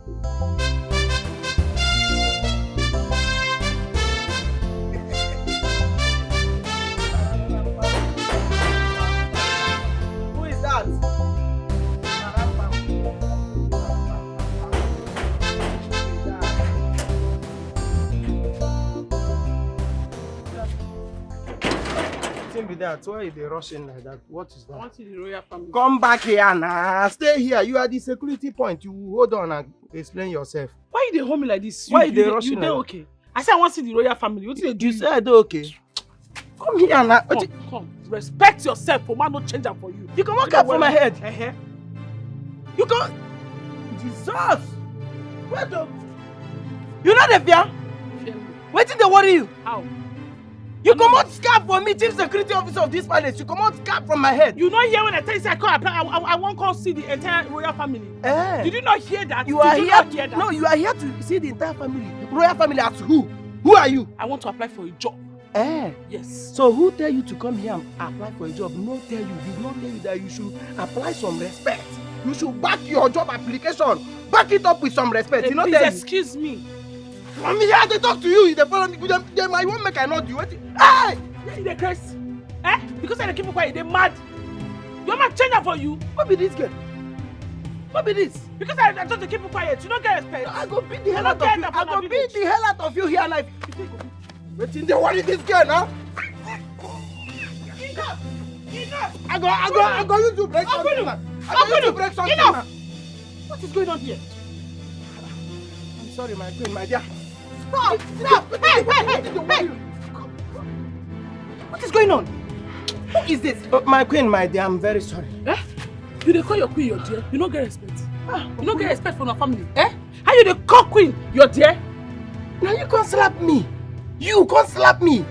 Who is that? Be that. Why are they rushing like that? What is that? I want to see the royal family. Come back here now. Stay here. You are the security point. You hold on and explain yourself. Why you dey hold me like this? Why you dey rushing? You dey okay? I said I want to see the royal family. What did they do? You said okay. Come here now. Come. Respect yourself. For man, no change up for you. You come walk up for my head. You come. Jesus. Where the? You know the fear? Wait till they worry you. How? You come out scarf for me, chief security officer of this palace. You come out scarf from my head. You not hear when I tell you I can't apply. I won't come see the entire royal family. Did you not hear that? You are here. No, you are here to see the entire family. Royal family as who? Who are you? I want to apply for a job. Yes. So who tell you to come here and apply for a job? No tell you. Did not tell you that you should apply some respect. You should back your job application. Back it up with some respect. You know, please excuse me. Come here, they talk to you. They follow me. They might want make I not do it. Hey! They crazy. Because I keep quiet, they mad. Your man change for you. What be this girl? What be this? Because I told you to keep quiet. You don't get respect. I go beat the hell out of you. I go beat the hell out of you here like. Wait till they worry this girl now. Enough! I go use to break something. I go use to break something. Enough! What is going on here? I'm sorry, my queen, my dear. Stop! Hey! What is going on? Who is this? My queen, my dear, I'm very sorry. You dey call your queen your dear? You don't get respect. You don't get respect from your family. How you dey call queen your dear? Now you can't slap me. You can't slap me.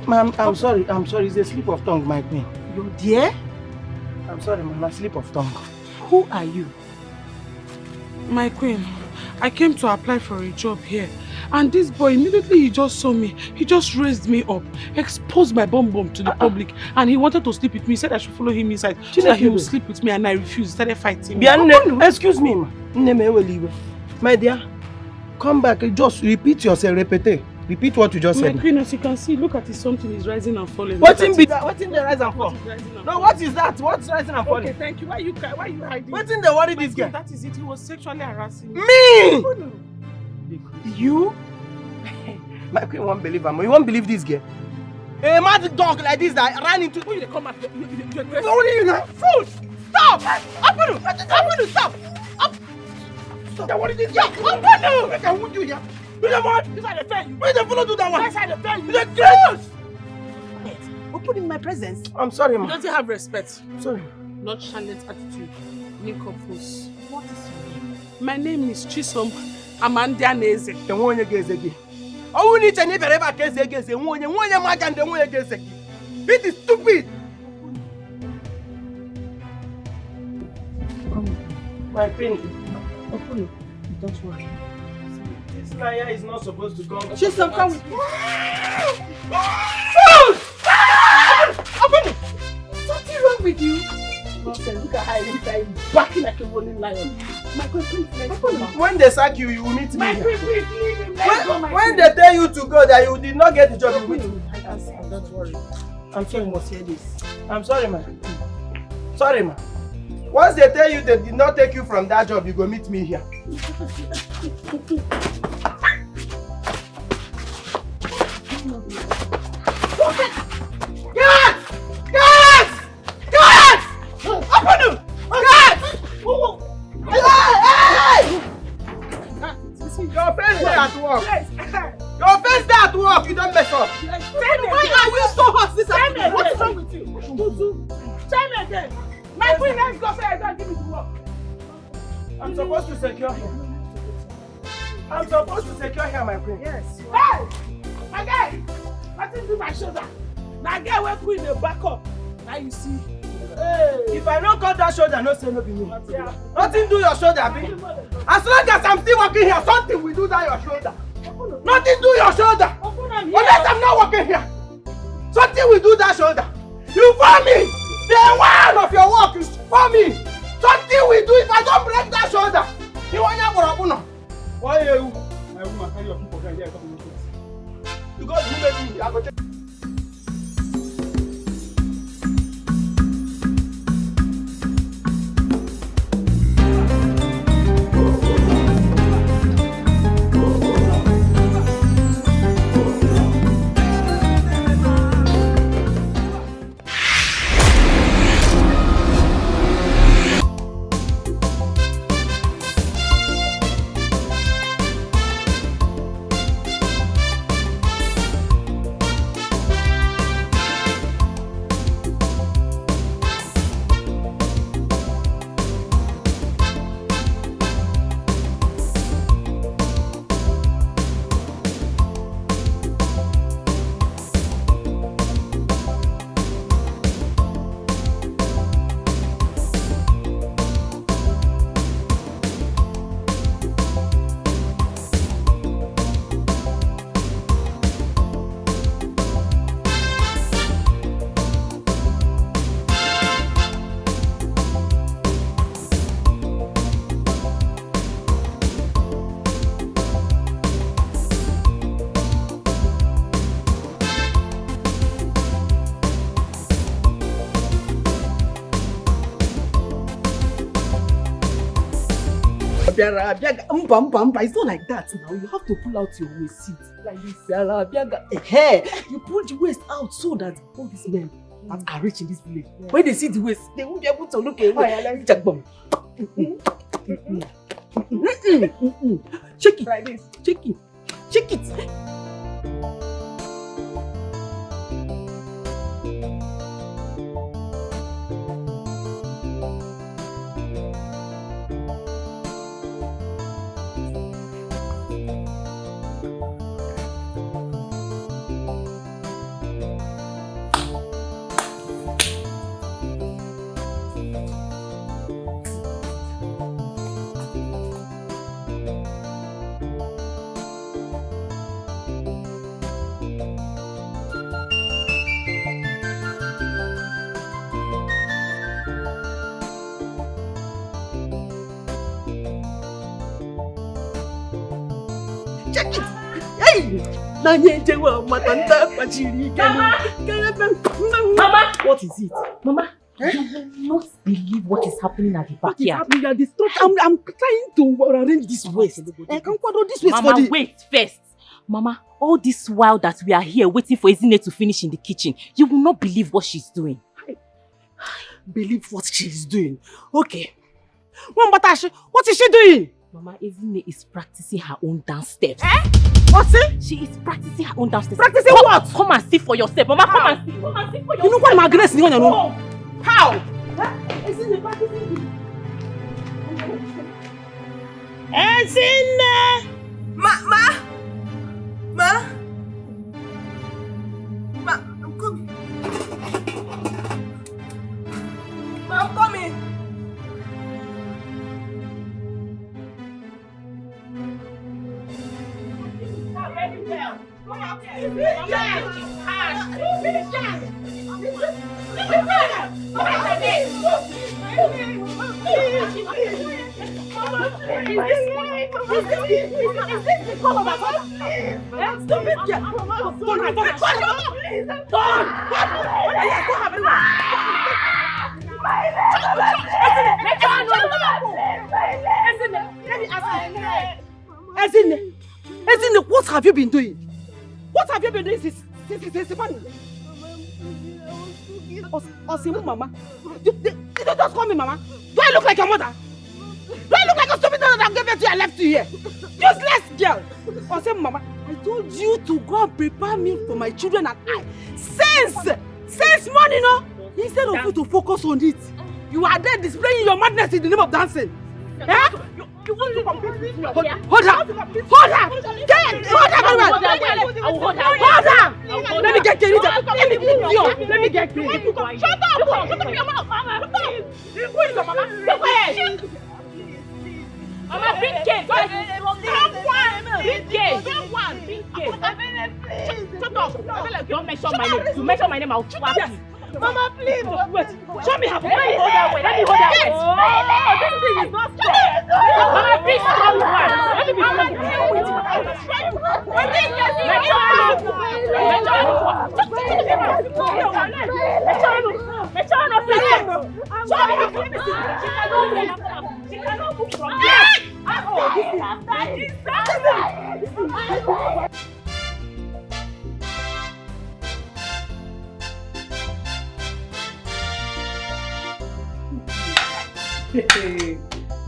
Ma'am, I'm sorry. It's a slip of tongue, my queen. Your dear? I'm sorry, ma'am. A slip of tongue. Who are you? My queen, I came to apply for a job here. And this boy, immediately he just saw me. He just raised me up, exposed my bum to the public. And he wanted to sleep with me. He said I should follow him inside so that he would sleep with me. And I refused. Started fighting me. Excuse me, ma. My dear, come back. Just repeat yourself. Repeat what you just said. My queen, as you can see, look at it. Something is rising and falling. What's in the rise and fall? No, what is that? What's rising and falling? Okay, thank you. Why are you hiding? What's in the worry this guy? That is it. He was sexually harassing me. Me? You? My queen won't believe him. You won't believe this girl. A mad dog like this that ran into. Why you come after you? Only you now. Fool! Stop! Apunu! Stop! Stop! What is this guy? Apunu! I can wound you here. You the one? This side the fair you. Why the follow do that one? This side the fair you. The girls! Open in my presence. I'm sorry, You ma. don't have respect. Sorry. Nonchalant attitude. Nicophos. What is your name? My name is Chisom Amandia Neze. The one you get again. Oh, we need to never ever get against the one you and the one you get again. It is stupid. My queen. Open. Don't worry. This liar is not supposed to come. Chisom, come with me. Open it! Something wrong with you? Nonsense. Look at how he's backing like a rolling lion. My queen, please, let's go. When they sack you, you will meet me. My queen, please, leave him. Let's go, my When queen. they tell you to go, that you did not get the job, you will meet me. I can see. Don't worry. I'm sorry, You must hear this. I'm sorry, ma. Sorry, ma. Once they tell you they did not take you from that job, you go meet me here. Your face day at work. Your face day at work. You don't mess up. Why are you so hot this afternoon? What is wrong with you? Tell me again. My queen, let's go say I don't give me the work. I'm supposed to secure here. I'm supposed to secure here, my queen. Yes. Hey! My guy! Nothing do my shoulder. Now guy will queen the back up. Now you see. Hey. If I don't cut that shoulder, no say no be me. Nothing do your shoulder, be. As long as I'm still working here, something will do that your shoulder. Nothing do your shoulder. Unless I'm not working here. Something will do that shoulder. You for me. The one of your work is for me. Something will do if I don't break that shoulder. You want your Open up. Why are you? My woman carry your people here. You got to move me. I go check. It's not like that now. You have to pull out your waist seat like this. Hey, you pull the waist out so that all these men that are rich in this village, when they see the waist, they won't be able to look away. Check it like this. Check it. Check it. Mama! What is it? Mama, you will not believe what is happening at the backyard. I'm trying to arrange this waist. I can't follow this waist. Mama, wait first. Mama, all this while that we are here waiting for Ezine to finish in the kitchen, you will not believe what she's doing. Believe what she's doing? Okay. What is she doing? Mama, Ezine is practicing her own dance steps. What's it? She is practicing her own dance steps. Practicing what? Come and see for yourself. Mama, come and see. Come and see for yourself. You know what my goodness is going on? How? Ezine practicing. Ezine! Ma, I'm coming. Ma, I'm coming. Ezine, what have you been doing? What have you been doing since morning? Mama. You don't just call me Mama. Do I look like your mother? Do I look like a stupid mother that gave birth to you and left you here? Useless girl. Mama, I told you to go and prepare me for my children and I. Since morning, no? Instead of you to focus on it, you are there displaying your madness in the name of dancing. Eh? You want to compete with me? Hold her! Hold her! Hold her! Let me get Kerry. Let me give you. Let me get Kerry. Shut up! Shut up your mouth! Mama! Who is your mama? Go ahead! Mama, bring cake! Shut up! Don't mention my name. You mention my name, I'll slap you. Mama, please! Wait! Show me how to Let me hold that way. Let me hold that way. Oh, this thing is not fair. Mama, please stop. I'm dying.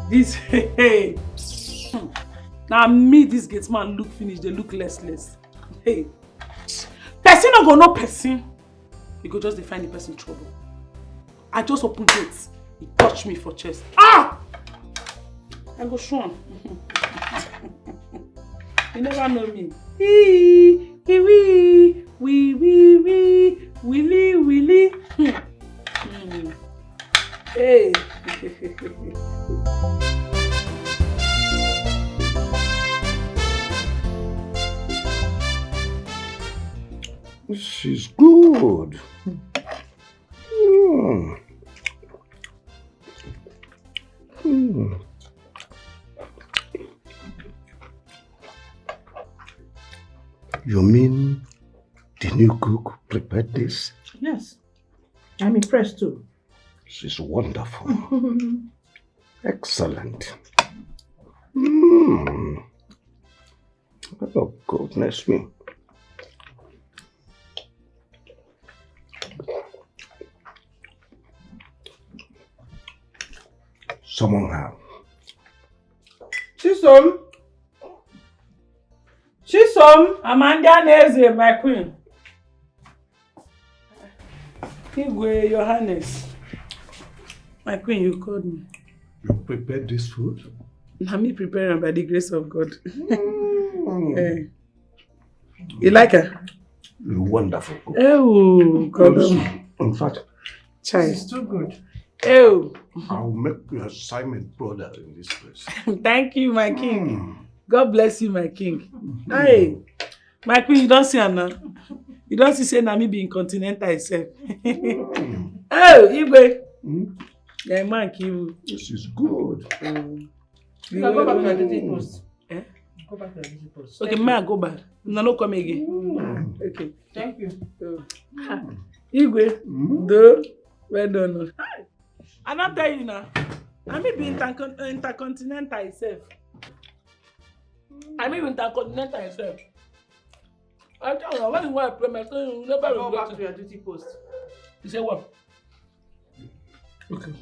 This now me this gate man look finish, they look less. Hey, person not go no person. You go just define the person trouble. I just open gates. He touch me for chest. Ah! I go show him. You never know me. Willy. Hey. This is good. You mean the new cook prepared this? Yes. I'm impressed too. This is wonderful. Excellent. Oh, goodness me. Someone have. Chisom, Amanda Neze, my queen. Igwe, your highness. My queen, you called me. You prepared this food? Let me prepare them by the grace of God. You like her? You're wonderful. Oh, God. In fact, Child. Too good. Oh. I'll make you a Simon brother in this place. Thank you, my king. God bless you, my king. Hey, my queen, you don't see her now. You don't see say na me being continental itself. Oh, Igwe. Yeah, man, you. This is good. You can go back to your duty post. Eh? Go back to your duty post. Okay, may I go back? No, come again. Okay. Thank you. Igwe, do well done. I not tell you now. I may be intercontinental itself. I may be intercontinental itself. I tell you, when you want to play my son, you never Go back to your duty post. You say what? Okay.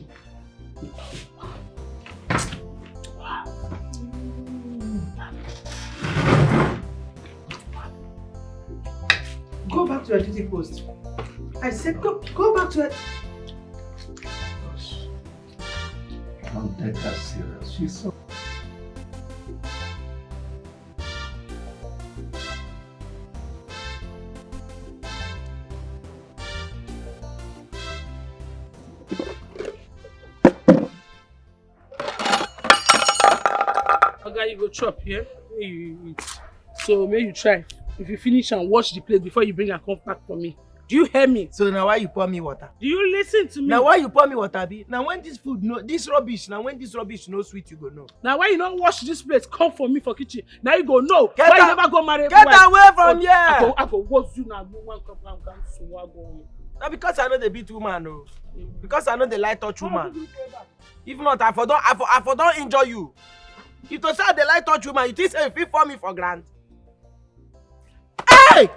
Go back to your duty post. I said go back to your... Don't take her serious. She's so... Okay, you go chop here. Yeah? You eat. So may you try. If you finish and wash the plate before you bring and come back for me. Do you hear me? So now why you pour me water? Do you listen to me? Now why you pour me water, be? Now when this food no, this rubbish no sweet, you go know. Now why you don't wash this plate? Come for me for kitchen. Now you go no. Get why out, you never go marry? Get away from here! I go watch you now. One come so I go. Now because I know the beat woman, no. Because I know the light touch woman. If not, I for don't injure you. If to say the light touch woman, you think say if for me for grant. Hey!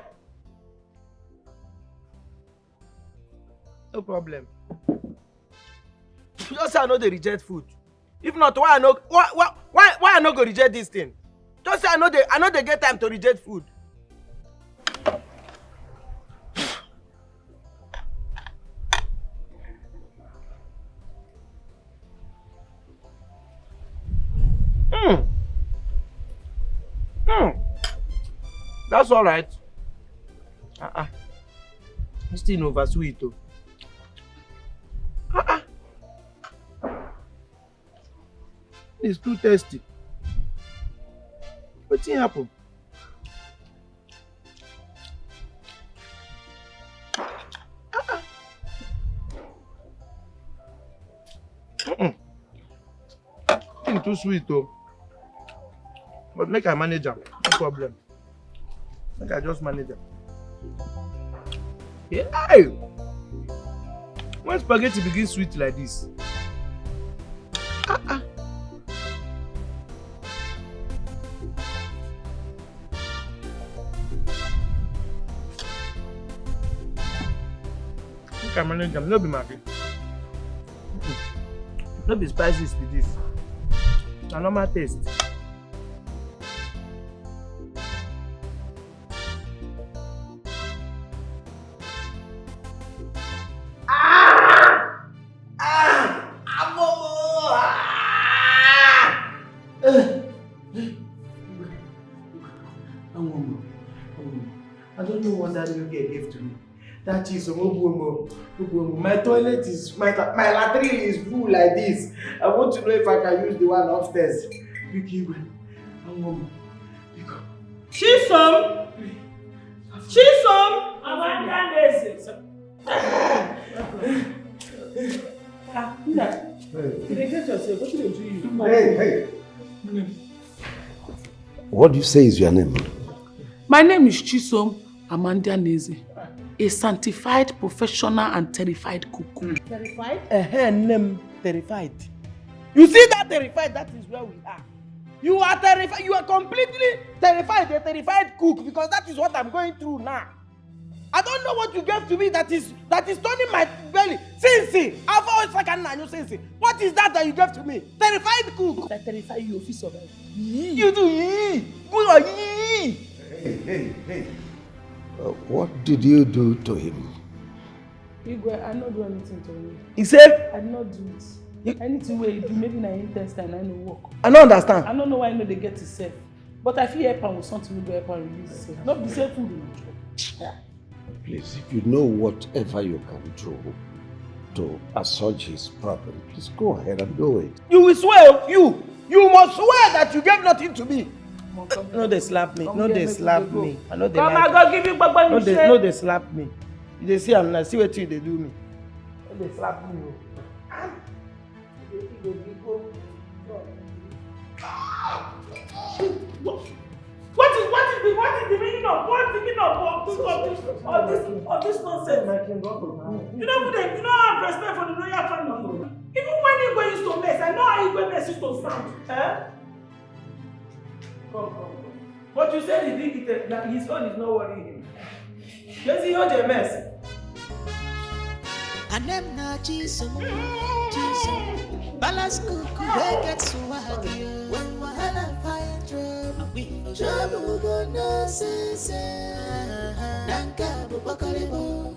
No problem. Just say I know they reject food. If not, why I no go reject this thing? Just say I know they get time to reject food. That's all right. It's still over sweet though. It's too tasty. What's happen? It's too sweet though. But make I manage them, no problem. Make I just manage them. Yeah. When spaghetti begins sweet like this. can manage them, no be Maggi. No be spices with this. It's a normal taste. I don't know what that little girl gave to me. That is my toilet is my latrine is full like this. I want to know if I can use the one upstairs. Chisom! Hey. What do you say is your name? My name is Chisom Amanda Neze, a sanctified, professional and terrified cook. Terrified? Name terrified. You see that terrified? That is where we are. You are terrified. You are completely terrified. A terrified cook, because that is what I'm going through now. I don't know what you gave to me that is turning my belly. Sinsi, I've always fucking known you, Sinsi. What is that you gave to me? Terrified cook. That terrify you, if you survive. You do yee. Good or yee. Hey. What did you do to him? Igwe, I not do anything to him. He said, I did not do it. Anything where you do, maybe na intestine, I no work. I don't understand. I don't know why I know they get it safe. But I feel help am with something we go help am release safe. Not the same food in the Please, if you know whatever you can do to assuage his problem, please go ahead and do it. You will swear, you must swear that you gave nothing to me. No, they slap me. No, they slap me. I know they Come like and go give you Baba you no, they slap me. They see I'm not see what they do me. No, they slap me. What is the meaning of this nonsense? You don't have respect for the royal family. Even when Igwe used to mess, I know how Igwe mess used to sound. Come. But you said he did it, that his own is not worrying him. Let's see how they mess. And them not Jesus, balance kuku, they get so waggy. When wahala fire trouble gonna say, Nanka bubakaribo.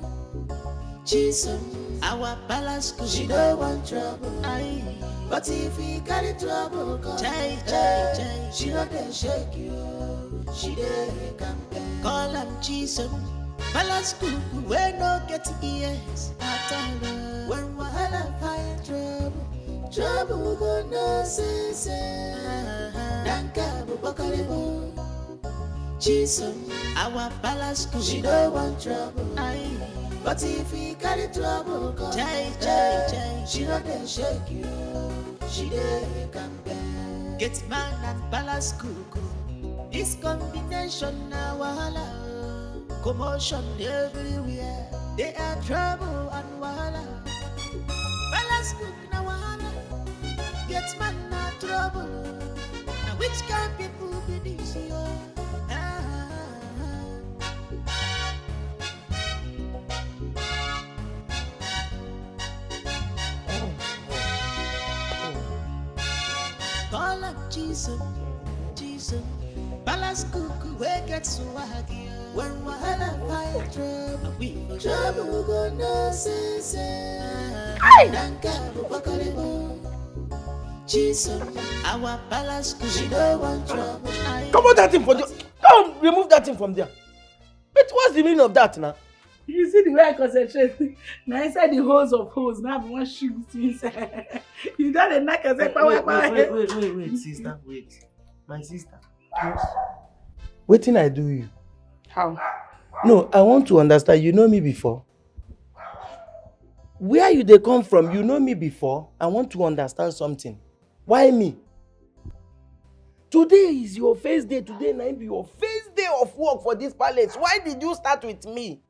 Jesus, our balance kuku, she don't want trouble. But if we carry trouble, she not dey shake you, she dey campaign. Call him Jesus. Balance kuku, we no get ears at all. When wahala fire trouble gonna say, Nanka bubakaribo. Jesus, our balance kuku, she don't want trouble. But if we carry trouble, she not dey shake you, she dey campaign. Get man and balance kuku, this combination na wahala. Commotion everywhere, they are trouble and wahala. Balance cook na wahala, get man na trouble. Now which kind people be this year? Call up Jesus, balance cook, we get so waggy. When wahala fire trouble gonna say, Nanka bubakaribo. Jesus, our balance cook, she don't want trouble. Come on, that thing from there. Come, remove that thing from there. But what's the meaning of that now? You see the way I concentrate. Now inside the holes of holes, now I want shoot inside. You don't knock and say, Wait, sister, wait. My sister. What thing I do you? How? No, I want to understand. You know me before. Where you they come from? You know me before. I want to understand something. Why me? Today is your first day. Today might be your first day of work for this palace. Why did you start with me?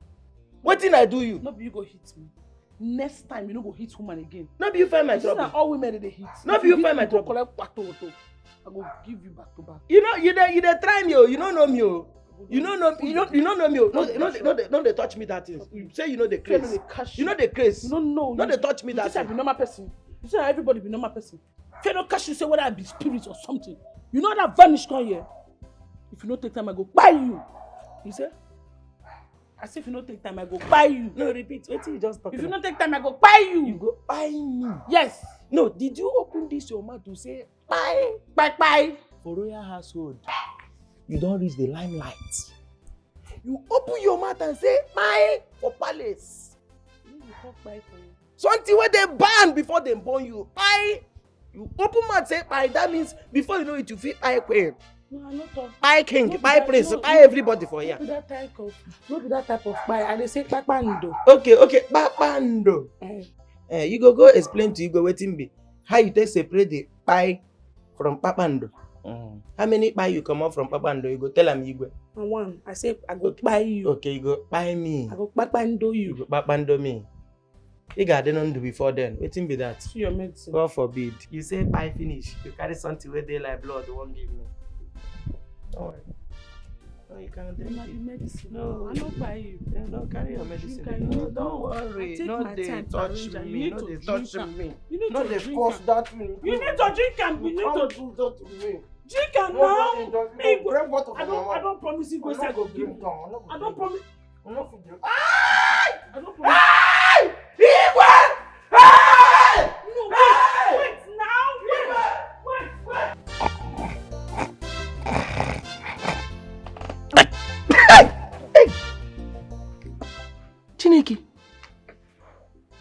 What thing I do you? No be you go hit me. Next time you no go hit woman again. No be you find my trouble. All women they hit. No be you find my trouble. Collect pato. I go give you back to back. You know, you dey try me, oh. You don't know me, oh. You don't know me. You don't know me. No, they touch me that things. You say you know the craze. You know the craze. You don't know. No, they touch me that thing. You say I be normal person. You say everybody be normal person. If you don't catch you say whether I be spirit or something. You know that vanish come here. If you don't take time, I go buy you. You say? I say if you don't take time, I go buy you. No, repeat. Wait till you just talk. If you don't take time, I go buy you. You go buy me. Yes. No, did you open this your mouth to say buy? For royal household, you don't reach the limelight. You open your mouth and say buy for palace. You talk buy for you. Something where they ban before they born you. Buy. You open mouth say buy. That means before you know it, you feel buy queen. No, I not talk. Buy king, buy prince, buy everybody for here. Not be that type of buy. I dey say papando. Okay, papando. You go explain to you go wetin be. How you take separate the buy from papando? How many buy you come out from papando? You go tell am Igwe. One. I say I go buy you. Okay, you go buy me. I go papando you. You go papando me. You got done do before then. Wetin be that? See your medicine. God forbid. You say buy finish. You carry something where they like blood. They won't give me. Don't worry. No, you can't drink it. Medicine. No, I don't buy you. No, carry your medicine. No, don't worry. No, they touch me. No, they touch me. You need No, to they drink force that me. You need to drink and you need to do that to me. drink and now. I don't promise you go say I go give you. I don't promise. I'm not food. I don't promise. No, wait now. Wait. Chineke,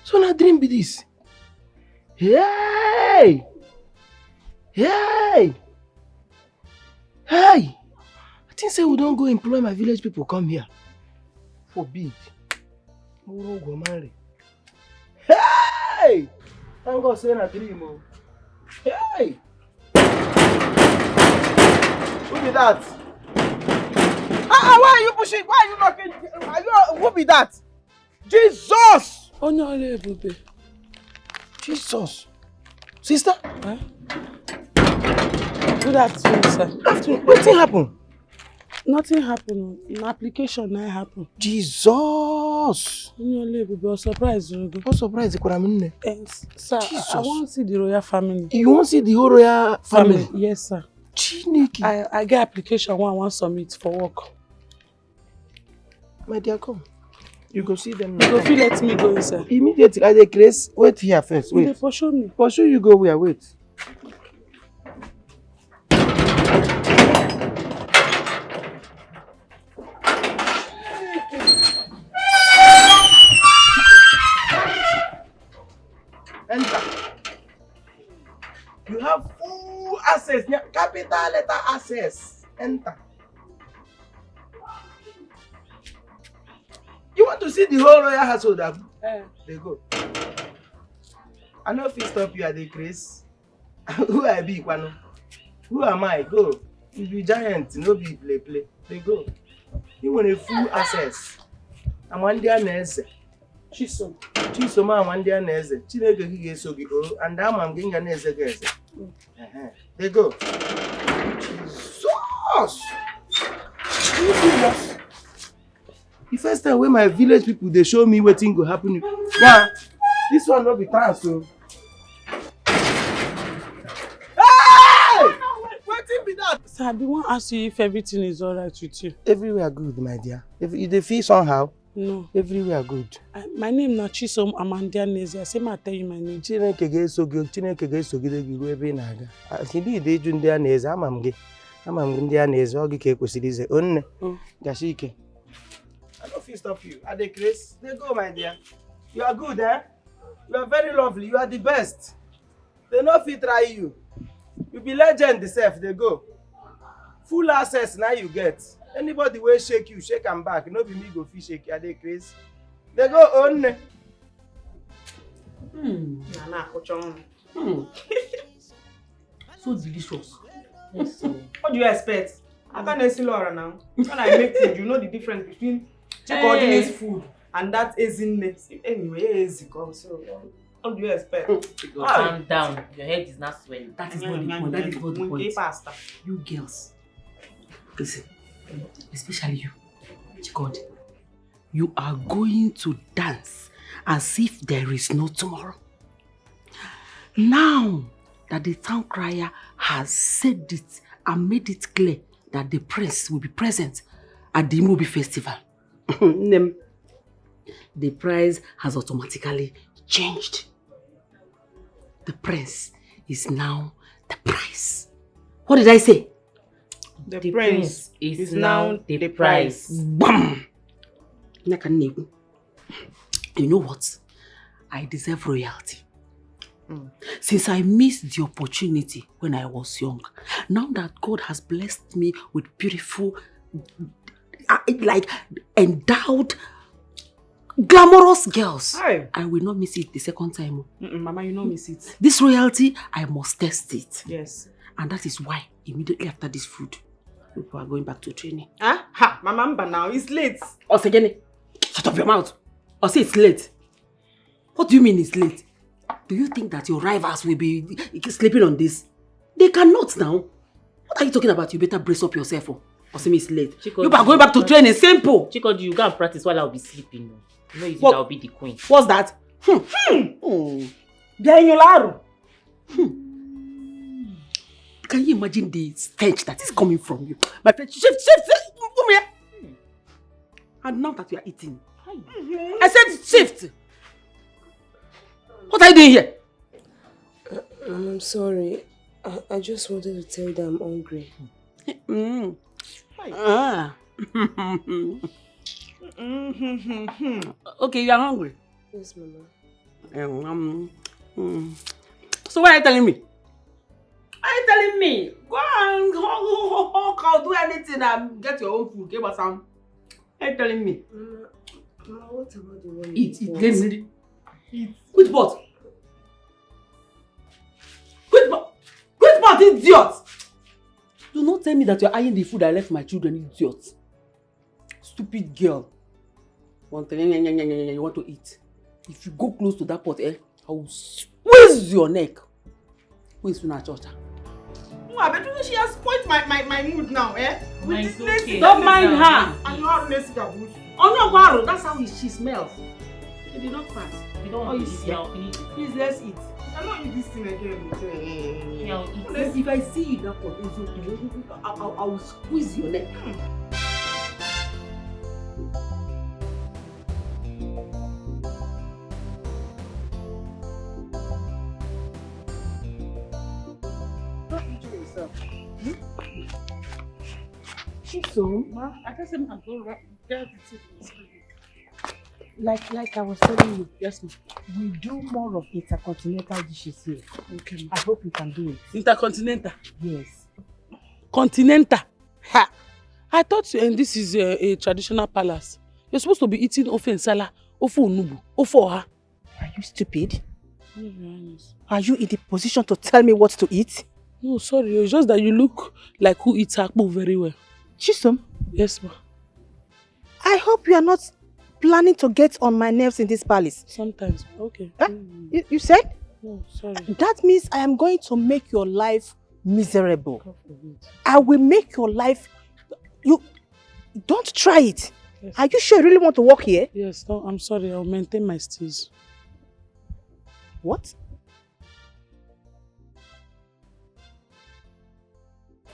so na dream be this? Hey! I think say we don't go employ my village people come here. Forbid. Hey! Thank God say na dream. Hey! Who be that? Why are you pushing? Why are you knocking? Who be that? Jesus! Oh no, baby. Jesus. Sister? Huh? Good afternoon, sir. Afternoon. Nothing happened. Nothing happened. An application now happened. Jesus! Only baby, I'm surprised. What surprise? Sir, Jesus. I want to see the royal family. You want to see the whole royal family? Yes, sir. Chineke. I get application one I want to submit for work. My dear, come. You go see them You now. go feel let me go inside. Immediately, I decrease. Wait here first. Wait. They pursue me. Pursue you go where? Wait. Enter. You have full access. Capital letter access. Enter. You want to see the whole royal household? They go. I know if you stop you at the Chris. Who I be, Kwano? Who am I? Go. You be giant, no be play. They go. You want a full access. I'm one day nurse. Chisom man one day nurse. Chineke gige sogi o, and I'm getting a nurse guys. They go. Jesus! The first time when my village people they show me what thing go happen. Yeah, this one not be trans so. Hey! What thing be that? Sir, I want to ask you if everything is alright with you. Everywhere good, my dear. If you dey feel somehow, no. Everywhere good. My name is Chisom Amandia Nezi. I say I tell you my name. Chineke ga-esogide gị ruo ebe ị na-aga. Ndị ide ịjụ ndị a na-eze ama m ndị a na-eze ọ gị ka ekwesịrị ize. Onne, gashi ike. I don't feel stop you. Are they crazy? They go, my dear. You are good, eh? You are very lovely. You are the best. They no fit try you. You be legend self. They go. Full access now you get. Anybody will shake you, shake them back. No be me go fit shake you. Are they crazy? They go on. So delicious. Yes. What do you expect? I can't see Laura now. When I make food, you know the difference between Chiko's food and that Ezinne. Anyway, Wazico. So what do you expect? Calm down. Your head is not swelling. That is not the point. That is not the point. Pasta. You girls. Listen. Especially you, Chikod. You are going to dance as if there is no tomorrow. Now that the town crier has said it and made it clear that the prince will be present at the Imobi festival, the price has automatically changed. The prince is now the price. What did I say? The prince is now the price. Bam! You know what? I deserve royalty. Since I missed the opportunity when I was young, now that God has blessed me with beautiful, like endowed, glamorous girls, I will not miss it the second time. Mama, you don't miss it. This royalty, I must test it. Yes. And that is why, immediately after this food, people are going back to training. Ha! Mama, now it's late. Osegene, shut up your mouth. Or say it's late. What do you mean it's late? Do you think that your rivals will be sleeping on this? They cannot now. What are you talking about? You better brace up yourself. Or say it's late. Chikodi, you are going back to training. Simple. Chikodi, you go and practice while I'll be sleeping. You know, easy, I'll be the queen. What's that? Can you imagine the stench that is coming from you? My friend, shift. Come here. And now that you are eating, I said shift. What are you doing here? I'm sorry. I just wanted to tell you that I'm hungry. Okay, you are hungry? Yes, Mama. So what are you telling me? Are you telling me? Go and go do anything and get your own food. Give us some. Are you telling me? Mama, what about the one? Eat. Get ready. Eat. Which pot? Which pot, idiot? Do not tell me that you're eyeing the food I left my children, idiot. Stupid girl. One thing, you want to eat. If you go close to that pot, I will squeeze your neck. Who is Fina Chocha? I bet you she has spoiled my mood now, With this okay. Don't mind her. And you have Nessie Gabush. Oh no, Guaro, that's how she smells. She did not fast. You don't want to eat now. Please, let's eat. I'm not eat this thing again. Yeah, I'll eat. If I see you in that pot, I will squeeze your neck. So, I guess I'm going to get like I was telling you, Yes, ma'am. we do more of intercontinental dishes here. Okay, I hope you can do it. Intercontinental. Yes. Continental. Ha! I thought this is a traditional palace. You're supposed to be eating ofe nsala, ofe onubu, ofe oha. Are you stupid? No, Your Highness. Are you in the position to tell me what to eat? No, sorry. It's just that you look like who eats akpu very well. Chisom, Yes, ma'am. I hope you are not planning to get on my nerves in this palace. Sometimes. Okay. You said? No, sorry. That means I am going to make your life miserable. God forbid. I will make your life... You don't try it. Yes. Are you sure you really want to work here? Yes, no, I'm sorry. I'll maintain my steez. What?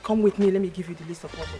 Come with me, let me give you the list of what to do.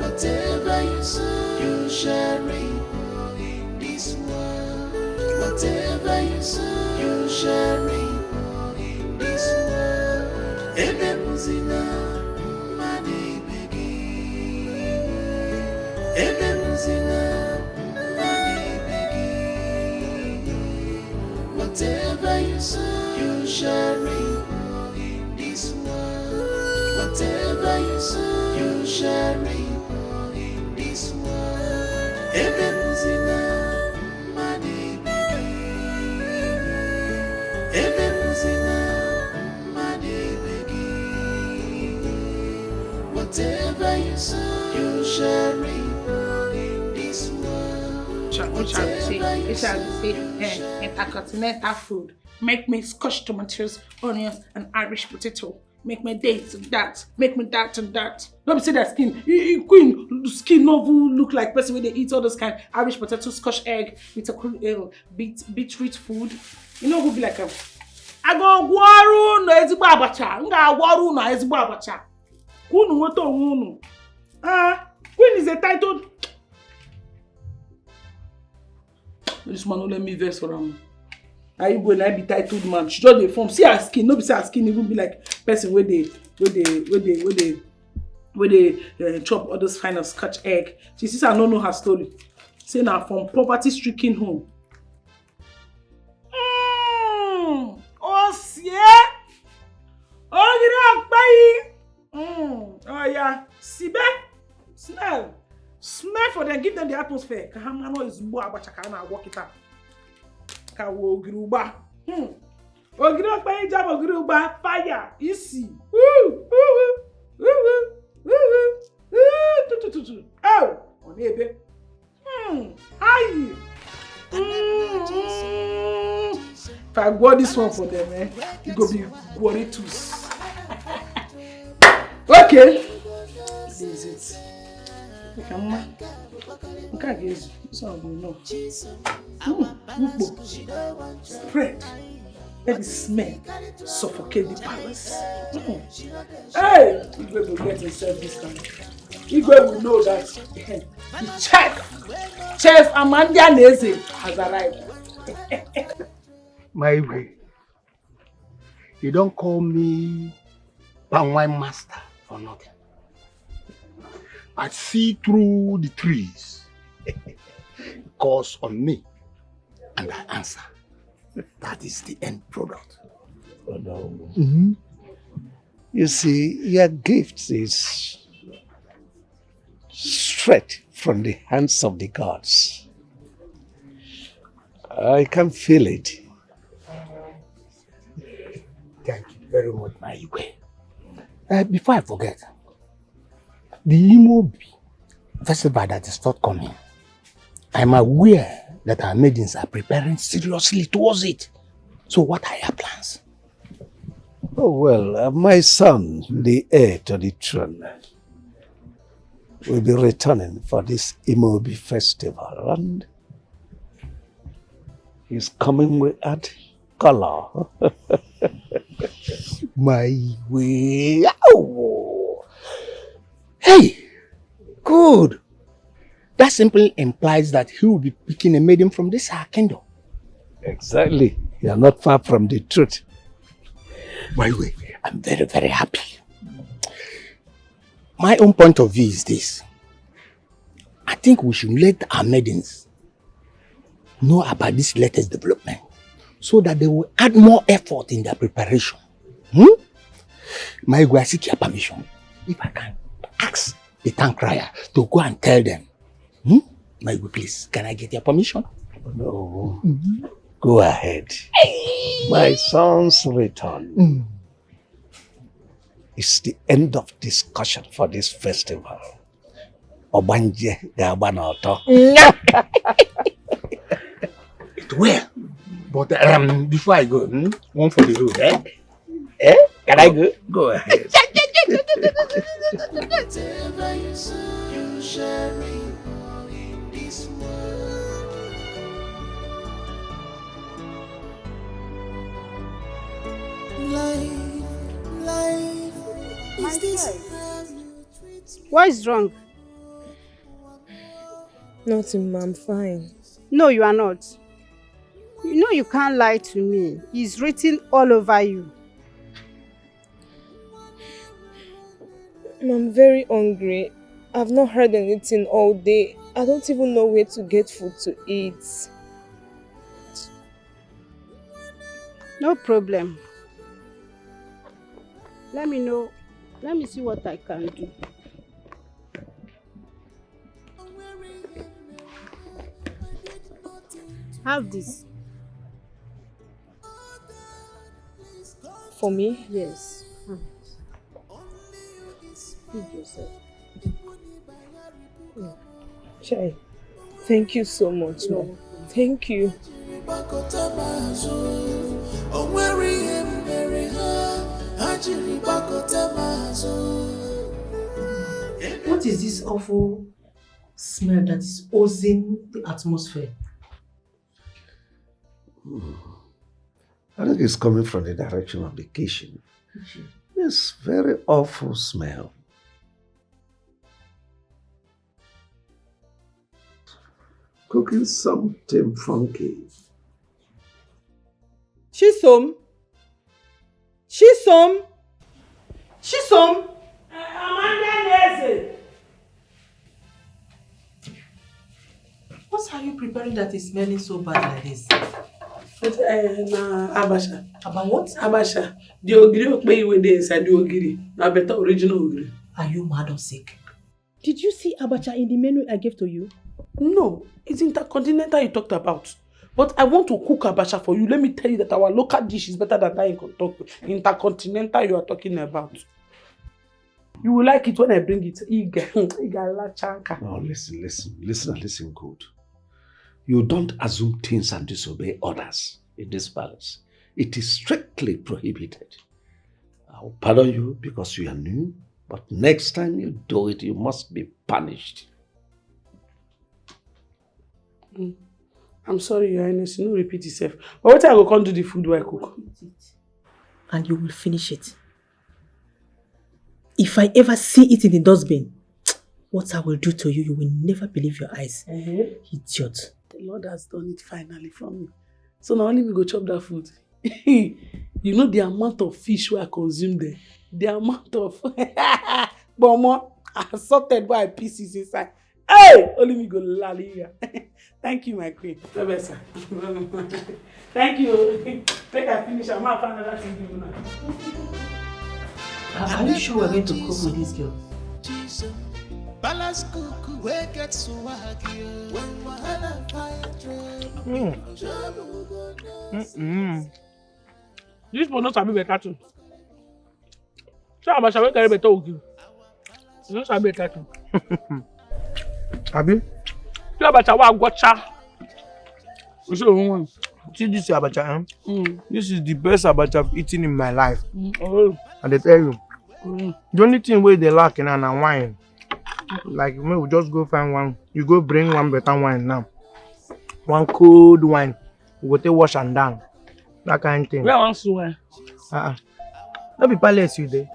Whatever you sow, you shall reap in this world. Whatever you sow, you shall reap in this world. shall reap in this world. Whatever you sow, you shall reap in this world. Ebe muzina, mani begi. Ebe muzina, mani begi. Whatever you sow, you shall reap in this world. What shall we say? It shall say, intercontinental food. Make me scotch tomatoes, onions, and Irish potato. Make me this and that. Make me that and that. Don't say that skin. Queen, skin no look like person when they eat all those kind Irish potato, scotch egg, with a beetroot food. You know who be like I go waru no ezigbo abacha. Nga waru no ezigbo abacha. Kunu woto wunu. Queen is a titled. This man don't let me vex for him. I go and I be titled man. She just dey form. See her skin. No be say her skin even be like person where they chop all those kind of scotch egg. She says I don't know her story. Say now from poverty-stricken home. Oh yeah. Oh oh yeah. Sibe. Smell. Smell for them. Give them the atmosphere. Kahamano is more about Chakana. Walk it up. Kawo Giruba. Ogiruba, jam Ogiruba, fire, easy. Woo, woo, woo, woo, woo. Oh, on ebe. Hi. If I go this one for them, it go be worried too. Okay. This is it. Okay, guys, this one will know. Spread. Let the smell suffocate the palace. Hey! Igwe will get himself this time. Igwe will know that the Chef Amandia Neze has arrived. My way. You don't call me Pangwai Master for nothing. I see through the trees. Calls on me. And I answer. That is the end product. Oh no. You see, your gift is straight from the hands of the gods. I can feel it. Thank you very much, my Igwe. Before I forget, the Imobi festival that is forthcoming, I'm aware that our maidens are preparing seriously towards it. So what are your plans? Oh well, my son, the heir to the throne, will be returning for this Imobi festival, and he's coming with that color. My way. Oh. Hey, good. That simply implies that he will be picking a maiden from this our kingdom. Exactly. You are not far from the truth. By the way, I'm very, very happy. My own point of view is this. I think we should let our maidens know about this latest development so that they will add more effort in their preparation. My I seek your permission. If I can ask the town crier to go and tell them. My good, please, can I get your permission? No. Go ahead. My son's return is the end of discussion for this festival. Obanje Gabanoto. It will. But before I go, one for the road, eh? Can I go? Go ahead. What is wrong? Nothing, ma, I'm fine. No, you are not. You know you can't lie to me. It's written all over you. I'm very hungry. I've not heard anything all day. I don't even know where to get food to eat. No problem. Let me know. Let me see what I can do. Have this. For me? Yes. Feed yourself. Chai, thank you so much, ma. Thank you. What is this awful smell that is oozing the atmosphere? I think it's coming from the direction of the kitchen. This very awful smell. Cooking something funky. Chisom. Chisom. Chisom. What are you preparing that is smelling so bad like this? Abasha. About what? Abasha. The ogiri pay when they inside the ogiri. Now better original ogiri. Are you mad or sick? Did you see abacha in the menu I gave to you? No, it's intercontinental you talked about. But I want to cook abacha for you. Let me tell you that our local dish is better than that intercontinental you are talking about. You will like it when I bring it. Now listen good. You don't assume things and disobey orders in this palace. It is strictly prohibited. I'll pardon you because you are new, but next time you do it, you must be punished. I'm sorry, Your Highness, you no repeat yourself. But what I go come do the food while I cook? And you will finish it. If I ever see it in the dustbin, what I will do to you, you will never believe your eyes. Idiot. The Lord has done it finally for me. So now only me go chop that food. You know the amount of fish I consume there. The amount of bomo assorted by pieces inside. Hey! Only me go lally here. Thank you, my queen. Thank you. Take I finish. I'm not find another thing to do now. Are you sure we're going to cook with this girl? This will not be better too. So I'm sure carry better ogi. You know be better too. Abi? So abacha wa gocha. So See this abacha, This is the best abacha I've eaten in my life. Oh. And they tell you, the only thing where they lack in and wine. Like we just go find one. You go bring one better wine now. One cold wine. We go take wash and down. That kind of thing. Where wants wine? Not be palace you there.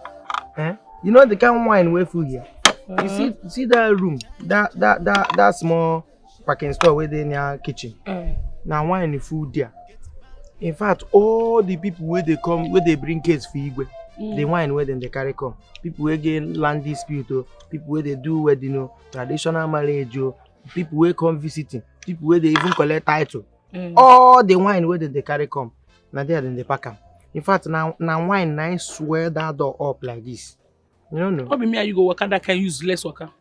You know the kind of wine we full here. You see that room, that small packing store where they near kitchen. Now wine is full there. In fact, all the people where they come, where they bring case for Igwe, the wine where then they carry come. People where get land dispute, people where they do wedding, traditional marriage, people where come visiting, people where they even collect title. All the wine where they carry come. Now there then they pack them. In fact, now wine now swear that door up like this. You don't know. What be me and you go waka that can use less waka?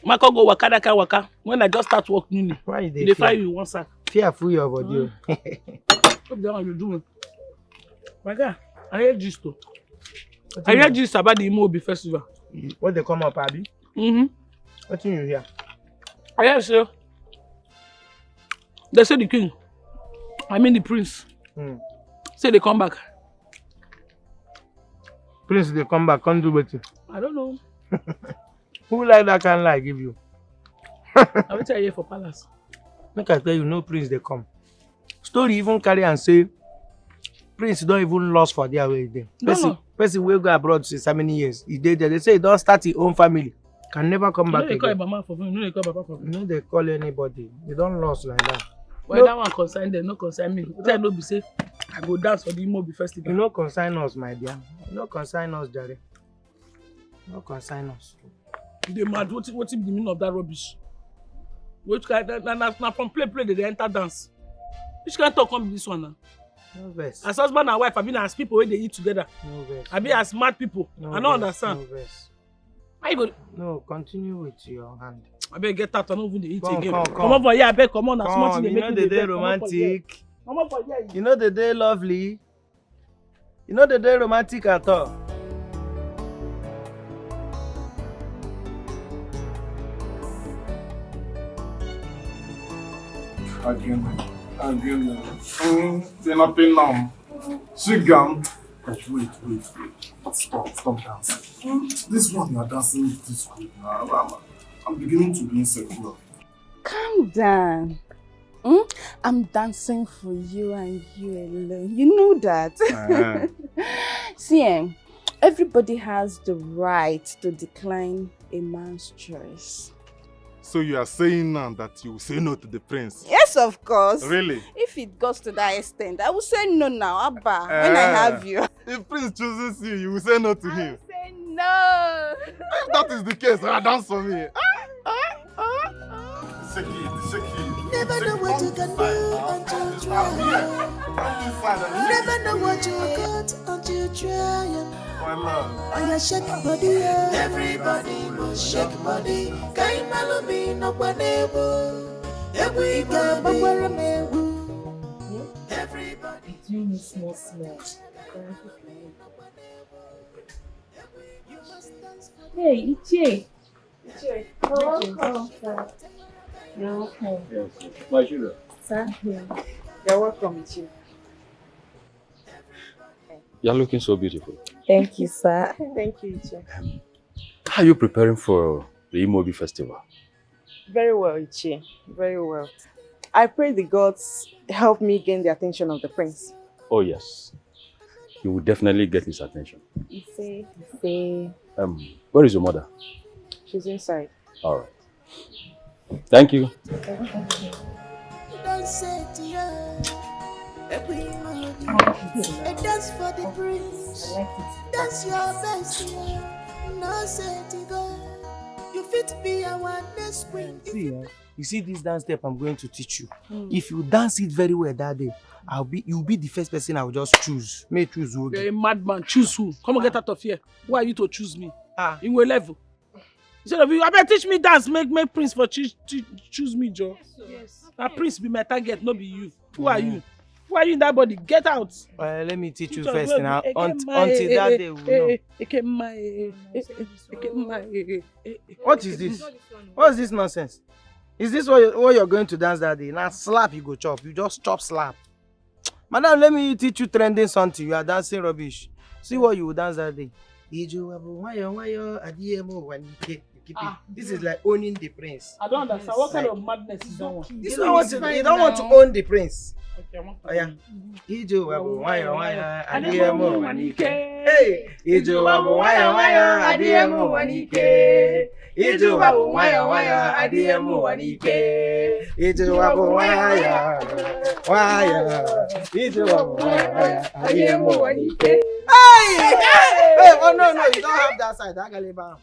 Marco go waka that can waka. When I just start working, why they fire you one sack. Fearful your body. What the hell you doing? My God, I hear gist though. I hear gist about the Imobi festival. What they come up, Abby? What do you hear? I hear so. They say the king, I mean the prince, say they come back. Prince, they come back, can't do better. I don't know. Who like that can lie give you? I will tell you for palace. Make I tell you, no prince they come. Story even carry and say, prince don't even lost for their way there. Person will go abroad since how many years? He did there. They say he don't start his own family. Can never come back again. Call mama for me. No, they call papa for me. No, they call anybody. They don't lost like that. Well, that one concern them, no concern me. Tell no be safe. I go dance for the Imobi festival. You no consign us, my dear. You no consign us, Jare. No consign us. They mad. What's the meaning of that rubbish? Which kind? Na from play they enter dance. Which kind talk come be this one now? No verse. As husband and wife, I mean as people when they eat together. No verse. I mean as smart people. No I don't verse. understand. No verse. How you go? No, continue with your hand. I better get out. I don't even eat again. Come Come on for here, I beg. Come on, as much Come, they you make know me the dey day beg. Come on for here. romantic. Come on for here. You know the day lovely. You know the day romantic at all. Again. They're not paying now. Shigam. Wait. Stop dancing. This one you're dancing with this group now. I'm beginning to be insecure. Calm down. I'm dancing for you and you alone. You know that. See, everybody has the right to decline a man's choice. So you are saying now that you will say no to the prince? Yes, of course. Really? If it goes to that extent, I will say no now, Abba, when I have you. If prince chooses you, you will say no to him? Say no. If that is the case, dance for me. Shake Never know what you can do until you try. Never know what you got until you try. My love. I shake body, everybody must shake body. Kain malumi no panebo. Everybody. Everybody. Do you miss more smell? Hey, Ichie. You're welcome. Yes, my sugar. Sir? You're welcome, Ichie. You're looking so beautiful. Thank you, sir. Thank you, Ichie. How are you preparing for the Imobi festival? Very well, Ichie. Very well. I pray the gods help me gain the attention of the prince. Oh yes. You will definitely get his attention. Ife. Where is your mother? She's inside. Alright. Thank you. Don't say to you. Everybody. Dance for the prince. Dance your best. No say to go. You fit be our next queen. See, you see this dance step I'm going to teach you. If you dance it very well that day, you'll be the first person I will just choose. May choose who. You're a madman. Choose who? Come and get out of here. Why are you to choose me? In what level? Instead of you, I better teach me dance. Make Prince for choose me, Joe. Yes. Now Prince be my target, not be you. Who are you? Who are you in that body? Get out. Let me teach you first now. Until that day, we know. What is this? What is this nonsense? Is this what you're going to dance that day? Now slap you go chop. You just chop slap. Madam, let me teach you trending something. You are dancing rubbish. See what you will dance that day. This is like owning the prince. I don't understand. What kind of madness is that one? You don't want to own the prince. Oh yeah. Ijo wabu waya adiemo wanike. Hey, Ijo wabu waya adiemo wanike. Ijo wabu waya adiemo wanike. Ijo wabu waya. Ijo wabu waya adiemo wanike. Hey! Oh no, you don't have that side. That galiba.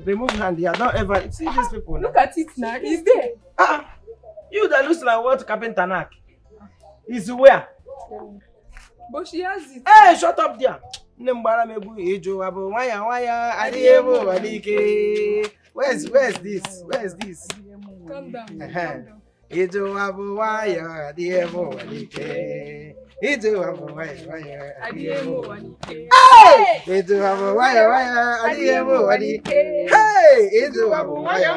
Remove hand here. Don't ever see these people. Look at it now. It's there. You that looks like what carpenter knack. Is where? But she has it. Hey, shut up there. Nembara mebu ejo abo waya adiemo wanike. Where's this? Calm down. Ejo abo waya adiemo wanike. Ejo abo waya adiemo wanike. Hey! Ejo abo waya adiemo wanike. Hey! Ejo abo waya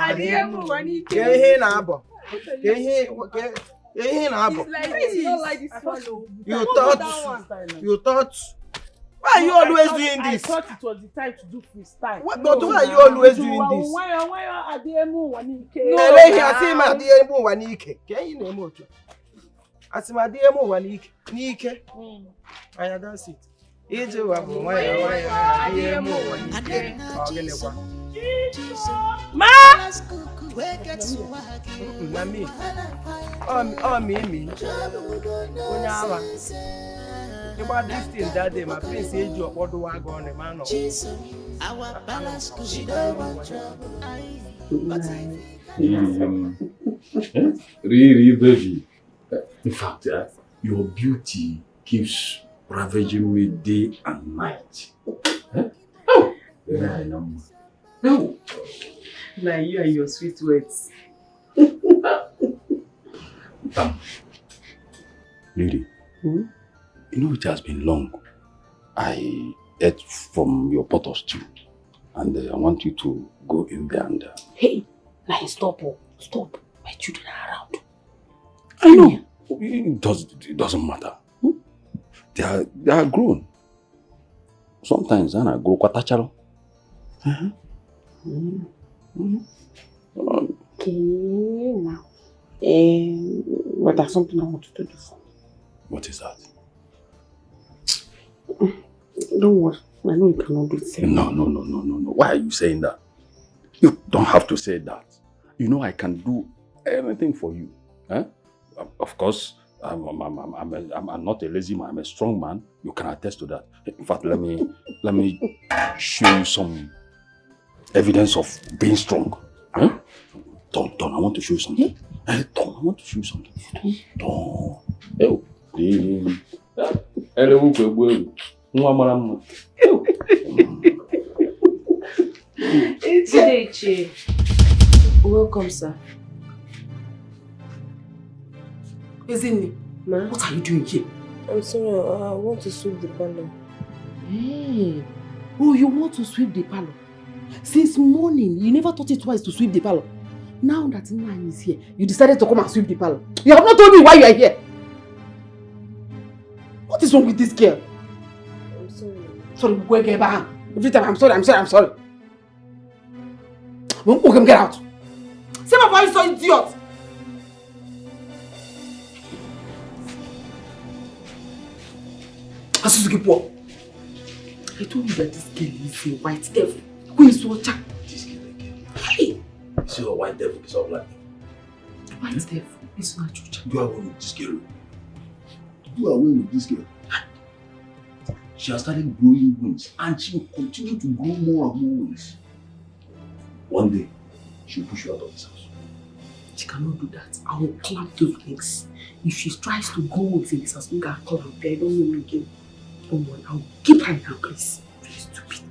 adiemo wanike. Kehe na abo. It's not like this one. You thought. Why are you always doing this? I thought it was the time to do freestyle. But why are you always doing this? I dance it. Ma! Mami. Oh, me. About this thing that day, my prince said you what do I go on the man? Our balance could she don't want trouble. Really, baby. In fact, Your beauty keeps ravaging me day and night. Huh? Oh! No. Like you and your sweet words. Lady, you know it has been long. I ate from your pot of stew, and I want you to go in there and... Hey, now stop. Stop. My children are around. I know. It doesn't matter. They are grown. Sometimes I grow kwatacharo. Okay, now. But there's something I want you to do for me. What is that? Don't worry. I know you cannot do it. No. Why are you saying that? You don't have to say that. You know I can do anything for you. Eh? Of course, I'm not a lazy man. I'm a strong man. You can attest to that. In fact, let me show you some evidence of being strong. Huh? Don, I want to show you something. Don, I want to show you something. Don. Ichi. Welcome, sir. Isn't Ma? What are you doing here? I'm sorry, I want to sweep the parlor. Hey. Oh, you want to sweep the parlor? Since morning, you never thought it twice to sweep the parlor. Now that Nna is here, you decided to come and sweep the parlor. You have not told me why you are here. What is wrong with this girl? I'm sorry. Sorry, go get back. Every time I'm sorry. Okay, get out. Say my voice so idiot. I told you that this girl is a white devil. Who is so chat? This girl again. Hey! Is she a white devil? Is she a black devil? White devil is not your chat. Do away with this girl. Do away with this girl. She has started growing wings and she will continue to grow more and more wings. One day, she will push you out of this house. She cannot do that. I will clamp those wings. If she tries to go with this house, I call her. I don't know again. Don't worry, I'll keep her in her place. Very stupid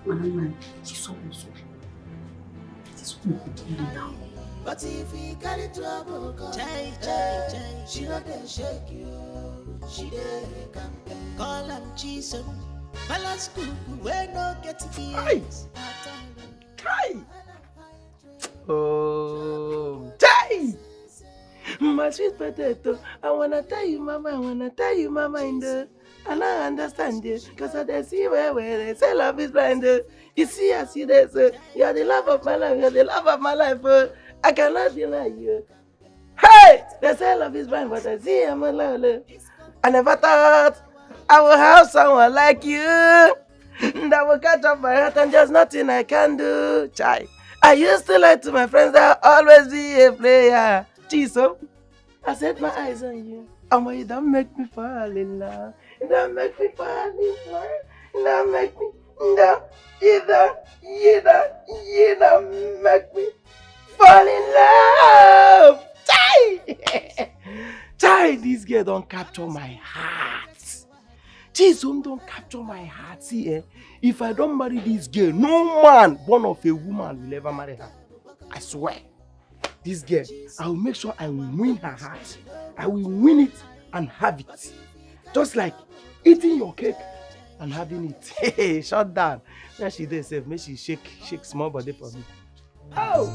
girl. Man, she's so awesome. This is what we do now. But if we carry trouble, she not dey shake you. She dey campaign. Call am Jesus. Balance cuckoo, we no get ears. Kai! Oh, Jai! My sweet potato, I wanna tell you, mama, in the... And I understand you, because I see where they say love is blind. You see, I see this. You are the love of my life, I cannot deny you. Hey! They say love is blind, but I see I'm alone. I never thought I would have someone like you that will catch up my heart and there's nothing I can do. Chai. I used to lie to my friends that I'll always be a player. Chiso, I set my eyes on you. And you don't make me fall in love. You don't make me fall in love. You don't make me, you don't make me fall in love. Chai! Chai, this girl don't capture my heart. Chisom don't capture my heart. See, if I don't marry this girl, no man born of a woman will ever marry her. I swear. This girl, I will make sure I will win her heart. I will win it and have it. Just like eating your cake and having it. Hey, shut down. Now she does say, make she shake small body for me. Oh!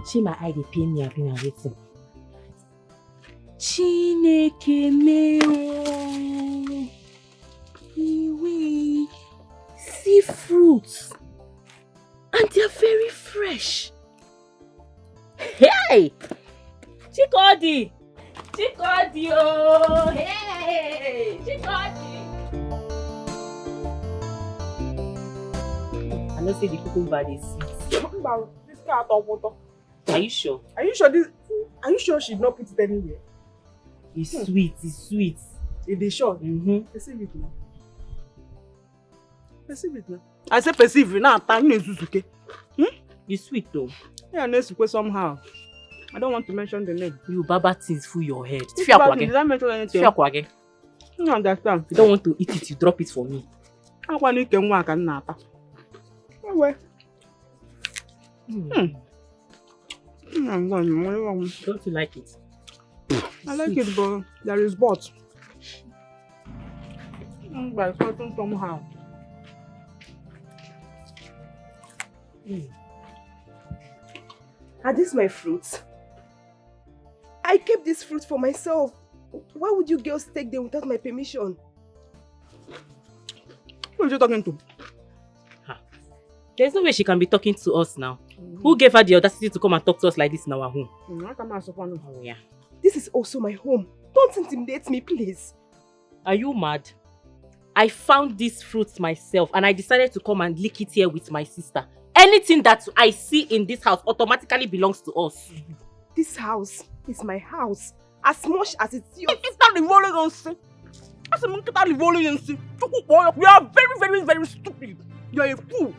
She my eye dey pain me, I've been waiting. Chineke me we see fruits and they are very fresh. Hey! Chikodi! Oh! Hey! Chikodi! I know say the cucumber is sweet. This cat on water. Are you sure? Are you sure she did not put it anywhere? It's sweet, it's sweet. It is sure? Perceive it now. Perceive it now. I say perceive it now. You sweet though. Yeah, next week somehow. I don't want to mention the name. You baba things full your head. Did I mention anything? You don't understand. You don't want to eat it, you drop it for me. I want to eat work and napa. Don't you like it? I like it, but there is but. But something somehow. Are these my fruits? I kept this fruit for myself. Why would you girls take them without my permission? Who are you talking to? There's no way she can be talking to us now. Who gave her the audacity to come and talk to us like this in our home? Oh, yeah. This is also my home. Don't intimidate me, please. Are you mad? I found these fruits myself and I decided to come and lick it here with my sister. Anything that I see in this house automatically belongs to us. This house is my house. As much as it's yours. You are very, very, very stupid. You are a fool.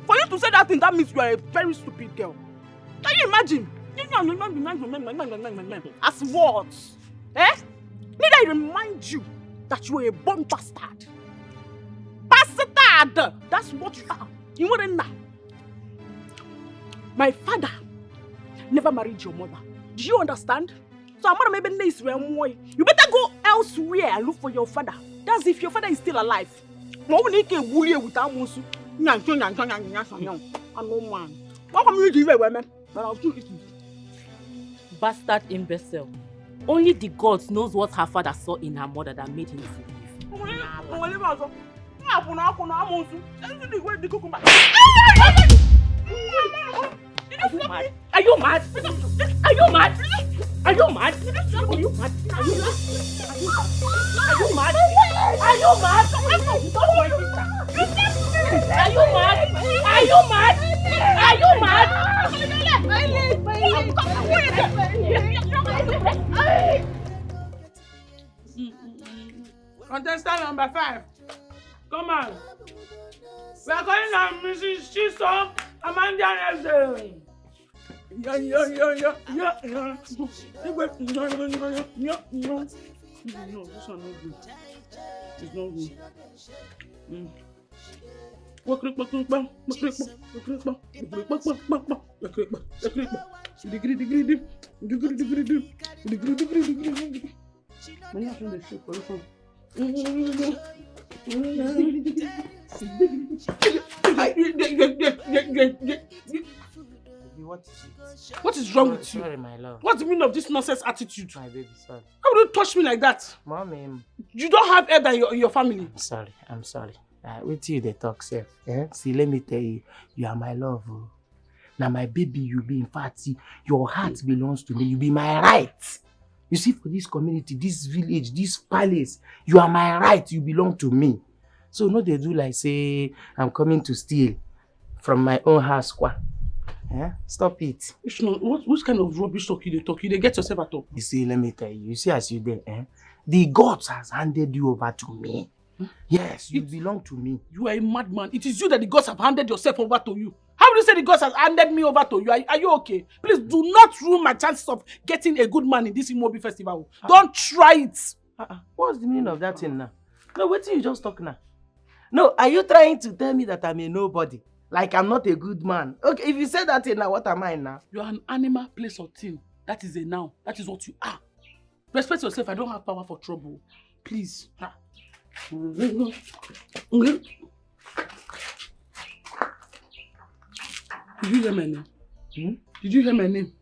For you to say that thing, that means you are a very stupid girl. Can you imagine? As what? Eh? Need I remind you that you are a born bastard? Bastard! That's what you are. You wouldn't know. My father never married your mother. Do you understand? So I'm gonna maybe nice. You better go elsewhere and look for your father. That's if your father is still alive. No one can bully with Amusu. I'm no man. What come you do women? But I'll do it. Bastard imbecile. Only the gods knows what her father saw in her mother that made him to leave. Are you mad? Are you mad? Are you mad? Are you mad? Are you mad? Are you mad? Are you mad? Are you mad? Are you mad? Are you mad? Contestant number 5. Come on. We are calling on Mrs. Chisom Amanda Nelson. Yeah. No, this one not good. It's not What is wrong with you? Sorry, my love. What's the meaning of this nonsense attitude? My baby, sorry. How would you touch me like that? Mommy. You don't have elder in your family. I'm sorry. With you, they talk safe. Eh? See, let me tell you, you are my love. Oh. Now, my baby, you be in fact, see, your heart belongs to me. You be my right. You see, for this community, this village, this palace, you are my right. You belong to me. So, no, they do like say, I'm coming to steal from my own house. Eh? Stop it. What kind of rubbish talk you talk? You get yourself at all. You see, let me tell you. You see, as you there, eh? The gods has handed you over to me. Yes, you belong to me. You are a madman. It is you that the gods have handed yourself over to you. How will you say the gods has handed me over to you? Are you okay? Please do not ruin my chances of getting a good man in this Imobi festival. Don't try it. What's the meaning of that thing now? No, wait till you just talk now. No, are you trying to tell me that I'm a nobody? Like I'm not a good man? Okay, if you say that thing now, what am I now? You are an animal, place, or thing. That is a noun. That is what you are. Respect yourself. I don't have power for trouble. Please. Did you hear my name? Did you hear my name?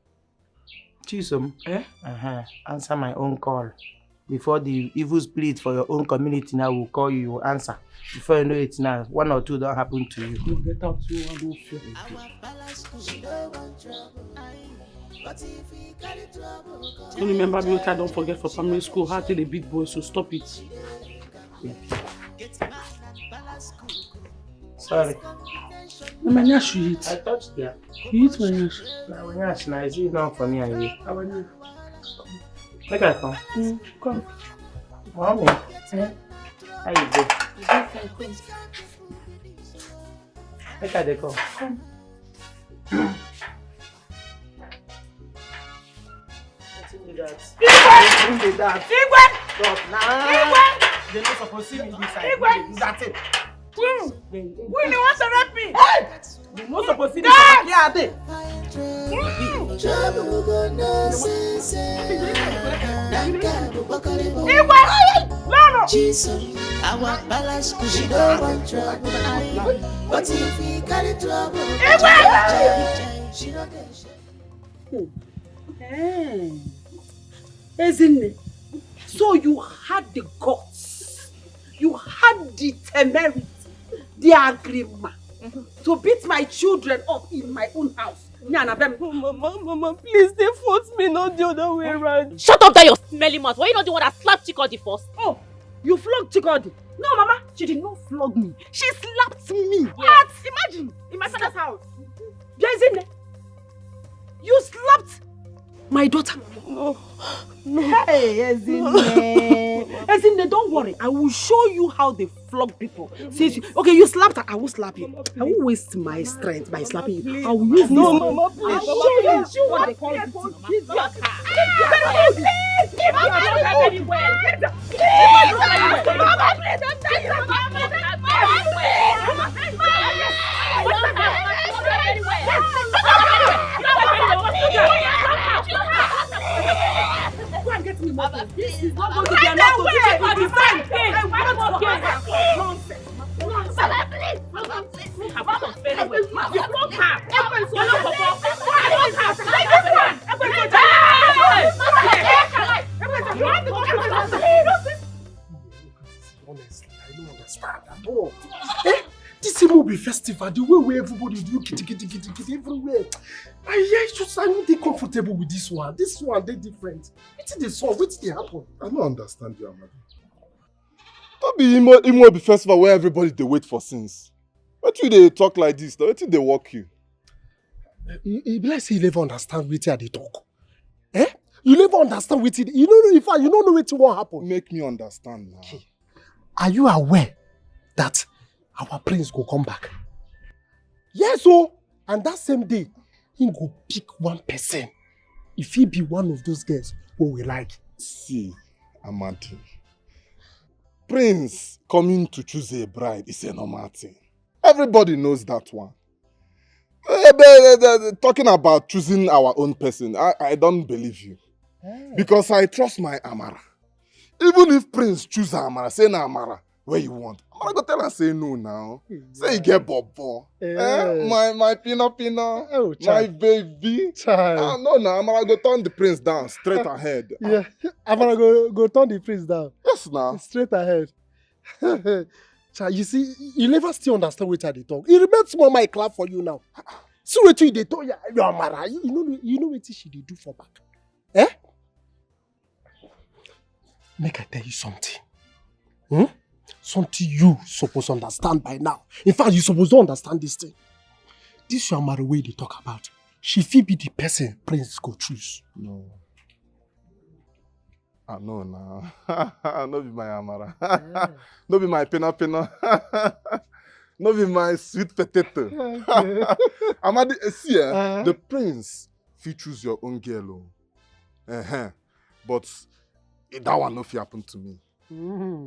Chisom. Answer my own call. Before the evil spirit for your own community now will call you, you will answer. Before you know it now, 1 or 2 don't happen to you. You get out, you don't fear. Don't remember me, okay, don't forget for primary school, how to the big boy, so stop it. Sorry. No, my nyash you eat. I touched there. You eat my nyash. No, my nyash now, is it not for me and you? How are you? Make I come. Come. Mommy. How you go? Make I come. They're not supposed to see me this side. That's it. When you want to rape me? They're not supposed to see me. Yeah, they. Our balance she don't want trouble. But if we carry trouble, she don't Isn't it? So you had the guts, you had the temerity, the agreement to beat my children up in my own house. Mama, please, they forced me, not the other way around. Shut up that your smelly mouth. Why you not the one that slapped Chikodi first? Oh, you flogged Chikodi? No, Mama, she did not flog me. She slapped me. Yes. What? Imagine, in my father's house. Jezine, you slapped my daughter. No. Hey, Ezine, don't worry. I will show you how they flog people. Since you slapped her, I will slap you. I will waste my strength by slapping you. I will use No, this. Mama, please. I'll show you what they call it. Go and get me more. This is not going to be enough to teach you to defend. Nonsense. Honestly, I don't understand at all. This will be festival, the way where everybody do kitty everywhere. I not they comfortable with this one. This one they different. What's the song? What's the happen? I don't understand you, Amadi. Don't be imo be festival where everybody they wait for sins. Why do they talk like this? Why do they walk you? You be like say you never understand what they talk. You never understand what it. You know, in fact, you don't know what will happen. Make me understand now. Okay. Are you aware that our prince go come back? Yes, oh, and that same day, he go pick one person. If he be one of those girls who we like. See, Amadi. Prince coming to choose a bride is a normal thing. Everybody knows that one. Talking about choosing our own person, I don't believe you. Because I trust my Amara. Even if Prince choose Amara, say na Amara, where you want. Amara go tell her say no now. Say you get bobo. My pina, oh, my baby. No, Amara go turn the Prince down, straight ahead. Yeah, Amara go turn the prince down. Yes, now. Straight ahead. You see, you never still understand what they talk. It remains more my clap for you now. See what they talk, you Amara. You know what she dey do for back. Make I tell you something. Something you supposed to understand by now. In fact, you supposed to understand this thing. This your Amara way they talk about. She fit be the person Prince go choose. No. No, no. No be my Amara. No be my pena. No be my sweet potato. Amadi, see, the Prince fit choose your own girl. But that one no fit happen to me.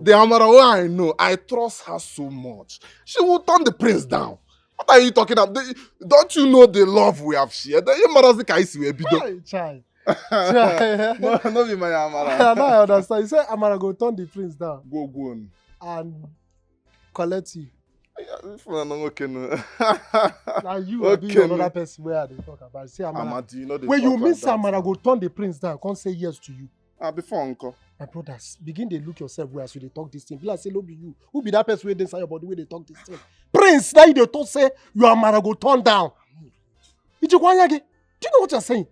The Amara who I know, I trust her so much. She will turn the Prince down. What are you talking about? Don't you know the love we have shared? Child. No be my Amara. Now I understand. You say Amara go turn the Prince down. Go on. And collect you. Okay, no. Now you will be another person where they talk about. Say Amara. You know when you miss Amara go turn the Prince down, can't say yes to you. Before uncle. My brothers, begin to look yourself where as you they talk this thing. Be like say no be you. Who be that person where they inside your body where they talk this thing? Prince, now you they talk say your Amara go turn down. Do you know what you're saying?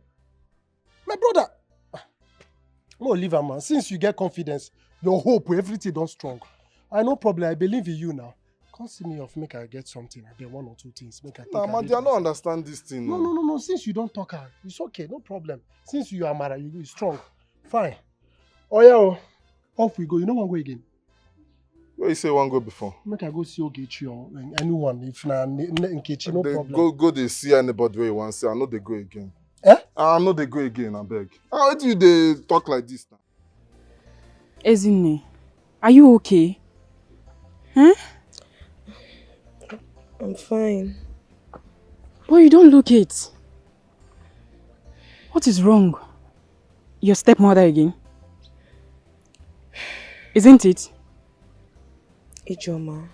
My brother, no leave her, man. Since you get confidence, your hope, everything done strong. I no problem. I believe in you now. Come see me off, make I get something. I get one or two things. Make I take. Nah, man, I don't understand this thing. No. Since you don't talk her, it's okay, no problem. Since you are Amara, you strong. Fine. Oh yeah, off we go. You know one go again. Where you say one go before? Make I go see Ogechi or anyone. If na Nkechi, no they problem. Go they see anybody where you want to see. I know they go again. Eh? I know they go again, I beg. How do they talk like this now? Ezinne, are you okay? Huh? I'm fine. But you don't look it. What is wrong? Your stepmother again? Isn't it? Ijoma,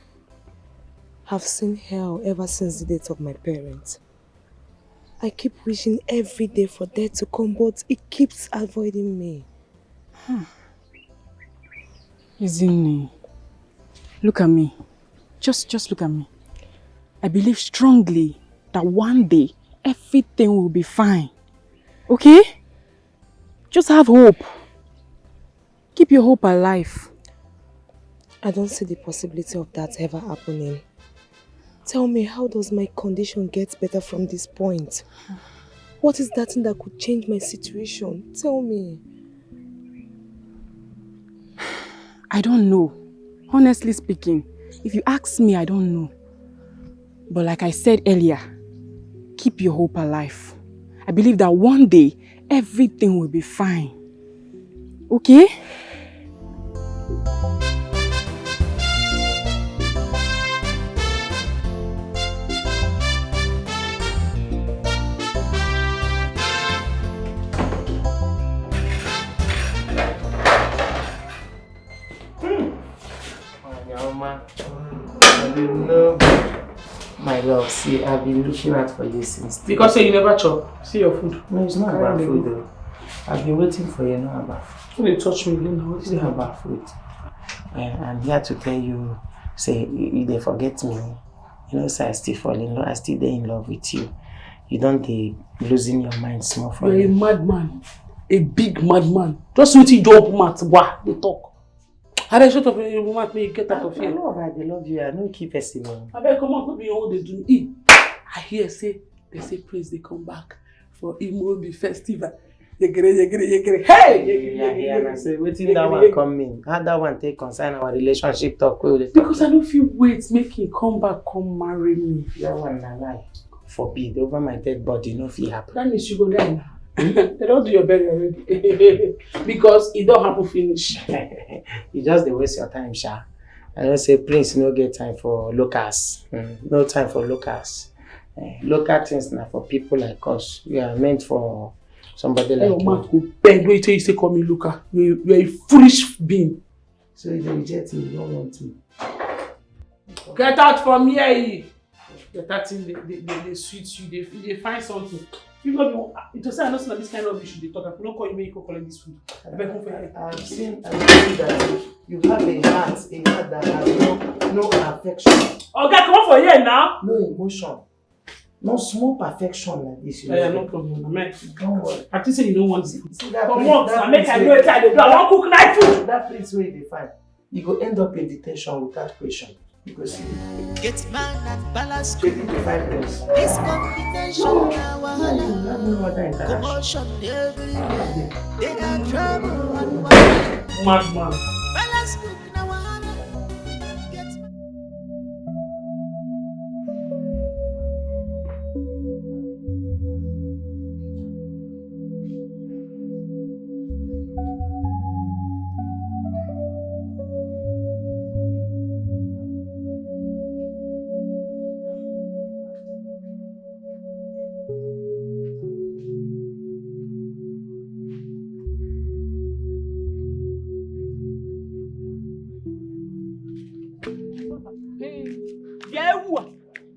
I've seen hell ever since the death of my parents. I keep wishing every day for death to come, but it keeps avoiding me. Ezinne, look at me. Just look at me. I believe strongly that one day everything will be fine. Okay? Just have hope. Keep your hope alive. I don't see the possibility of that ever happening. Tell me, how does my condition get better from this point? What is that thing that could change my situation? Tell me. I don't know. Honestly speaking, if you ask me, I don't know. But like I said earlier, keep your hope alive. I believe that one day, everything will be fine. Okay? My love, see, I've been looking out for you since. Because say you never chop. See your food. No, it's not about food though. I've been waiting for you, not about food. When they touch me, what is It's not about food. I'm here to tell you, say, they forget me. You know, say I still fall in love, I still there in love with you. You don't be losing your mind small for You're me. a madman. A big madman. Just wait till you don't mad. Wah, they talk. How they shut up in your mouth, you get out of here. I know I love you, I don't keep person. I better come on, maybe all they do. I hear say, they say Prince they come back for Imobi festival. Yegere. Hey! Yeah, I say, waiting that one come in. How that one take concern our relationship talk? Because I don't feel wait, make him come back, come marry me. That one na lie. Forbid, over my dead body, no fit happen. That means you go die now. They don't do your burial already. Because it don't happen finish. You just dey waste your time, Sha. I don't say Prince no get time for locals. No time for locals. Local things now for people like us. We are meant for somebody like you. Man, go beg wait till you say call me Luca. You're a foolish being. So if you reject me, you don't want me. Get out from here. Get out in they sweet you, they find something. You know, to say I know this kind of issue they talk. I don't call you when you go collect this food. I've seen that you have a heart that has no affection. Okay, come on for here now. No emotion. No small perfection like this. Yeah, no problem. Man. Don't worry. I think say you don't want this. Come on, I make I know it's I do. I want cook night food. That place where they find. You go end up in detention without question. You go see. Get man at balance. Take it to 5 years. This combination now wahala. Commotion everywhere. They are trouble and Madman. balance cook now wahala. Get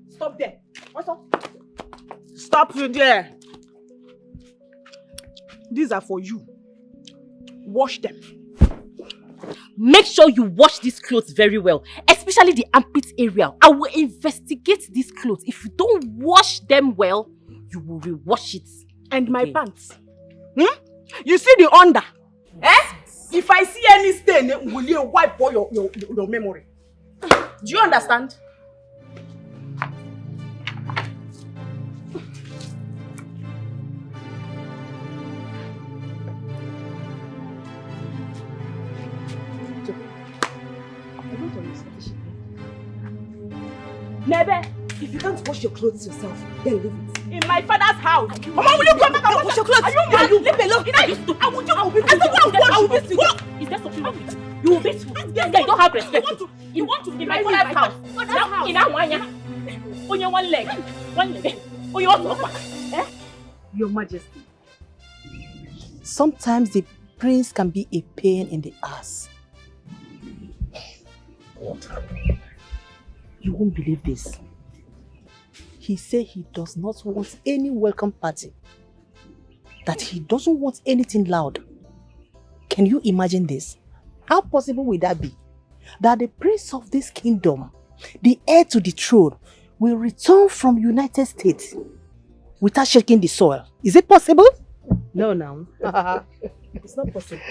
Stop there. What's up? Stop you there. These are for you. Wash them. Make sure you wash these clothes very well, especially the armpit area. I will investigate these clothes. If you don't wash them well, you will rewash it. And my pants. You see the under? If I see any stain, will you wipe all your memory? Do you understand? I don't understand. Never. If you can't wash your clothes yourself, then leave it. In my father's house. Mama, will you come back and wash your clothes? Are you mad? Leave me alone. I will beat you. Is there something wrong with you? You will beat me. This guy don't have respect. You want to in my father's house. Now, in that one, on your one leg. One leg. Oh, you want to walk? Eh? Your Majesty, sometimes the prince can be a pain in the ass. What happened? You won't believe this. He said he does not want any welcome party. That he doesn't want anything loud. Can you imagine this? How possible will that be? That the prince of this kingdom, the heir to the throne, will return from United States without shaking the soil. Is it possible? No, no. It's not possible.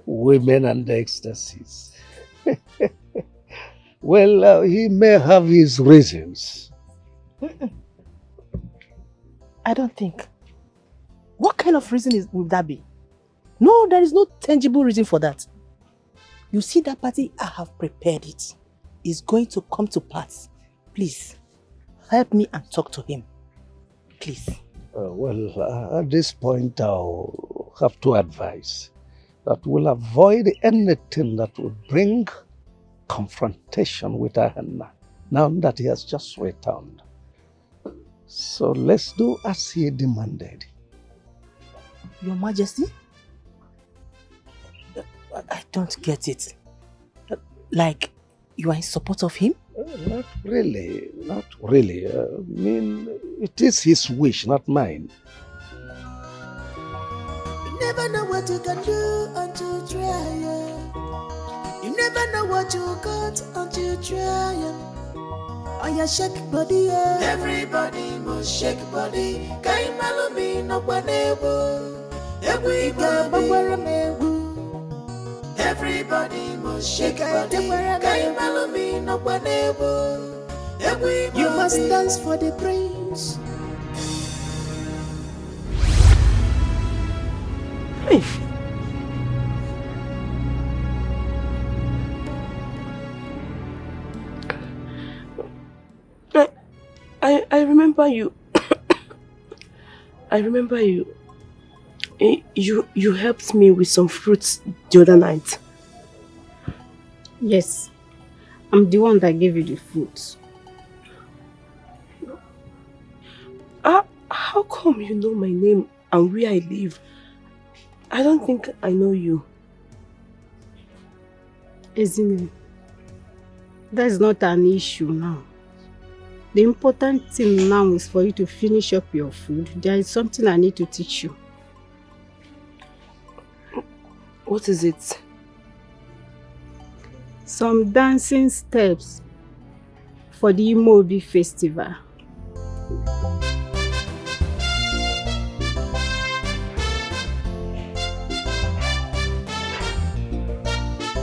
Women and ecstasies. Well, he may have his reasons. I don't think. What kind of reason would that be? No, there is no tangible reason for that. You see that party, I have prepared it. It's going to come to pass. Please, help me and talk to him. Please. At this point, I'll have to advise that we'll avoid anything that will bring confrontation with Ahenna, now that he has just returned. So let's do as he demanded. Your Majesty? I don't get it. Like, you are in support of him? Not really, not really. I mean, it is his wish, not mine. You never know what you can do until you try. You never know what you got until you try. On your shake body, everybody must shake body. Kai malumi no panebo. Everybody must shake body. Kai malumi no panebo. You must dance for the prince. Hey. I remember you. I remember you. You helped me with some fruits the other night. Yes, I'm the one that gave you the fruits. How come you know my name and where I live? I don't think I know you. Ezine, that's not an issue now. The important thing now is for you to finish up your food. There is something I need to teach you. What is it? Some dancing steps for the Imobi festival.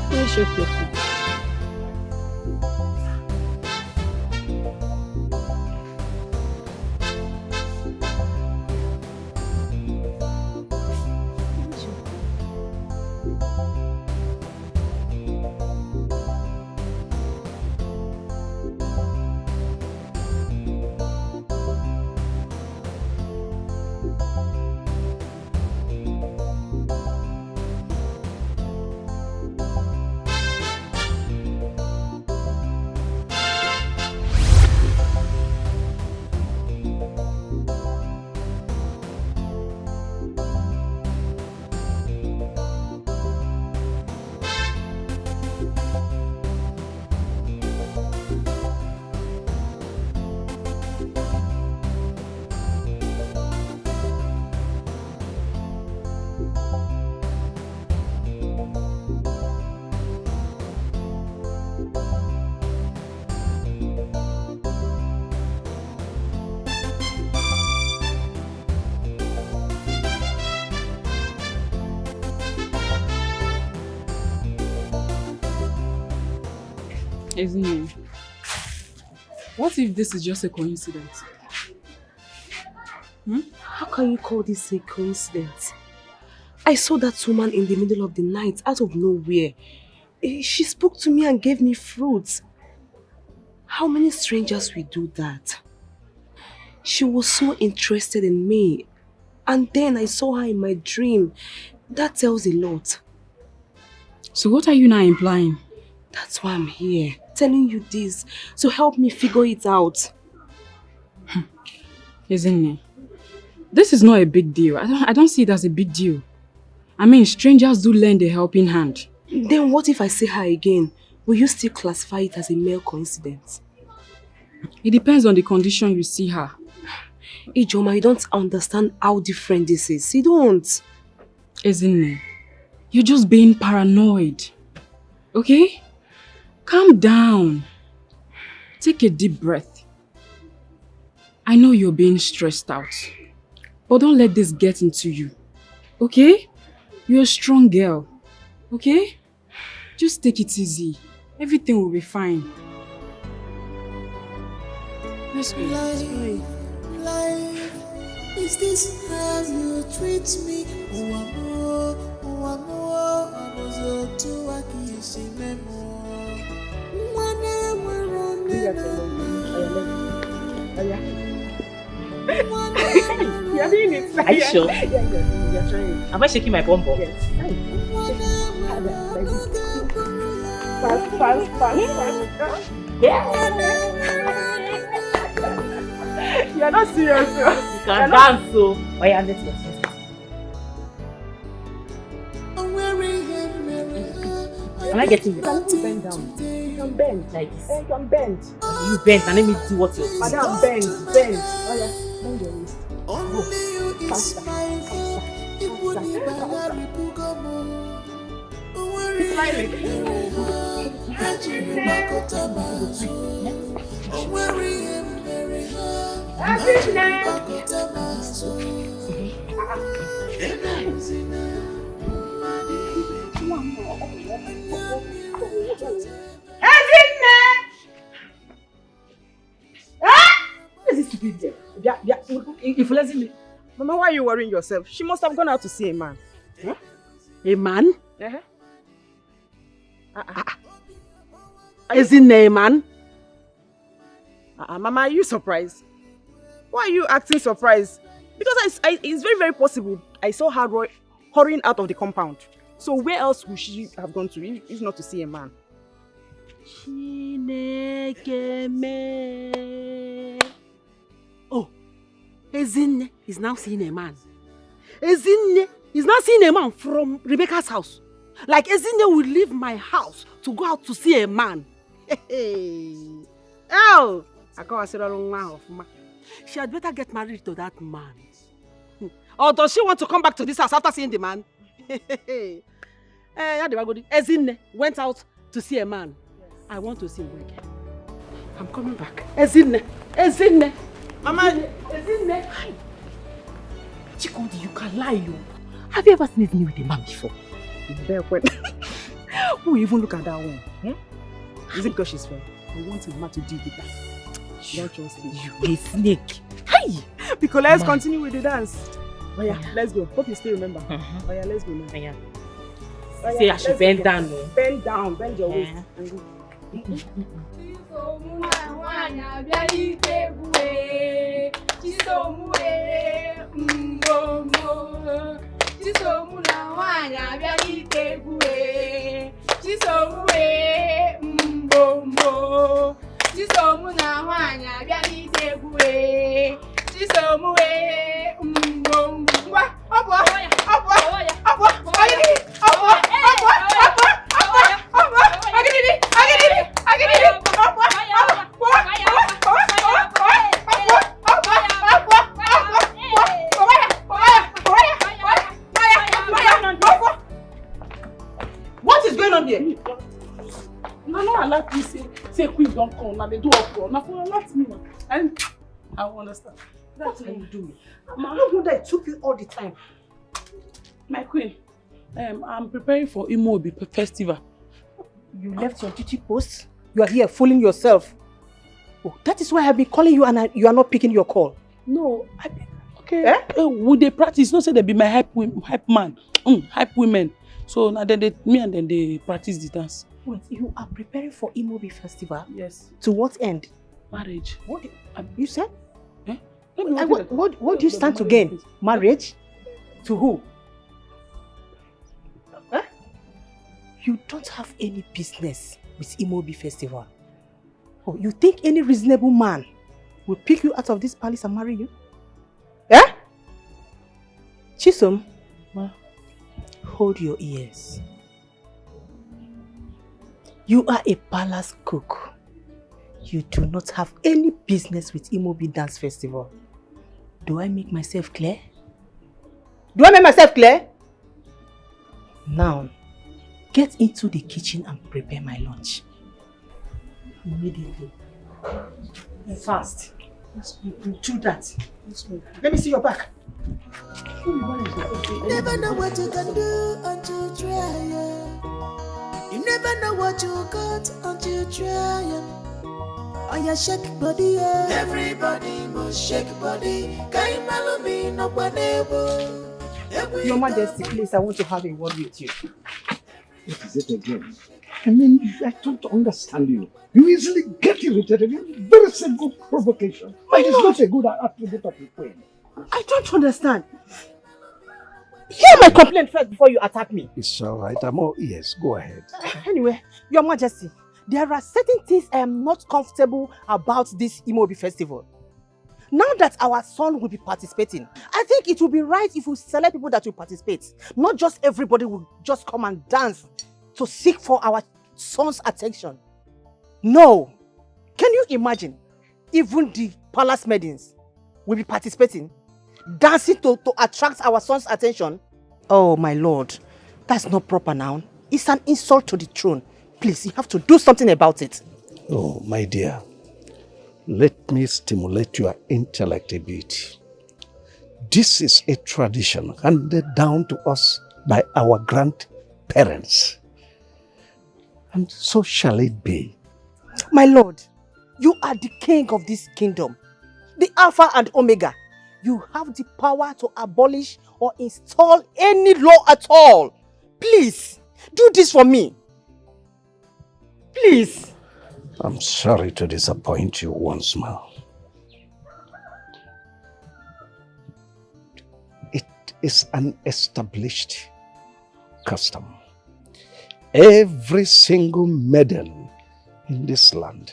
Finish up your food. Isn't it? What if this is just a coincidence? How can you call this a coincidence? I saw that woman in the middle of the night, out of nowhere. She spoke to me and gave me fruits. How many strangers will do that? She was so interested in me. And then I saw her in my dream. That tells a lot. So what are you now implying? That's why I'm here, telling you this, to help me figure it out. Isn't it? This is not a big deal. I don't see it as a big deal. I mean, strangers do lend a helping hand. Then what if I see her again? Will you still classify it as a mere coincidence? It depends on the condition you see her. Ijoma, you don't understand how different this is. You don't. Isn't it? You're just being paranoid. Okay? Calm down. Take a deep breath. I know you're being stressed out. But don't let this get into you. Okay? You're a strong girl. Okay? Just take it easy. Everything will be fine. Let's go. Life, is this how you treat me? You're doing it. Are you sure? Yeah, you're trying. Am I shaking my bum bum? Yes. Fast. Yeah. You're not serious. You can dance, so. Oh yeah, let's go. Am I getting you? Bend down. You can bend. Like this. You can bend. You bend and let me do what you're saying. Madam, bend. Oh yeah, bend your waist. Faster. If Leslie, Mama, why are you worrying yourself? She must have gone out to see a man. Huh? A man? Isn't a man? Mama, are you surprised? Why are you acting surprised? Because it's very, very possible I saw her hurrying out of the compound. So where else would she have gone to if not to see a man? Oh, Ezinne is now seeing a man. Ezinne is now seeing a man from Rebecca's house. Like Ezinne will leave my house to go out to see a man. Oh, she had better get married to that man. Or does she want to come back to this house after seeing the man? Ezinne went out to see a man. Yes. I want to see him again. I'm coming back. Ezinne. Mama, Ezinne. Chikodi, you can lie, you. Have you ever seen Ezinne with a man before? Who even look at that one? Is it because she's fair? I want a man to deal with that. Don't trust me. You a snake. Hey! Because let's continue with the dance. Oh yeah, let's go. Hope you still remember. Oh yeah, let's go now. Oh, yeah. Say I should bend down. Bend down, bend your waist. And go. What is going on here? No, allow me say queen don't come. Now they do uproar. Now for allow me now. And I understand. That's how you do it. No wonder it took you all the time. My queen, I'm preparing for Imobi festival. You left your duty post? You are here fooling yourself. Oh, that is why I've been calling you and you are not picking your call. No, okay. Would they practice? Not say they be my hype man, hype women. So now then me and then they practice the dance. Wait, you are preparing for Imobi festival? Yes. To what end? Marriage. What you said? Eh? What do you stand to gain? Marriage? To who? Huh? You don't have any business with Imobi festival. Oh, you think any reasonable man will pick you out of this palace and marry you? Eh? Chisom, hold your ears. You are a palace cook. You do not have any business with Imobi Dance Festival. Do I make myself clear? Do I make myself clear? Now, get into the kitchen and prepare my lunch. Immediately. Fast. Do that. Let me see your back. Never know what you can do until you try. You never know what you got until you try. On your shake body, yeah. Everybody must shake body. Your Majesty, please, I want to have a word with you. What is it again? I mean, I don't understand you. You easily get irritated. Very simple provocation. But it's not a good attribute of the queen. I don't understand. Hear my complaint first before you attack me. It's all right. I'm all ears. Go ahead. Anyway, Your Majesty, there are certain things I am not comfortable about this Imobi festival. Now that our son will be participating, I think it will be right if we select people that will participate. Not just everybody will just come and dance to seek for our son's attention. No. Can you imagine? Even the palace maidens will be participating, dancing to attract our son's attention. Oh my lord, that's not proper now. It's an insult to the throne. Please, you have to do something about it. Oh, my dear. Let me stimulate your intellect a bit. This is a tradition handed down to us by our grandparents. And so shall it be. My lord, you are the king of this kingdom, the Alpha and Omega. You have the power to abolish or install any law at all. Please, do this for me. Please. I'm sorry to disappoint you once more. It is an established custom. Every single maiden in this land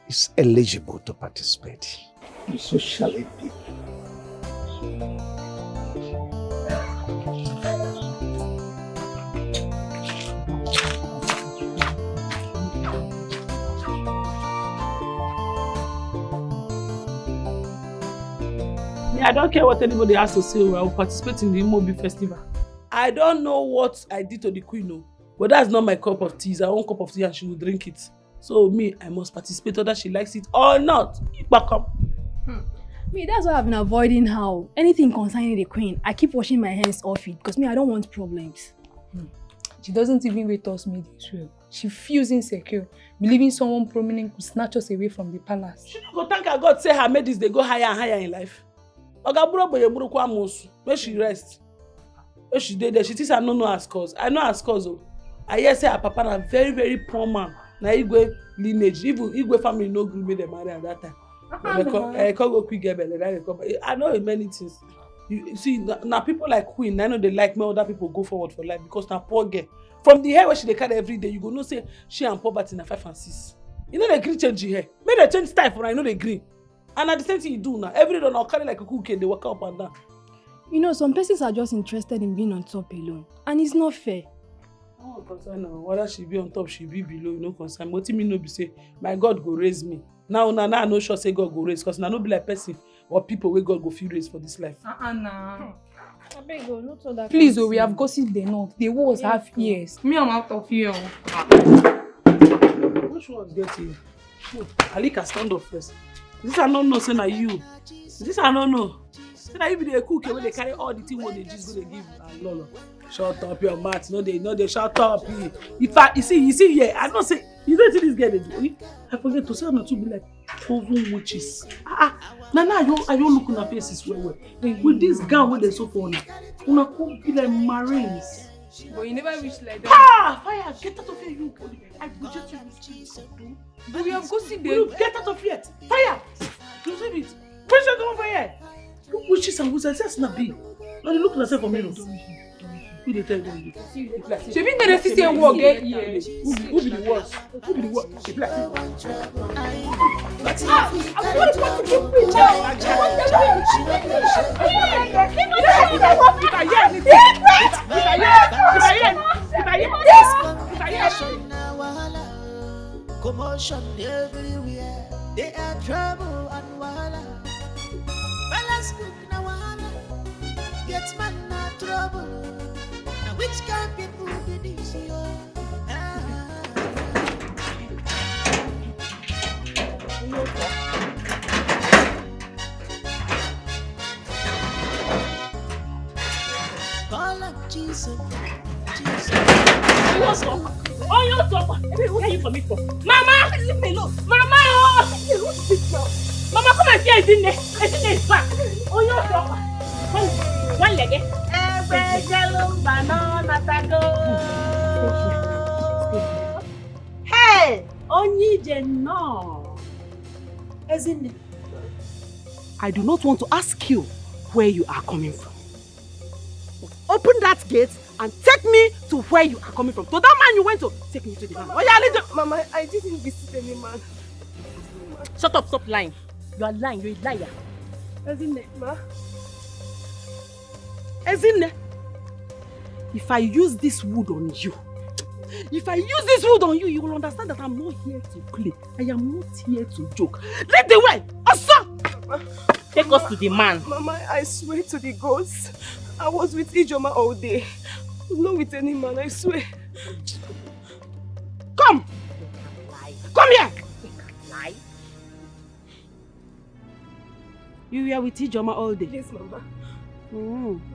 is eligible to participate. And so shall it be. I don't care what anybody has to say. I will participate in the Imobi festival. I don't know what I did to the queen, no, but that's not my cup of tea. It's her own cup of tea and she will drink it. So me, I must participate whether she likes it or not. Me, that's why I've been avoiding her. Anything concerning the queen, I keep washing my hands off it because me, I don't want problems. She doesn't even rate us maidens well. She feels insecure, believing someone prominent could snatch us away from the palace. She don't go thank her God say her maidens they go higher and higher in life. Where she rest. Where she did there, she thinks I don't know her scores. I know her scores. I hear say her papa a very, very poor man. Na Igwe lineage. Even Igwe family no agree with them marry at that time. I can't go quick get belly. I know many things. You see, now people like Queen, I know they like me, other people go forward for life because now poor girl. From the hair where she dey carry every day, you go know say she and poverty na 5 and 6. You know they agree change her hair. Make they change style for her, I know they agree. And at the same thing you do now, every day now carry like a cookie and they walk up and down. You know, some persons are just interested in being on top alone. And it's not fair. Oh, concern now. Whether she be on top, she be below, you know, concern. What you mean no be say, my God go raise me. Now I no sure say God go raise, because now no be like person or people where God go feel raise for this life. Nah. Not Please, we have gossiped enough. The walls have ears. Me, I'm out of here. Which one's getting? Alika, stand up first. This I don't know, say na you. This I don't know. Say na you be the cook when they carry all the things what they just go they give. Lolo, shut up your mouth. No, they shut up. If you see here, I don't say you don't see this girl they do. I forget to say I'm not to be like 12 witches. Now you looking at faces well. With this gown where they so funny, una could be like Marines. But you never wish like that. Ah! Fire! Get out of here, you body. I reject you. But we have go see them. Get out of here! Fire! You see it? Where's you going for here? Look witches and wizards, that's not big. Now look at yourself for mirrors. Who they tell them? She been there to say work get here. Who be the worst? Who be the worst? She be like, I'm going to keep preaching. Commotion everywhere. They are trouble and wahala. Fellas cook na wahala. Get man na trouble. Now which kind people be this year? Call on Jesus. Oh, you stop! Where are you coming from? Mama! Leave me alone! Mama! Mama, come and see it's in there. It's in there, it's back. Oh, you stop! One leg, eh? Hey! Onye no. As in, I do not want to ask you where you are coming from. Open that gate and take me to where you are coming from. To that man you went to, take me to the man. Oh yeah, leave the... Mama, I didn't visit any man. Shut up, stop lying. You are lying, you're a liar. Ezinne, ma. Ezinne, if I use this wood on you, you will understand that I'm not here to play. I am not here to joke. Lead the way! Asa! Take us to the man. Mama, I swear to the gods, I was with Ijoma all day. I was not with any man, I swear. Come! Come here! Lie. You were with Ijoma all day? Yes, Mama.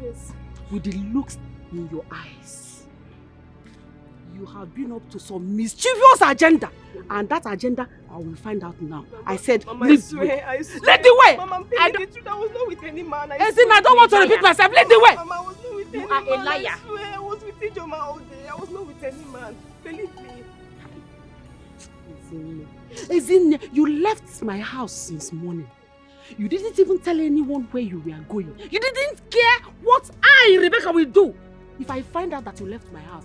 Yes. With the looks in your eyes, you have been up to some mischievous agenda. And that agenda, I will find out now. Mama, I said, Mama, lead I swear. Lead the way! Mama, I'm telling the truth, I was not with any man. I don't want to repeat myself. Lead the way! Mama, I was not with any You are man. a liar. I swear, I was with Ijoma all day. I was not with any man. Believe me. Ezinne, you left my house since morning. You didn't even tell anyone where you were going. You didn't care what I, Rebecca, will do. If I find out that you left my house,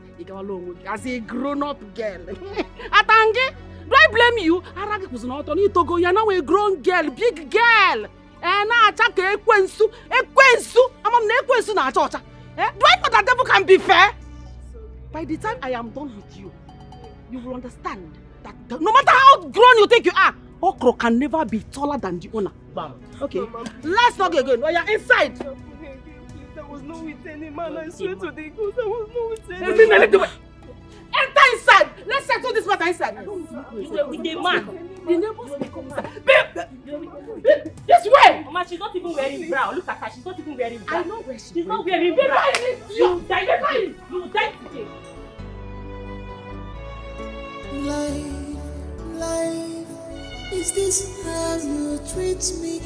as a grown-up girl. Atange, do I blame you? Arage was not on it to go. You're now a grown girl, big girl. And now attack Ekwensu. I'm on Ekwensu na church. Do I know that devil can be fair? By the time I am done with you, you will understand that no matter how grown you think you are, okro can never be taller than the owner. Bam. Okay. Mama, let's not get going. Oh, you're inside. I was not with any man. I swear to the gods, I was not with any man. Enter inside. Let's settle this matter inside. You were with the man. The neighbors will come inside. Babe, this way. Mama, she's not even wearing brown. Look at her. She's not even wearing brown. I know where she's not wearing brown. You die. You die today. Life, is this how you treat me?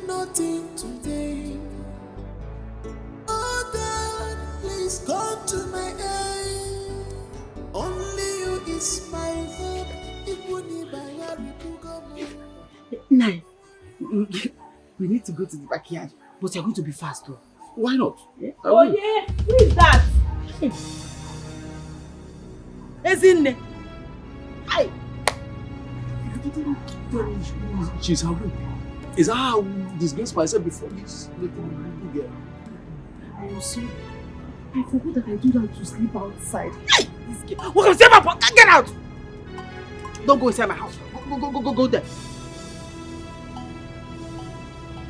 Nothing today. Oh God, please come to my aid. Only you is my hope. Nine. We need to go to the backyard, but you're going to be fast though. Why not? Yeah? Oh yeah, who is that? Ezinne. Hi. She's awake. Is that how I disgrace myself before this little girl? I am sorry. I forgot that I do that to sleep outside. This girl. What can I say? Get out! Don't go inside my house. Go there.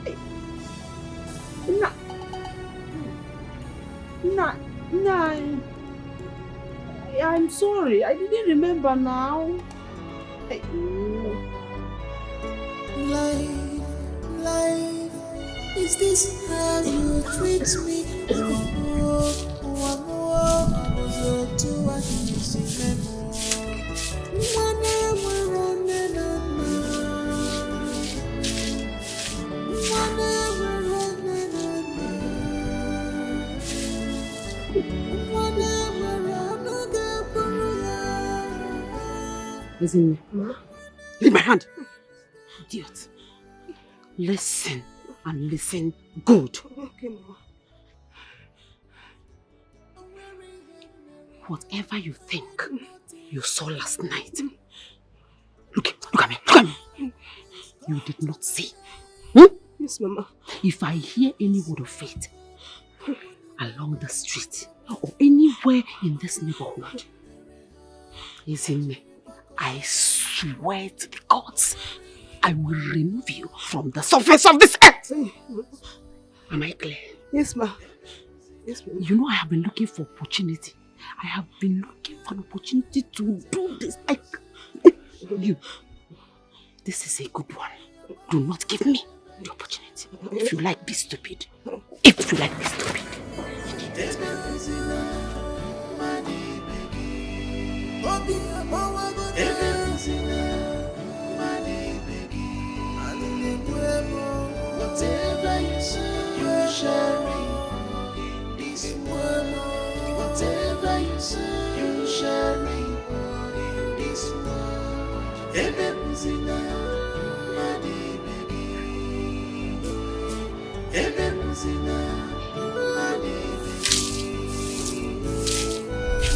Hey. Nah. I'm sorry. I didn't remember now. Life, is this how you treat me? Listen, leave my hand. Idiot. Listen and listen good. Okay, Mama. Whatever you think you saw last night, look at me. You did not see. Yes, Mama. If I hear any word of faith along the street or anywhere in this neighborhood, listen, I swear to the gods, I will remove you from the surface of this earth. Am I clear? Yes, Ma. Yes, Mama. You know I have been looking for opportunity. I have been looking for an opportunity to do this. This is a good one. Do not give me the opportunity. If you like, be stupid. If you like, be stupid. Whatever you say, you shall reap in this world. Whatever you say, you shall reap in this world. Ebemuzina, mani begi. Ebemuzina, mani begi.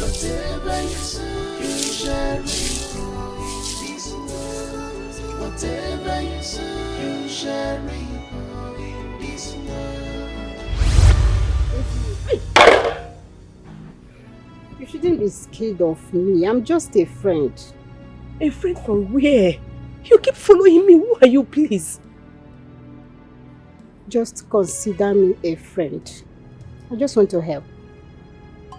Whatever you say, you shall reap in this world. Whatever you say, you shall reap. You shouldn't be scared of me. I'm just a friend. A friend from where? You keep following me. Who are you, please? Just consider me a friend. I just want to help.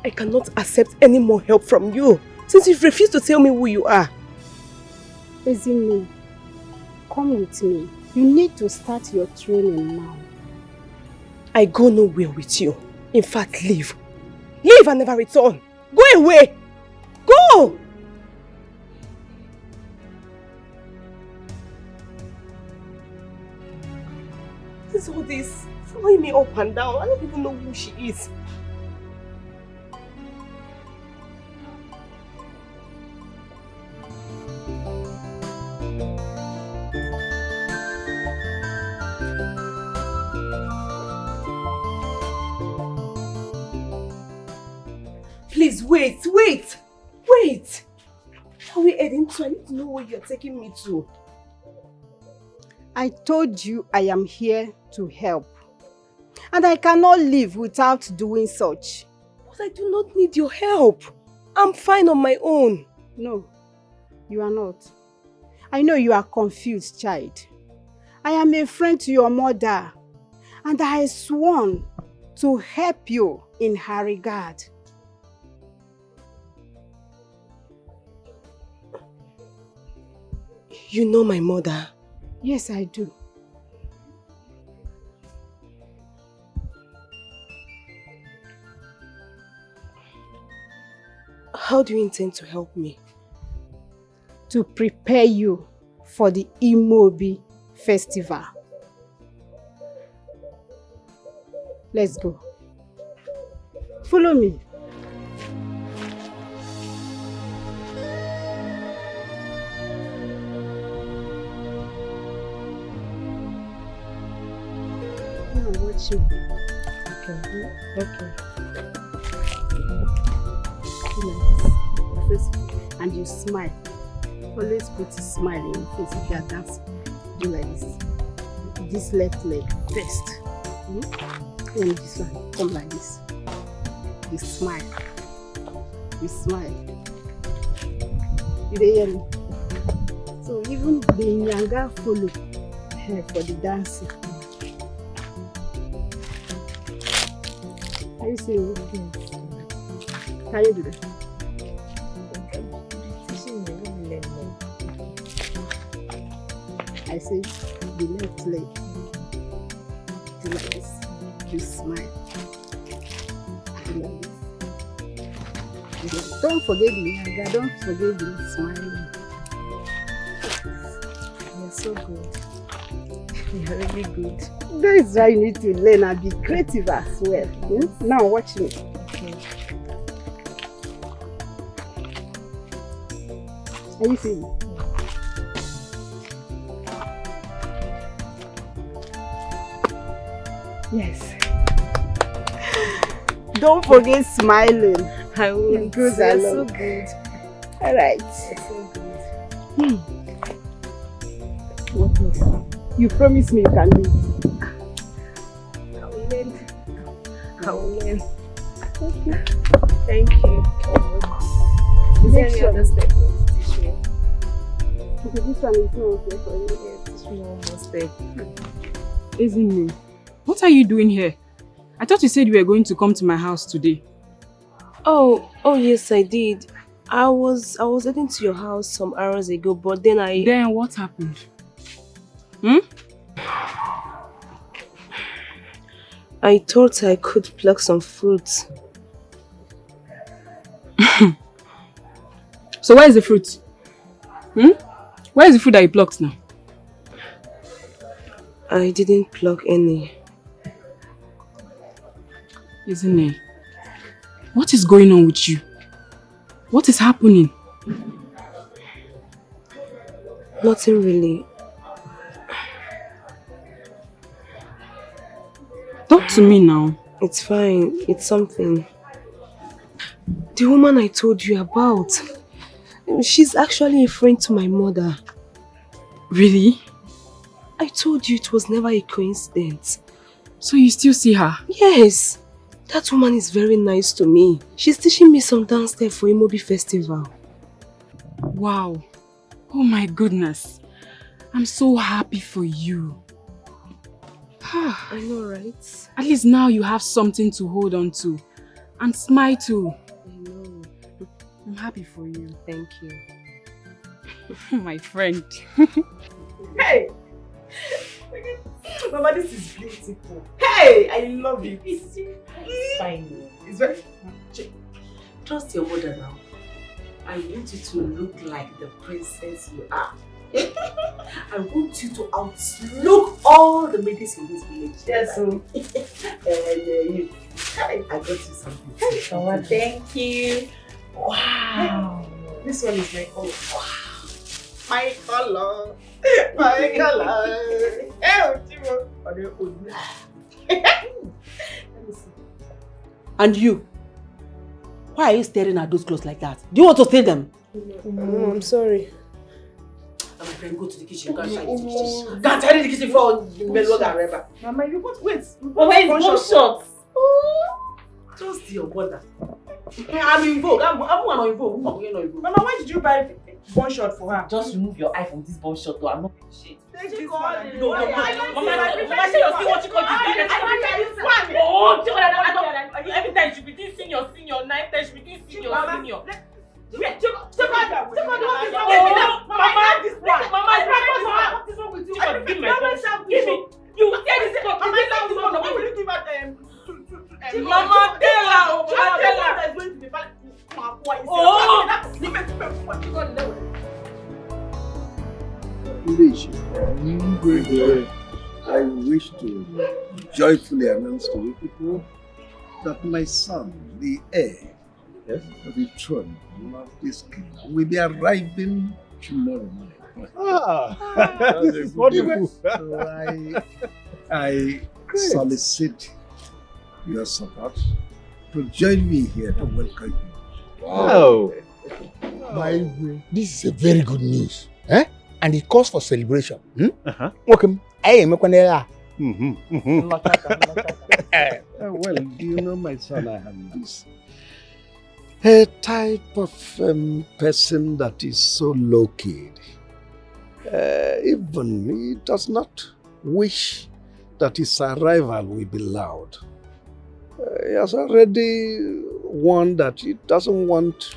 I cannot accept any more help from you since you've refused to tell me who you are. Ezine, come with me. You need to start your training now. I go nowhere with you. In fact, leave. Leave and never return. Go away! Go! What is all this? Following me up and down. I don't even know who she is. Please, wait. Are we heading to? I need to know where you're taking me to. I told you I am here to help. And I cannot live without doing such. But I do not need your help. I'm fine on my own. No, you are not. I know you are confused, child. I am a friend to your mother. And I sworn to help you in her regard. You know my mother? Yes, I do. How do you intend to help me? To prepare you for the Imobi festival. Let's go. Follow me. Watch you. Okay. And you smile. Always put a smile in your face if you are dancing. Do like this. This left leg first. And this one. Come like this. You smile. You dey hear me? So even the Nyanga follow for the dancing. Can you see me? Can you do that? I say the left leg. Do like this. You smile. Do like this. Don't forget me, Aga. Don't forget me smiling. You're so good. You're really good. That is why you need to learn and be creative as well. Now watch me. Okay. Are you seeing me? Yes. Don't forget smiling. I will. Good, You're so good. All right. So good. What else? You promise me you can do it. I will learn. I will learn. Okay. Thank you. Is there any other step you want to teach me? Okay, this one is not okay for you. Yeah, teach me one more step. Isn't me? What are you doing here? I thought you said you were going to come to my house today. Oh yes, I did. I was heading to your house some hours ago, but then Then what happened? I thought I could pluck some fruits. So where is the fruit? Where is the fruit that you plucked now? I didn't pluck any. Isn't it? What is going on with you? What is happening? Nothing really. Talk to me now. It's fine. It's something. The woman I told you about, she's actually a friend to my mother. Really? I told you it was never a coincidence. So you still see her? Yes. That woman is very nice to me. She's teaching me some dance step for Imobi festival. Wow. Oh my goodness. I'm so happy for you. I know, right? At least now you have something to hold on to. And smile too. I know. I'm happy for you. Thank you. My friend. Hey! Mama, this is beautiful. Hey! I love it. It's fine. It's very... Trust your mother now. I want you to look like the princess you are. I want you to outlook all the maidens in this village. Yes, so. And you. I got you something. Mama, thank you. Wow. This one is my own. Wow. My color. My color. And you? Why are you staring at those clothes like that? Do you want to steal them? No, I'm sorry. My friend, go to the kitchen. Go and tidy the kitchen. Go and tidy the kitchen for Melo and Reba. Mama, you got wait. Mama, it's one shot. Trust your mother. I'm in vogue. I'm one in vogue. Mama, why did you buy one shot for her? Just remove your eye from this one shot, though. I'm not shit. Take this one. Mama, say you're still watching all this. Every time she be doing senior, 9th time she be doing senior. Mama, Mama, I wish to joyfully announce to you people that my son, the heir of the throne of this kingdom, will be arriving tomorrow morning. This is wonderful. So I solicit your support to join me here to welcome you. Wow. My way, this is a very good news. And it calls for celebration. Welcome. Hey, well, do you know my son? I have this. A type of person that is so low-key. Even he does not wish that his arrival will be loud. He has already warned that he doesn't want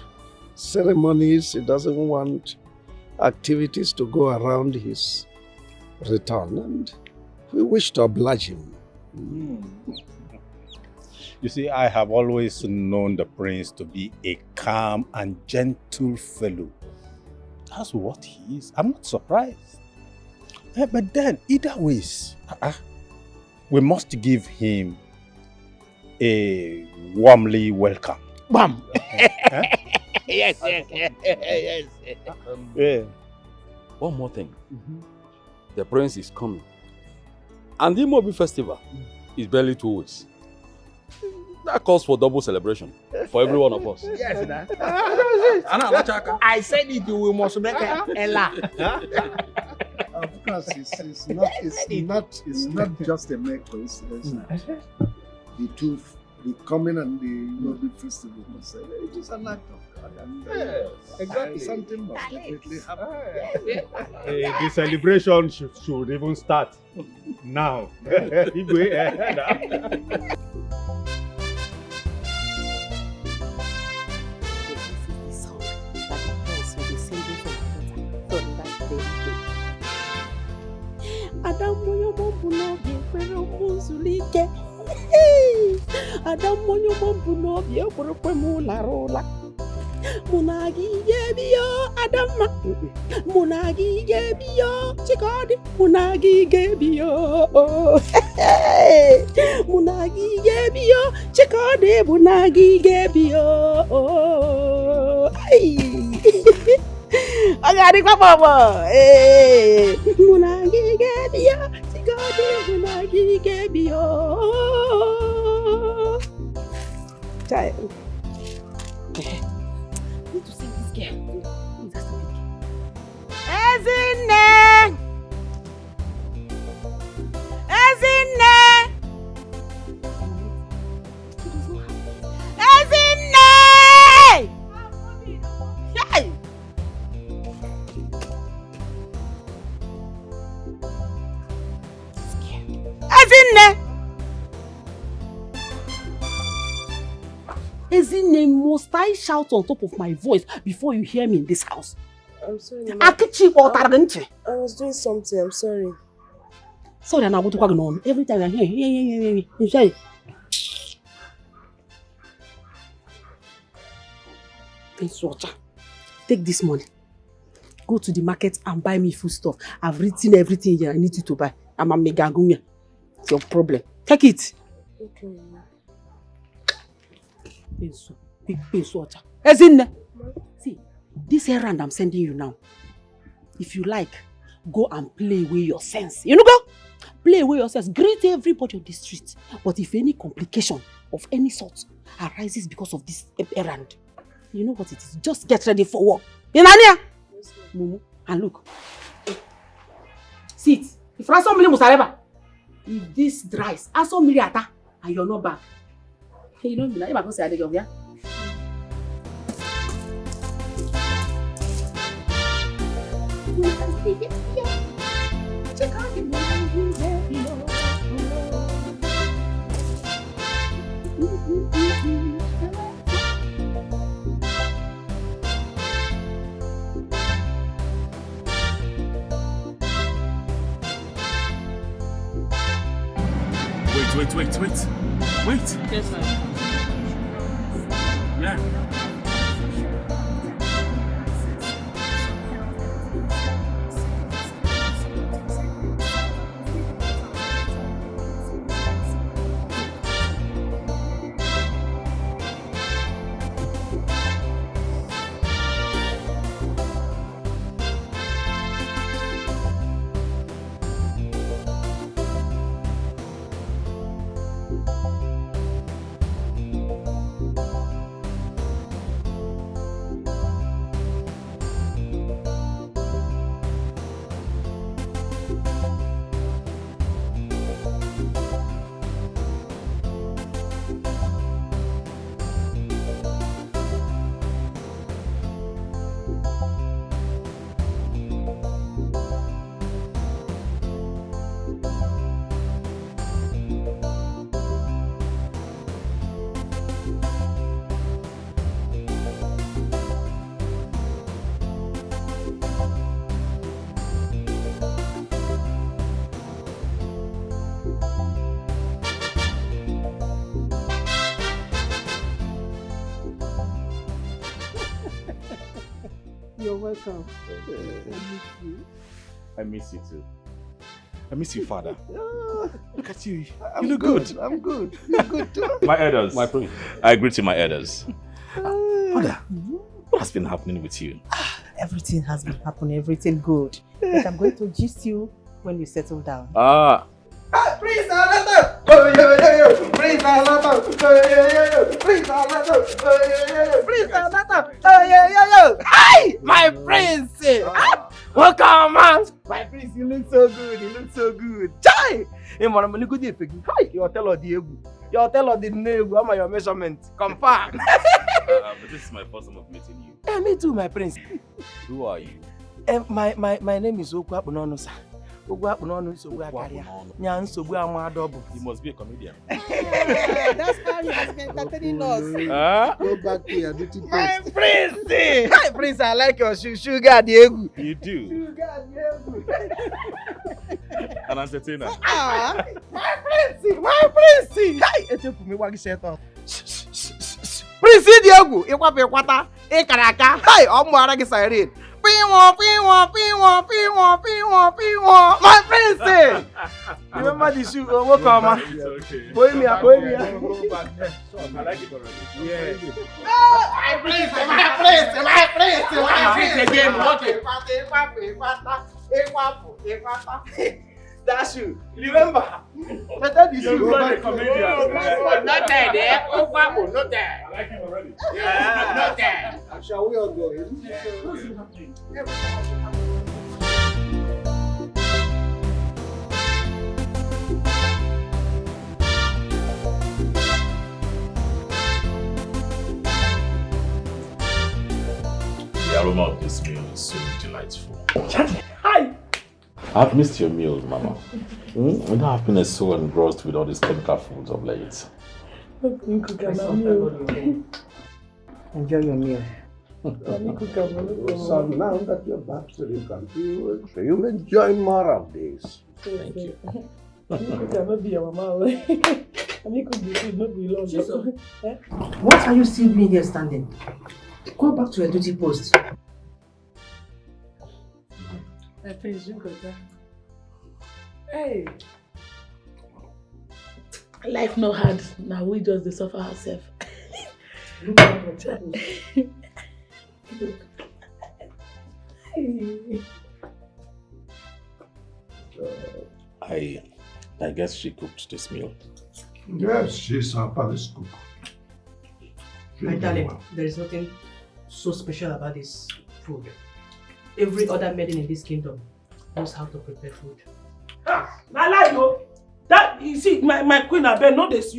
ceremonies, he doesn't want activities to go around his return, and we wish to oblige him. You see, I have always known the prince to be a calm and gentle fellow. That's what he is. I'm not surprised. But then, either ways, we must give him a warmly welcome. Bam! Yes. Yeah. One more thing. The prince is coming. And the Imobi festival is barely 2 weeks. That calls for double celebration for every one of us. Yes, I said it, we must make Ella. Of course, it's not just a mere coincidence. The coming and the Imobi festival, it is an act of God. And, exactly. Something must definitely happen. The celebration should even start now. Adamu yomombu n'obi ekwere ụmụnzulike. Adamu yomombu n'obi ekwerekwe m lara ụla. Mụ na gị ga-ebi yo Adamma. Mụ na gị ga-ebi yo Chikọdị. Mụ na gị ga-ebi yo. Mụ na gị ga-ebi yo Chikọdị. Mụ na gị ga-ebi yo. Agarikwa baba. Mụ na gị ga-ebi yo Chikọdị. Mụ na gị ga-ebi yo. Child. Need to sing this girl. Ezinne! Ezinne! Ezinne! Hey! Ezinne! Ezinne, must I shout on top of my voice before you hear me in this house? I'm sorry, Mama. I was doing something, I'm sorry. Sorry, I'm not going on. Every time I hear, you say, take this money. Go to the market and buy me food stuff. I've written everything here I need you to buy. I'm a mega gunya. It's your problem. Take it. Okay, Mama. Big water. Ezinne. See, this errand I'm sending you now. If you like, go and play away your sense. You know, go play away your sense. Greet everybody on the street. But if any complication of any sort arises because of this errand, you know what it is. Just get ready for war. You know, yes, Mumu, and look. Sit. If somebody must have if this dries, ask somebody ata, and you're not back. You don't be like, I'm going to say, yeah? Wait. Yes, sir. Yeah. You're welcome. I miss you too. I miss you, father. Look at you. I'm You look good. I'm good. You're good too. My elders. My prince. I greet you, my elders. Father, what has been happening with you? Everything has been happening, everything good. But I'm going to gist you when you settle down. Prince Alata! Oh, yo, yo, yo! Prince Alata! Oh, yo, yo, yo! Prince Alata! Oh, yo, yo, yo! Prince Alata! Oh, yo, yo, yo! Hi! My prince! Welcome, man! My prince, you look so good. You look so good. Chai! Hey, man, I'm good. Hi! Your tell the egu. Your tell the negu. How your measurement? Confirm. But this is my first time of meeting you. Me too, my prince. Who are you? My name is Okwapunono, sir. You must be a comedian. That's how you have been entertaining us. Go back to your duty post. My prince! Hi, prince, I like your sugar, Diego. You do. Sugar, Diego. An entertainer. My prince! My prince! Hi, it's a me what you said. Prince Diego, Ikwata, Ekaraka. Hi, I'm siren. My prince! Remember the shoe? Welcome, man. Boy me. I like it already. Yeah. My prince! That shoe. Remember? Better the shoe. Not dead, eh? Not dead. I like it already. Yeah, not dead. Shall we all go in? The aroma of this meal is so delightful. Hi! I've missed your meals, Mama. I don't have been so engrossed with all these chemical foods of late. Enjoy your meal. So now that you're back to the country, you'll enjoy more of this. Thank you. What are you still doing here standing? Go back to your duty post. My prince, drink water. Hey. Life no hard. Now we just the suffer ourselves. I guess she cooked this meal. Yes, she's our palace cook. My darling, there is nothing so special about this food. Every other maiden in this kingdom knows how to prepare food. I lie, yo. That you see, my queen, I beg, you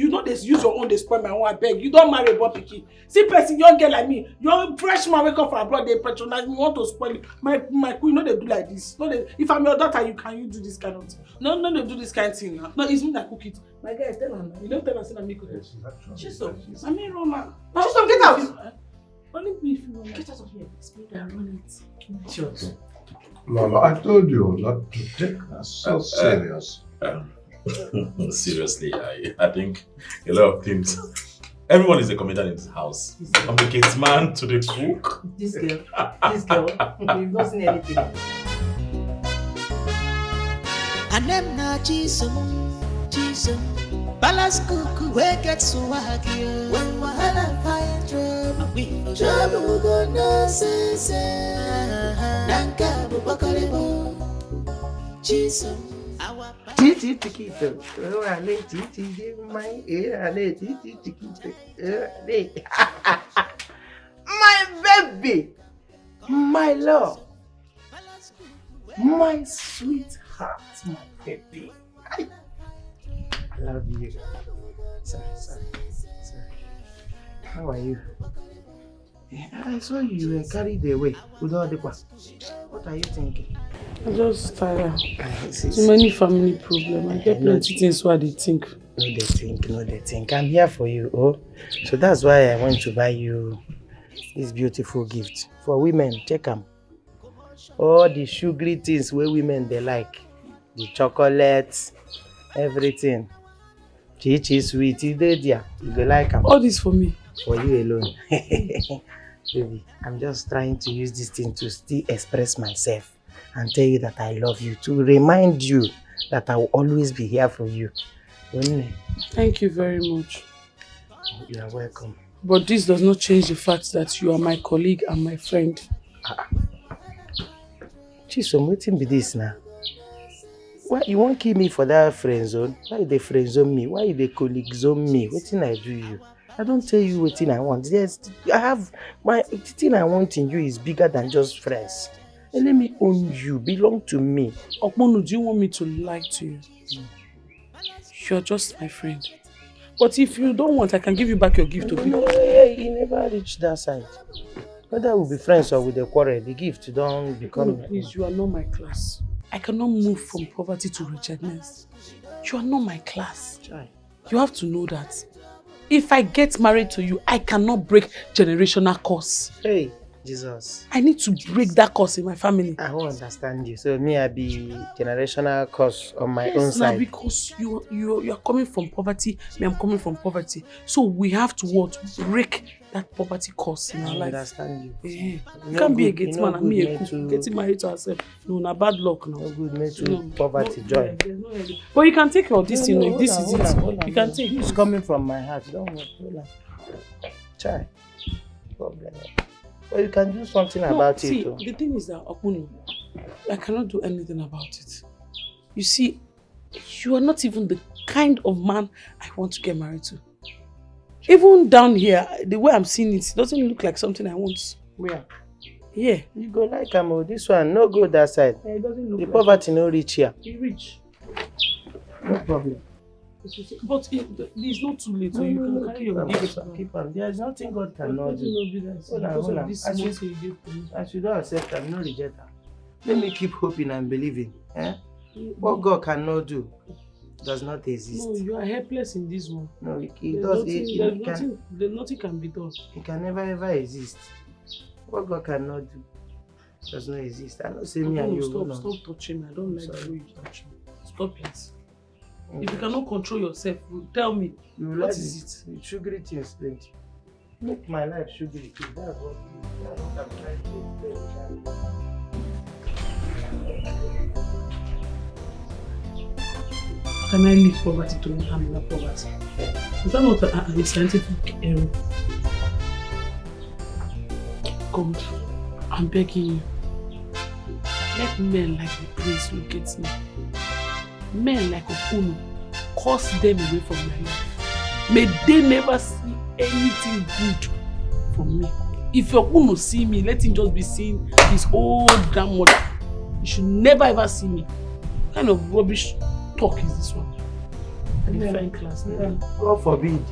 know this, use your own, they spoil my own, I beg. You don't marry a boy picky. See, person, young girl like me, your freshman wake up from abroad, they patronize me, want to spoil it. My queen, no, they do like this. No, if I'm your daughter, you do this kind of thing. No, they do this kind of thing now. No, it's me that cook it. My guy, tell her now. You don't tell her, say me cook it. Chisom, I mean, Roma. Chisom, get out! Only me if you want. Get out of here. It's me that run it. Sure. Lolo, I told you not to take us so serious. Seriously, I think a lot of things. Everyone is a comedian in this house. From the gate man to the cook. This girl, you've not seen anything. And them na Chisom, Palace Cuckoo, where get swag here. When wahala find trouble go no say. Nanka bubakalibo, Chisom. Titi tikito, ale titi my ale titi tikito, my baby, my love, my sweetheart, my baby. I love you. Sorry. How are you? I saw you were carried away with all the past. What are you thinking? I'm just tired. Too many family problems. I get plenty things what they think. No, they think. I'm here for you, oh. So that's why I want to buy you this beautiful gift. For women, take them. All the sugary things where women they like. The chocolates, everything. Chichi sweet, you go like them. All this for me? For you alone. Baby, I'm just trying to use this thing to still express myself and tell you that I love you, to remind you that I will always be here for you. Thank you very much. You are welcome. But this does not change the fact that you are my colleague and my friend. Chisom, wetin be this now? Why you won't kill me for that friend zone? Why they friend zone me? Why they colleague zone me? Wetin I do you? I don't tell you wetin I want. Yes, I have the thing I want in you is bigger than just friends. And let me own you, belong to me. Okmonu, do you want me to lie to you? You're just my friend. But if you don't want, I can give you back your gift. No, you never reach that side. Whether we'll be friends or with a quarrel, the gift don't become... No, please, you are not my class. I cannot move from poverty to wretchedness. You are not my class. You have to know that. If I get married to you, I cannot break generational curse. Hey, Jesus. I need to break that curse in my family. I won't understand you. So me, I be generational curse on my own side. Now because you are coming from poverty, me I'm coming from poverty. So we have to what? Break that poverty curse in our life. I understand you. Yeah. You can't be a gate man and me a cook. Getting married to herself. No, na bad luck now. No good made to poverty, joy. But you can take all this, if this is it. You can take it. It's coming from my heart. Don't worry. Try. Problem. But you can do something about see, it. The thing is that, Okunu, I cannot do anything about it. You see, you are not even the kind of man I want to get married to. Even down here, the way I'm seeing it doesn't look like something I want. Where? Yeah. You go like this one, no go that side. Yeah, it doesn't look the like poverty no reach here. You reach. No problem. But it's not too late, so you can carry your gift. Keep on. There's nothing God cannot do. Hold on. As you don't accept, I'm not reject her. Let me keep hoping and believing. Eh? What God cannot do does not exist. No, you are helpless in this one. No, nothing can be done. It can never ever exist. What God cannot do does not exist. I don't say me and you. Stop touching me. I don't like the way you touch me. Stop it. If you cannot control yourself, tell me. What is it? Sugary things, plenty. Make my life sugary too. That's what I'm trying to do. Can I leave poverty to handle poverty? Is that not a scientific error? God, I'm begging you. Let men like the prince look at me. Men like Okunu, curse them away from my life. May they never see anything good from me. If Okunu see me, let him just be seeing his old grandmother. He should never ever see me. What kind of rubbish talk is this one? I define class. God forbid.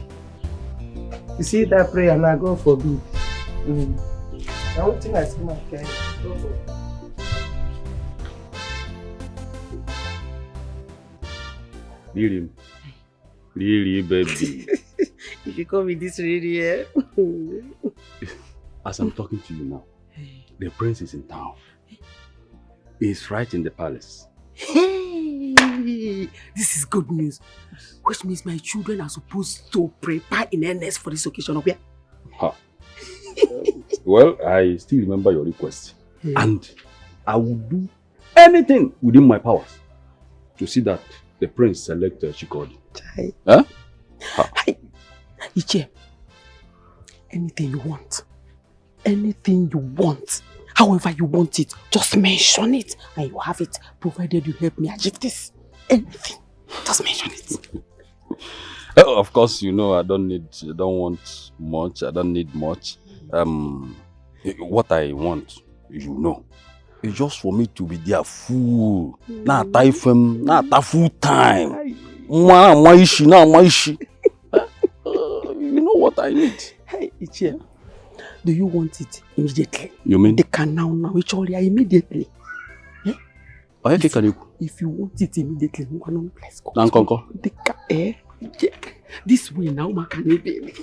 You see that prayer now, God forbid. I don't think I see my parents. God forbid. Really, baby. If you call me this really, eh? As I'm talking to you now, the prince is in town. He's right in the palace. Hey, this is good news. Which means my children are supposed to prepare in earnest for this occasion, okay? Huh. Well, I still remember your request. And I will do anything within my powers to see that the prince select Chikodi. Huh? Iche, anything you want. Anything you want. However you want it, just mention it and you have it, provided you help me achieve this. Anything, just mention it. Of course, you know I don't want much. I don't need much. What I want, you know, is just for me to be there full. Not full time. You know what I need. Hey, Ichie, do you want it immediately? You mean? They can now, which only immediately. Yeah? If you want it immediately, let's go. This way now, Makani, baby.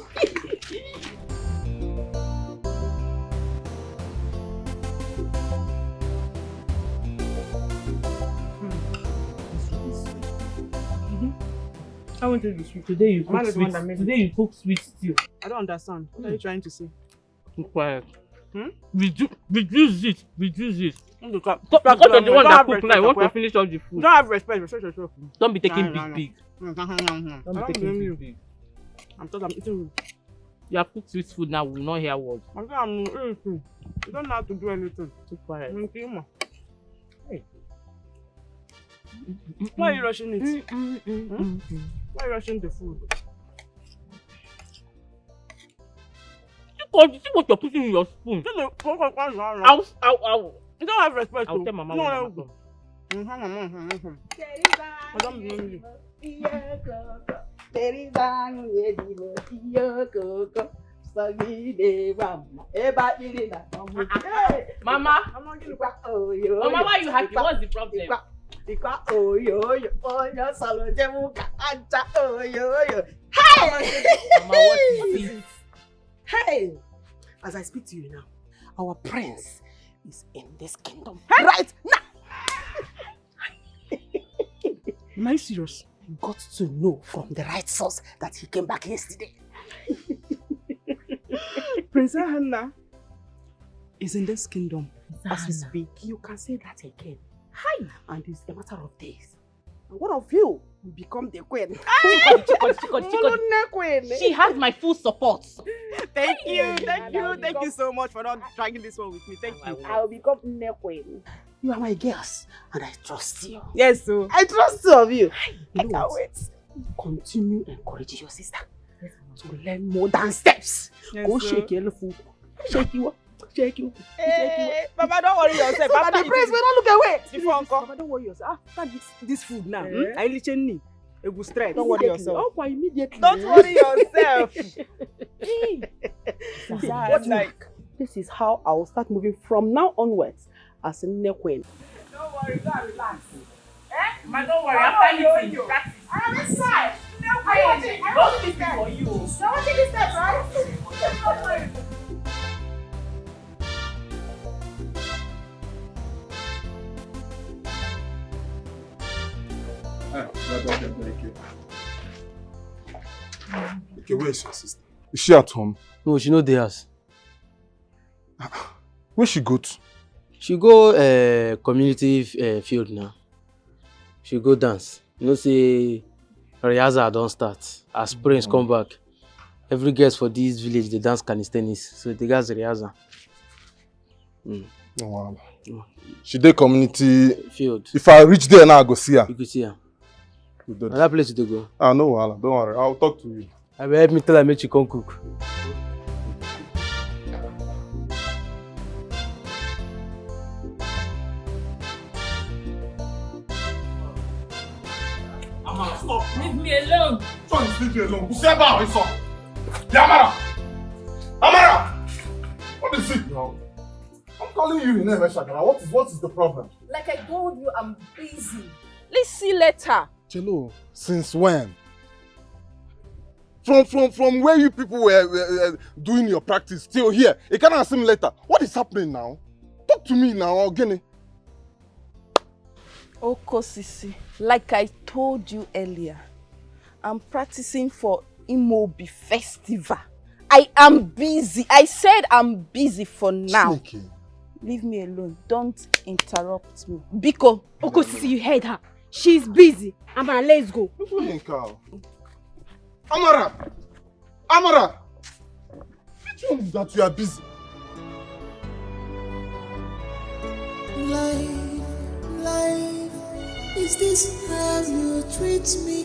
I wanted the sweet. Today you cook sweet. Today you cook sweet stew. I don't understand. What are you trying to say? Keep quiet. Reduce it. Because you're the one that cook now, you want to finish all the food. Don't have respect yourself. Don't be taking big. Don't be taking big. I'm eating. You have cooked sweet food now, we will not hear words. I'm eating. You don't know how to do anything. Keep quiet. Hey. Why are you rushing it? Why are you rushing the food? You see what you're putting in your spoon? Ow. You don't have respect. I'll tell Mama when Mama Mama, why are you happy? What's the problem? Hey! Mama, what is this? Hey! As I speak to you now, our prince is in this kingdom right now. Am I serious? You got to know from the right source that he came back yesterday. Princess Hannah is in this kingdom as we speak. You can say that again. Hi! And it's a matter of days. And one of you will become the queen. She has my full support. Thank you so much for not dragging this one with me. Thank you. I will become the queen. You are my girls, and I trust you. Yes, so I trust two of you. I can't wait. Continue encouraging your sister to learn more dance steps. Yes, Go sir. shake your little food. Shake you up. Hey, Papa, don't worry yourself. After the praise, we don't look away. Before uncle. Papa, don't worry yourself. After this food now, Eh? I literally need a good strength. Don't worry yourself. Oh, immediately. Don't worry yourself. What like? This is how I will start moving from now onwards as a queen. Don't worry, go and relax. Ma, don't worry, after eating, practice. I am inside. Don't sleep for you. Now what is that, right? Okay, where is your sister? Is she at home? No, she no dey house. Where she go to? She go community field now. She go dance. You know say rehearsal don start. As Prince come back, every girl for this village dey dance calisthenics. So the guys rehearsal. Oh, wow. She dey community field. If I reach there now, I go see her. You go see her. Another place you dey go. Ah, no wahala. Don't worry. I'll talk to you. I will help me tell her make she come cook. Stop. Leave me alone. Son, leave me alone. Who's about it, son? Amara! What is it now? I'm calling you in name, Shagara. What is the problem? Like I told you, I'm busy. Let's see later. Chelo, since when? From where you people were doing your practice till here, you cannot see me later. What is happening now? Talk to me now, Ogene. Oko Sisi, like I told you earlier, I'm practicing for Imobi Festival. I am busy. I said I'm busy for now. Sneaky. Leave me alone. Don't interrupt me. Biko. Oko Sisi, you heard her. She's busy. Amara, let's go. Amara! Which one is that you are busy? Life, is this how you treat me?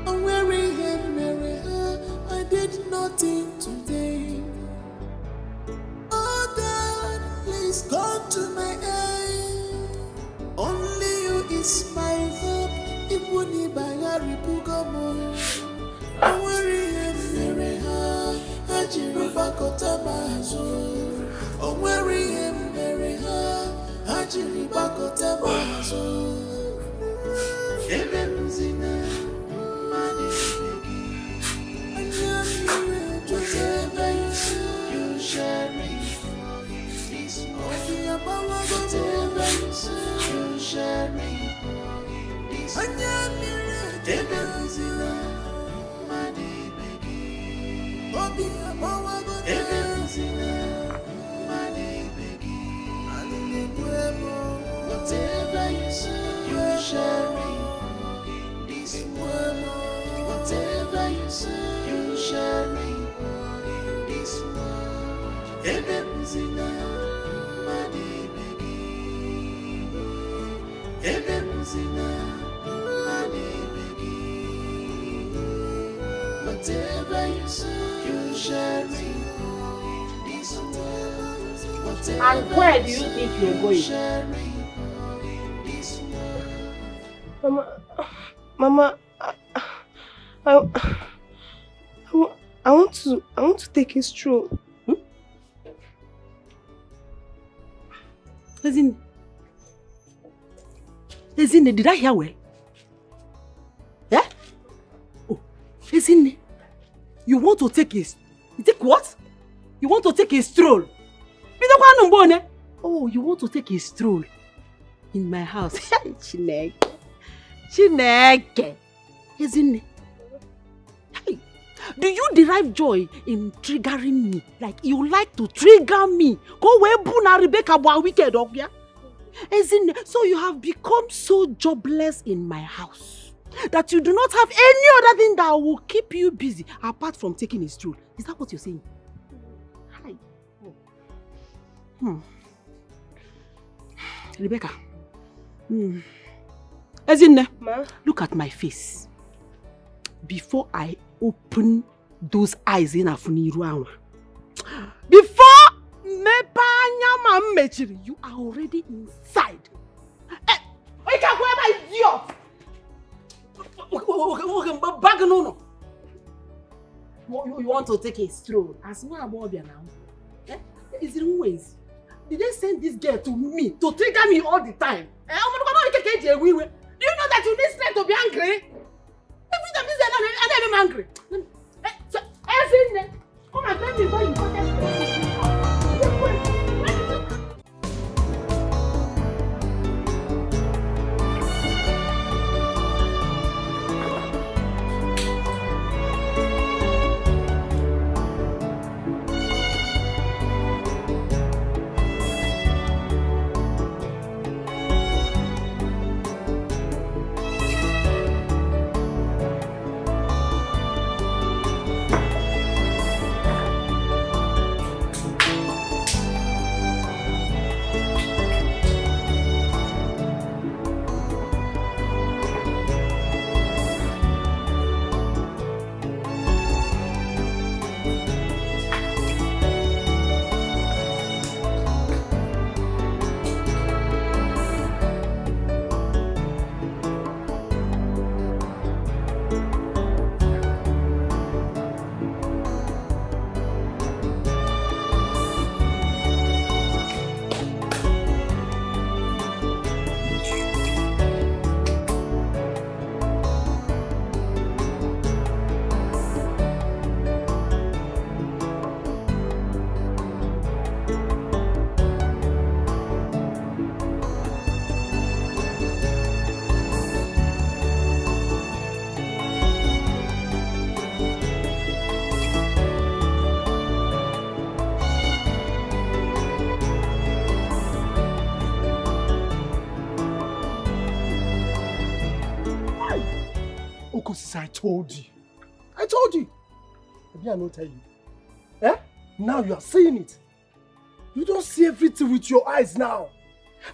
I'm wearing hair, I did nothing today. Oh God, please come to my aid. Only you is my hope. Ibuni bayari pugamo. I'm wearing hair, I jiru bako And where do you think you're going? Mama, I want to take a stroll. Ezine, did I hear well? Yeah? Oh, Ezine, you want to take a... You take what? You want to take a stroll? Oh, you want to take a stroll in my house? Chineke. Ezine. Hey, do you derive joy in triggering me? Like you like to trigger me? Go where Buna Rebecca was wicked, okay? Ezine, so you have become so jobless in my house that you do not have any other thing that will keep you busy apart from taking a stroll. Is that what you're saying? Hi. Rebecca. Ezine, look at my face. Before I open those eyes in Afuniru, before you are already inside. You can't go idiot. Bag no. You want to take a stroll? As well about now. Is it ways? Did they send this girl to me to trigger me all the time? Do you know that you need strength to be angry? Every time this I'm angry. So, come and tell me why you got that. I told you. I told you. Maybe I don't tell you. Eh? Now you are seeing it. You don't see everything with your eyes now.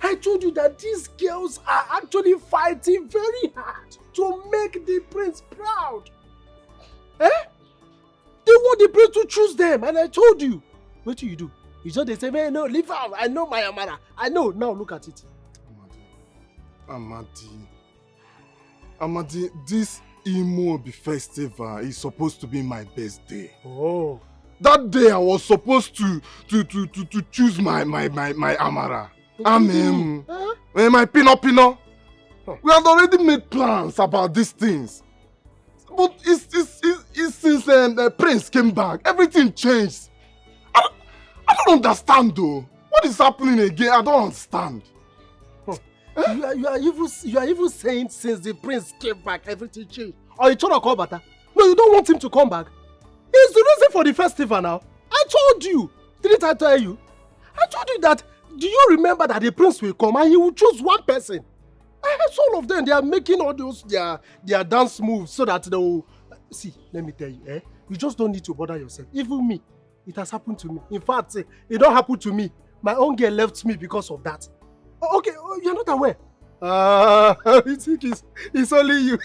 I told you that these girls are actually fighting very hard to make the prince proud. Eh? They want the prince to choose them, and I told you. What do? You just they say, hey, no, leave out. I know my Amara. I know. Now look at it. Amadi, this Imobi festival is supposed to be my best day. Oh. That day I was supposed to choose my Amara. Amen. My Pino. We had already made plans about these things. But it's since the prince came back, everything changed. I don't understand though. What is happening again? I don't understand. You are even saying since the prince came back, everything changed. Or you trying to call Bata? No, you don't want him to come back. It's the reason for the festival now. I told you. Didn't I tell you? I told you that. Do you remember that the prince will come and he will choose one person? All of them, they are making all those their dance moves so that they will... See, let me tell you, you just don't need to bother yourself. Even me, it has happened to me. In fact, it don't happen to me. My own girl left me because of that. Okay, you're not aware. You think it's only you.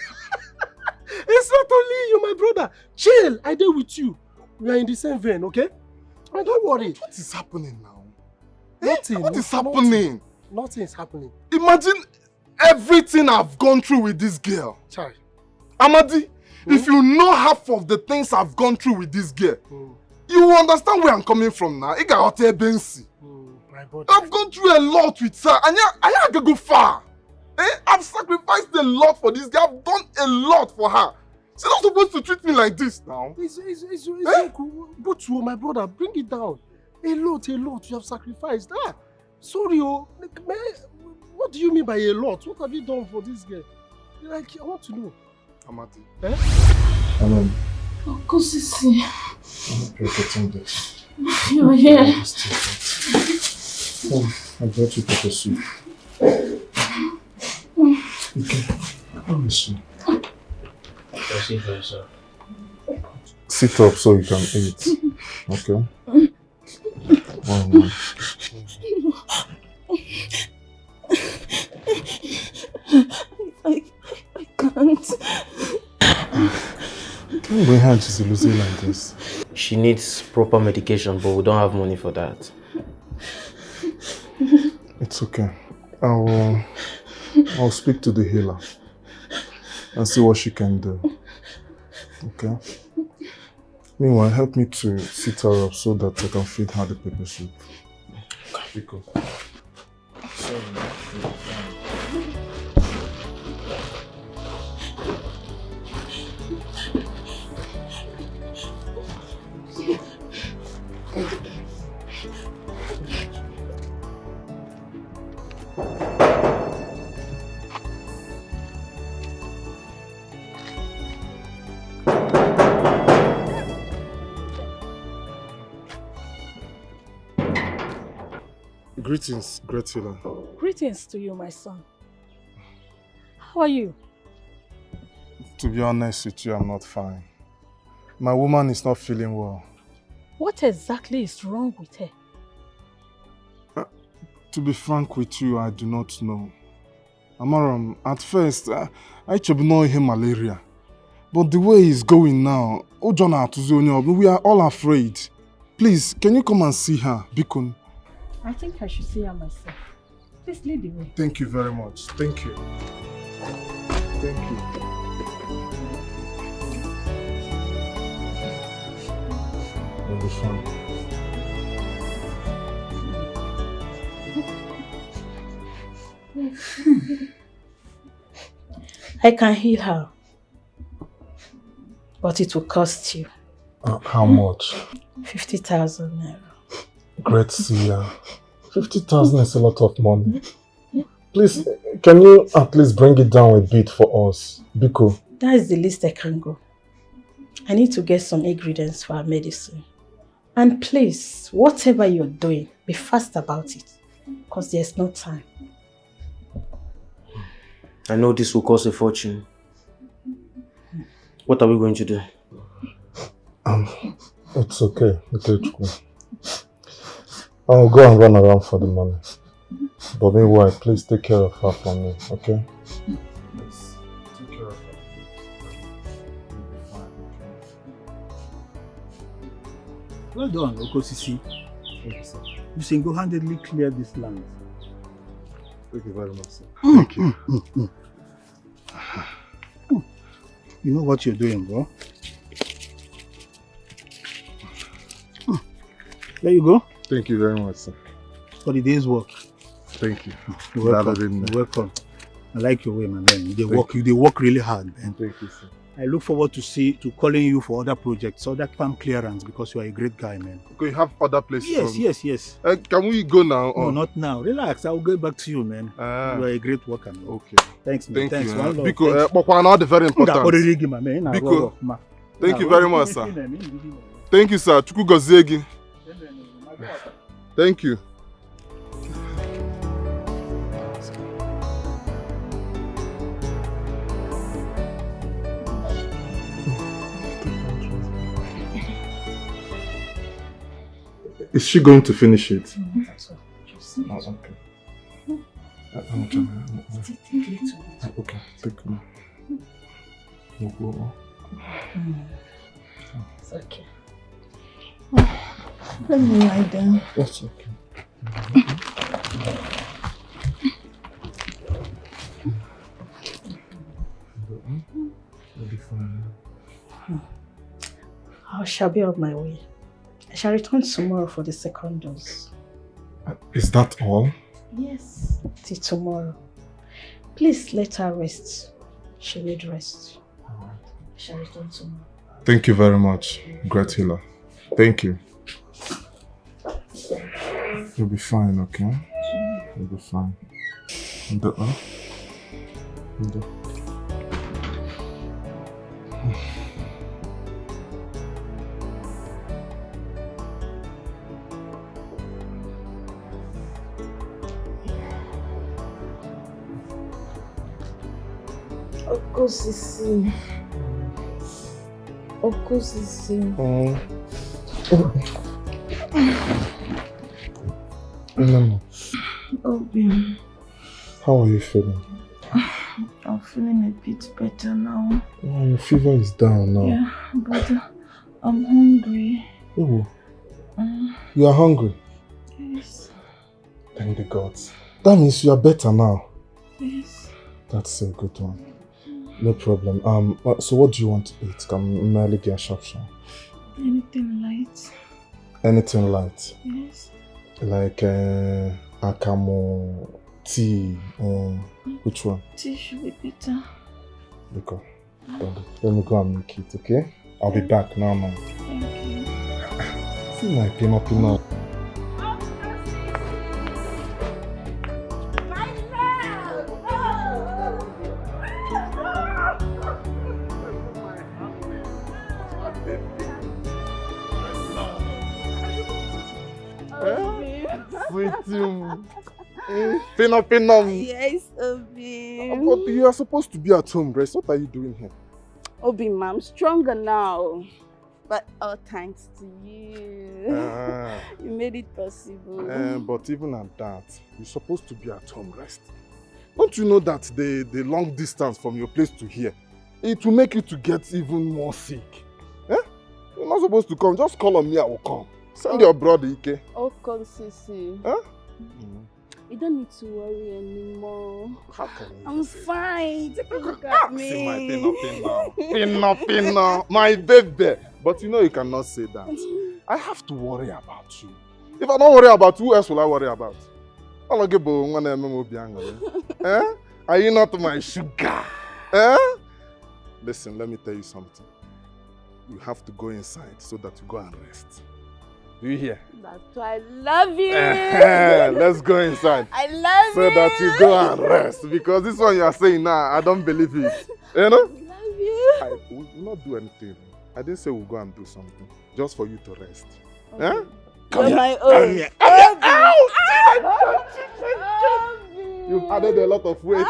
It's not only you, my brother. Chill, I deal with you. We are in the same vein, okay? Don't worry. What is happening now? Nothing. What is happening? Nothing is happening. Imagine everything I've gone through with this girl. Sorry. Amadi, if you know half of the things I've gone through with this girl, you will understand where I'm coming from now. My brother. I've gone through a lot with her, and I can go far. I've sacrificed a lot for this girl. I've done a lot for her. She's not supposed to treat me like this now. It's cool. But my brother, bring it down. A lot you have sacrificed. Sorry, what do you mean by a lot? What have you done for this girl? I want to know. Amadi. Uncle Sisi. I'm getting this. You're here. I brought you pepper soup. Okay. Let me see. Sit up so you can eat. Okay? One. I can't. Can't bring her to losing like this. She needs proper medication, but we don't have money for that. It's okay. I'll speak to the healer and see what she can do. Okay? Meanwhile, help me to sit her up so that I can feed her the pepper soup. Because... Greetings, great healer. Greetings to you, my son. How are you? To be honest with you, I'm not fine. My woman is not feeling well. What exactly is wrong with her? To be frank with you, I do not know. Amaram, at first, I should know him malaria. But the way he's going now, we are all afraid. Please, can you come and see her, Bikun? I think I should see her myself. Please lead the way. Thank you very much. Thank you. Thank you. You'll be fine. I can heal her. But it will cost you. How much? 50,000 naira. Great seer. 50,000 is a lot of money. Please, can you at least bring it down a bit for us? Biko. That is the least I can go. I need to get some ingredients for our medicine. And please, whatever you're doing, be fast about it. Because there's no time. I know this will cost a fortune. What are we going to do? It's okay. I'll go and run around for the money. But meanwhile, please take care of her for me, okay? Please, take care of her. Well done, Okosisi. You single-handedly cleared this land. Thank you very much, sir. Thank you. You know what you're doing, bro. There you go. Thank you very much, sir. For the day's work. Thank you. You're welcome. You're welcome. I like your way, my man. They work really hard, man. Thank you, sir. I look forward to calling you for other projects, other farm clearance, because you are a great guy, man. Okay, you have other places? Yes. Can we go now? No, not now. Relax. I'll get back to you, man. You are a great worker, man. Okay. Thanks, man. Thank you. One love. Because very important. Because, thank you very much, sir. Thank you, sir. Chukwu gozie gị. Thank you. Is she going to finish it? That's all. Oh, okay. Okay, take me. It's okay. Let me lie down. That's okay. You'll be fine. I shall be on my way. I shall return tomorrow for the second dose. Is that all? Yes, till tomorrow. Please let her rest. She need rest. I shall return tomorrow. Thank you very much, great healer. Thank you. You'll be fine, okay? You'll be fine. Okosisi. No. Obi. How are you feeling? I'm feeling a bit better now. Oh, your fever is down now. Yeah, but I'm hungry. Oh. You are hungry? Yes. Thank the gods. That means you are better now. Yes. That's a good one. No problem. So what do you want to eat? Can merely get a shop. Anything light. Anything light? Yes. Like akamo, tea, which one? Tea should be better. Okay. Let me go and make it, okay? I'll be back now, man. Thank you. See my pinot. Pinot. Yes, Obi. But you are supposed to be at home, Grace. What are you doing here? Obi, ma, I'm stronger now. But all thanks to you. You made it possible. But even at that, you're supposed to be at home, rest. Don't you know that the long distance from your place to here, it will make you to get even more sick? You're not supposed to come. Just call on me, I will come. Send your brother, Ike. Oh, Sisi. You don't need to worry anymore. How can you? I'm fine. Take a look at me. See my Pinot. My baby. But you know you cannot say that. I have to worry about you. If I don't worry about you, who else will I worry about? Are you not my sugar? Listen, let me tell you something. You have to go inside so that you go and rest. Do you hear? That's why I love you. Let's go inside. I love you. So that you go and rest. Because this one you are saying now, I don't believe it. You know? I love you. We will not do anything. I didn't say we'll go and do something. Just for you to rest. Okay. Come You're here. my own. You've added a lot of weight.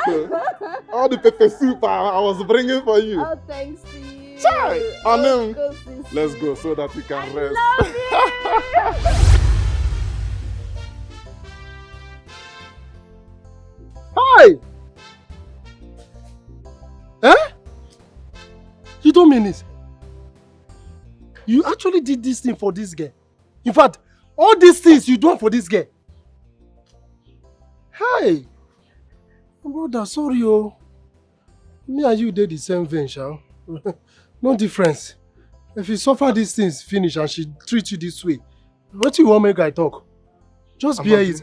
All the pepper soup I was bringing for you. Oh, thanks to you. Let's go so that we can rest. Hi! You don't mean it? You actually did this thing for this girl? In fact, all these things you done for this girl? Hi! Brother, sorry oh. Me and you did the same thing, shall? No difference. If you suffer these things finish and she treats you this way, what do you want make I talk? Just bear it,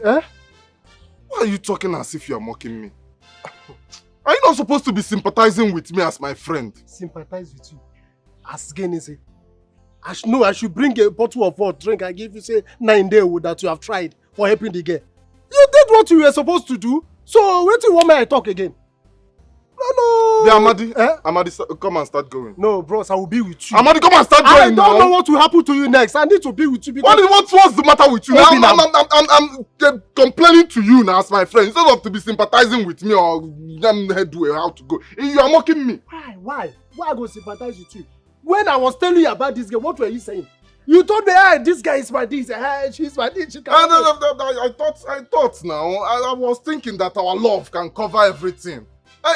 Why are you talking as if you are mocking me? Are you not supposed to be sympathizing with me as my friend? Sympathize with you. As Genese. I should bring a bottle of water, drink, and give you, say, 9 days that you have tried for helping the girl. You did what you were supposed to do. So, wait till one minute I talk again. No. The Amadi, Amadi, come and start going. No, bros, I will be with you. Amadi, come and start going now. I don't know what will happen to you next. I need to be with you because... What's the matter with you? I'm complaining to you now as my friend. Instead of to be sympathizing with me or do how to go. You are mocking me. Why? Why I go sympathize with you? When I was telling you about this girl, what were you saying? You told me, hey, this guy is my this, hey, she's my this. She I thought now. I was thinking that our love can cover everything.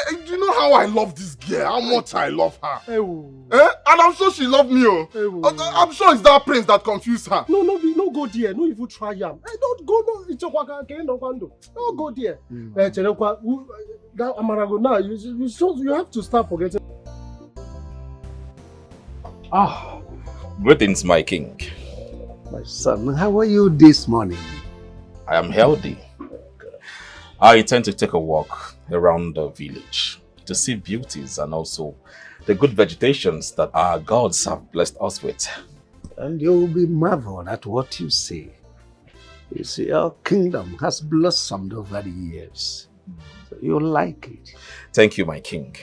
Do you know how I love this girl? How much I love her? And I'm sure she loved me. I'm sure it's that prince that confused her. No go there. No even try him. Don't go. Don't go there. That Amarago now. You have to start forgetting. Greetings, my king. My son, how are you this morning? I am healthy. I intend to take a walk around the village to see beauties and also the good vegetations that our gods have blessed us with. And you will be marveled at what you see. You see, our kingdom has blossomed over the years. So you'll like it. Thank you, my king.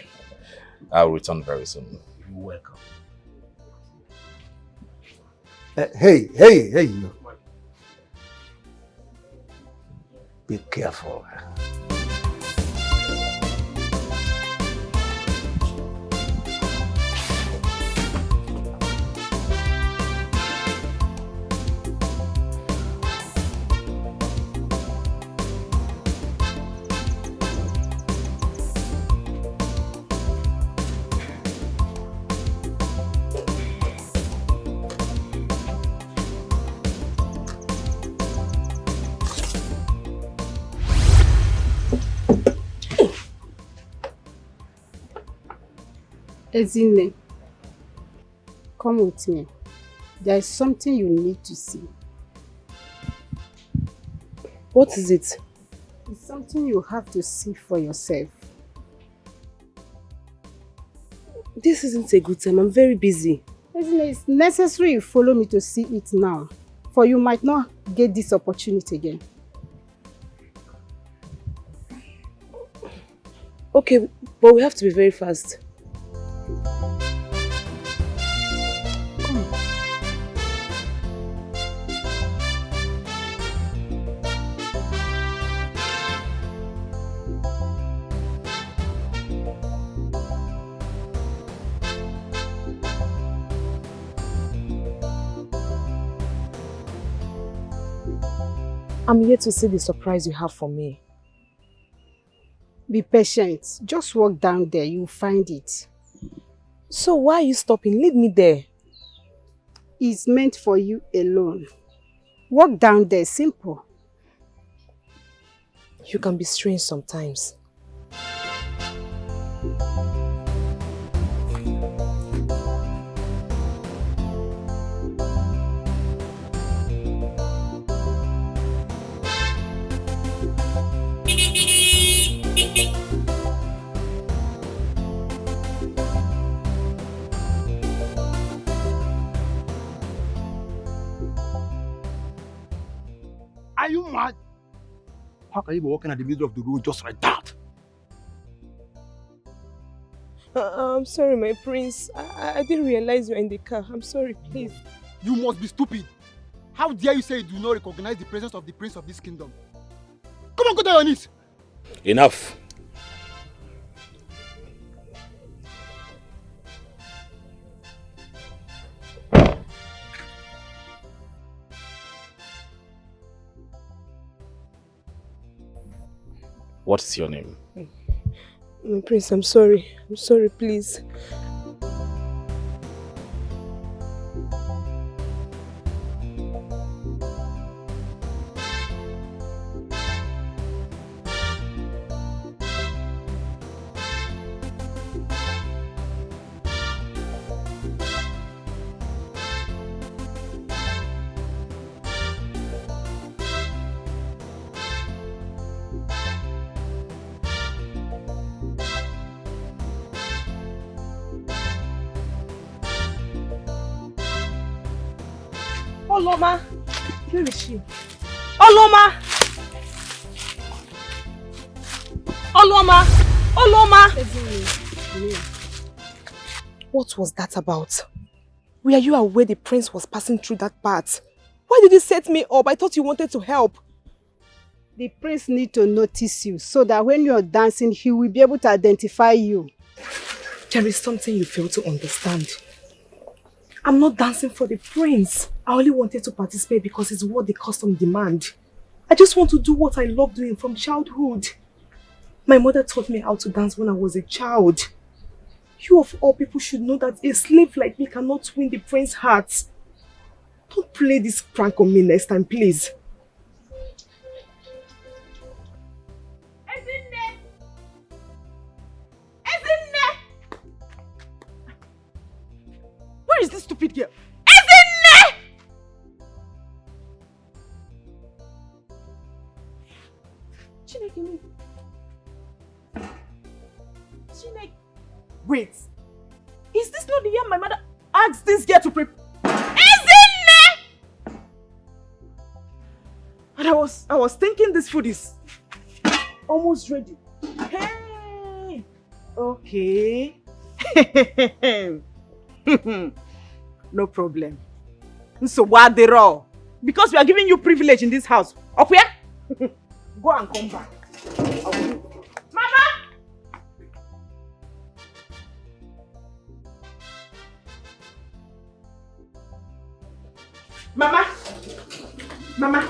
I'll return very soon. You're welcome. Hey, you. Be careful. Ezine, come with me. There is something you need to see. What is it? It's something you have to see for yourself. This isn't a good time. I'm very busy. Ezine, it's necessary you follow me to see it now, for you might not get this opportunity again. Okay, but we have to be very fast. I'm here to see the surprise you have for me. Be patient. Just walk down there. You'll find it. So why are you stopping? Leave me there. It's meant for you alone. Walk down there. Simple. You can be strange sometimes. Are you mad? How can you be walking at the middle of the road just like that? I'm sorry, my prince. I didn't realize you're in the car. I'm sorry, please. You must be stupid. How dare you say you do not recognize the presence of the prince of this kingdom? Come on, go down on it. Enough. What is your name? My prince, I'm sorry. I'm sorry, please. Oloma! Where is she? Oloma! Oloma! Oloma! What was that about? Were you aware the prince was passing through that part? Why did you set me up? I thought you wanted to help. The prince needs to notice you so that when you're dancing, he will be able to identify you. There is something you fail to understand. I'm not dancing for the prince. I only wanted to participate because it's what the custom demand. I just want to do what I love doing from childhood. My mother taught me how to dance when I was a child. You of all people should know that a slave like me cannot win the prince's heart. Don't play this prank on me next time, please. Where is this stupid girl? Chineke. Wait. Is this not the year my mother asked this girl to prepare? And I was thinking this food is almost ready. Hey! Okay. No problem. So what they raw? Because we are giving you privilege in this house. Up here? Go and come back. Mama! Mama! Mama!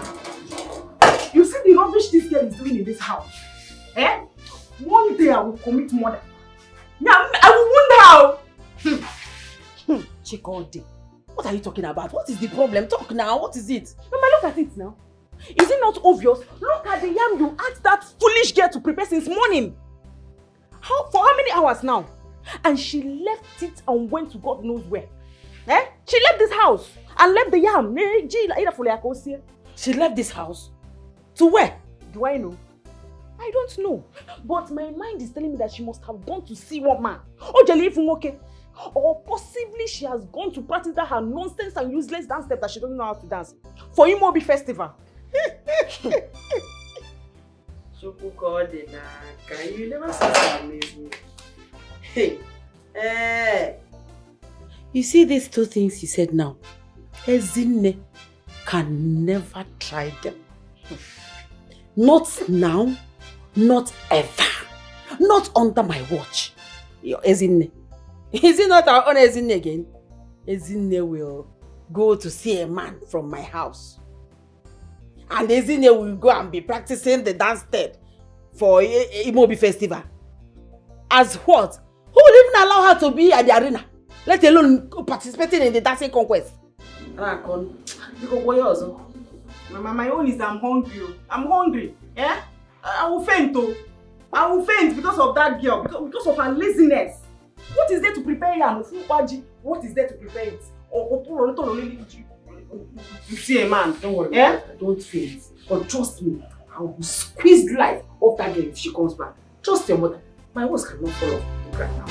You see the rubbish this girl is doing in this house? Eh? One day I will commit murder. Yeah, I will wound her. Chikodi, what are you talking about? What is the problem? Talk now. What is it? Mama, look at it now. Is it not obvious? Look at the yam you asked that foolish girl to prepare since morning. For how many hours now? And she left it and went to God knows where. Eh? She left this house and left the yam. She left this house? To where? Do I know? I don't know. But my mind is telling me that she must have gone to see one man. Oh, Jelly, if okay. Or possibly she has gone to practice that her nonsense and useless dance step that she doesn't know how to dance. For Imobi festival. You never said that amazing. Hey. You see these two things he said now? Ezine can never try them. Not now, not ever. Not under my watch. Your Ezine. Is it not our own Ezine again? Ezine will go to see a man from my house. And Ezine will go and be practicing the dance step for Imobi festival. As what? Who will even allow her to be at the arena? Let alone participating in the dancing conquest. Mama, my own is I'm hungry. I'm hungry. Yeah? I will faint though. I will faint because of that girl. Because of her laziness. What is there to prepare yam? What is there to prepare it? You see a man. Don't worry. Yeah? Don't faint. But trust me, I will squeeze life off that girl if she comes back. Trust your mother. My words cannot fall off the ground now.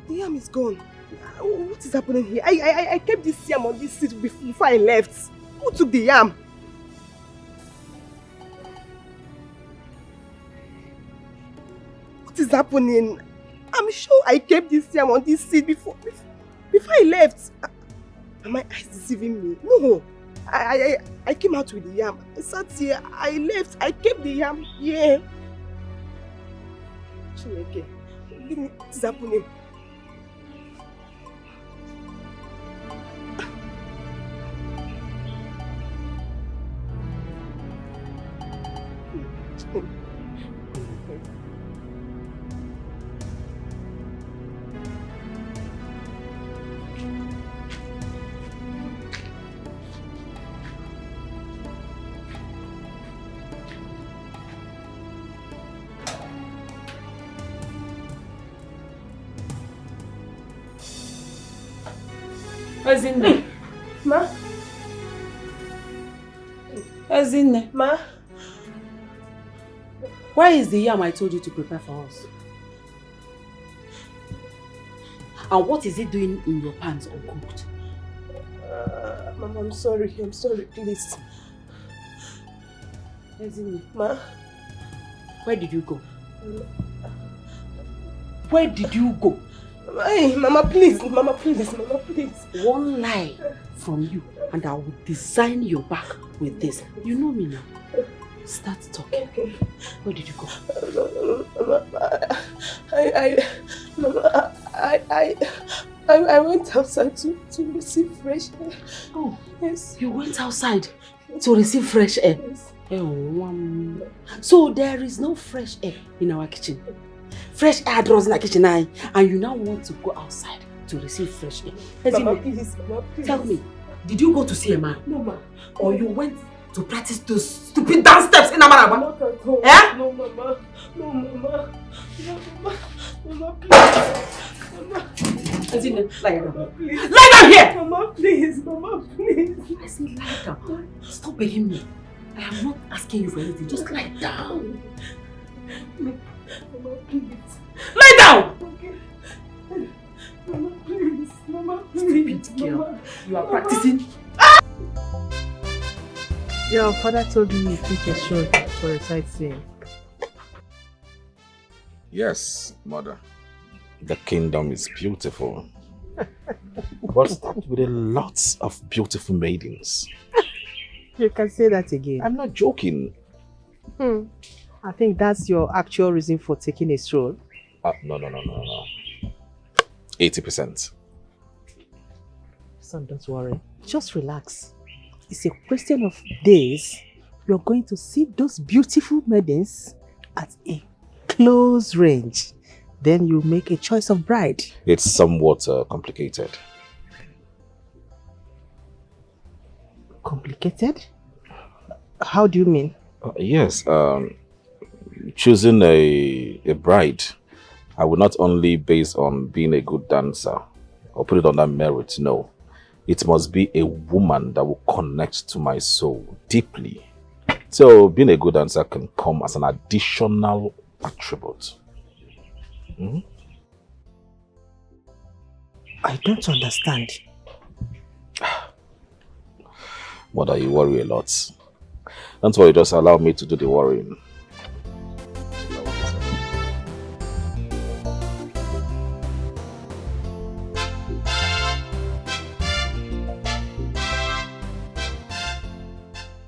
The yam is gone. What is happening here? I kept this yam on this seat before I left. Who took the yam? What is happening? I'm sure I kept this yam on this seat before I left. Are my eyes deceiving me? No. I came out with the yam. I sat here. I left. I kept the yam here. Chineke, what is happening? Ezinne. Ma? Ezinne. Ma? Where is the yam I told you to prepare for us? And what is it doing in your pans uncooked? Mama, I'm sorry, please. Ezinne. Ma? Where did you go? Where did you go? Hey, Mama, please. One lie from you and I will design your back with this. You know me now. Start talking. Okay. Where did you go? I went outside to receive fresh air. Oh, yes. You went outside to receive fresh air? Yes. So there is no fresh air in our kitchen. Fresh air draws in the kitchen, and you now want to go outside to receive fresh air. Mama, please. Tell me, did you go to see a man? No, ma. Or you went to practice those stupid dance steps in Amaraba? Not at all. Eh? No, Mama. Mama, please. Mama. Lie down. Please. Lie down here! Mama, please. I said lie down. Stop begging me. I am not asking you for anything. Just lie down. Mama, please. Lie down! Okay. Mama, please. Stupid girl. You are practicing. Your father told me you took a shot for a sightseeing. Yes, mother. The kingdom is beautiful. But stocked with a lot of beautiful maidens. You can say that again. I'm not joking. I think that's your actual reason for taking a stroll. No. 80%. Son, don't worry. Just relax. It's a question of days. You're going to see those beautiful maidens at a close range. Then you make a choice of bride. It's somewhat complicated. Complicated? How do you mean? Yes. Choosing a bride, I would not only base on being a good dancer or put it on that merit. No. It must be a woman that will connect to my soul deeply. So being a good dancer can come as an additional attribute. I don't understand. Mother, you worry a lot. Don't worry, just allow me to do the worrying.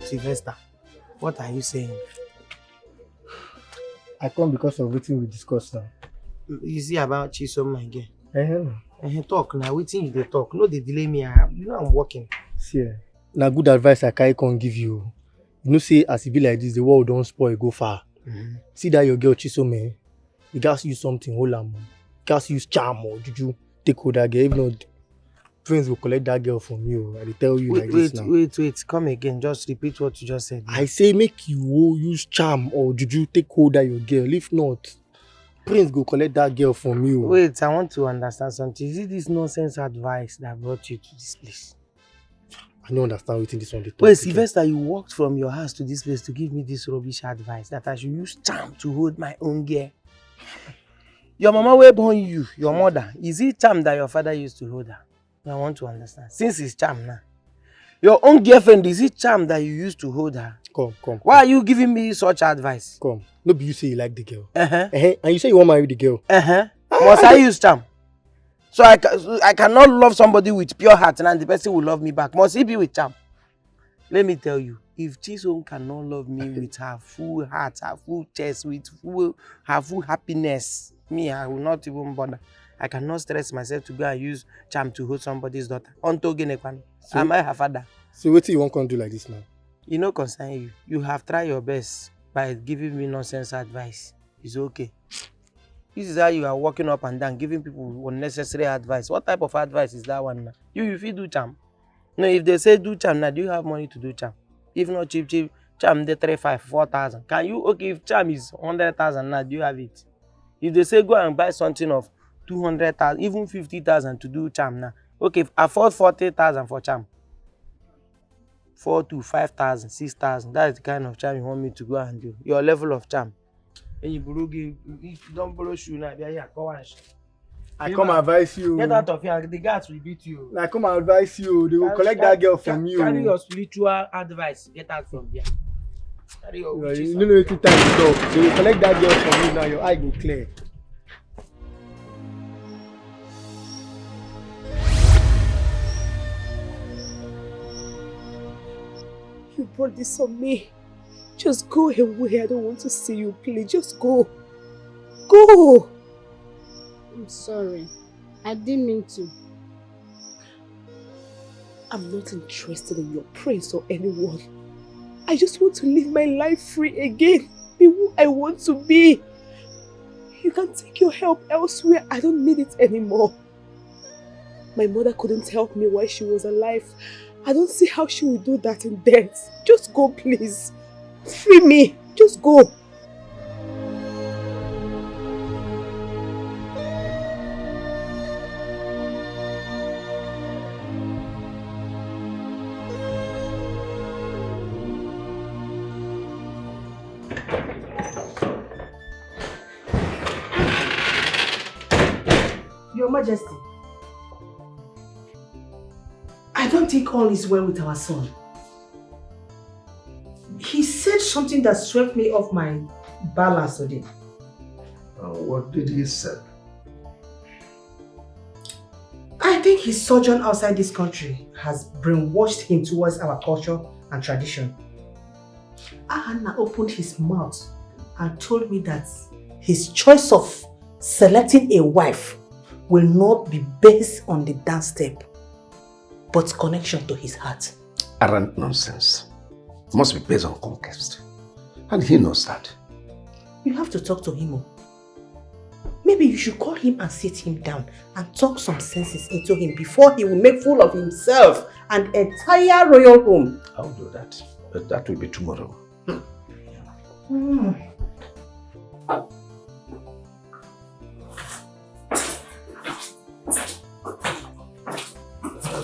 Sylvester, what are you saying? I come because of what we discussed now. You see about Chisom, my girl. Talk now, waiting you dey talk. No, they delay me. You know I'm working. See, na good advice I can't give you. You know, say as it be like this, the world don't spoil, go far. See that your girl Chisom, you guys use something, hold on. You guys use charm or juju, take hold that girl. If not, friends will collect that girl from you. I tell you this now. Wait, come again. Just repeat what you just said. I say make you use charm or juju, take hold that your girl. If not, Prince go collect that girl from you. Wait, I want to understand something. Is it this nonsense advice that brought you to this place? I don't understand what this one they talk. Wait, Sylvester, you walked from your house to this place to give me this rubbish advice that I should use charm to hold my own girl. Your mama will born you, your mother. Is it charm that your father used to hold her? I want to understand. Since it's charm now. Your own girlfriend, is it charm that you used to hold her? Come. Why are you giving me such advice? Come. No, be you say you like the girl. Uh-huh. And you say you want to marry the girl. Uh-huh. Must I use charm? So I cannot love somebody with pure heart and the person will love me back. Must he be with charm? Let me tell you, if Chisom cannot love me with her full heart, her full chest, with her full happiness, me, I will not even bother. I cannot stress myself to go and use charm to hold somebody's daughter. Am I her father? So what you want to do like this now? You know, concern you. You have tried your best by giving me nonsense advice. It's okay. This is how you are walking up and down, giving people unnecessary advice. What type of advice is that one now? You feel do charm. No, if they say do charm now, do you have money to do charm? If not cheap, charm they 3,500, 4,000. Can you, okay, if charm is 100,000 now, do you have it? If they say go and buy something of 200,000, even 50,000 to do charm now, okay, afford 40,000 for charm. 4 to 5,000, 6,000. That is the kind of charm you want me to go and do. Your level of charm. And you don't borrow shoe now, go and I come advise you. Get out of here. The guards will beat you. I come advise you. They will collect that girl from you. Carry your spiritual advice. Get out from here. Carry your you know what time to talk. They will collect that girl from you now. Your eye go clear. You brought this on me. Just go away. I don't want to see you, please. Just go. Go! I'm sorry. I didn't mean to. I'm not interested in your praise or anyone. I just want to live my life free again. Be who I want to be. You can take your help elsewhere. I don't need it anymore. My mother couldn't help me while she was alive. I don't see how she will do that in death. Just go, please. Free me. Just go. Your Majesty, I don't think all is well with our son. He said something that swept me off my balance today. What did he say? I think his sojourn outside this country has brainwashed him towards our culture and tradition. Ahana opened his mouth and told me that his choice of selecting a wife will not be based on the dance step, but connection to his heart. Arrant nonsense. It must be based on conquest. And he knows that. You have to talk to him. Maybe you should call him and sit him down and talk some senses into him before he will make fool of himself and entire royal home. I'll do that. But that will be tomorrow.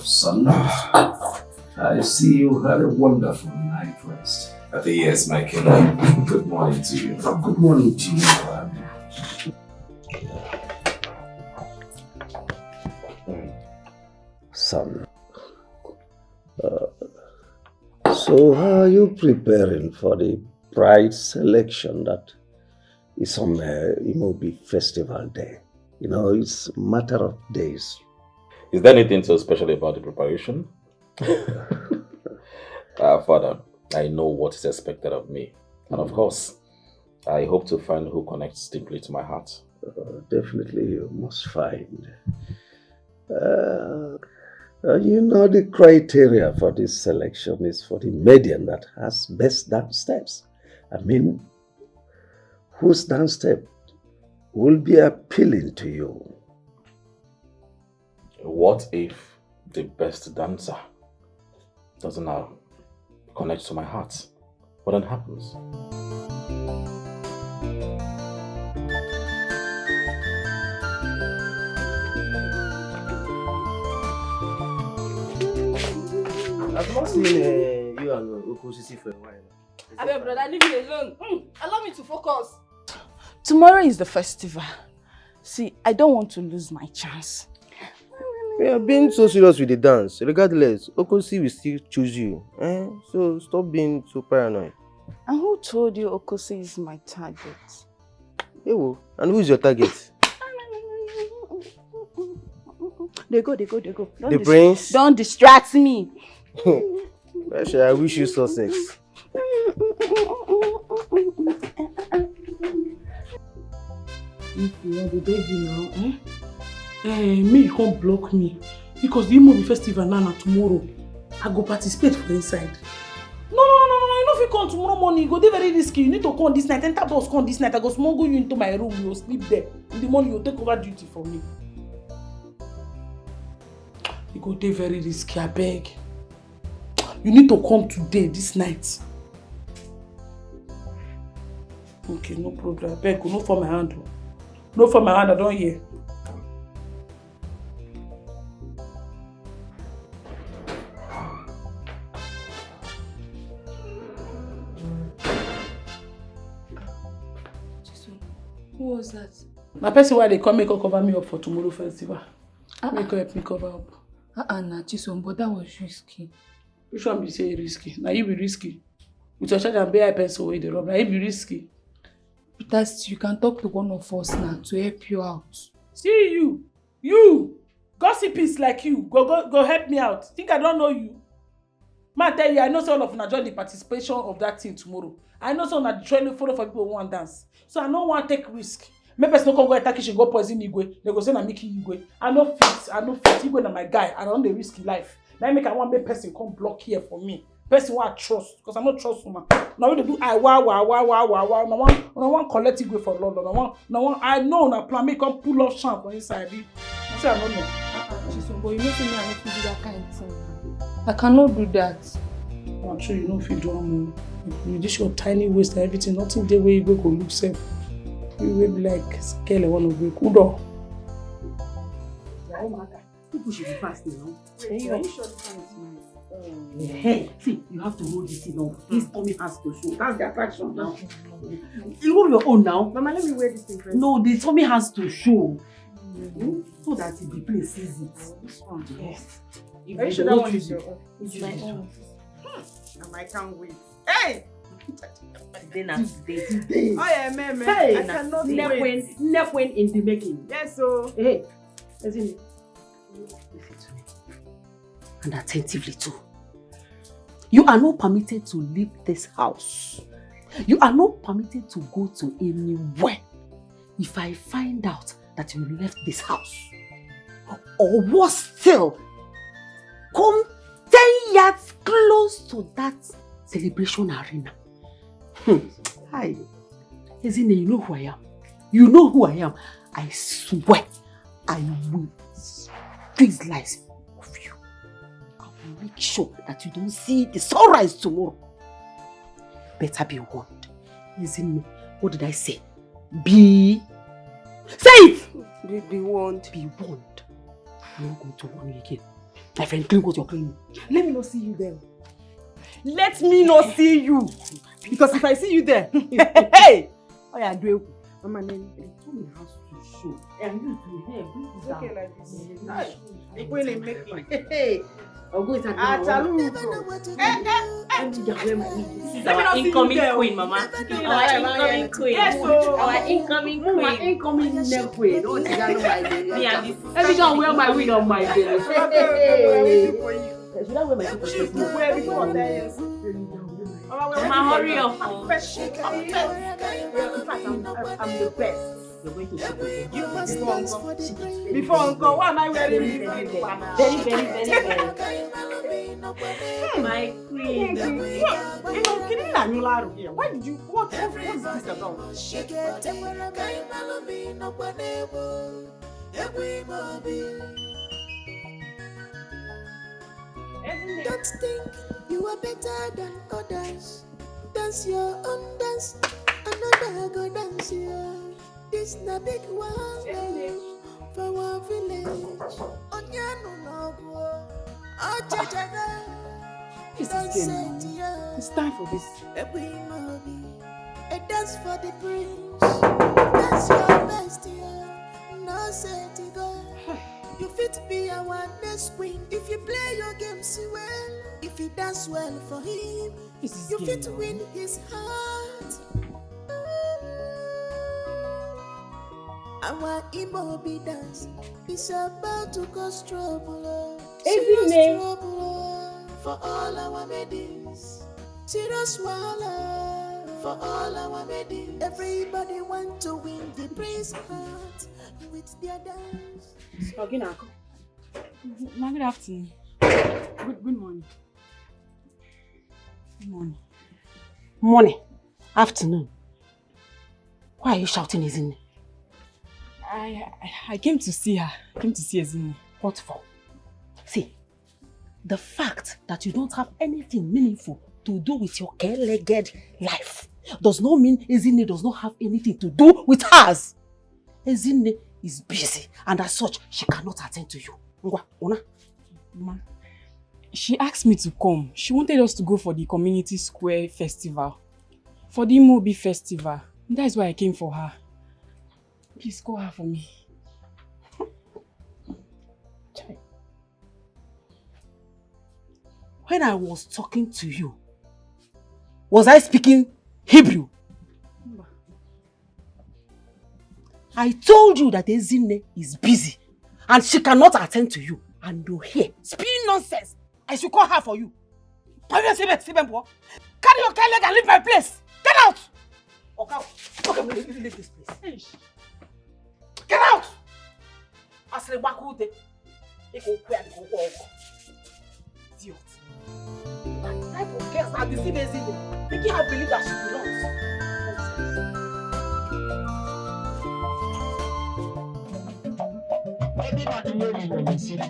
Son, I see you had a wonderful night rest. Yes, my king. Good morning to you. Good morning to you. Son, so how are you preparing for the bride selection that is on Imobi Festival Day? You know, it's a matter of days. Is there anything so special about the preparation? Father, I know what is expected of me. And of course, I hope to find who connects deeply to my heart. Definitely you must find. You know, the criteria for this selection is for the median that has best dance steps. I mean, whose dance step will be appealing to you? What if the best dancer doesn't connect to my heart? What then happens? I've not seen you and Okosisi for a while. I mean, brother, leave me alone. Allow me to focus. Tomorrow is the festival. See, I don't want to lose my chance. We are being so serious with the dance. Regardless, Okosi will still choose you. So stop being so paranoid. And who told you Okosi is my target? Ewo, and who is your target? They go. The prince? Don't distract me. Actually, I wish you success. If you want the baby now, me you can't block me. Because the Imobi festival now tomorrow, I go participate for inside. No, you know if you come tomorrow morning, you go dey very risky. You need to come this night. Enter bus come this night. I go smuggle you into my room. You will sleep there. In the morning, you will take over duty for me. You go dey very risky, I beg. You need to come today, this night. Okay, no problem. I beg, no for my hand. No for my hand, I don't hear. Who was that? My person why they come make her cover me up for tomorrow festival. Make her help me cover up. Nah, Chisom, but that was risky. Which one be say risky? Now you be risky. With your charge and BI pencil away the rob. Now you be risky. But you can talk to one of us now to help you out. See you, gossipists like you, go help me out. Think I don't know you? Man, tell you, I know some of you join the participation of that thing tomorrow. I know some of you follow for people who want dance. So I don't want to take risk. Maybe person no come go attack kitchen, go poison Igwe. They go say na Mickey Igwe. I no fit. Igwe na my guy. I don't dey risky life. Now make I want make person come block here for me. Person who I trust, because I not trust woman. Now we dey do wow. No one collect Igwe for London. No one. I know na plan make come pull off champ for inside. I say I don't know. Chisom, but you know say me I no fit do that kind of thing. I cannot do that. I'm sure you know if you do am. You just your tiny waist and everything. Nothing there where you go look safe. You will be like scale one of the kudo. People should be fast now. Are you sure the time is mine? Hey, see, you have to hold this thing now. This tummy has to show. That's the attraction now. You hold your own now. Mama, let me wear this thing first. No, the tummy has to show. So that the place sees it. This one, yes. Are you sure that one is your own? It's my own. I can't wait. Hey! Today. Oh yeah, man. Hey, I cannot wait. Nepwen in the making. Yes, so. Hey, listen to me. And attentively too. You are not permitted to leave this house. You are not permitted to go to anywhere. If I find out that you left this house, or worse still, come 10 yards close to that celebration arena. Hi. Ezine, you know who I am. You know who I am. I swear, I will freeze lies of you. I will make sure that you don't see the sunrise tomorrow. Better be warned. Ezine, what did I say? Say it! Be warned. Be warned. I'm not going to warn you again. My friend, clean what you're cleaning. Let me not see you there. Let me not see you. Because if I see you there, hey! Oh yeah, do it. Mama, then the tummy has to show. And you to here, bring it down. Okay, like this. Hey, when they make it. Hey! I'll go inside. I tell you. This is our incoming queen, Mama. Our incoming queen. Yes, so. Our incoming queen. My incoming neck queen. Don't you know my baby? Every time I wear my wig on my baby. Should I wear my wig? Wear before 10 years. Mama, hurry up. I'm the best. You're going to see before Uncle, why am I wearing this? Very. My queen. Why did you? What is this about? Don't think you are better than others. Dance your own dance. Another go dance here. This na big one for one village. Onyanu no go. Ajajaga. This is game. It's time for this. A dance for the prince. That's your best year. No say to go. You fit be our next queen if you play your games well. If you dance well for him, you fit win his heart. Our Imobi dance is about to cause trouble. Serious trouble for all our maidens. Serious wahala for all our maidens. Everybody want to win the prince's heart with their dance. Good afternoon. Good morning. Good morning. Morning. Afternoon. Why are you shouting Ezinne? I came to see her. I came to see Ezinne. What for? See, the fact that you don't have anything meaningful to do with your care-legged life does not mean Ezinne does not have anything to do with hers. Ezinne is busy, and as such, she cannot attend to you. Ma, she asked me to come. She wanted us to go for the community square festival. For the Imobi festival. That is why I came for her. Please call her for me. When I was talking to you, was I speaking Hebrew? I told you that Ezinne is busy and she cannot attend to you. And you're here spewing nonsense. I should call her for you. Carry your leg and leave my place. Get out! Okay, leave this place. Get out! Idiot. That type of girls are deceiving Ezinne, making her believe that she belongs. Everybody know you will see the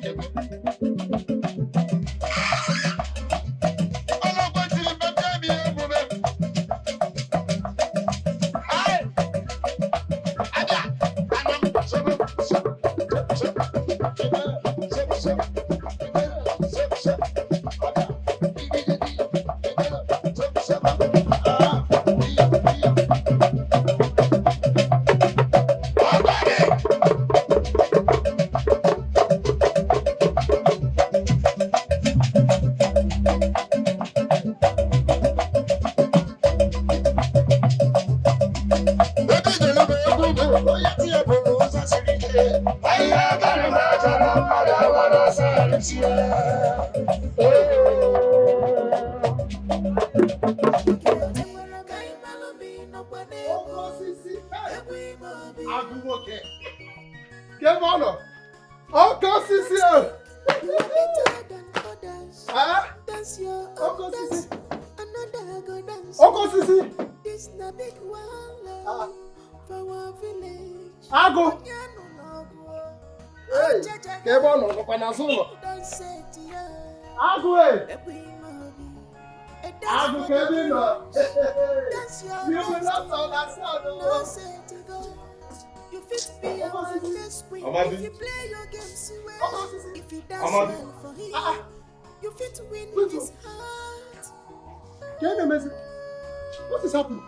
What is happening?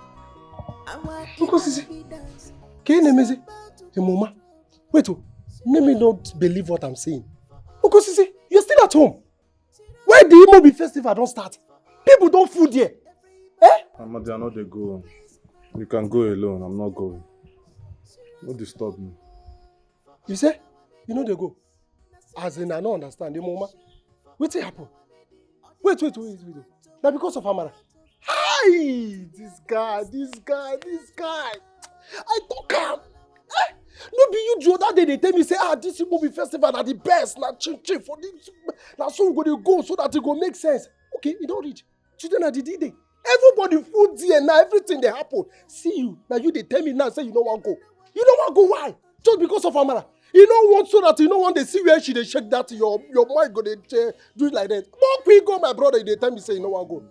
Uncle Sisi, Mama, wait, let me not believe what I'm saying. Uncle Sisi, you're still at home. Why the Imobi festival don't start? People don't food here. Amadi, I know they go. You can go alone. I'm not going. Don't disturb me. You say? You know they go. As in, I don't understand. Mama, what's happened? Wait. Now because of Amara. Hi! This guy. I talk him. No be you the other day they tell me say this Imobi festival are the best. Now chin for this. Now so we go so that it go make sense. Okay, you don't read. Today na the D-Day. Everybody food there now, everything they happen. See you. Now you they tell me now say you don't want to go. You don't want to go why? Just because of Amara. You don't want so that you don't want to see where she they shake that your mind go they do it like that. More quick go my brother they tell me say you don't want to go.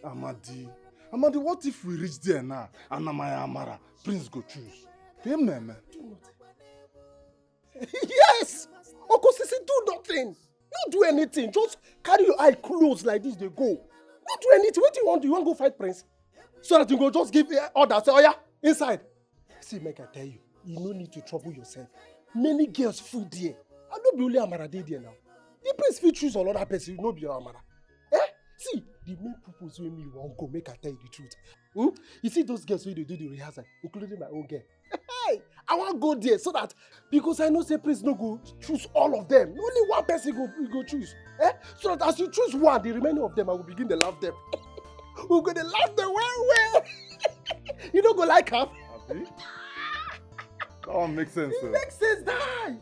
Amadi, what if we reach there now and Amaya Amara, Prince go choose? Him man. Yes! Uncle Sisi, do nothing. No do anything. Just carry your eye closed like this, they go. No do anything. What do you want? Do you want to go fight Prince? So that you go just give order. Say, oh yeah, inside. See, make I tell you, you no need to trouble yourself. Many girls full there. I don't be only Amara dey there now. The Prince fit choose another person, you no be your Amara. See, the main purpose wey me wan go, make I tell you the truth. You see those girls wey dey do the rehearsal, including my own girl. Hey, I wan go there so that, because I know say Prince no go choose all of them. Only one person go choose. So that as you choose one, the remaining of them, I will begin to laugh them. We're going to laugh them well. You don't go like her. That one makes sense. It makes sense, die.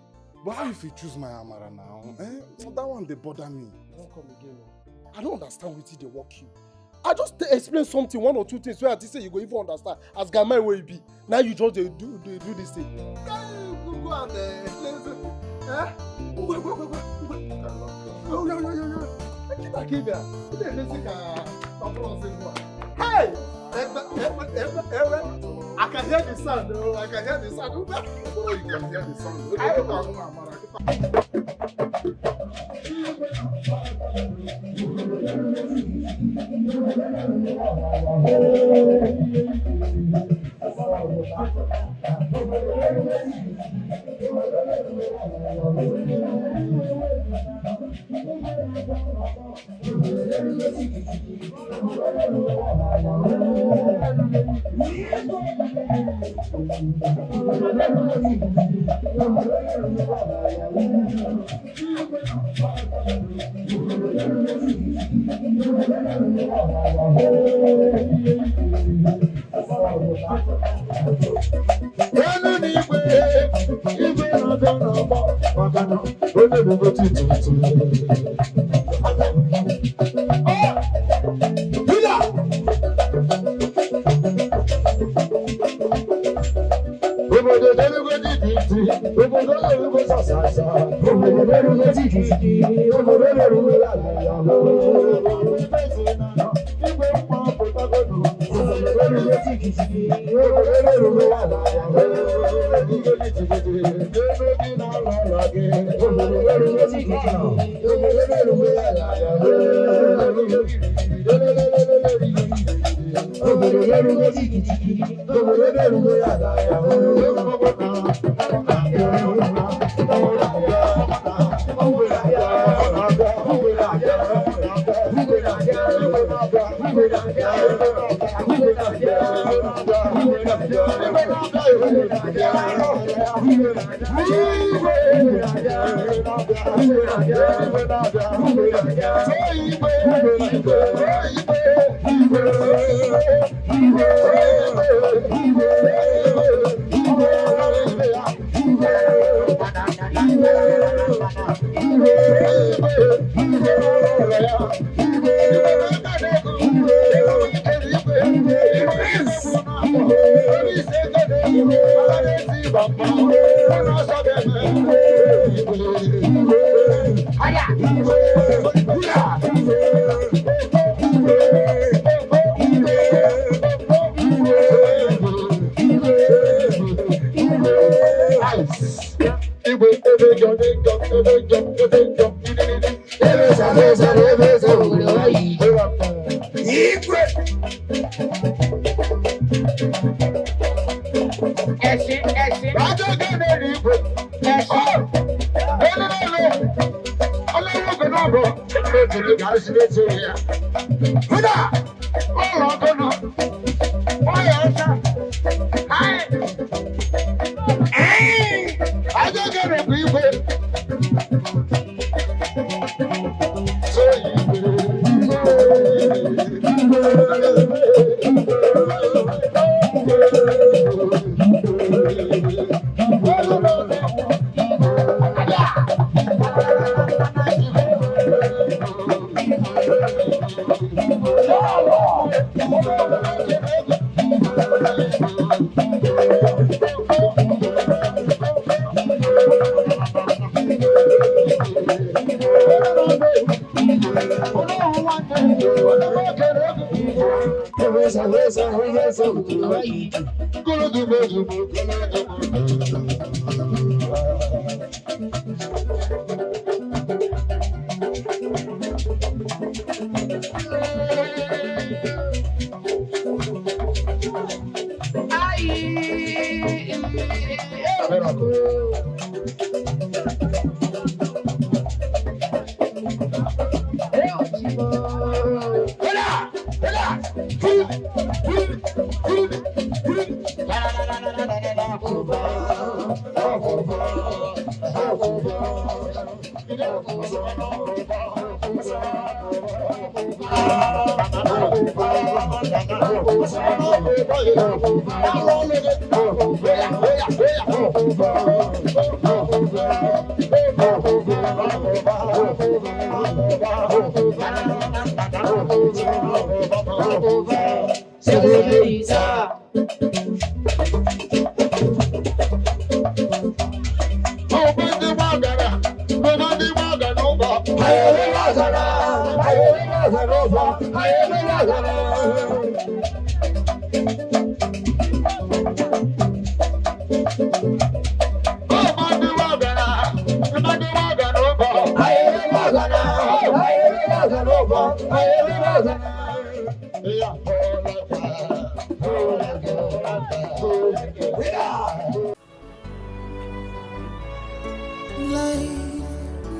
But how if you choose my Amara now? That one, they bother me. Don't come again. I don't understand what they work you. I just explain something, one or two things, where I say you go even understand. As Gamai will be. Now you just do this thing. Go and listen. Go. Hey! I can hear the sound, though. I can hear the sound. Oh, you can hear the sound.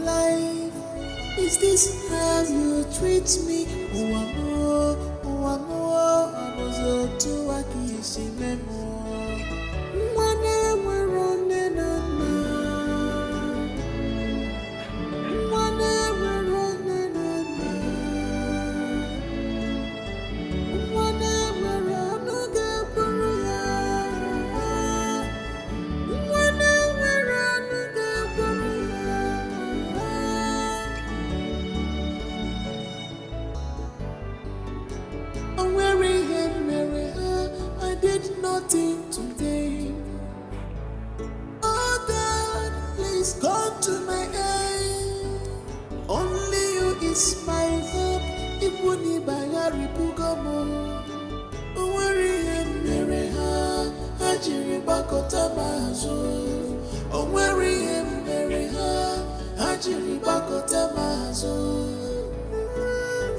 Life, is this how you treat me? I'm wearing him, Mary, I did nothing today. Oh God, please come to my aid. Only you is my hope. Ibuni bayari pugamo. I'm wearing him, Mary, Hajiri bakota mazo. I'm wearing him, Mary, Hajiri bakota mazo.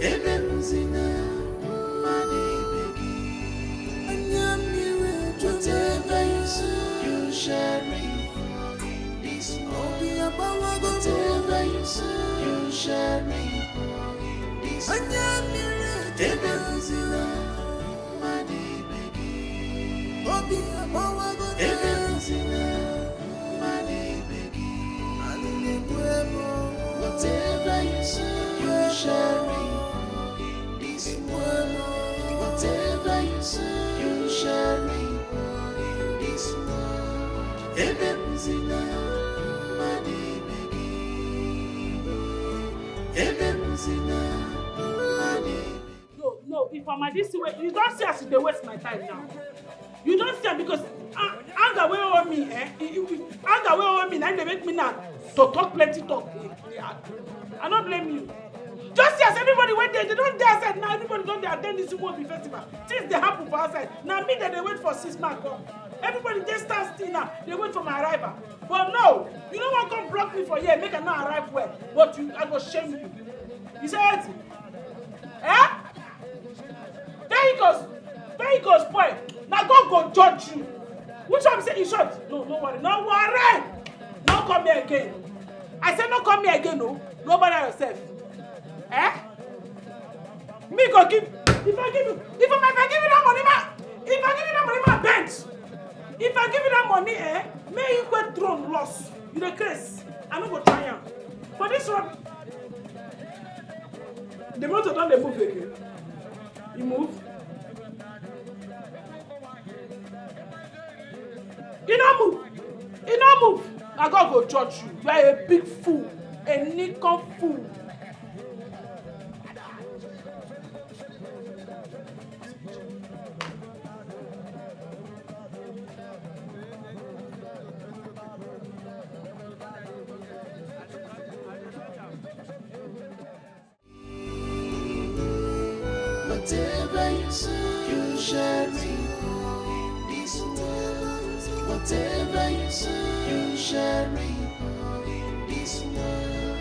Ebemzina. Whatever you say, you shall reap in this world. Whatever you say, you shall reap in this world. Ebenzina, mani begi. Ebenzina, mani begi. Whatever you say, you shall reap in this world. Whatever you say, you shall reap. Ebemzina, mani begi. Ebemzina, mani. No, if I'm at this way, you don't see as they waste my time now. You don't see because anger way over me, eh? Anger way over me, now they make me now to talk plenty talk. I don't blame you. Just as everybody went there, they don't dare outside now. Everybody don't dare attend this Umobi festival. Things they happen for outside. Now me that they wait for 6 months. Everybody just stand still now. They wait for my arrival. But no, you don't want to come block me for here, make I not arrive well. But I go shame you. You say it? Eh? Vehicles, boy. Now God go judge you. Which one say you short? No worry. No worry. No come here again. I said no come here again, no. No bother yourself. Eh? Me go give. If I give you that money, bench. If I give you that money, may you go throne loss. You the case. I no go try am. For this one, the motor don't they move again. You move. You don't move. Now God go judge you. You are a big fool, a nickel fool. Whatever you say, you shall reap in this world. Whatever you say, you shall reap in this world.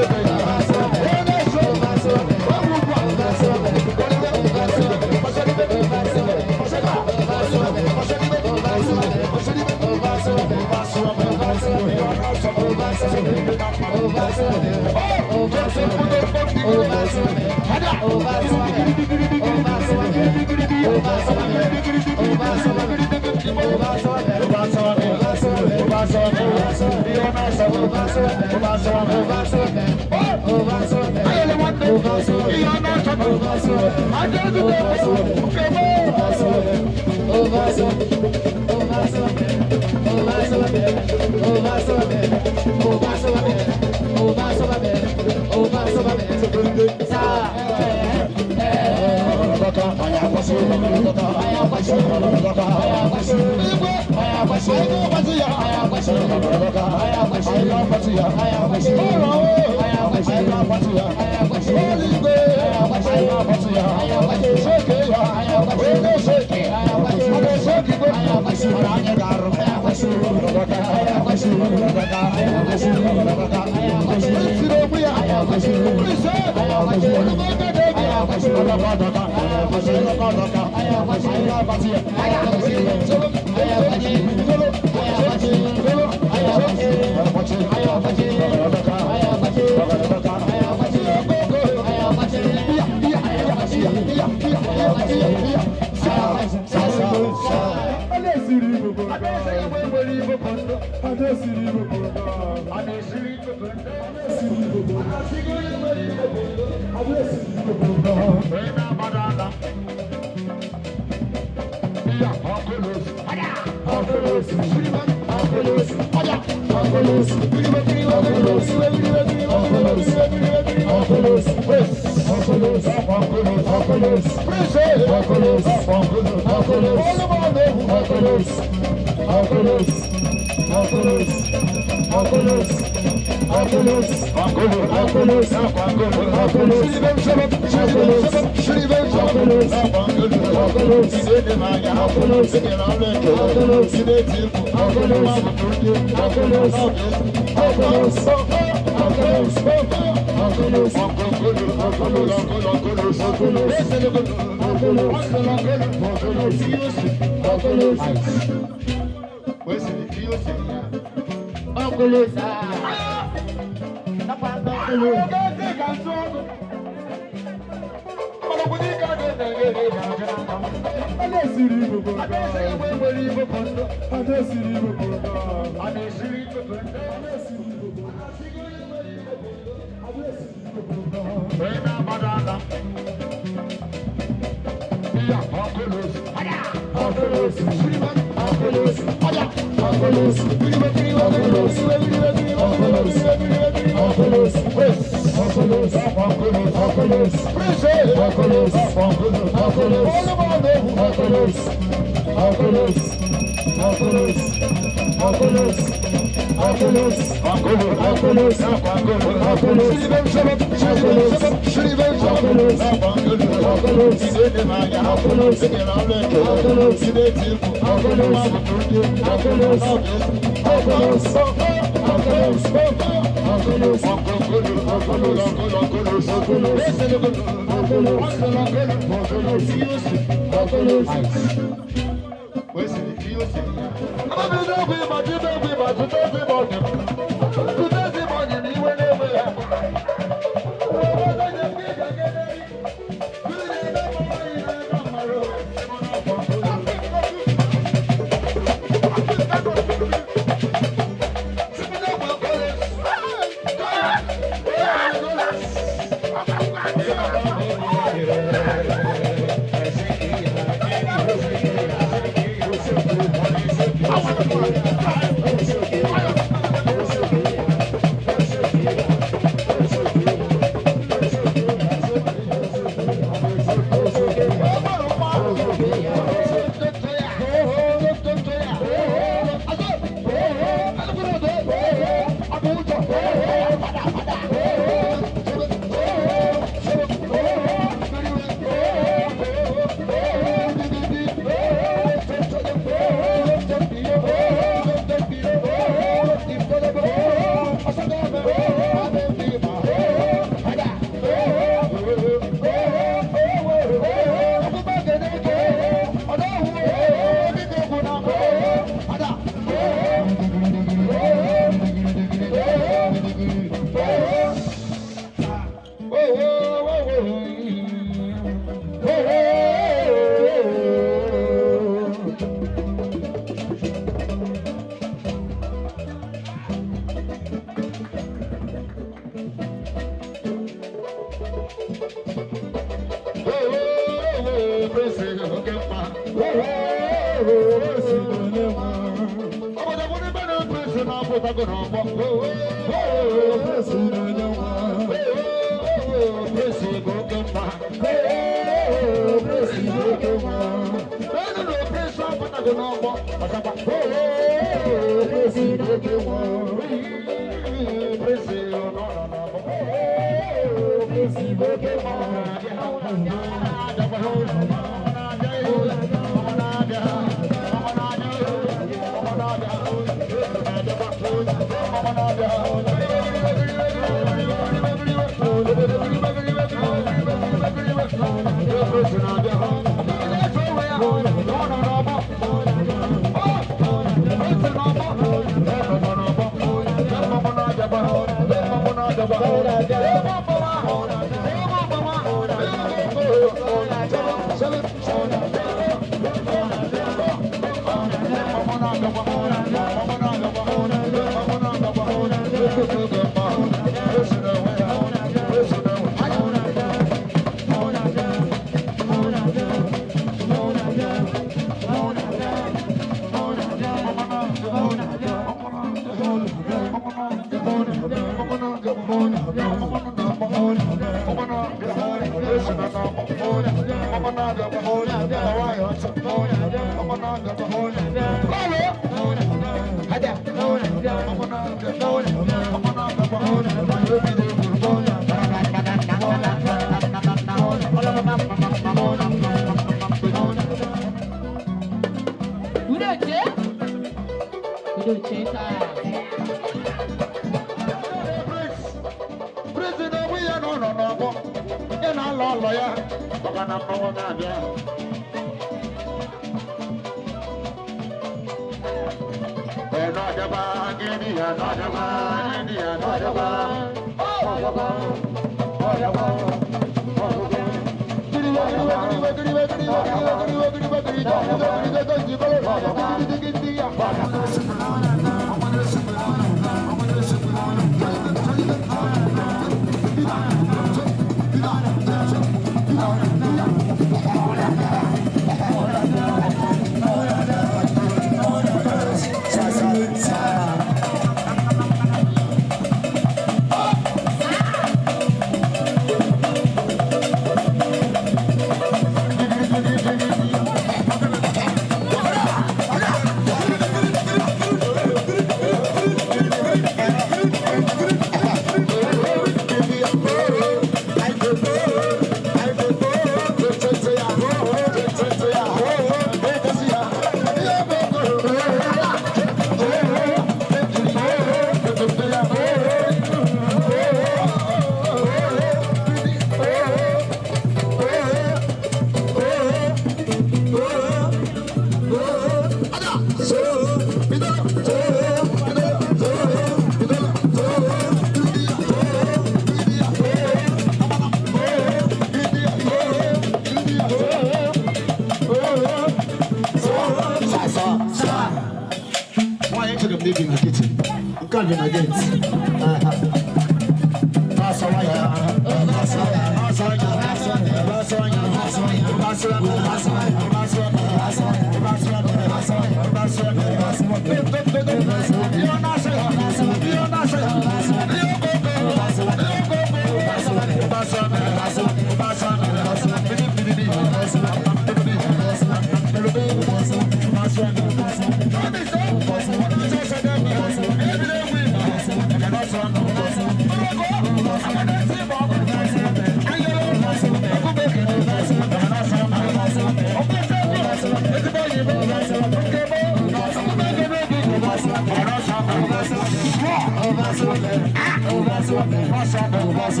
Hey!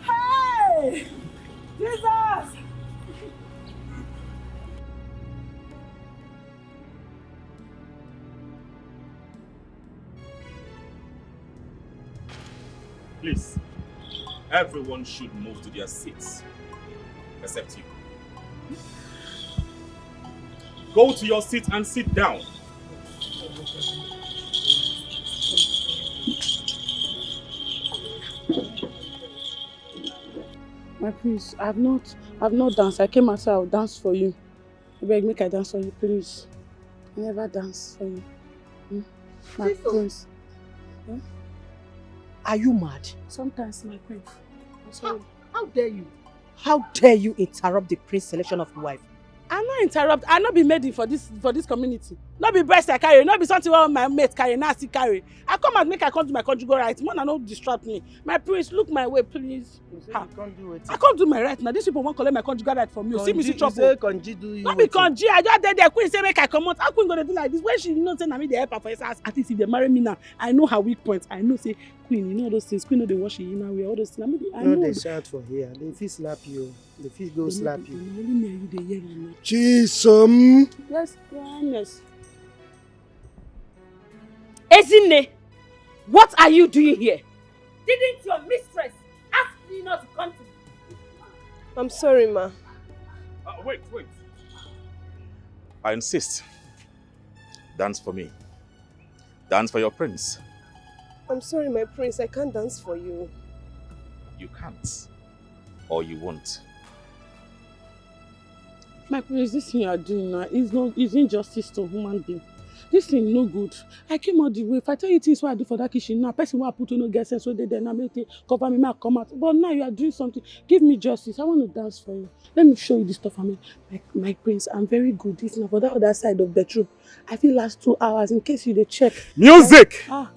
Hey! Jesus! Please, everyone should move to their seats, except you. Go to your seat and sit down. My prince, I've not danced. I came outside, I'll dance for you. I beg, make I dance for you, please. I never dance for you. My prince. Are you mad? Sometimes, my prince. I'm sorry. How dare you? How dare you interrupt the prince selection of wife? I not interrupt. I not be made for this community. Not be breast I carry. Not be something all my mates carry. Now I still carry. I come and make I come to my conjugal rights. Man, I don't distract me. My prince, look my way, please. I can't do my right now. These people won't collect my conjugal right from you. See me see trouble. Not be conji. I just did the queen say make I come out. How queen gonna do like this? When she know say na me the help her for his house. At least if they marry me now, I know her weak points. I know say queen, you know all those things. Queen know they wash you now. We all those things. I know. No, they shout for here. They fit slap you. They fit go slap you. Only me and you they hear me. Chisom. Yes, honest. Ezine, what are you doing here? Didn't your mistress ask me not to come to me? I'm sorry, ma. Wait. I insist. Dance for me. Dance for your prince. I'm sorry, my prince. I can't dance for you. You can't. Or you won't. My prince, this thing you are doing now is injustice to human being. This thing no good. I came out the way. If I tell you things what I do for that kitchen now, person will put no get sense so they now make it cover me, make come out. But now you are doing something. Give me justice. I want to dance for you. Let me show you this stuff. I mean, my prince, I'm very good. This now for that other side of bedroom. I feel last 2 hours in case you dey check. Music! Ah.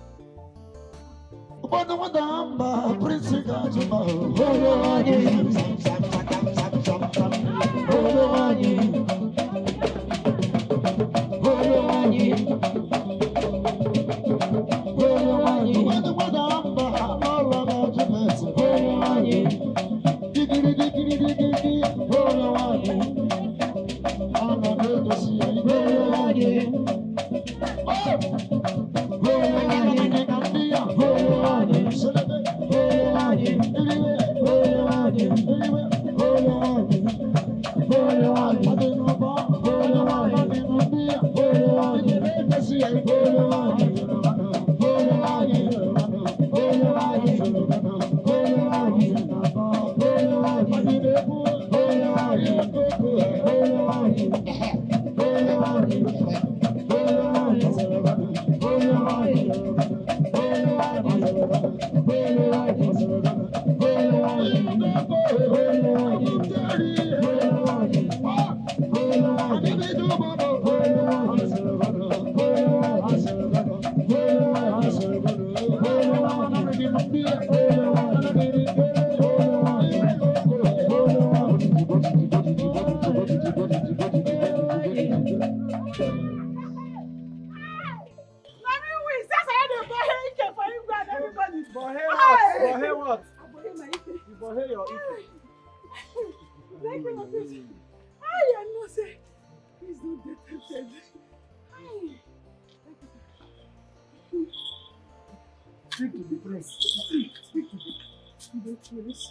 Speak to the prince. Speak to the prince.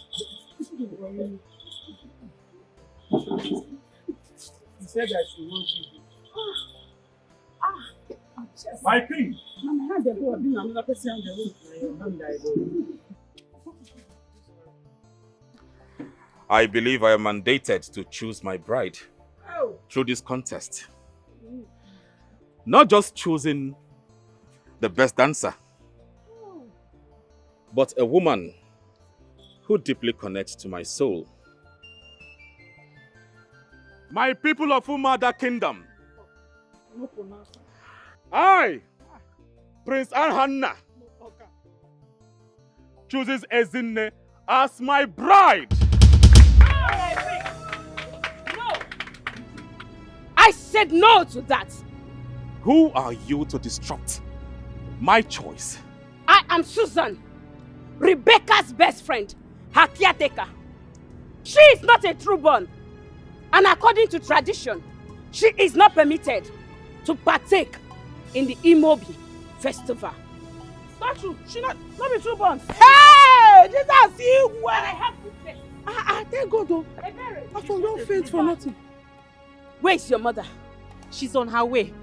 He said that she wants you. My king! I believe I am mandated to choose my bride through this contest. Not just choosing the best dancer, but a woman who deeply connects to my soul. My people of Umada Kingdom, I, Prince Anhanna, chooses Ezinne as my bride. No! I said no to that. Who are you to disrupt my choice? I am Susan, Rebecca's best friend, her caretaker. She is not a true-born, and according to tradition, she is not permitted to partake in the Imobi festival. Not true. She not be true-born. Hey! Jesus, you were. I have to say. Thank God though. I don't faint for nothing. Where is your mother? She's on her way.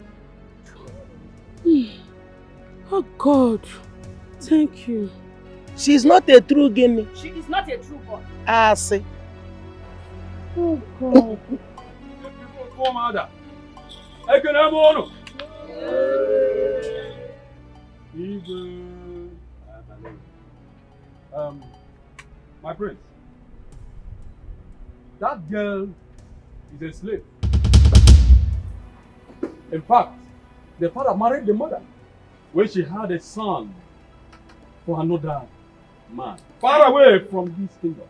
Oh God, thank you. She's not a true Guinea. She is not a true-born. I see. Oh God. My prince, that girl is a slave. In fact, the father married the mother when she had a son for another man, far away from this kingdom.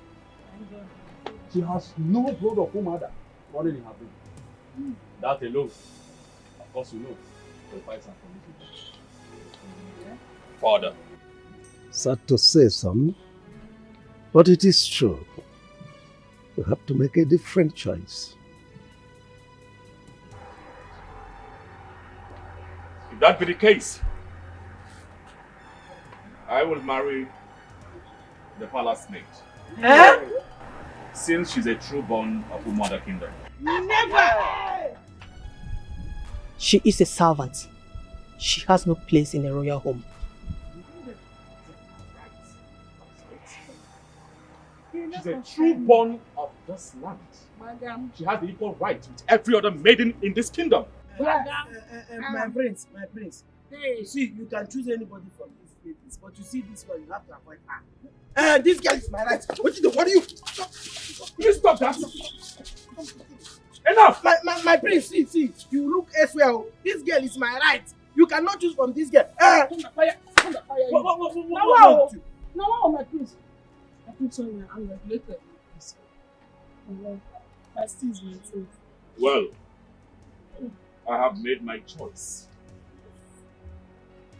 She has no blood of her mother running in her veins. That alone, of course you know, qualifies her for this. Father. Sad to say some, but it is true. You have to make a different choice. If that be the case, I will marry the palace maid. Huh? Since she's a true born of Umada Kingdom. Never! She is a servant. She has no place in a royal home. She's a true born of this land. Madam. She has the equal right with every other maiden in this kingdom. My prince. You see, you can choose anybody from these ladies, but you see this one, you have to avoid her. This girl is my right. What are you? You stop that! Enough! My prince, see, you look elsewhere. This girl is my right. You cannot choose from this girl. No, my prince. I think so. I'm regulated. I still myself. Well, I have made my choice.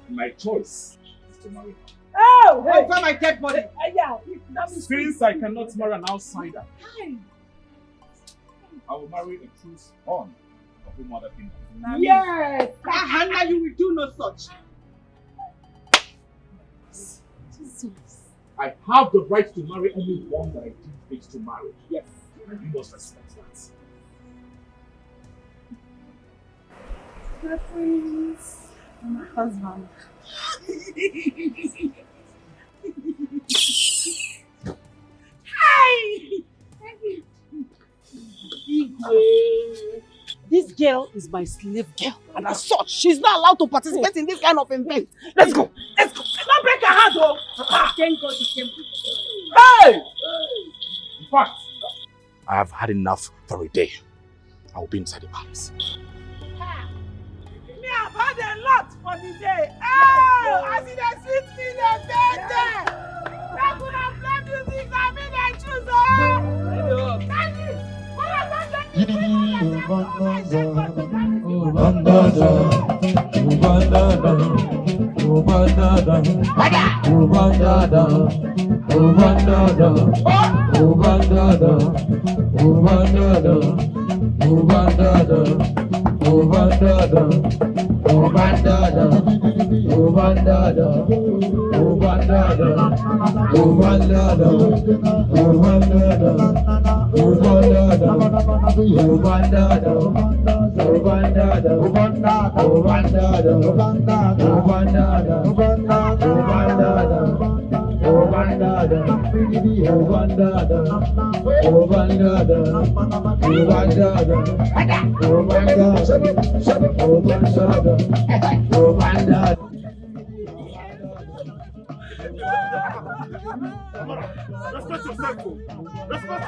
My choice is to marry her. Oh! Hey. Over my dead body! Since I cannot marry an outsider, I will marry a true born of the mother kingdom. Yes! Hannah, you will do no such. I have the right to marry anyone that I deem fit to marry. Yes. And you must respect that. My prince. My husband. Hi! This girl is my slave girl, and as such, she's not allowed to participate in this kind of event. Let's go. Don't break her heart, though! Thank God you came. Hey! In fact, I have had enough for a day. I will be inside the palace. Me, I've had a lot for the day. Oh, I see the sweet me, the dead. That could have played music, I mean, I choose. Oh, Daddy! Respect yourself. Respect.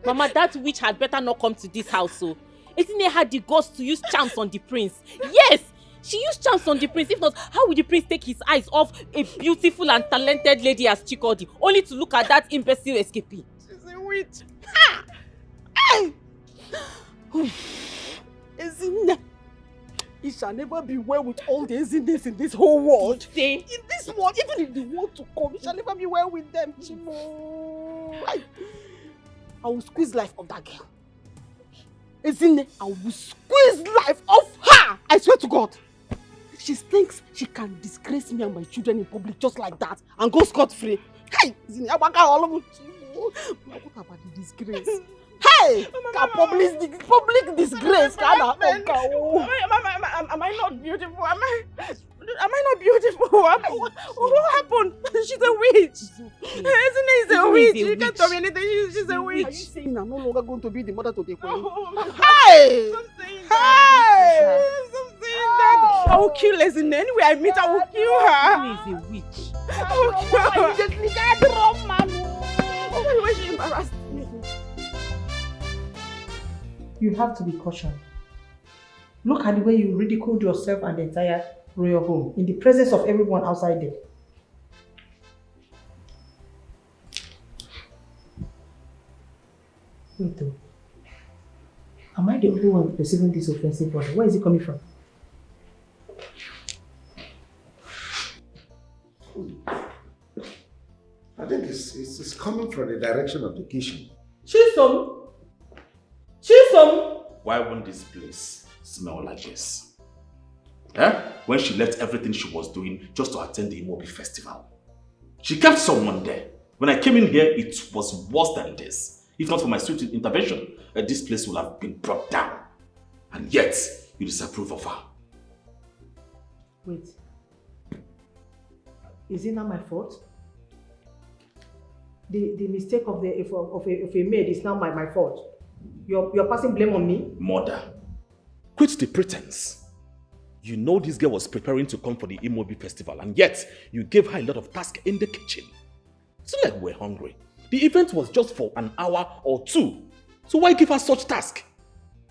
Mama, that witch had better not come to this house, so. Isn't it had the guts to use charms on the prince? Yes! She used charms on the prince. If not, how would the prince take his eyes off a beautiful and talented lady as Chikodi, only to look at that imbecile escapee? She's a witch. Ha! Hey! Ezinne, it shall never be well with all the Ezinnes in this whole world. Say? In this world, even in the world to come, it shall never be well with them, Chimo. I will squeeze life of that girl. Ezinne, I will squeeze life off her! I swear to God. She thinks she can disgrace me and my children in public just like that and go scot-free. Hey! Ezinne, what about the disgrace? Hey! Public disgrace! Am I not beautiful? Am I not beautiful? What happened? She's a witch. Ezinne is a witch. You can't tell me anything. She's a witch. Are you saying I'm no longer going to be the mother to the queen? Hey! Stop saying that. Stop saying that. I will kill Ezinne. Anyway, I meet, I will kill her. Ezinne is a witch. I will kill her. You can't run, man. Why she embarrassed me? You have to be cautious. Look at the way you ridiculed yourself and the entire royal home in the presence of everyone outside there. Wait though. Am I the only one receiving this offensive order? Where is it coming from? I think it's coming from the direction of the kitchen. Chisom! Chisom! Why won't this place smell like this? Eh? When she left everything she was doing just to attend the Imobi festival. She kept someone there. When I came in here, it was worse than this. If not for my swift intervention, this place would have been brought down. And yet, you disapprove of her. Wait. Is it not my fault? the mistake of a maid is now my fault. You're passing blame on me? Mother, quit the pretense. You know this girl was preparing to come for the Imobi festival, and yet you gave her a lot of tasks in the kitchen. It's not like we're hungry. The event was just for an hour or two. So why give her such task?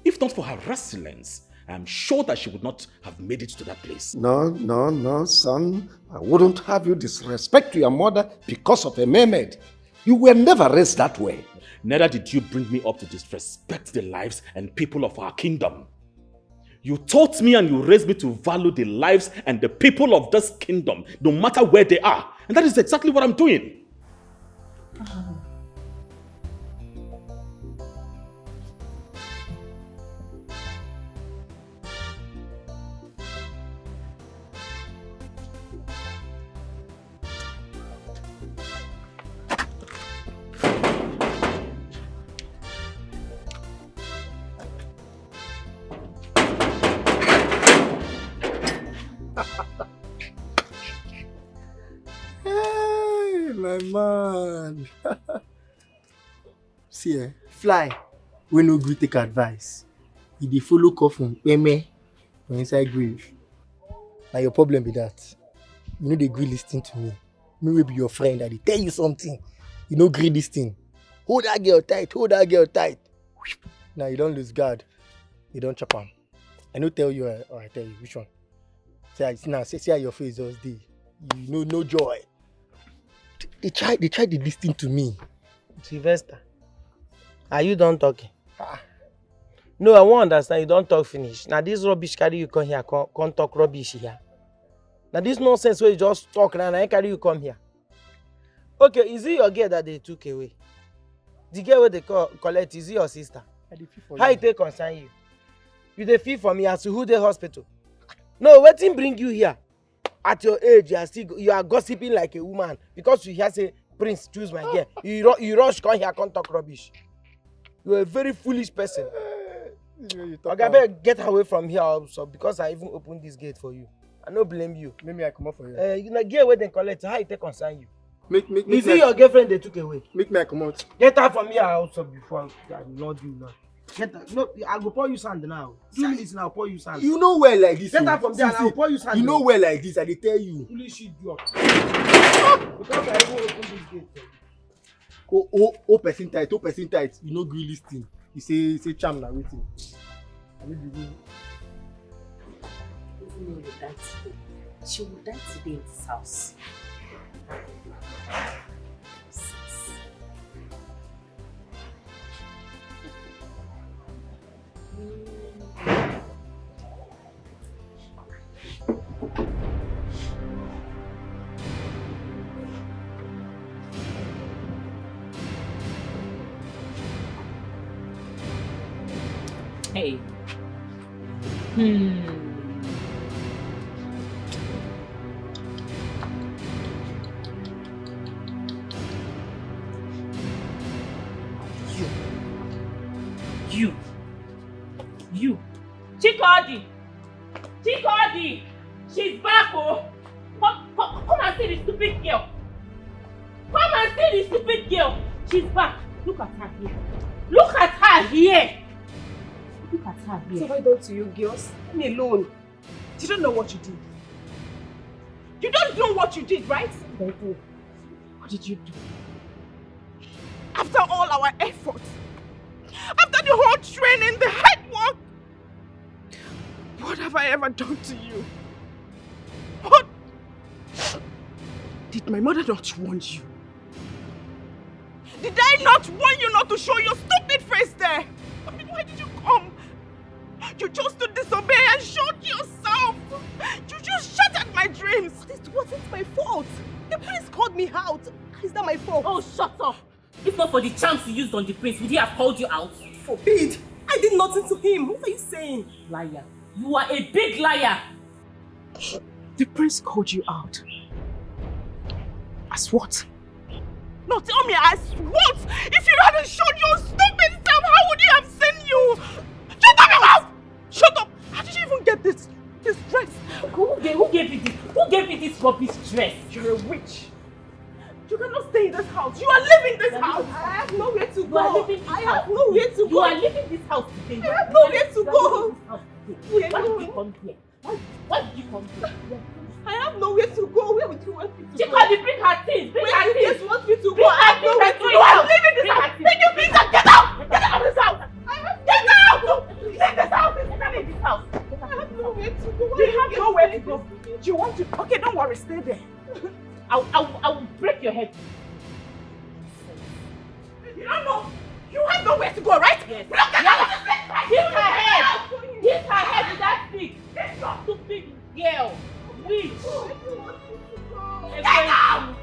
If not for her resilience, I am sure that she would not have made it to that place. No, son. I wouldn't have you disrespect your mother because of a mermaid. You were never raised that way. Neither did you bring me up to disrespect the lives and people of our kingdom. You taught me and you raised me to value the lives and the people of this kingdom, no matter where they are. And that is exactly what I'm doing. Hey, my man. See, fly. We no gree take advice. If they follow coffin, peme, for inside grave. Now your problem be that. You know they gree listening to me. Me will be your friend and they tell you something. You know gree listening. Hold that girl tight, hold that girl tight. Now you don't lose guard. You don't chop on. I no tell you, or I tell you which one. See how your face just dey. You know no joy. They try to listen to me. Sylvester, are you done talking? No, I won't understand. You don't talk finish. Now this rubbish carry you come here, come talk rubbish here. Now this nonsense where you just talk now, I carry you come here. Okay, is it your girl that they took away? The girl where they collect, is it your sister? How it take concern you? You dey feel for me as to who the hospital? No, wetin bring you here? At your age, you are gossiping like a woman because you hear say Prince choose my girl. You rush come here, come talk rubbish. You are a very foolish person. Okay, I better get away from here also because I even opened this gate for you. I no blame you. Maybe I come up for you. You know, get away then collect. How it take concern you? Is it your girlfriend they took away? Make me come out. Get out from here also before I will not do now. Get out. No, I go pour you sand now. 2 minutes now, pour you sand. You know where like this. Get out from there and I will pour you sand. You know where like this, I dey tell you. Foolish idiot. Because I even open this gate. Oh, person tight. You know gree listing. You say charm na waiting. I need to go. She will die today in this house. Hey. You. Chikodi! She's back, oh! Come and see the stupid girl! Come and see the stupid girl! She's back! Look at her here! Look at her here! Look at her here! So why don't you girls? Leave me alone. You don't know what you did. You don't know what you did, right? What did you do? After all our efforts, after the whole training, the hard work, what have I ever done to you? What? Did my mother not warn you? Did I not warn you not to show your stupid face there? I mean, why did you come? You chose to disobey and showed yourself. You just shattered my dreams. It wasn't my fault. The prince called me out. Is that my fault? Oh, shut up! If not for the chance you used on the prince, would he have called you out? Forbid! I did nothing to him. What are you saying? Liar. You are a big liar! The prince called you out. As what? No, tell me, as what? If you hadn't shown your stupid self, how would he have seen you? Shut up your mouth! Shut up! How did you even get this dress? Who gave you this? Who gave you this rubbish dress? You're a witch. You cannot stay in this house. You are leaving this house. I have nowhere to You are go. leaving this I house. have nowhere to You go. are leaving this house today. I have nowhere to go. Why did you come here? Why did you come here? I have nowhere to go. Where would you want me to go? Chikodi, bring her things. Bring her Where do you things. just want me to go? Bring I have her nowhere things to and go. I'm throw it leaving this out. house. Bring her Take your things and get out. Get out of this house. Get out. Leave this house. Leave this house. I have nowhere to go. You have nowhere to go. Do you want to? Okay, don't worry. Stay there. I will break your head. You don't know. You have nowhere to go, right? Yes. Look at Hit her head. Hit her head with that stick. Stupid girl. Witch. Get out.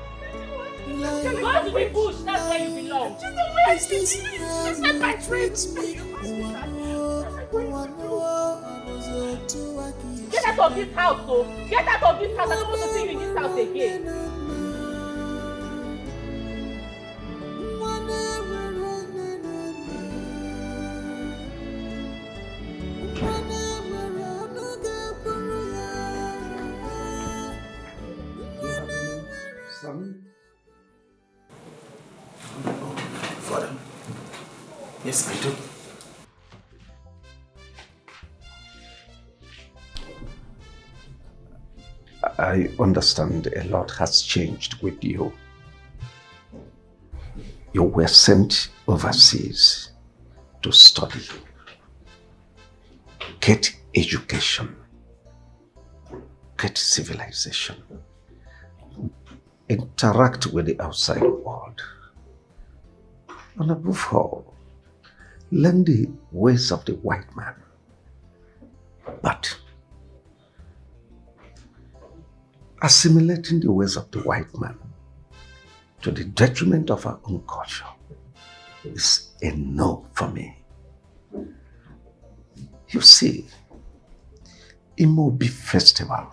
Go to the bush. That's where you belong. This is my dreams. Get out of this house, so get out of this house. I don't want to see you in this house again. Father. Yes, I do. I understand a lot has changed with you. You were sent overseas to study, get education, get civilization, interact with the outside world, and above all, learn the ways of the white man. But assimilating the ways of the white man to the detriment of our own culture is a no for me. You see, Imobi Festival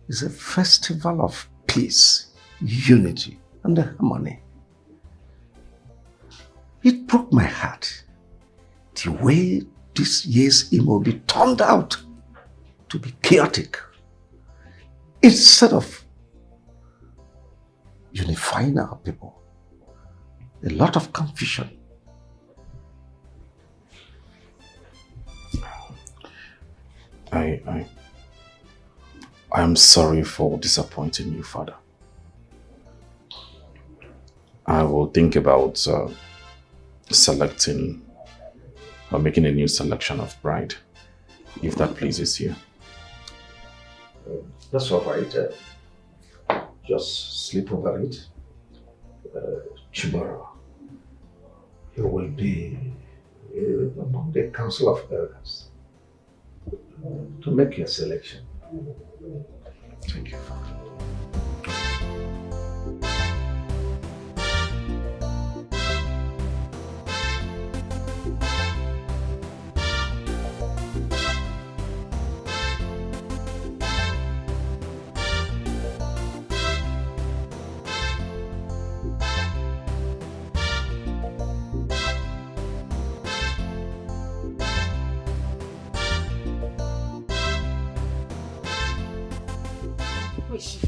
is a festival of peace, unity, and harmony. It broke my heart the way this year's Imobi turned out to be chaotic. Instead of unifying our people, a lot of confusion. I am sorry for disappointing you, Father. I will think about selecting or making a new selection of bride, if that pleases you. That's all right. Just sleep over it. Tomorrow, you will be among the Council of Elders to make your selection. Thank you, Father.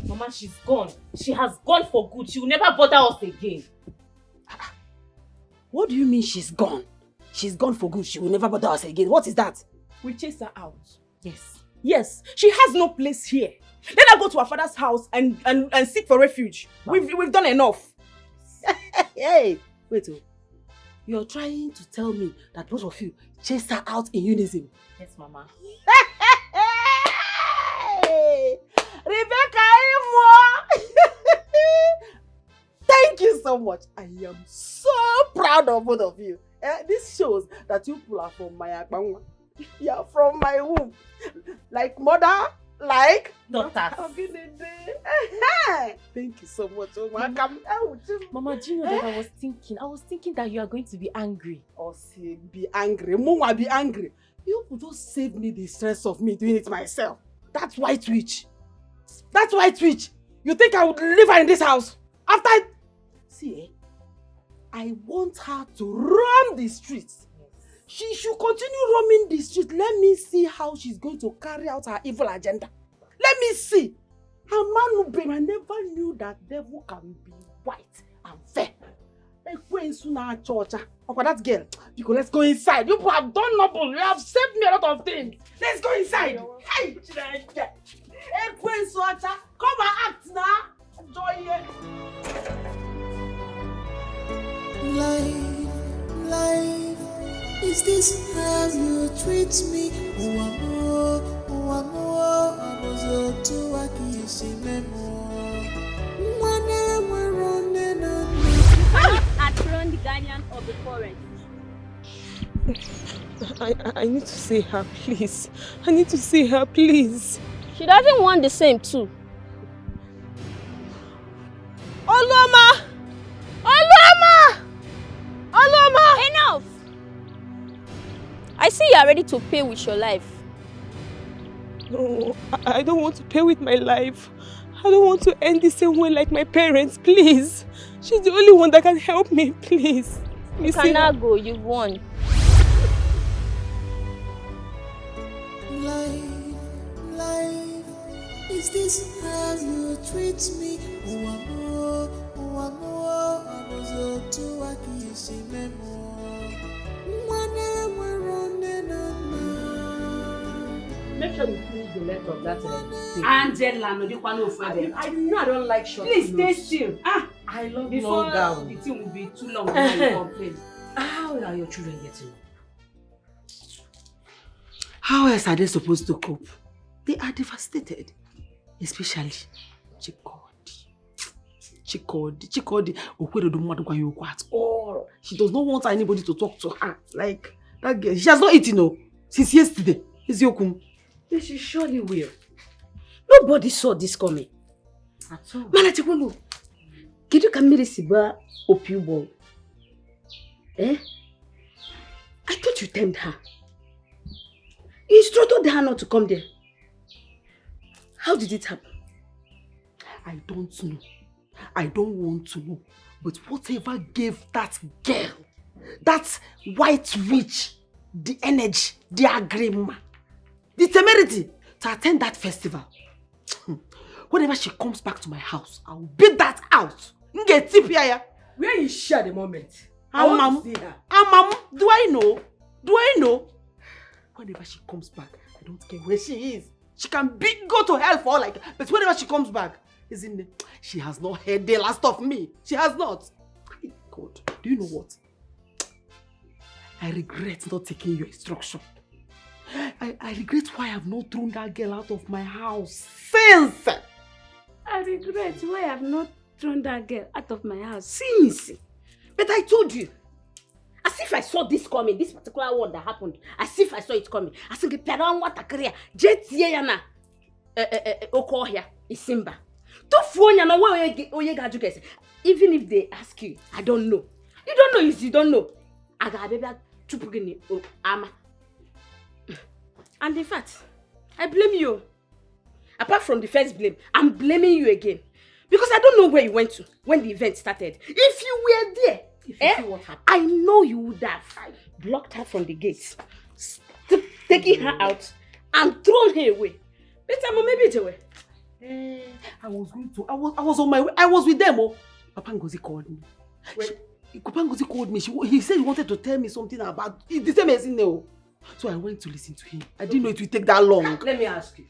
Mama, she's gone. She has gone for good. She will never bother us again. What do you mean she's gone? She's gone for good. She will never bother us again. What is that? We chased her out. Yes. Yes, she has no place here. Let her go to her father's house and seek for refuge. We've done enough. Hey, wait. You're trying to tell me that both of you chased her out in unison? Yes, Mama. Hey, Rebecca Imo! Thank you so much. I am so proud of both of you. This shows that you people are from my akbangwa. You are from my womb. Like mother, like daughter. Thank you so much. Mama, do you know that I was thinking that you are going to be angry. Oh, say be angry. Mama, be angry. You people just save me the stress of me doing it myself. That's white witch. That's white witch. You think I would leave her in this house? After See, I want her to roam the streets. She should continue roaming the street. Let me see how she's going to carry out her evil agenda. Let me see. Amanube, I never knew that devil can be white and fair. Oh, that girl, Biko, let's go inside. You have done noble. You have saved me a lot of things. Let's go inside. Hey, come and act now. Enjoy it. Life, is this how you treat me? Outrun the guardian of the forest. I need to see her, please. I need to see her, please. She doesn't want the same too. Oloma! Oloma! Oloma! Enough! I see you are ready to pay with your life. No, I don't want to pay with my life. I don't want to end the same way like my parents, please. She's the only one that can help me, please. You cannot go, you've won. Life, is this how you treat me? Make sure you finish the length of that thing. Angela, no, you can't offer I know I don't like short Please clothes. stay still. Ah, I love before long gown. the thing will be too long before you complain. How are your children getting on? How else are they supposed to cope? They are devastated. Especially Chikodi. Okwedo don't want to go at all. She does not want anybody to talk to her. Like that girl. She has not eaten since yesterday. Iziokum. She surely will. Nobody saw this coming. At all. Manachikulu. Kidu kamiri siba opiubo. Eh? I thought you tamed her. You instructed her not to come there. How did it happen? I don't know. I don't want to know. But whatever gave that girl, that white witch, the energy, the agreement, the temerity to attend that festival. Whenever she comes back to my house, I will beat that out. Where is she at the moment? I want to see her. Do I know? Whenever she comes back, I don't care where she is. She can go to hell for all like. But whenever she comes back, isn't it? She has not heard the last of me. She has not. God, do you know what? I regret not taking your instruction. I regret why I have not thrown that girl out of my house since. I regret why I have not thrown that girl out of my house since. But I told you. As if I saw this coming, this particular one that happened. As if I saw it coming. I think Piran what a career. Jet Yana Okohia is Simba. Even if they ask you, I don't know. You don't know is you don't know. I got a baby to ama. And in fact, I blame you. Apart from the first blame, I'm blaming you again. Because I don't know where you went to when the event started. If you were there, see what happened, I know you would have blocked her from the gates, taking her out, and thrown her away. Better maybe it away. I was going to. I was on my way. I was with them. Papa Ngozi called me. Papa Ngozi called me. He said he wanted to tell me something about the same as in there. So I went to listen to him. I didn't know it would take that long. Let me ask you.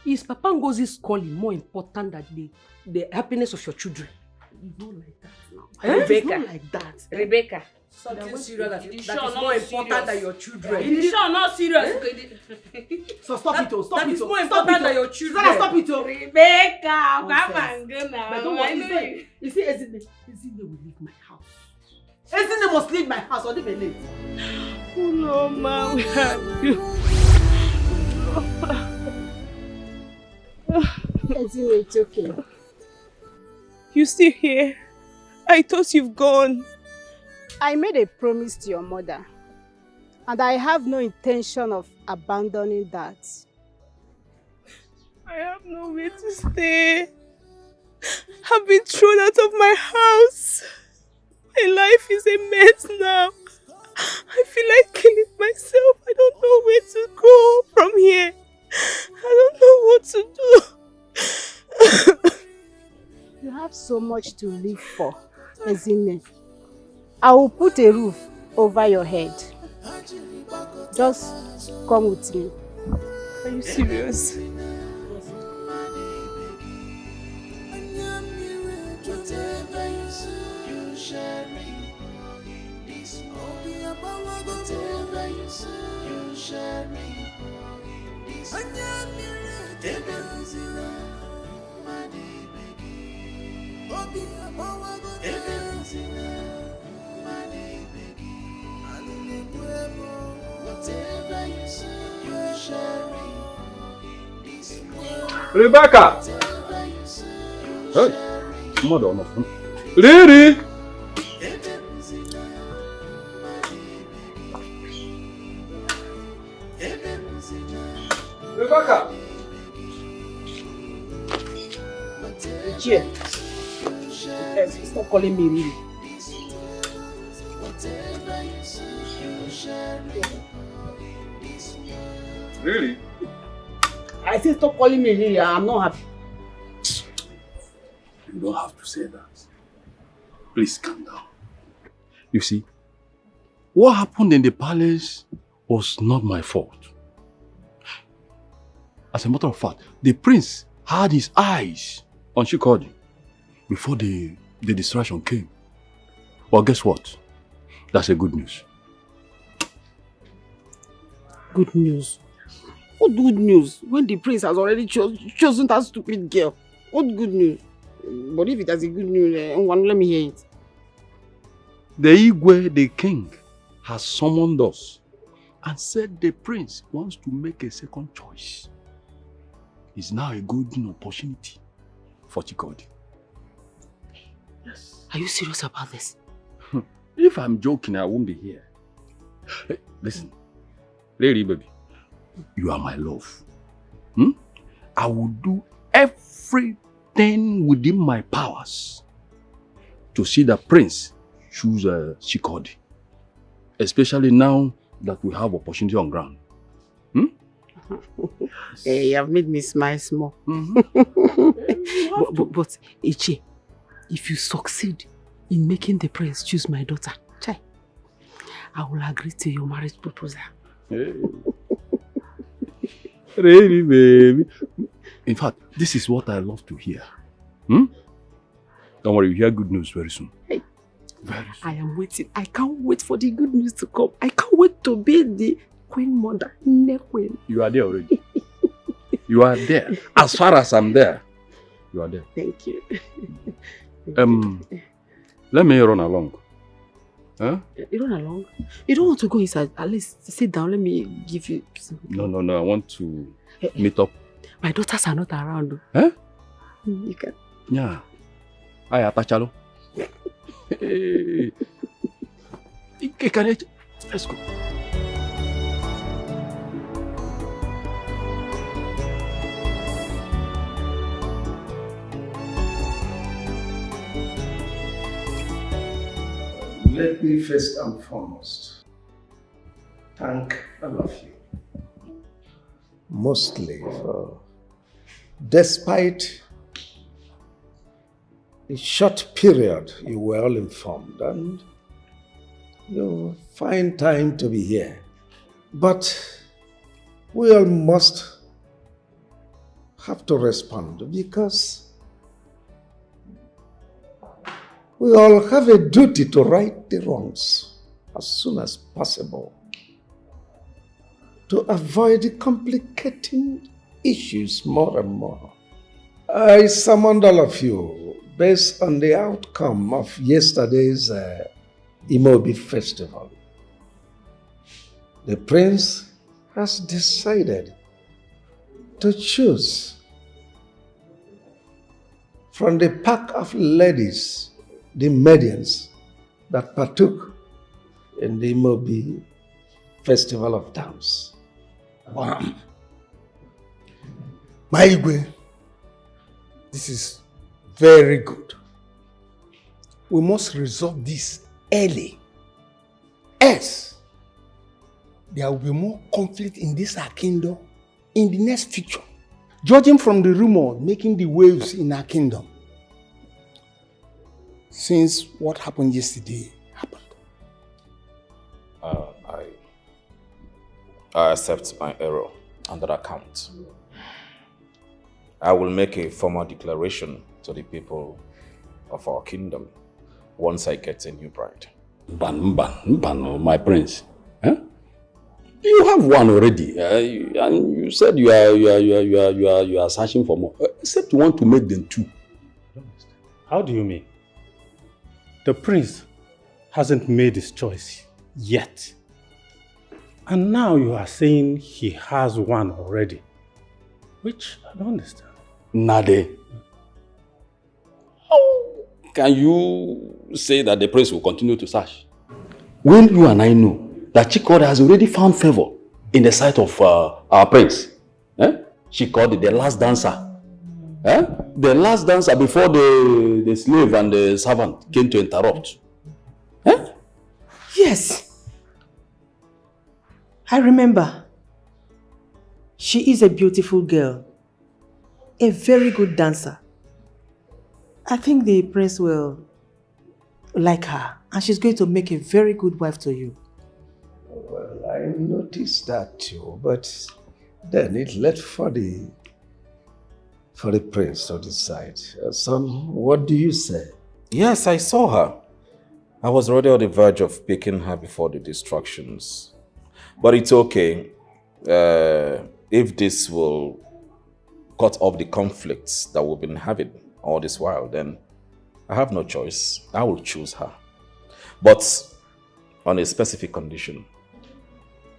Is Papa Ngozi's calling more important than the happiness of your children? It's not like that now. Rebecca. It's not like that. Rebecca. Something serious that is more important than your children. It is sure not serious. So stop it, oh. Stop that it, is oh. more Stop important it, than oh. your children. Stop it, oh. Rebecca, come and go now. But don't worry. You see, Ezine will leave my house. Ezine must leave my house or leave a late. Oh no, ma, we have you. Ezine, it's okay. You still here? I thought you've gone. I made a promise to your mother, and I have no intention of abandoning that. I have nowhere to stay. I've been thrown out of my house. My life is a mess now. I feel like killing myself. I don't know where to go from here. I don't know what to do. You have so much to live for, Ezinne. I will put a roof over your head. Just come with me. Are you serious? Rebecca! Hey, mother on phone. Riri! Rebecca! Ichie, stop calling me Riri. Really? I said stop calling me Riri. I'm not happy. You don't have to say that. Please calm down. You see, what happened in the palace was not my fault. As a matter of fact, the prince had his eyes on Shikodi before the distraction came. But guess what? That's a good news. Good news? What good news? When the prince has already chosen that stupid girl. What good news? But if it has a good news, let me hear it. The Igwe, the king, has summoned us and said the prince wants to make a second choice. It's now a golden opportunity for Chikodi. Yes. Are you serious about this? If I'm joking, I won't be here. Hey, listen, lady baby, you are my love. I will do everything within my powers to see the prince choose Chikodi. Especially now that we have opportunity on ground. Hey, you have made me smile small. But Ichie, if you succeed in making the prince choose my daughter, Chai, I will agree to your marriage proposal. Hey. Really, baby. In fact, this is what I love to hear. Don't worry, you hear good news very soon. Hey. Very soon. I am waiting. I can't wait for the good news to come. I can't wait to be the queen mother, the queen. You are there already. You are there. As far as I'm there, you are there. Thank you. Let me run along. Huh? You run along? You don't want to go inside? At least sit down. Let me give you something. No. I want to meet up. My daughters are not around. Huh? You can. Yeah. Hi, Apachalo. Hey. Let's go. Let me first and foremost thank all of you. Mostly for, despite the short period you were all informed and you find time to be here. But we all must have to respond because we all have a duty to right the wrongs as soon as possible to avoid complicating issues more and more. I summoned all of you based on the outcome of yesterday's Imobi festival. The prince has decided to choose from the pack of ladies, the Maidens that partook in the Imobi festival of dance. Wow. My Igwe, this is very good. We must resolve this early. Else, there will be more conflict in this our kingdom in the next future. Judging from the rumor making the waves in our kingdom, since what happened yesterday happened. I accept my error on that account. I will make a formal declaration to the people of our kingdom once I get a new bride. Ban, my prince. Huh? You have one already, and you said you are searching for more. Except you want to make them two. How do you mean? The prince hasn't made his choice yet. And now you are saying he has one already, which I don't understand. Nade. How can you say that the prince will continue to search? When you and I know that Chikode has already found favor in the sight of our prince. She called it the last dancer. The last dancer before the slave and the servant came to interrupt. Yes. I remember. She is a beautiful girl. A very good dancer. I think the prince will like her. And she's going to make a very good wife to you. Well, I noticed that too, but then it left for the prince to decide. Son, what do you say? Yes, I saw her. I was already on the verge of picking her before the distractions. But it's okay. If this will cut off the conflicts that we've been having all this while, then I have no choice. I will choose her. But on a specific condition.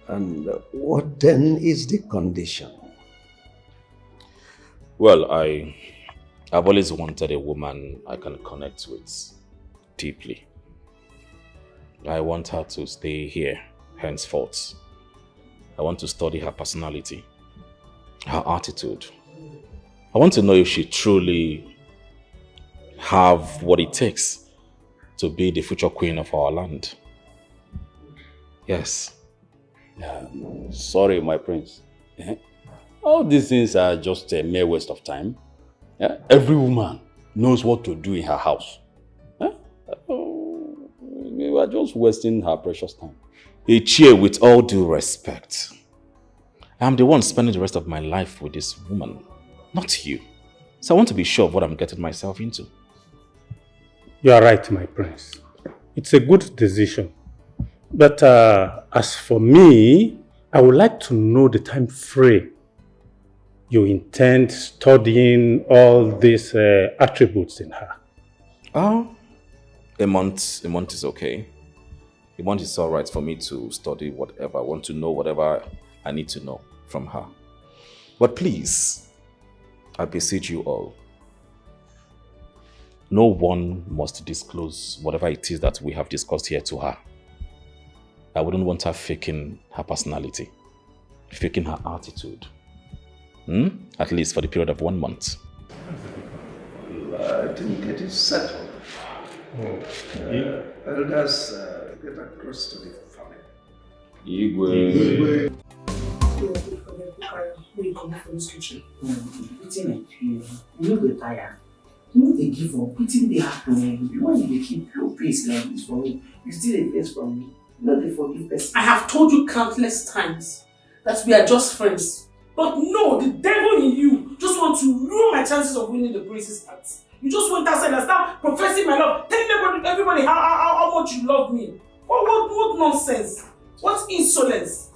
And what then is the condition? Well, I've always wanted a woman I can connect with deeply. I want her to stay here henceforth. I want to study her personality, her attitude. I want to know if she truly have what it takes to be the future queen of our land. Yes. Sorry, my prince. All these things are just a mere waste of time. Every woman knows what to do in her house. We are just wasting her precious time. Ichie, with all due respect, I'm the one spending the rest of my life with this woman, not you. So I want to be sure of what I'm getting myself into. You are right, my prince. It's a good decision. But as for me, I would like to know the time frame you intend studying all these attributes in her. Oh, a month is okay. A month is all right for me to study whatever I want to know, whatever I need to know from her. But please, I beseech you all, no one must disclose whatever it is that we have discussed here to her. I wouldn't want her faking her personality, faking her attitude. At least for the period of 1 month. I didn't get it settled. Elders get across to the family. Igwe. You go tired. You know they give up. Wetin dey happen? Why you dey keep your pace like this for me? You still dey face from me. You no dey forgive person. I have told you countless times that we are just friends. But no, the devil in you just wants to ruin my chances of winning the prince's heart. You just went outside and start professing my love, telling everybody how much you love me. What nonsense? What insolence?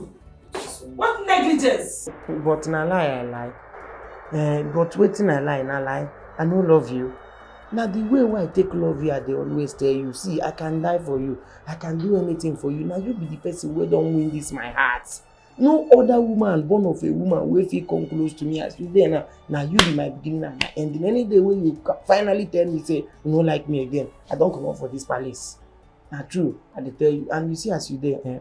What negligence? But na lie I lie. But wetin I lie na lie. I no love you. Now the way why I take love you, I dey always tell you, see, I can die for you. I can do anything for you. Now you be the person who don't win this my heart. No other woman born of a woman will feel come close to me as you there now. Now you be my beginning and my ending. Any day when you finally tell me say you don't like me again, I don't come up for this palace. Now true, I dey tell you, and you see as you there,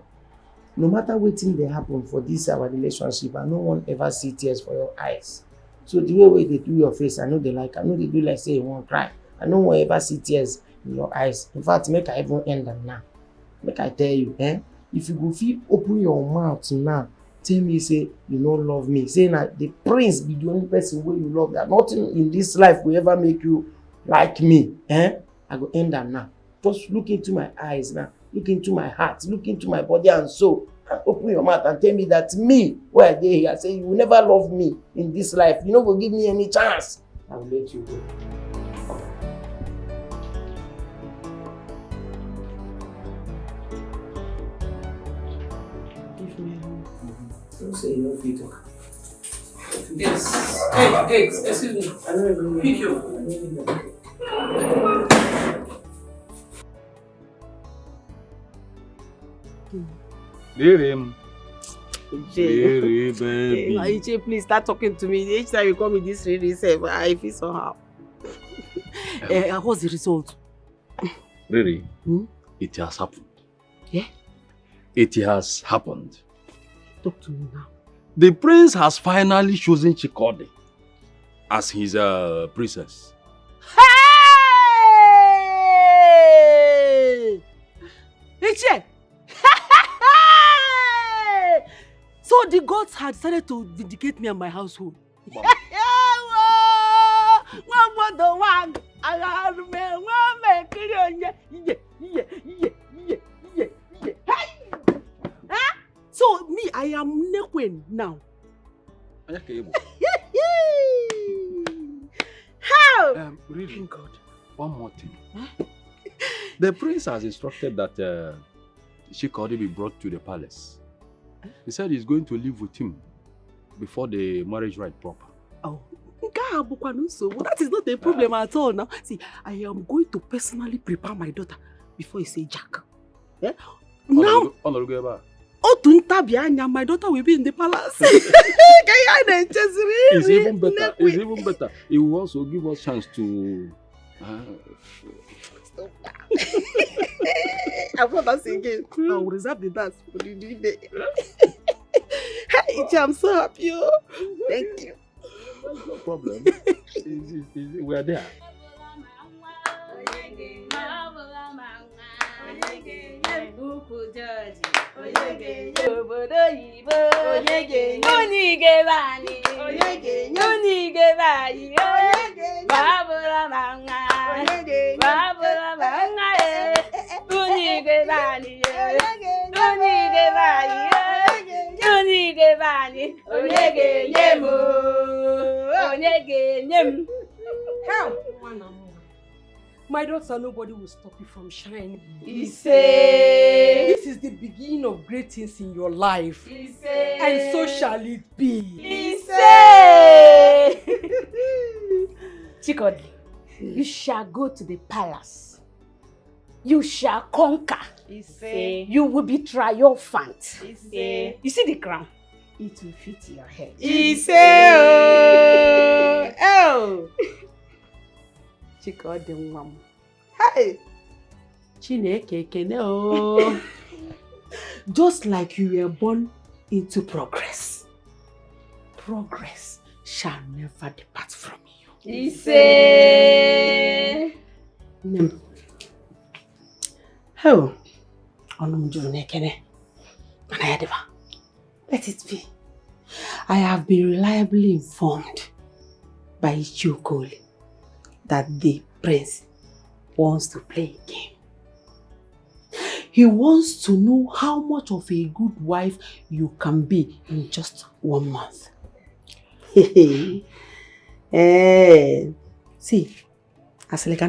no matter what thing they happen for this our relationship, I no one ever see tears for your eyes. So the way they do your face, I know they like. I know they do like say you won't cry. I no one ever see tears in your eyes. In fact, make I even end them now. Make I tell you, if you go feel open your mouth now, tell me, say, you don't love me. Saying that the prince be the only person where you love. That nothing in this life will ever make you like me. I go end that now. Just look into my eyes now. Look into my heart. Look into my body and soul. And open your mouth and tell me that me, where I dey here, say you will never love me in this life. You no go give me any chance. I will let you go. Don't say you don't fit talk. Yes. Hey, excuse me. I don't know. Pick you. Baby. Iche, please start talking to me. Each time you call me this really safe, I feel somehow. What's the result? Really? It has happened. Yeah? It has happened. Talk to me now. The prince has finally chosen Chikode as his princess. Hey! Iche! So the gods had decided to vindicate me and my household. So me, I am Nekwen now. How? Really? God. One more thing. The prince has instructed that Chikode be brought to the palace. He said he's going to live with him before the marriage rite proper. Oh, that is not a problem at all now. See, I am going to personally prepare my daughter before you say Jack. Yeah? Now, my daughter will be in the palace. It's even better. It's even better. It will also give us chance to... I'm not singing. I will reserve the dance for the day. I'm so happy. Thank you. No problem. We are there. My daughter, nobody will stop you from shining. This is the beginning of great things in your life. And so shall it be. Chikode, you shall go to the palace. You shall conquer. You will be triumphant. You see the crown? It will fit your head. Oh! Chikode mama. Hey! Chineke kene o. Just like you were born into progress. Progress shall never depart from you. Oh, let it be. I have been reliably informed by Ichukoli that the prince wants to play a game. He wants to know how much of a good wife you can be in just 1 month. See, as like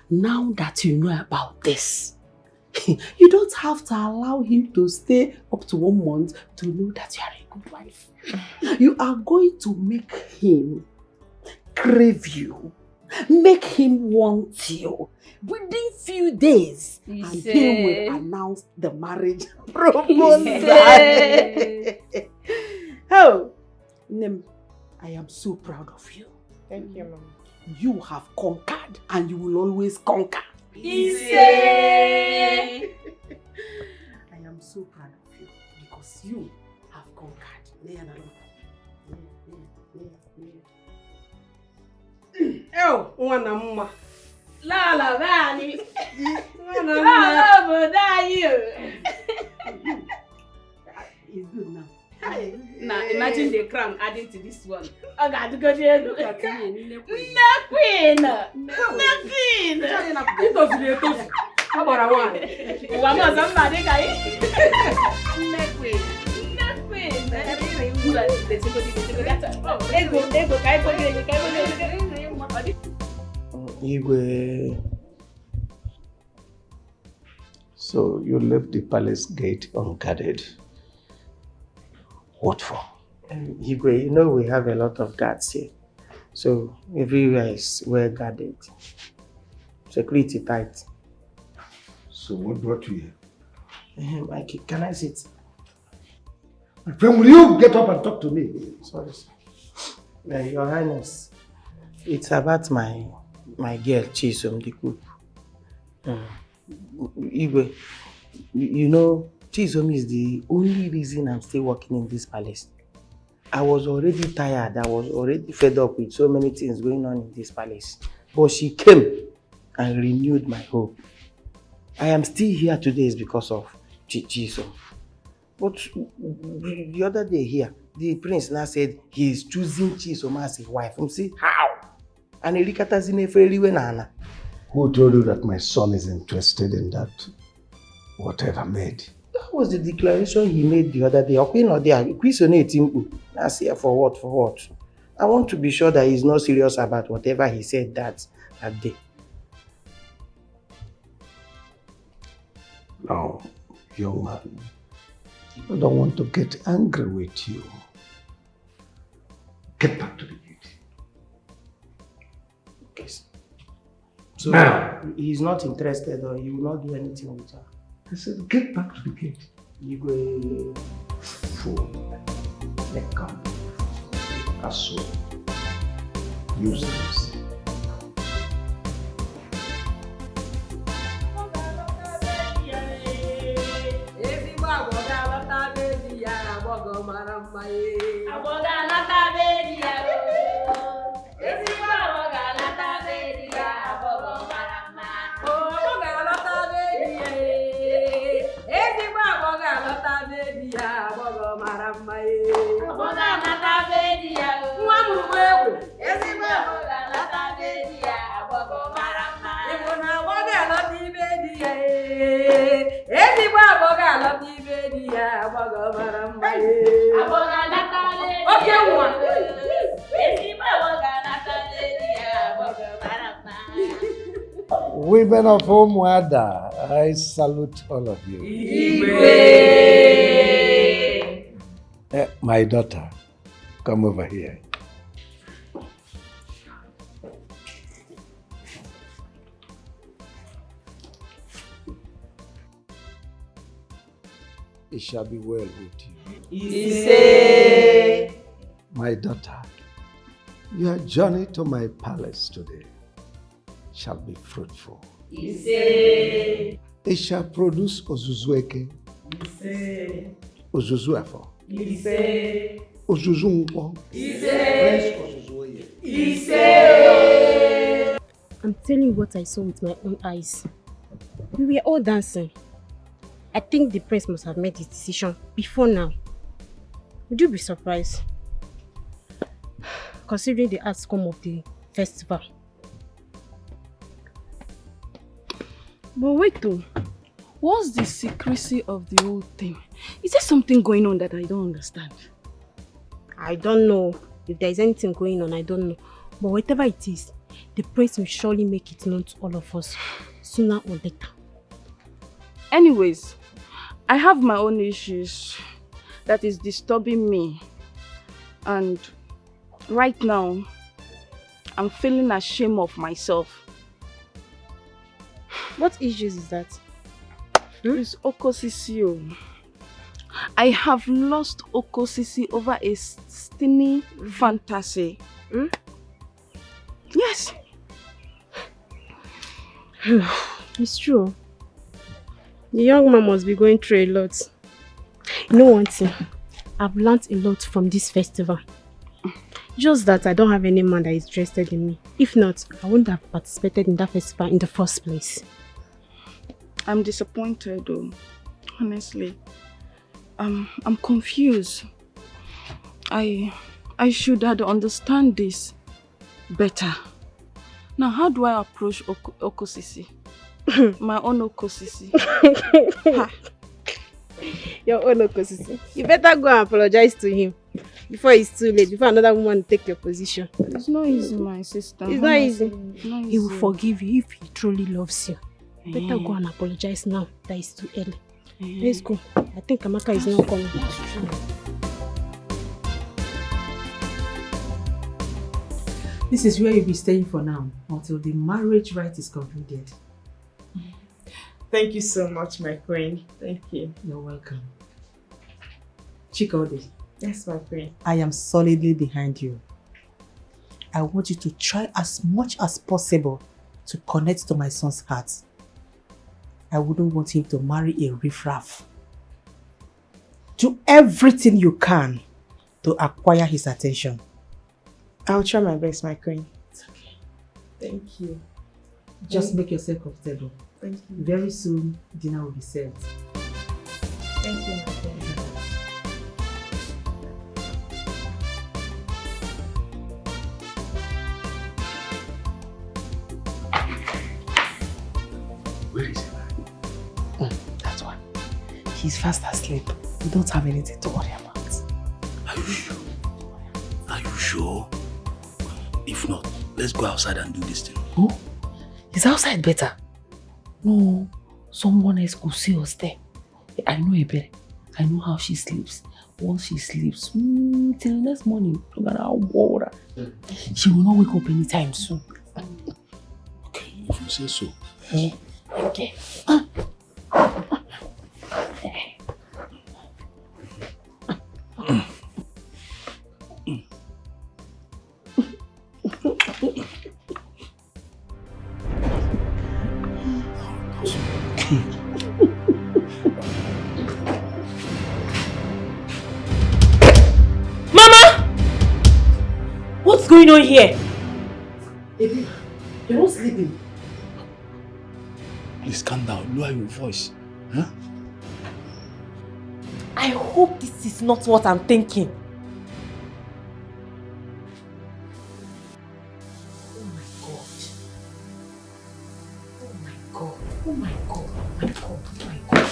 now that you know about this, you don't have to allow him to stay up to 1 month to know that you are a good wife. You are going to make him crave you, make him want you. Within few days, and he will announce the marriage proposal. Oh, Nem, I am so proud of you. Thank you, Mama. You have conquered and you will always conquer. I am so proud of you because you have conquered. Oh, mama. Lala Vani. Lala Bodayo. It's good now. Now imagine the crown adding to this one. Oh God, go there. Look at me. Queen. How about one? One more somebody guys. Igwe. So you left the palace gate unguarded. What for? Igwe, you know we have a lot of guards here. So everywhere is well guarded. Security tight. So what brought you here? Mikey, can I sit? My friend, will you get up and talk to me? Sorry, sir. Your Highness, it's about my girl, Chisom, the cook. Igwe, you know, Chisom is the only reason I'm still working in this palace. I was already tired. I was already fed up with so many things going on in this palace. But she came and renewed my hope. I am still here today is because of Chisom. But the other day here, the prince now said he is choosing Chisom as a wife. See how? And who told you that my son is interested in that whatever maid? That was the declaration he made the other day. I say for what? I want to be sure that he's not serious about whatever he said that day. No, young man. I don't want to get angry with you. Get back to the gate. Okay. So now, he's not interested or he will not do anything with her. I said, get back to the gate. You go. Fool. Let come. Asshole. Useless. Women of Omwada, I salute all of you. My daughter, come over here. It shall be well with you. My daughter, your journey to my palace today shall be fruitful. It shall produce Ozuzueke, Ozuzuafo, Ozuzunwo, I'm telling you what I saw with my own eyes. We were all dancing. I think the prince must have made his decision before now. Would you be surprised? Considering the outcome of the festival. But wait though, what's the secrecy of the whole thing? Is there something going on that I don't understand? I don't know. If there is anything going on, I don't know. But whatever it is, the prince will surely make it known to all of us, sooner or later. Anyways, I have my own issues that is disturbing me. And right now, I'm feeling ashamed of myself. What issues is that? It's Okosisi. I have lost Okosisi over a stingy fantasy. Yes. It's true. The young man must be going through a lot. You know one thing? I've learned a lot from this festival. Just that I don't have any man that is interested in me. If not, I wouldn't have participated in that festival in the first place. I'm disappointed though, honestly. I'm confused. I should have understand this better. Now, how do I approach Okosisi? My own Okosisi. Your own Okosisi. You better go and apologize to him before it's too late, before another woman take your position. It's not easy, my sister. It's not easy. It's not easy. He will forgive you if he truly loves you. Better go and apologize now that it's too early. Let's go. I think Amaka is not coming. That's true. This is where you'll be staying for now, until the marriage rite is concluded. Thank you so much, my queen. Thank you. You're welcome. Chikode. Yes, my queen. I am solidly behind you. I want you to try as much as possible to connect to my son's heart. I wouldn't want him to marry a riffraff. Do everything you can to acquire his attention. I'll try my best, my queen. It's okay. Thank you. Just make yourself comfortable. Thank you. Very soon, dinner will be served. Thank you, my queen. Where is he? That's why. He's fast asleep. We don't have anything to worry about. Are you sure? Are you sure? If not, let's go outside and do this thing. Oh, is outside better? No, someone else could see us there. I know Ebere. I know how she sleeps. Once she sleeps, till next morning, she will not wake up anytime soon. Okay, if you say so. Okay. Mama! What's going on here? Baby, you're not sleeping. Please calm down, lower your voice. Huh? I hope this is not what I'm thinking. Oh my God. Oh my God. Oh my God. Oh my God. Oh my God.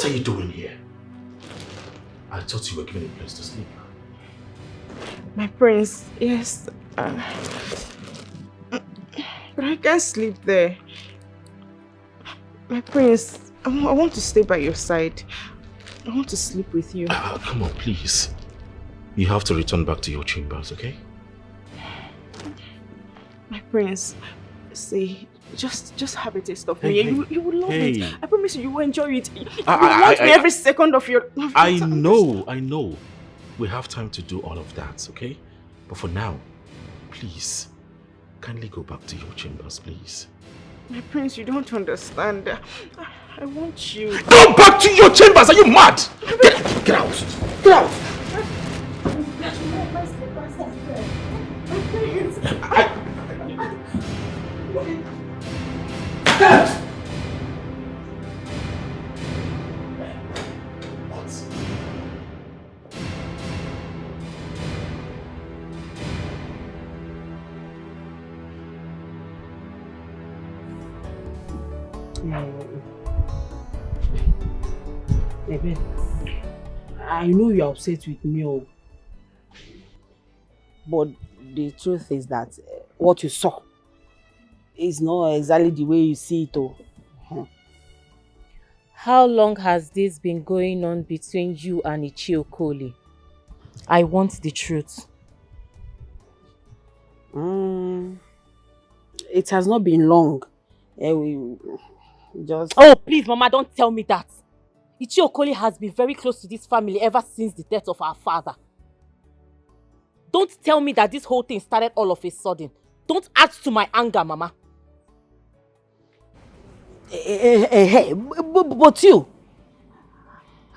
are you doing here? I thought you were given a place to sleep. My prince, yes. But I can't sleep there. My prince, I want to stay by your side. I want to sleep with you. Come on, please. You have to return back to your chambers, okay? My prince, see, just have a taste of me. You will love it. I promise you will enjoy it. You will want me every second of your time. I know. We have time to do all of that, okay? But for now, please, kindly go back to your chambers, please. My prince, you don't understand. I want you. Go back to your chambers! Are you mad? Get out! Get out! Baby, I know you're upset with me, but the truth is that what you saw is not exactly the way you see it. How long has this been going on between you and Ichiokoli? I want the truth. It has not been long. We just... Oh, please, Mama, don't tell me that. Ichiokoli has been very close to this family ever since the death of our father. Don't tell me that this whole thing started all of a sudden. Don't add to my anger, Mama. Hey, but you,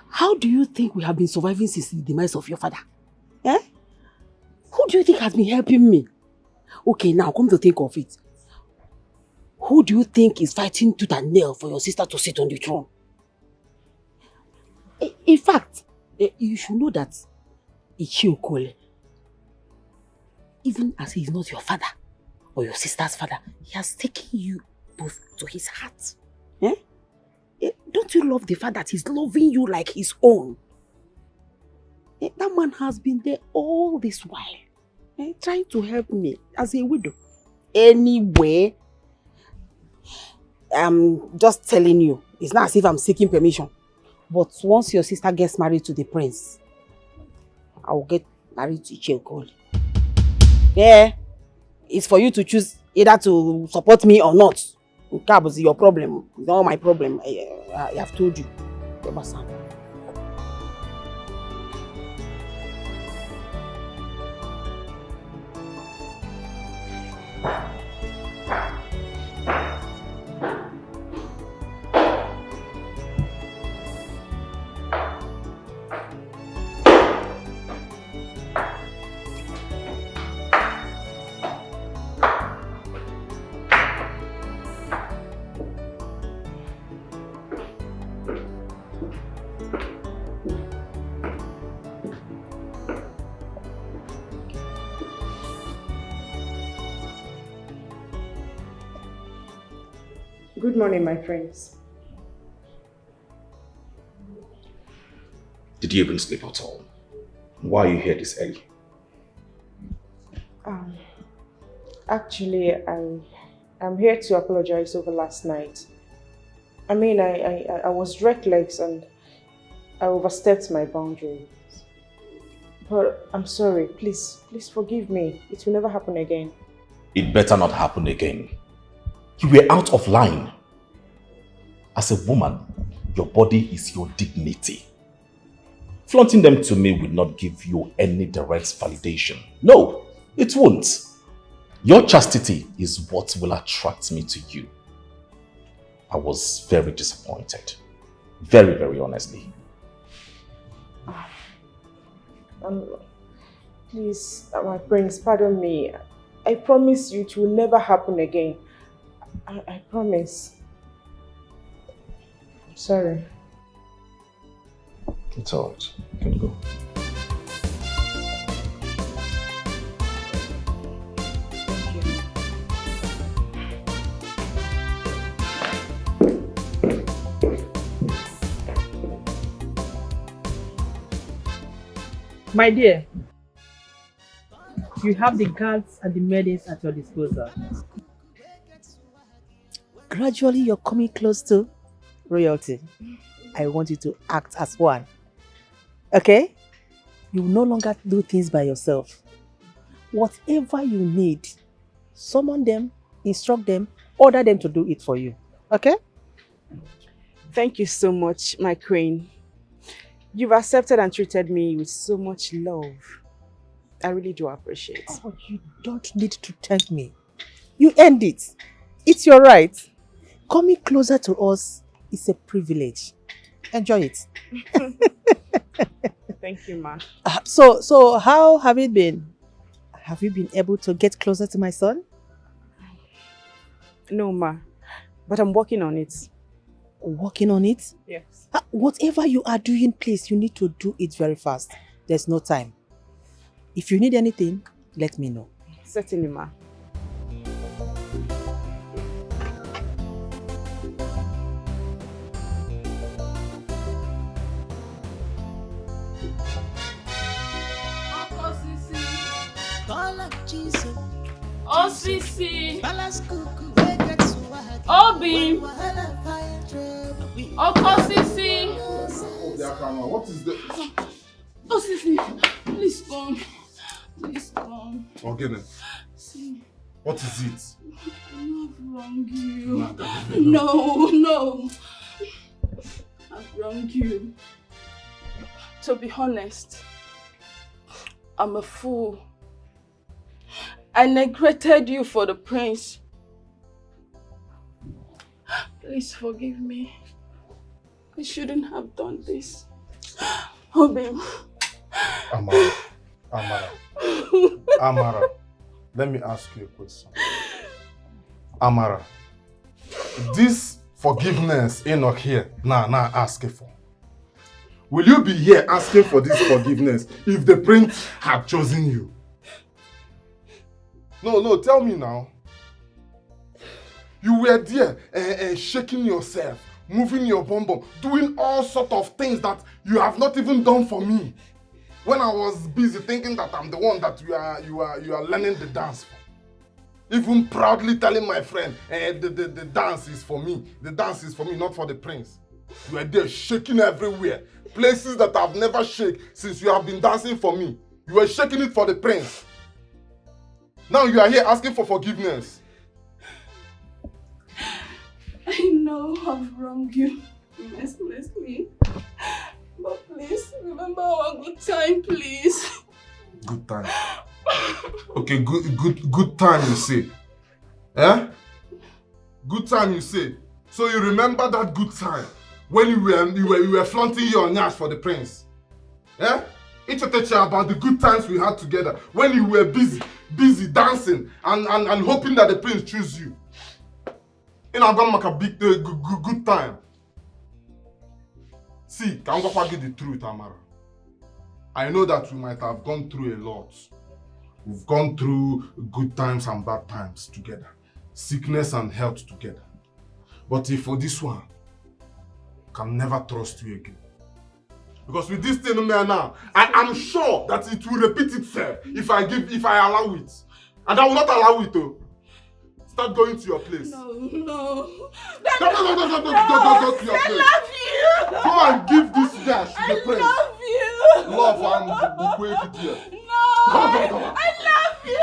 how do you think we have been surviving since the demise of your father? Eh? Who do you think has been helping me? Okay, now come to think of it. Who do you think is fighting tooth and nail for your sister to sit on the throne? In fact, you should know that Ichiokole, even as he is not your father or your sister's father, he has taken you both to his heart. Eh? Don't you love the fact that he's loving you like his own? That man has been there all this while, trying to help me as a widow. Anyway, I'm just telling you, it's not as if I'm seeking permission. But once your sister gets married to the prince, I will get married to Ichiokoli. Yeah, it's for you to choose either to support me or not. That was your problem. It's not my problem. I have told you. Good morning, my friends. Did you even sleep at all? Why are you here this early? Actually, I'm here to apologize over last night. I mean, I was reckless and I overstepped my boundaries. But I'm sorry. Please forgive me. It will never happen again. It better not happen again. You were out of line. As a woman, your body is your dignity. Flaunting them to me will not give you any direct validation. No, it won't. Your chastity is what will attract me to you. I was very disappointed. Very, very honestly. Please, my prince, pardon me. I promise you it will never happen again. I promise. I'm sorry. It's alright. You can go. My dear, you have the guards and the maidens at your disposal. Gradually, you're coming close to royalty. I want you to act as one. Okay? You will no longer do things by yourself. Whatever you need, summon them, instruct them, order them to do it for you. Okay? Thank you so much, my queen. You've accepted and treated me with so much love. I really do appreciate it. Oh, you don't need to thank me. You earned it. It's your right. Coming closer to us is a privilege. Enjoy it. Thank you, ma. So how have it been? Have you been able to get closer to my son? No, ma. But I'm working on it. Working on it? Yes. Whatever you are doing, please, you need to do it very fast. There's no time. If you need anything, let me know. Certainly, ma. Osisi. Obi. Okosisi. What is the... Osisi, please come. Please come. Again. See. What is it? I know I've wronged you. No. I've wronged you. To be honest, I'm a fool. I neglected you for the prince. Please forgive me. I shouldn't have done this. Obi. Amara, let me ask you a question. Amara, this forgiveness Enoch here now asking for. Will you be here asking for this forgiveness if the prince had chosen you? No, tell me now. You were there shaking yourself, moving your bum bum, doing all sorts of things that you have not even done for me. When I was busy thinking that I'm the one that you are learning the dance for. Even proudly telling my friend, the dance is for me. The dance is for me, not for the prince. You are there shaking everywhere. Places that I've never shaken since you have been dancing for me. You were shaking it for the prince. Now you are here asking for forgiveness. I know I've wronged you mercilessly. But please, remember our good time, please. Good time. Okay, good time you say. Eh? Good time you say. So you remember that good time when you were flaunting your nyash for the prince. Eh? It's about the good times we had together when you were busy dancing and hoping that the prince choose you. And I'm gonna make a big good time. See, can I give the truth, Amara? I know that we might have gone through a lot. We've gone through good times and bad times together. Sickness and health together. But if for this one, I can never trust you again. Because with this thing now, I am sure that it will repeat itself if I allow it. And I will not allow it to. Start going to your place. No. Go to your place. I love you. Go and give this dash to the prince. I love you. Love and Bukweki here. No. Come on. I love you.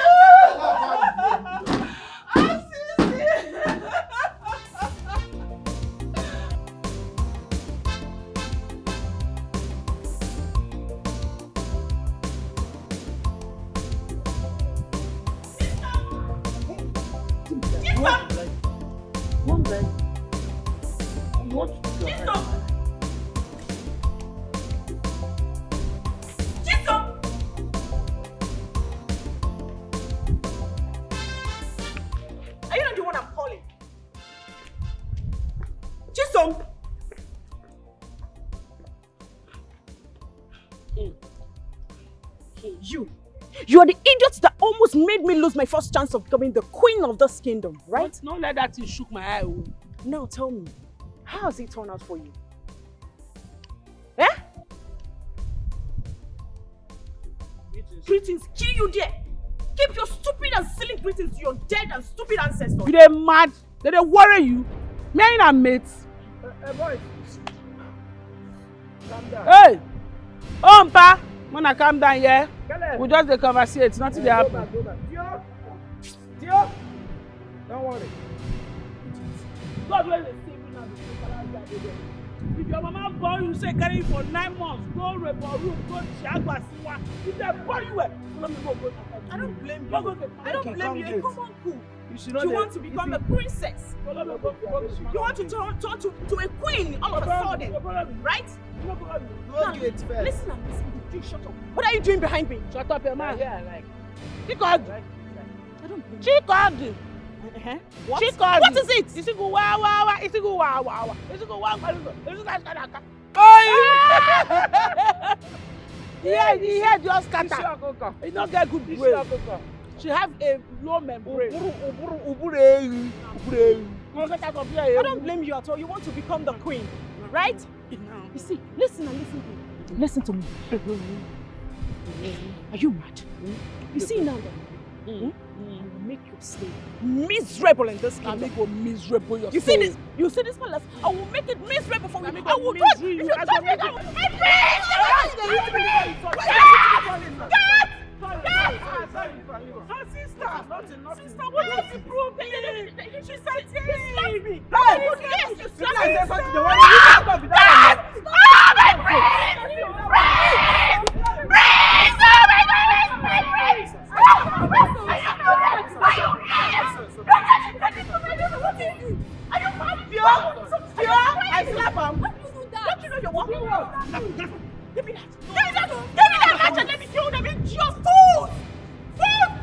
One leg. What? Are you not the one I'm calling? Chisom! You are the idiot that almost made me lose my first chance of becoming the queen of this kingdom, right? But don't let that thing shook my eye. Oh. Now tell me, how has it turned out for you? Eh? Greetings kill you there. Keep your stupid and silly greetings to your dead and stupid ancestors. You dey mad? They worry you? Me and our mates. Boy. Calm down. Hey! Ompa! Mona, calm down, yeah? We just dey conversate, nothing dey happen. Go back. Tio! Don't worry. God will save you now. If your mama born you, say carry you for 9 months, go rape or room, go Chiagua Siwa. If they born you, let me go. I don't blame you. I don't blame you. A common cool. You want to become a princess. You want to turn to a queen all of a sudden, right? Now, listen and listen. You shut up. What are you doing behind me? Shut up, your man. Yeah, like. Chicago. I don't blame you. Chicago. What? Chicago. What is it? It's a go wow. It's a go wow. It's a go wow. It's a go yeah, just scatter. It don't get good brain. She have a low membrane. I don't blame you at all. You want to become the queen, right? You see, listen and listen to me. Listen to me. Are you mad? You see now that I will make your slave miserable in this kingdom. Go miserable yourself. You see this? You see this palace? I will make it miserable for you. I will touch you. If you touch me, I will. Sister, what is the problem? She said, "Slap me." Yes, you slap me. I slap him. Don't you know you're walking around? Give me that. Give me that match and let me kill them. It's your food.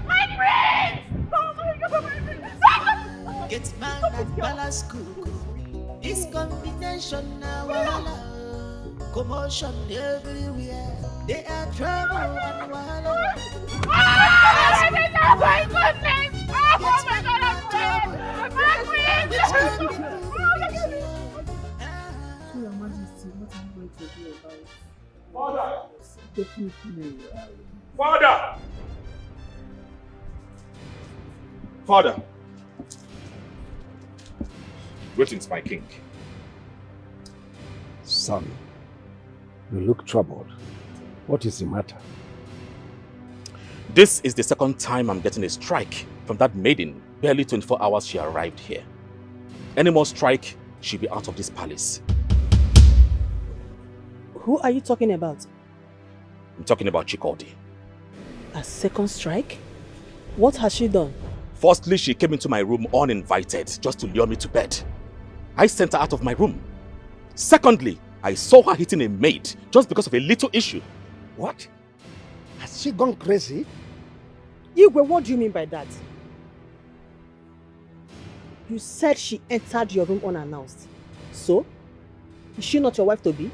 My brains! Oh my God, my brains! Get man at palace cook. This combination now, commotion everywhere. They are trouble and wahala. Oh my goodness! Oh my God, I'm So, Your Majesty, what are you going to do about it? Father! Definitely. Father! Father! Greetings, my king. Son, you look troubled. What is the matter? This is the second time I'm getting a strike from that maiden. Barely 24 hours she arrived here. Any more strike, she'll be out of this palace. Who are you talking about? I'm talking about Chikaldi. A second strike? What has she done? Firstly, she came into my room uninvited just to lure me to bed. I sent her out of my room. Secondly, I saw her hitting a maid just because of a little issue. What? Has she gone crazy? Igwe, what do you mean by that? You said she entered your room unannounced. So, is she not your wife to be?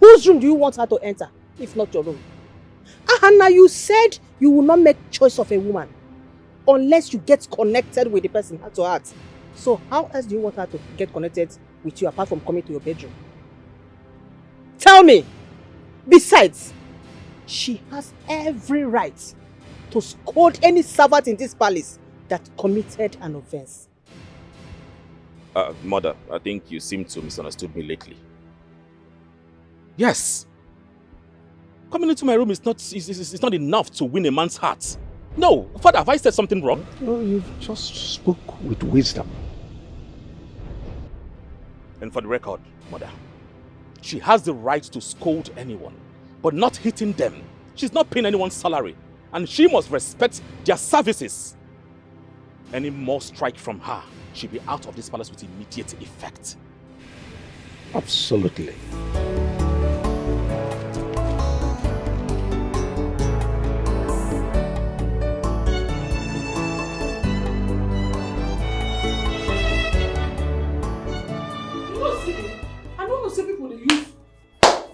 Whose room do you want her to enter, if not your room? Now you said you will not make choice of a woman unless you get connected with the person heart to heart. So how else do you want her to get connected with you apart from coming to your bedroom? Tell me! Besides, she has every right to scold any servant in this palace that committed an offense. Mother, I think you seem to misunderstood me lately. Yes. Coming into my room is not enough to win a man's heart. No, Father, have I said something wrong? No, you've just spoke with wisdom. And for the record, Mother, she has the right to scold anyone, but not hitting them. She's not paying anyone's salary, and she must respect their services. Any more strike from her, she'll be out of this palace with immediate effect. Absolutely.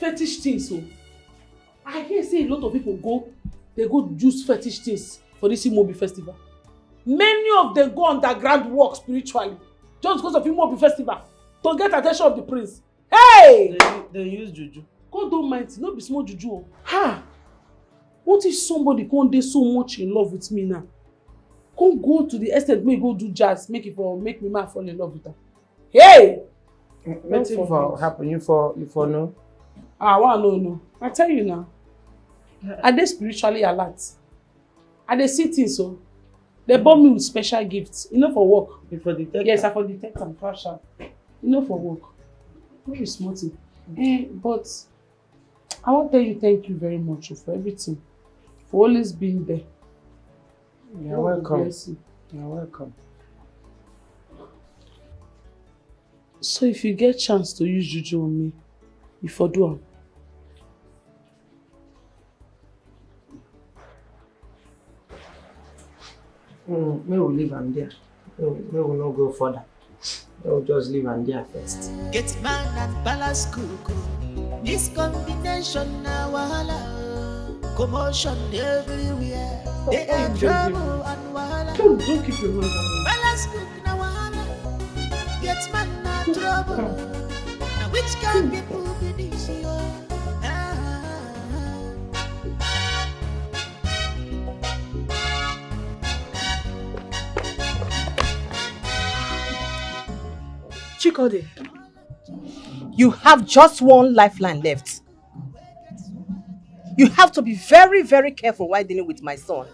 Fetish things, so I hear say a lot of people go use fetish things for this Imobi festival. Many of them go underground work spiritually just because of Imobi festival to get attention of the prince. Hey! They use juju. God don't mind, no be small juju. Ha! What if somebody can't dey so much in love with me now? Can't go to the estate, make go do jazz, make me man fall in love with her. Hey! Wetin for happen? You for know? I want to know. I tell you now. I dey spiritually alert. I dey see things so. They born me with special gifts. You know for work. You for detect? Yes, I for detect and crash out. You know for work. Very smart. But I want to tell you thank you very much for everything. For always being there. You're welcome. You're welcome. So if you get chance to use juju on me, you for do am. May we leave am there. May we not go further. We'll just leave am there first. Get man and palace cuckoo. This combination now wahala. Commotion everywhere. They are trouble and wahala. Don't keep your mind on me. Palace cook now wahala. Get man and trouble. Now which kind people be this year? Chikode, you have just one lifeline left. You have to be very, very careful while dealing with my son.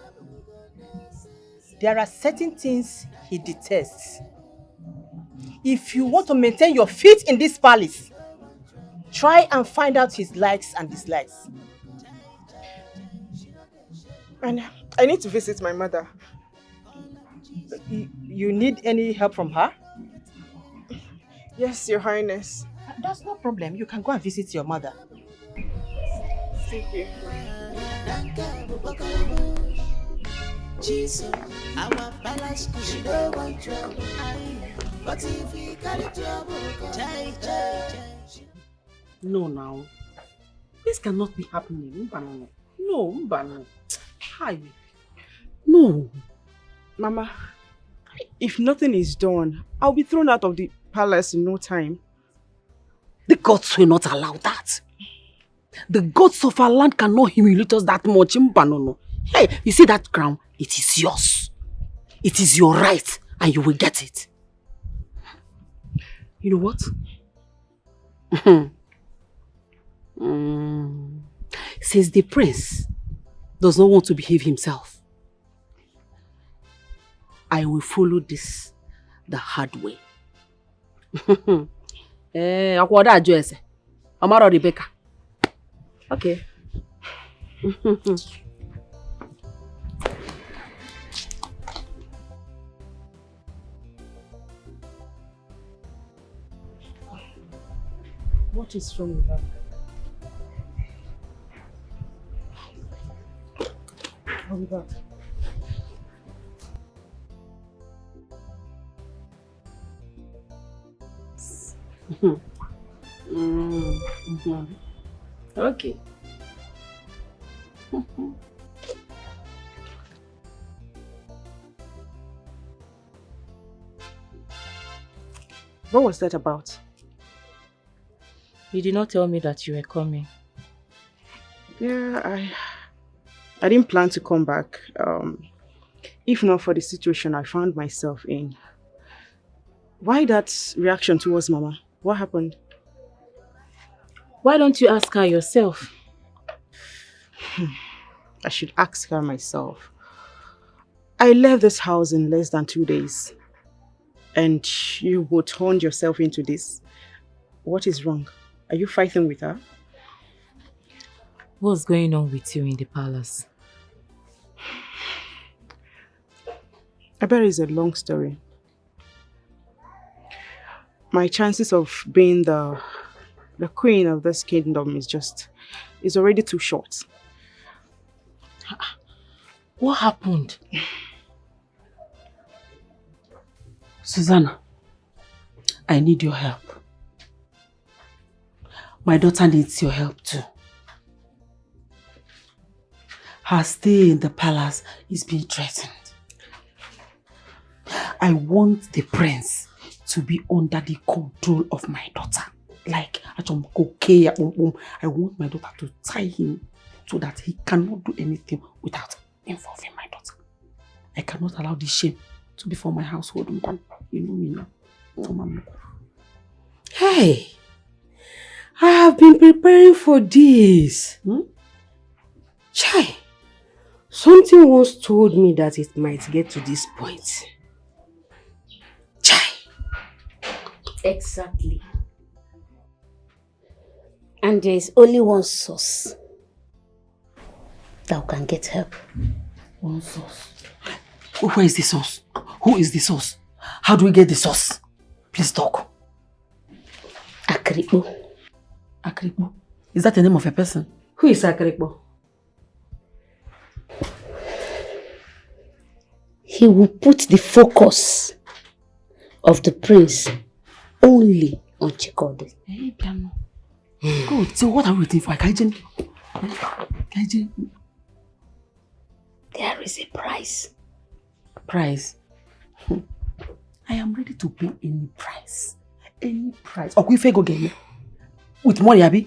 There are certain things he detests. If you want to maintain your feet in this palace, try and find out his likes and dislikes. And I need to visit my mother. You need any help from her? Yes, Your Highness. That's no problem. You can go and visit your mother. Thank you. Jesus, our palace could no one trouble. But if we got trouble, No, now. This cannot be happening. No, Mbano. Hi. No. Mama, if nothing is done, I'll be thrown out of the palace in no time. The gods will not allow that. The gods of our land cannot humiliate us that much. Mbano. Hey, you see that crown? It is yours. It is your right, and you will get it. You know what? Since the prince does not want to behave himself, I will follow this the hard way. Rebecca. Okay. What is wrong with her? I'll be back. Okay. What was that about? You did not tell me that you were coming. Yeah, I didn't plan to come back. If not for the situation I found myself in. Why that reaction towards Mama? What happened? Why don't you ask her yourself? I should ask her myself. I left this house in less than 2 days. And you would turn yourself into this. What is wrong? Are you fighting with her? What's going on with you in the palace? I bet it's a long story. My chances of being the queen of this kingdom is already too short. What happened? Susanna, I need your help. My daughter needs your help too. Her stay in the palace is being threatened. I want the prince to be under the control of my daughter. Like, okay, I want my daughter to tie him so that he cannot do anything without involving my daughter. I cannot allow this shame to be for my household. You know me now. No, Mama. Hey, I have been preparing for this. Chai, something once told me that it might get to this point. Chai. Exactly. And there is only one source that can get help. One source? Where is the source? Who is the source? How do we get the source? Please talk. Akripo. Akripo? Is that the name of a person? Who is Akripo? He will put the focus of the prince only on Chikode. Hey, piano. Good. So what are we waiting for? Kaijin? There is a price. Price? I am ready to pay any price. Any price. Okay, if I go get me. With money, Abi?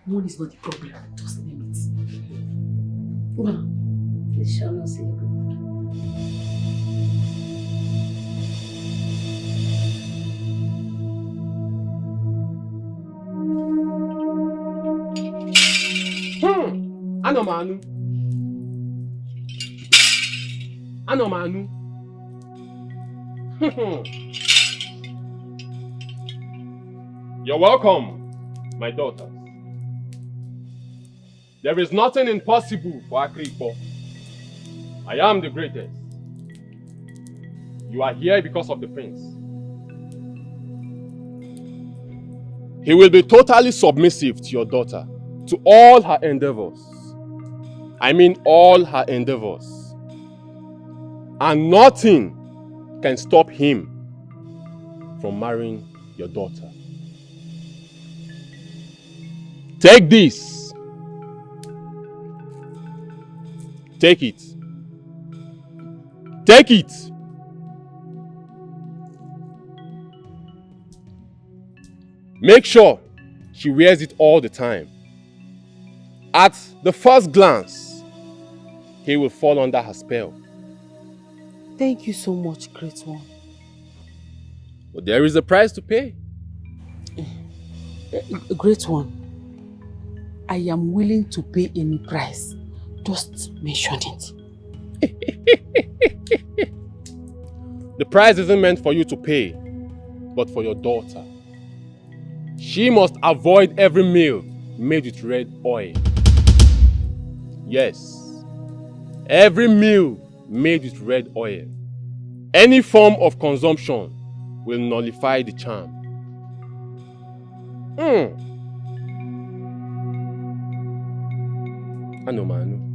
Money is not the problem. Just name it. Well, This shall not say good. Anomanu. You're welcome, my daughters. There is nothing impossible for Akripo. I am the greatest. You are here because of the prince. He will be totally submissive to your daughter, to all her endeavors. I mean all her endeavors. And nothing can stop him from marrying your daughter. Take this. Take it. Take it. Make sure she wears it all the time. At the first glance, he will fall under her spell. thank you so much, great one. But there is a price to pay. Great one. I am willing to pay any price. Just mention it. The price isn't meant for you to pay, but for your daughter. She must avoid every meal made with red oil. Yes, every meal made with red oil. Any form of consumption will nullify the charm. Anomanu.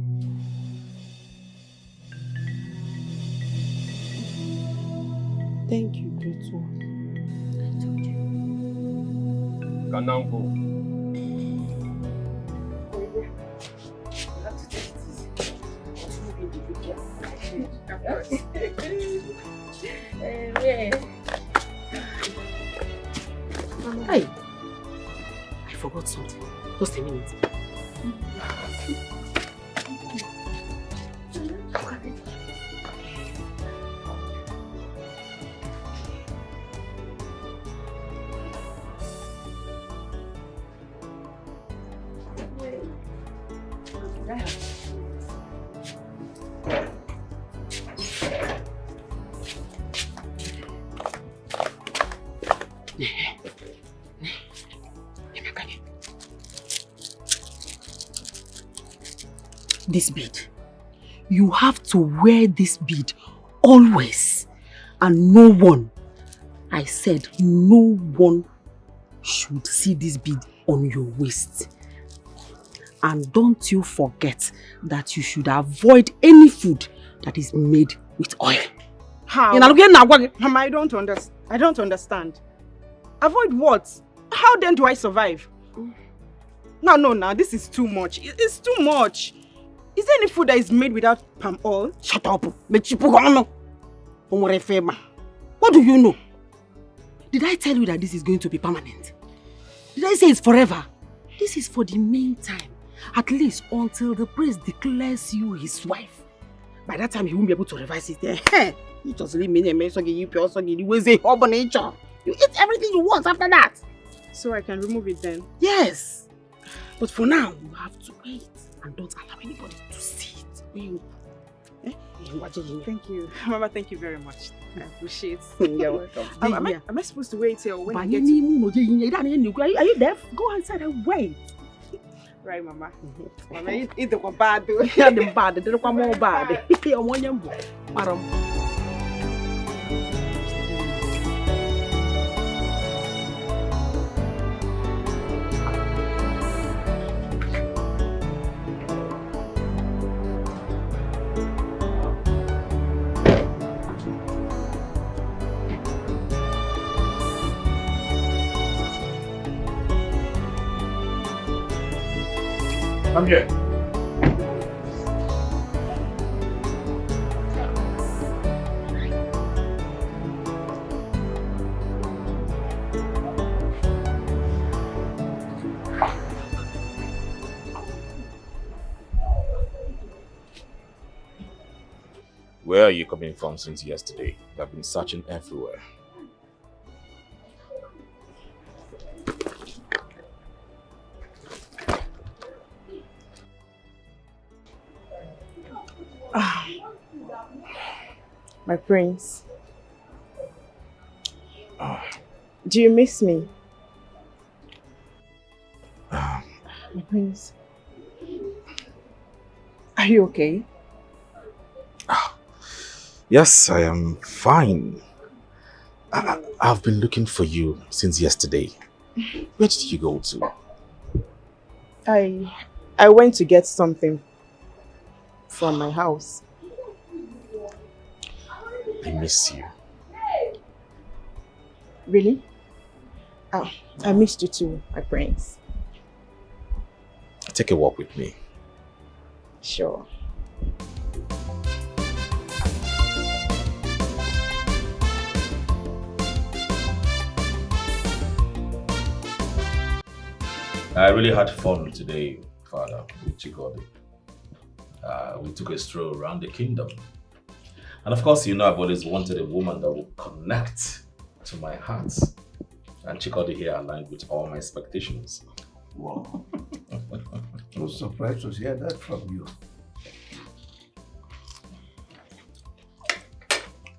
Thank you, great one. I told you. You can now go. Hey, I forgot something. Just a minute. This bead. You have to wear this bead always. And no one, I said no one should see this bead on your waist. And don't you forget that you should avoid any food that is made with oil. How? Mama, I don't understand. Avoid what? How then do I survive? No, this is too much. It's too much. Is there any food that is made without palm oil? Shut up. What do you know? Did I tell you that this is going to be permanent? Did I say it's forever? This is for the meantime. At least until the priest declares you his wife. By that time, he won't be able to revise it. You just leave me and you eat everything you want after that. So I can remove it then? Yes. But for now, you have to wait and don't allow anybody to see it. Thank you. Mama, thank you very much. I appreciate it. You're welcome. Am I supposed to wait till when you get Are you deaf? Go outside and wait. Right, Mama. Mama, eat the bad. Yeah, the bad. The more bad. You want your madam. I'm here. Where are you coming from since yesterday? I've been searching everywhere. My prince. Do you miss me? My prince. Are you okay? Yes, I am fine. I've been looking for you since yesterday. Where did you go to? I went to get something from my house. I miss you. Really? I missed you too, my prince. Take a walk with me. Sure. I really had fun today, Father, with Chikodi. We took a stroll around the kingdom. And of course, you know I've always wanted a woman that will connect to my heart. And Chikodi here aligned with all my expectations. Wow. I was surprised to hear that from you.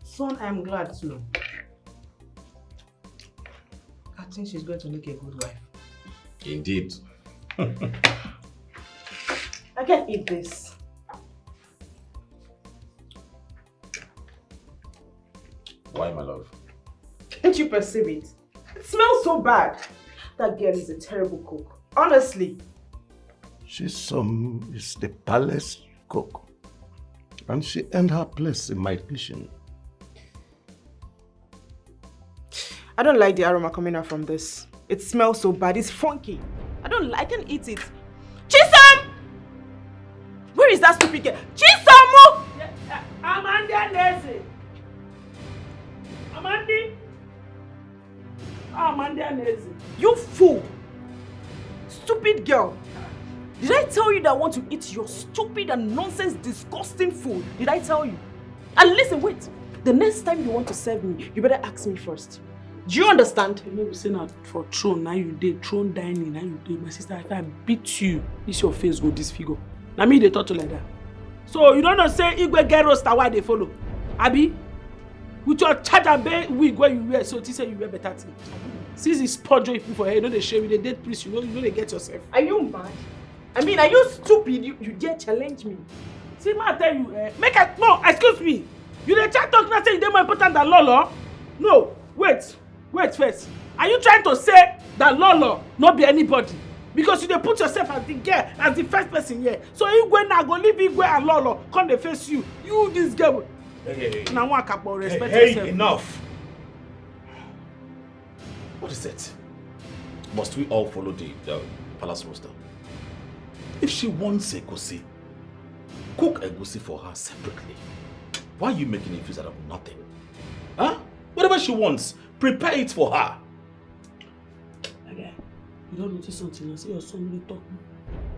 Son, I'm glad too. I think she's going to make a good wife. Indeed. I can eat this. Why, my love? Can't you perceive it? It smells so bad. That girl is a terrible cook. Honestly. She's is the palace cook. And she earned her place in my kitchen. I don't like the aroma coming out from this. It smells so bad. It's funky. I can eat it. Chisam! Where is that stupid girl? Chisamu! Amanda Nezi. Amanda Nezi. You fool! Stupid girl. Did I tell you that I want to eat your stupid and nonsense, disgusting food? Did I tell you? And listen, wait. The next time you want to serve me, you better ask me first. Do you understand? You know, we say now for throne, now you did throne dining, now you did. My sister, if I beat you, this your face go disfigure. Now me they talk to like that. So you don't know say Igwe get roaster why they follow. Abi, with your charge and wig where you wear, so you say you wear better thing. Since it's sponge you put for hair, you know they shave with the dead priest, you know they get yourself. Are you mad? I mean, are you stupid? You dare challenge me? See, man, I tell you, no, excuse me. You the chat talk now say they're more important than Lolo? No, wait first. Are you trying to say that Lolo not be anybody? Because you dey put yourself as the girl, as the first person here. So Igwe now go leave Igwe and Lolo come dey face you. You this girl. Hey. Now one couple respect Hey, yourself. enough. What is it? Must we all follow the palace roster? If she wants egusi, cook egusi for her separately. Why are you making a fuss out of nothing? Huh? Whatever she wants, prepare it for her. Okay. You don't notice something, you say your son they talk.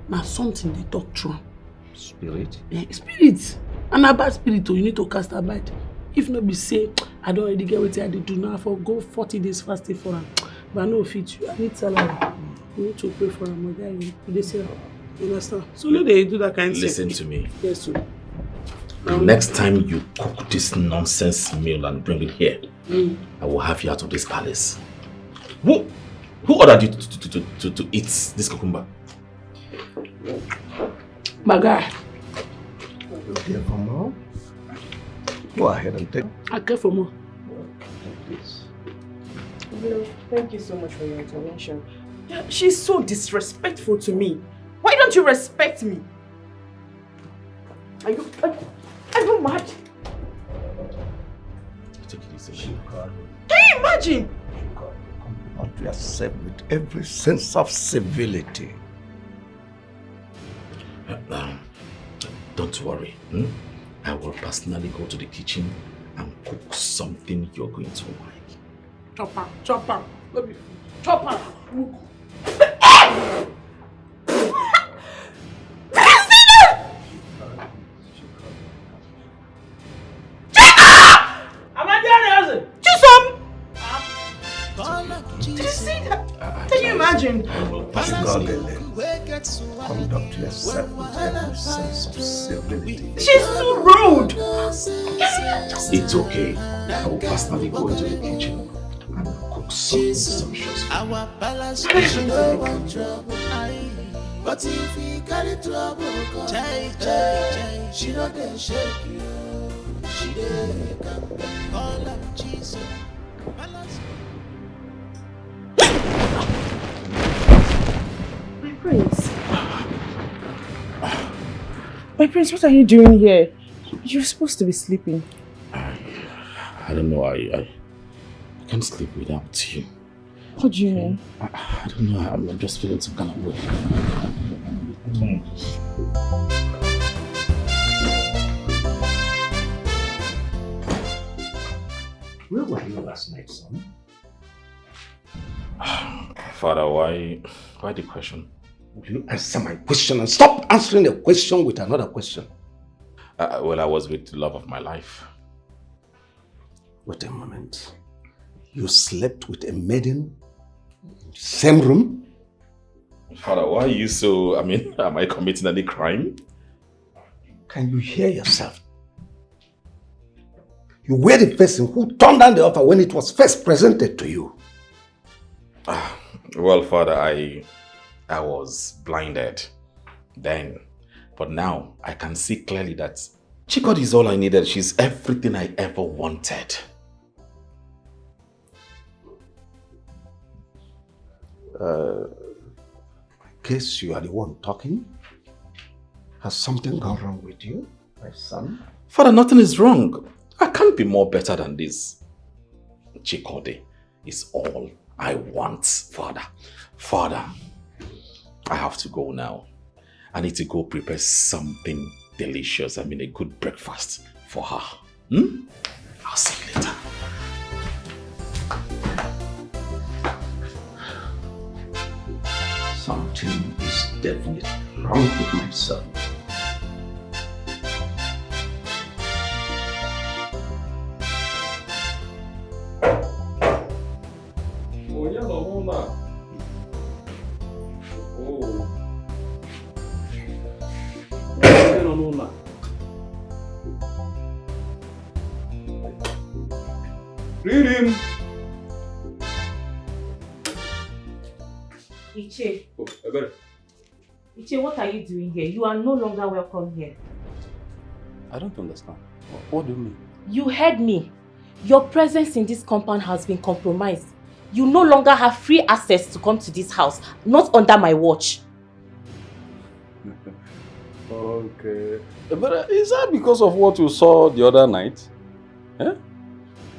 Now something they talk true. Spirit? Yeah, spirit. And a bad spirit, you need to cast a bite. If not be say, I don't already get what I do now, for go 40 days fasting for him. But I know fit you. I need salary. You need to pray for him. They say, you understand? So no, they do that kind of thing. Listen to me. Yes, sir. The next time you cook this nonsense meal and bring it here, I will have you out of this palace. Who ordered you to eat this cucumber? My guy. Okay, for more. Go ahead and take. I care for more. Hello, thank you so much for your intervention. Yeah, she's so disrespectful to me. Why don't you respect me? Are you mad? Take it easy. Can you imagine? Not to yourself with every sense of civility. Don't worry. I will personally go to the kitchen and cook something you're going to like. Chopper. Baby. Chopper. Did you see that? Can you imagine? Conduct yourself with every sense of civility. She's so rude. It's okay. I will personally go into the kitchen and cook something sumptuous. Our palace is no one trouble. But if we carry trouble, chai, she not dey shake you. She dey come, call her Jesus. My prince, what are you doing here? You're supposed to be sleeping. I don't know. I can't sleep without you. What do you mean? I don't know. I'm just feeling some kind of way. Where were you last night, son? Father, why the question? Will you answer my question and stop answering a question with another question? Well, I was with the love of my life. Wait a moment. You slept with a maiden in the same room? Father, why are you so... am I committing any crime? Can you hear yourself? You were the person who turned down the offer when it was first presented to you. Well, Father, I was blinded then. But now, I can see clearly that Chikodi is all I needed. She's everything I ever wanted. I guess you are the one talking. Has something gone wrong with you, my son? Father, nothing is wrong. I can't be more better than this. Chikodi is all I want, Father. Father, I have to go now. I need to go prepare something delicious. A good breakfast for her. I'll see you later. Something is definitely wrong with my son. Read him. Iche. Oh, I got it. Iche, what are you doing here? You are no longer welcome here. I don't understand. What do you mean? You heard me. Your presence in this compound has been compromised. You no longer have free access to come to this house, not under my watch. Okay. But is that because of what you saw the other night? Eh?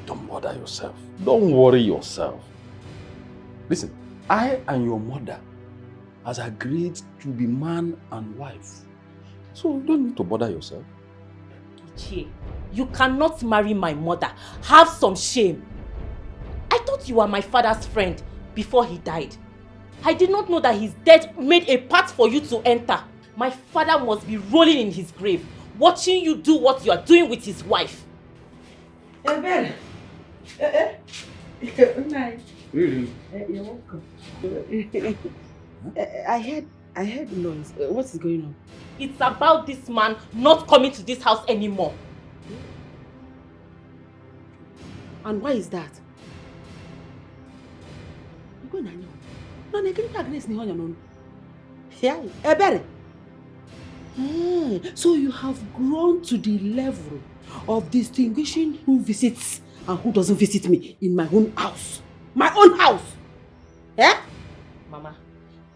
Don't bother yourself. Don't worry yourself. Listen, I and your mother has agreed to be man and wife. So you don't need to bother yourself. Ichie, you cannot marry my mother. Have some shame. I thought you were my father's friend before he died. I did not know that his death made a path for you to enter. My father must be rolling in his grave, watching you do what you are doing with his wife. Ben. Really? You're welcome. I heard noise. What is going on? It's about this man not coming to this house anymore. And why is that? You're going to know. No, I can't agree with you. Yeah, Ebere. So you have grown to the level of distinguishing who visits and who doesn't visit me in my own house. My own house! Yeah? Mama,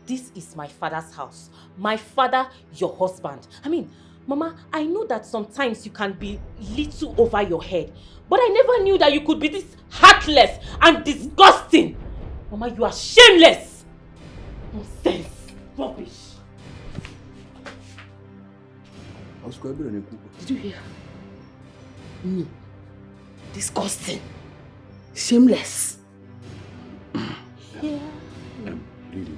this is my father's house. My father, your husband. Mama, I know that sometimes you can be little over your head, but I never knew that you could be this heartless and disgusting. Mama, you are shameless. Nonsense. Rubbish. Did you hear? Me. Disgusting. Shameless. Yeah. Really?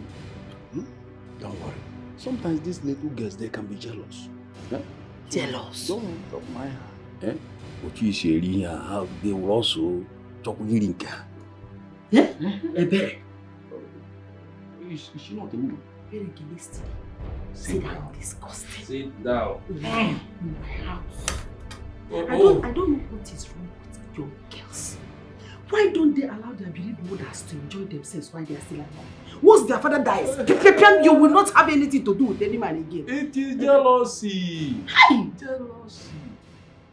Don't worry. Sometimes these little girls, they can be jealous. Huh? Jealous? Don't mind her. What you say, how they will also talk with you. Yeah? Ebere. Is she not a woman? Very gillistic. Sit down, disgusting. Sit down. In my house. I don't know what is wrong with your girls. Why don't they allow their beloved mothers to enjoy themselves while they are still alive? Once their father dies, you will not have anything to do with any man again. It is jealousy. Hi! Jealousy.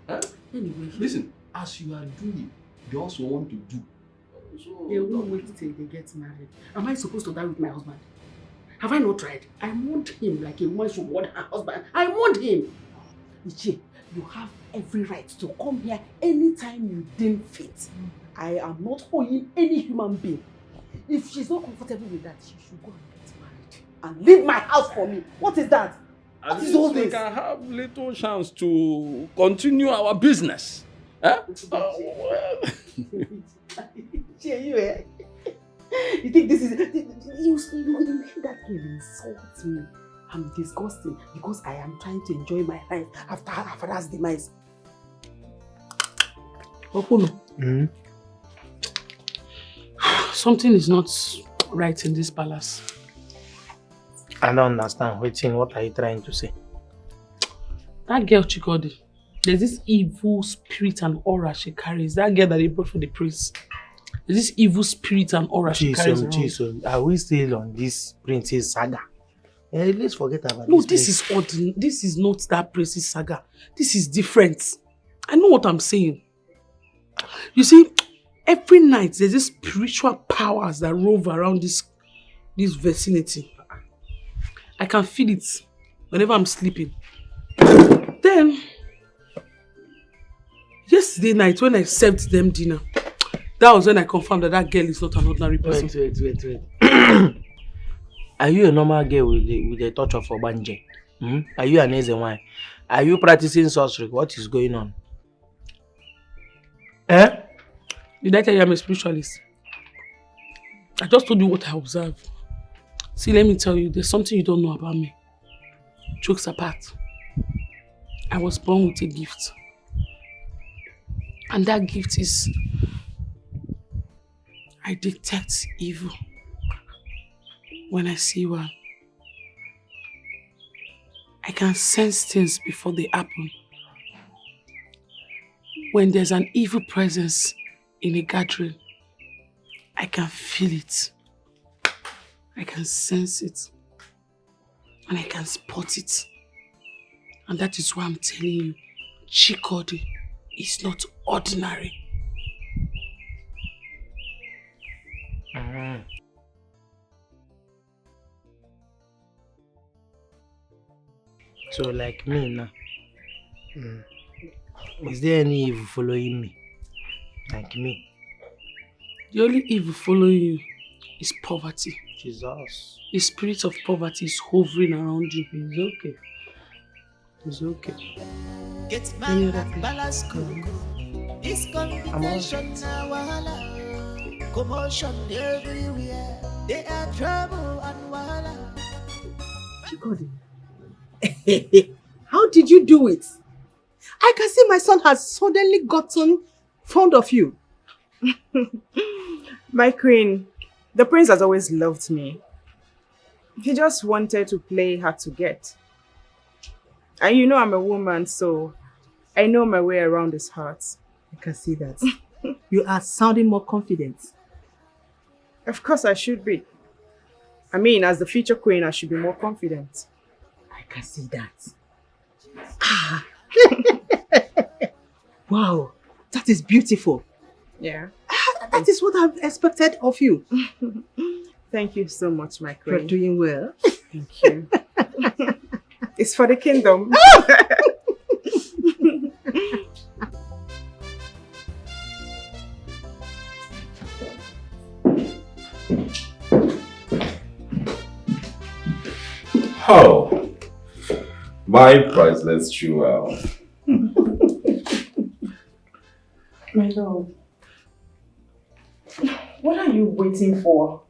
Huh? Anyway. Listen, as you are doing, they also want to do. So, they won't wait till they get married. Am I supposed to die with my husband? Have I not tried? I want him like a woman should want her husband. I want him. Ichi, you have every right to come here anytime you deem fit. I am not owing any human being. If she's not comfortable with that, she should go and get married and leave my house for me. What is that? At What is all least we this? can have little chance to continue our business. Huh? You think this is... You made that girl insult me. I'm disgusting because I am trying to enjoy my life after her father's demise. Opono. Something is not right in this palace. I don't understand. What are you trying to say? That girl Chikodi, there's this evil spirit and aura she carries. That girl that they brought for the priest. There's this evil spirit and aura she carries around. Jesus, are we still on this princess saga? Let's forget about No, this is ordinary. This is not that princess saga. This is different. I know what I'm saying. You see, every night there's this spiritual powers that rove around this vicinity. I can feel it whenever I'm sleeping. Then, yesterday night when I served them dinner, that was when I confirmed that girl is not an ordinary person. Wait. Are you a normal girl with a touch of Obanje? Are you an easy wine? Are you practicing sorcery? What is going on? Did I tell you I'm a spiritualist? I just told you what I observed. See, let me tell you, there's something you don't know about me. Jokes apart. I was born with a gift. And that gift is... I detect evil when I see one. I can sense things before they happen. When there's an evil presence in a gathering, I can feel it. I can sense it. And I can spot it. And that is why I'm telling you, Chikodi is not ordinary. So like me now, is there any evil following me? Like me? The only evil following you is poverty. Jesus. The spirit of poverty is hovering around you. It's okay. Get Any other my thing? balance cook. This combination now, commotion everywhere. They are trouble and wahala. Chikodi, how did you do it? I can see my son has suddenly gotten fond of you. My queen, the prince has always loved me. He just wanted to play hard to get. And you know I'm a woman, so I know my way around his heart. I can see that. You are sounding more confident. Of course I should be. I mean, as the future queen, I should be more confident. I can see that. Ah. Wow, that is beautiful. Yeah. That is what I've expected of you. Thank you so much, my queen. You're doing well. Thank you. It's for the kingdom. Oh, my priceless jewel. My lord, what are you waiting for?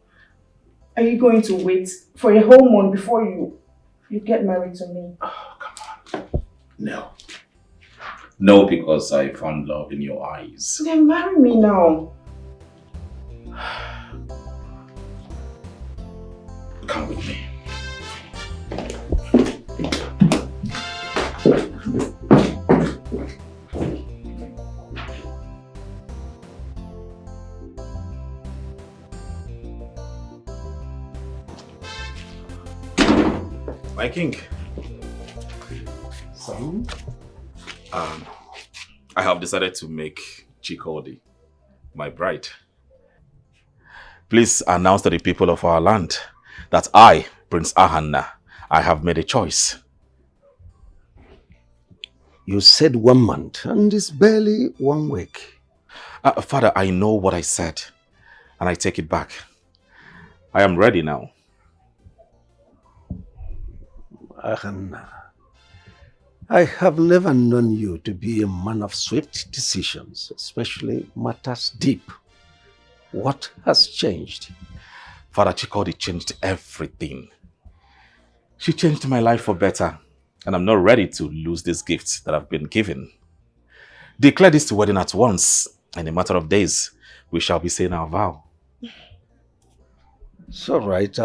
Are you going to wait for a whole month before you get married to me? Oh, come on. No. No, because I found love in your eyes. Then marry me now. Come with me. My king. Son? I have decided to make Chikodi my bride. Please announce to the people of our land that I, Prince Ahanna, I have made a choice. You said 1 month and it's barely 1 week. Father, I know what I said and I take it back. I am ready now. Ahanna, I have never known you to be a man of swift decisions, especially matters deep. What has changed? Father, Chikodi changed everything. She changed my life for better, and I'm not ready to lose these gifts that I've been given. Declare this wedding at once. In a matter of days, we shall be saying our vow. It's all right.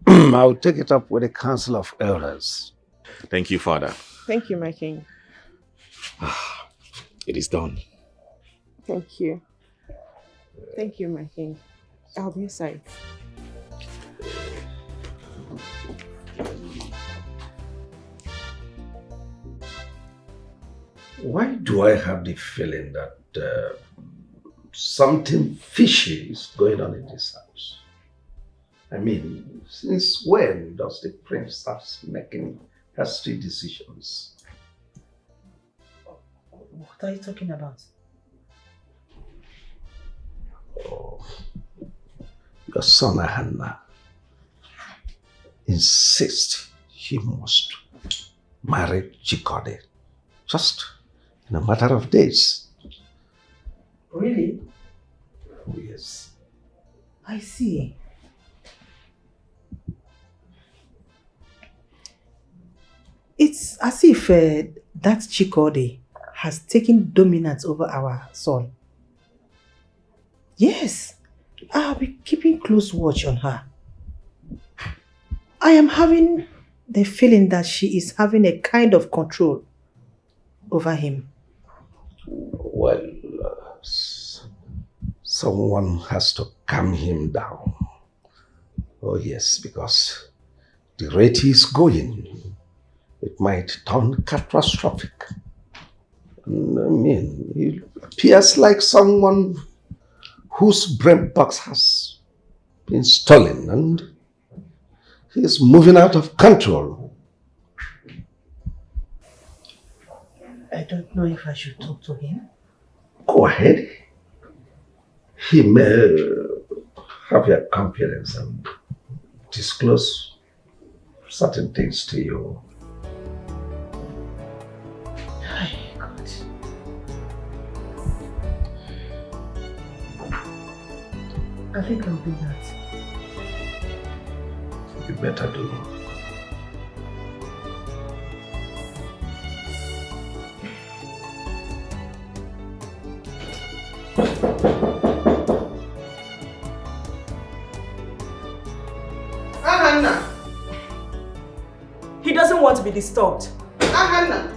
I'll take it up with the Council of Elders. Thank you, Father. Thank you, my king. It is done. Thank you. Thank you, my king. I'll be aside. Why do I have the feeling that something fishy is going on in this house? I mean, since when does the prince start making hasty decisions? What are you talking about? Oh, your son Ahanna insists he must marry Chikodi just in a matter of days. Really? Oh, yes. I see. It's as if that Chikodi has taken dominance over our son. Yes, I'll be keeping close watch on her. I am having the feeling that she is having a kind of control over him. Well, someone has to calm him down. Oh yes, because the rate he's going, it might turn catastrophic. I mean, he appears like someone whose brain box has been stolen and he's moving out of control. I don't know if I should talk to him. Go ahead. He may have your confidence and disclose certain things to you. God. I think I'll do that. better do. Hannah. He doesn't want to be disturbed. Hannah.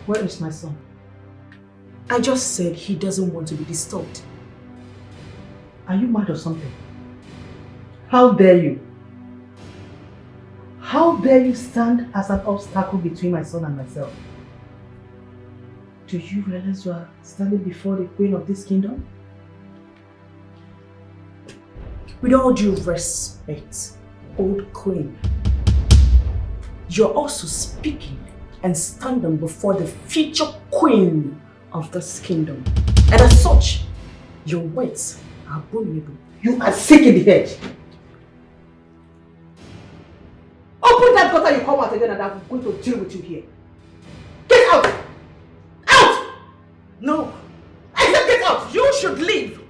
Where is my son? I just said he doesn't want to be disturbed. Are you mad or something? How dare you? How dare you stand as an obstacle between my son and myself? Do you realize you are standing before the queen of this kingdom? With all due respect, old queen, you're also speaking and standing before the future queen of this kingdom. And as such, your words are abominable. You are sick in the head. Open that gutter, you come out again, and I'm going to deal with you here. Get out! Out! No. I said get out! You should leave!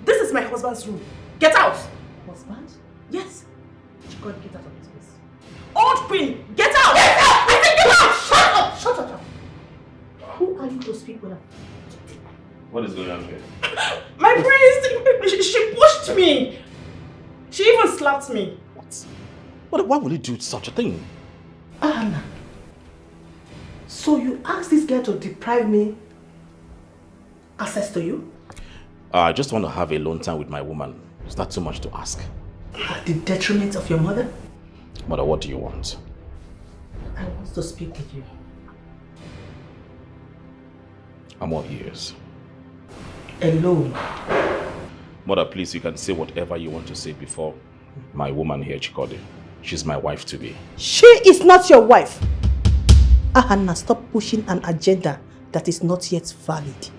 This is my husband's room. Get out! Husband? Yes. God, get out of this place. Old queen, get out! Get out! I said get out! Shut up! Shut up! Who are you to speak with her? What is going on here? My prince, she pushed me. She even slapped me. Why would you do such a thing? Anna, so you asked this girl to deprive me access to you? I just want to have a alone time with my woman. Is that too much to ask? At the detriment of your mother? Mother, what do you want? I want to speak with you. I'm all ears. Alone. Mother, please, you can say whatever you want to say before my woman here, Chikode. She's my wife to be. She is not your wife. Hannah, stop pushing an agenda that is not yet valid.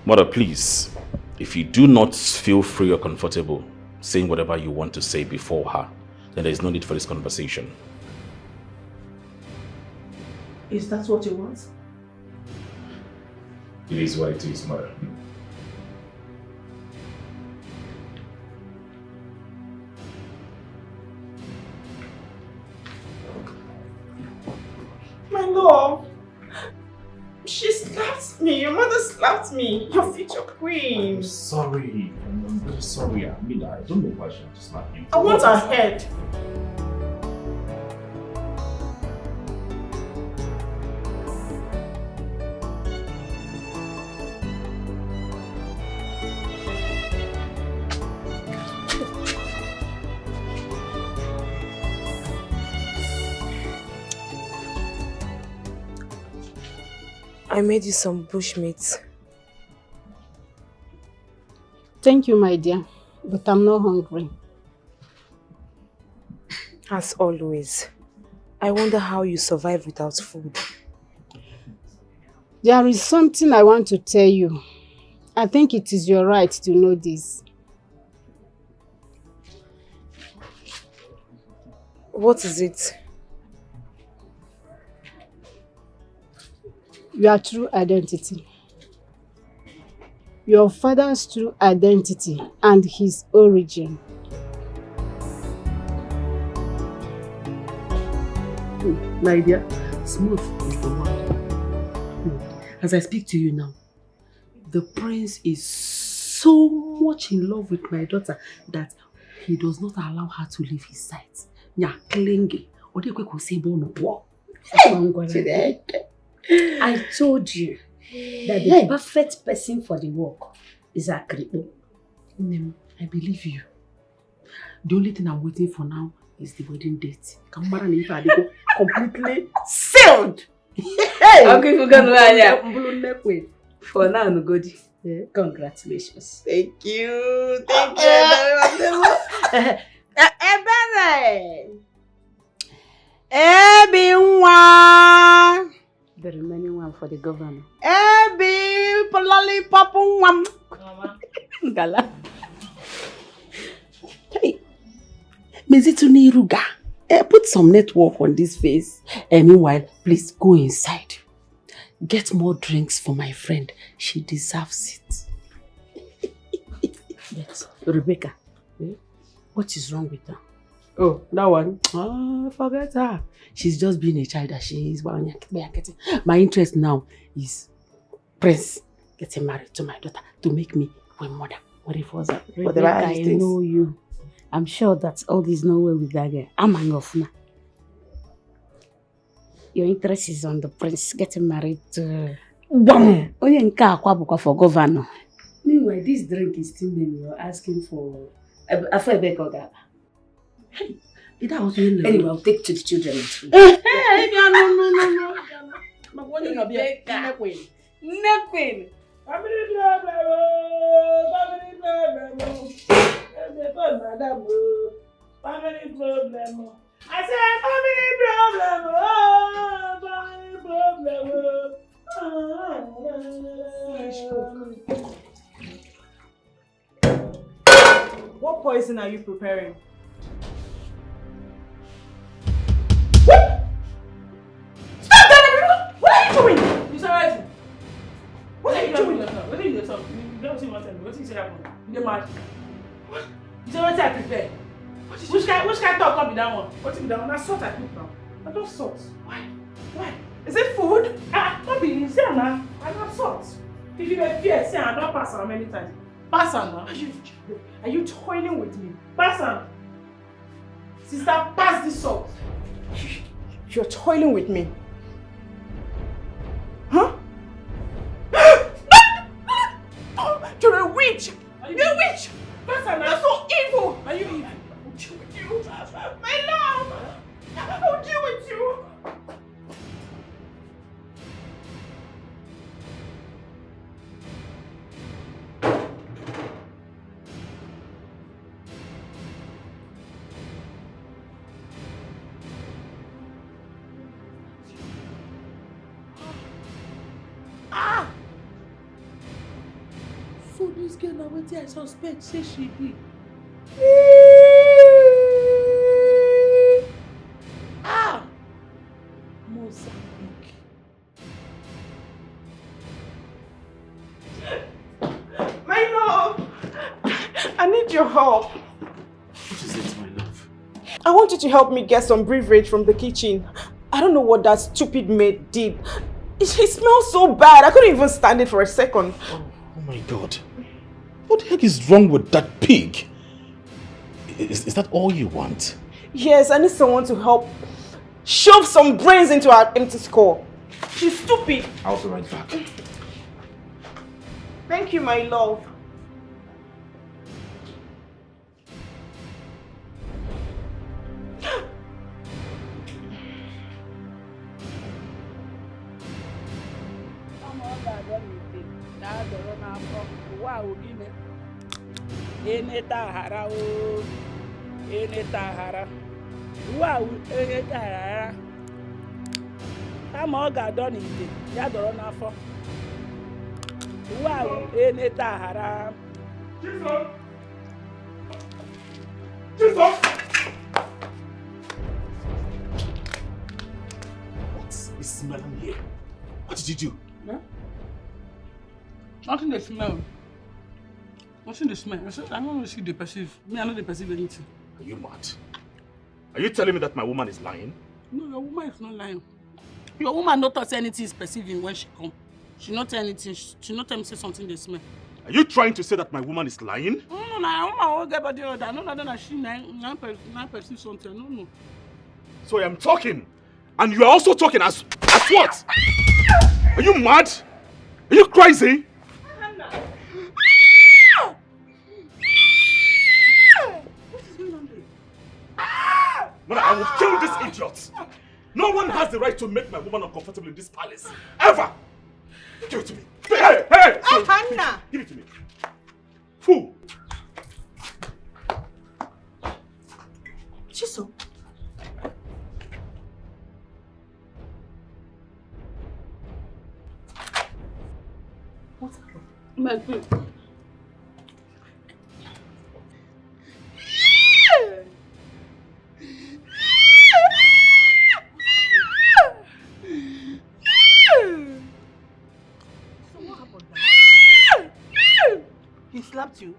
Mother, please, if you do not feel free or comfortable saying whatever you want to say before her, then there is no need for this conversation. Is that what you want? It is what it is, Mother. My love, she slapped me. Your mother slapped me. Your future queen. I'm sorry. I'm very sorry. I mean, I don't know why she had to slap you. I want her head. I made you some bushmeat. Thank you, my dear, but I'm not hungry. As always, I wonder how you survive without food. There is something I want to tell you. I think it is your right to know this. What is it? Your true identity. Your father's true identity and his origin. My dear, smooth is the word. As I speak to you now, the prince is so much in love with my daughter that he does not allow her to leave his side. Yeah, clingy. I told you that the perfect person for the work is Akripo. Nem, I believe you. The only thing I'm waiting for now is the wedding date. Completely sealed. Okay, we're gonna for now, Nugodi. Congratulations. Thank you. Thank you. Everyone. The remaining one for the governor. Ebi polali papu wam. Gala. Hey. Mezitu ni ruga. Put some network on this face. And meanwhile, please go inside. Get more drinks for my friend. She deserves it. But Rebecca, what is wrong with her? Oh, that one? Oh, forget her. She's just being a child that she is. My interest now is Prince getting married to my daughter to make me my mother. What if was that? Rebecca, I know you. I'm sure that all this no way with that girl. I'm enough now. Your interest is on the prince getting married to... Bam! For governor. Meanwhile, this drink is still when you're asking for... Anyway, I'll take to the children. Hey, no. Nothing. Family problem. I said family problem. What poison are you preparing? Stop that! What are you doing? You said what are you doing? What are you doing? You don't see what I'm doing. What is happening? You mad? What? You said what I prepare? Which kind of talk can be that one? What is that one? That's salt I cook now. I don't salt. Why? Is it food? Not be say now. I don't salt. If you were fear, say I don't pass on many times. Pass on now. Are you toiling with me? Pass on. Sister, pass this salt. You're toiling with me. Huh? You're a witch! You're a witch! You're so evil! Are you evil? I'll deal with you! My love! I'll deal with you! So this girl now what I suspect say she be. Mozambique. My love! I need your help. What is it, my love? I want you to help me get some beverage from the kitchen. I don't know what that stupid maid did. It smells so bad. I couldn't even stand it for a second. Oh my God. What the heck is wrong with that pig? Is that all you want? Yes, I need someone to help shove some brains into her empty skull. She's stupid. I'll be right back. Thank you, my love. Wow, I'm all got done in it. Yador n'afọ. Wow, eneta haram. Jesus! What is smelling here? What did you do? Yeah? Nothing they smell. Nothing they smell. I don't see they perceive. Me, I know they perceive anything. Are you mad? Are you telling me that my woman is lying? No, your woman is not lying. Your woman not touch anything is perceiving when she come. She not tell anything. She not tell me say something they smell. Are you trying to say that my woman is lying? No, my woman won't get body order. No, that she now perceive something. No. So I am talking, and you are also talking as what? Are you mad? Are you crazy? Mother, I will kill this idiot. No one has the right to make my woman uncomfortable in this palace. Ever! Give it to me. Hey! Hannah! Give it to me. Fool! Chiso. What's happened? My babe. slapped you?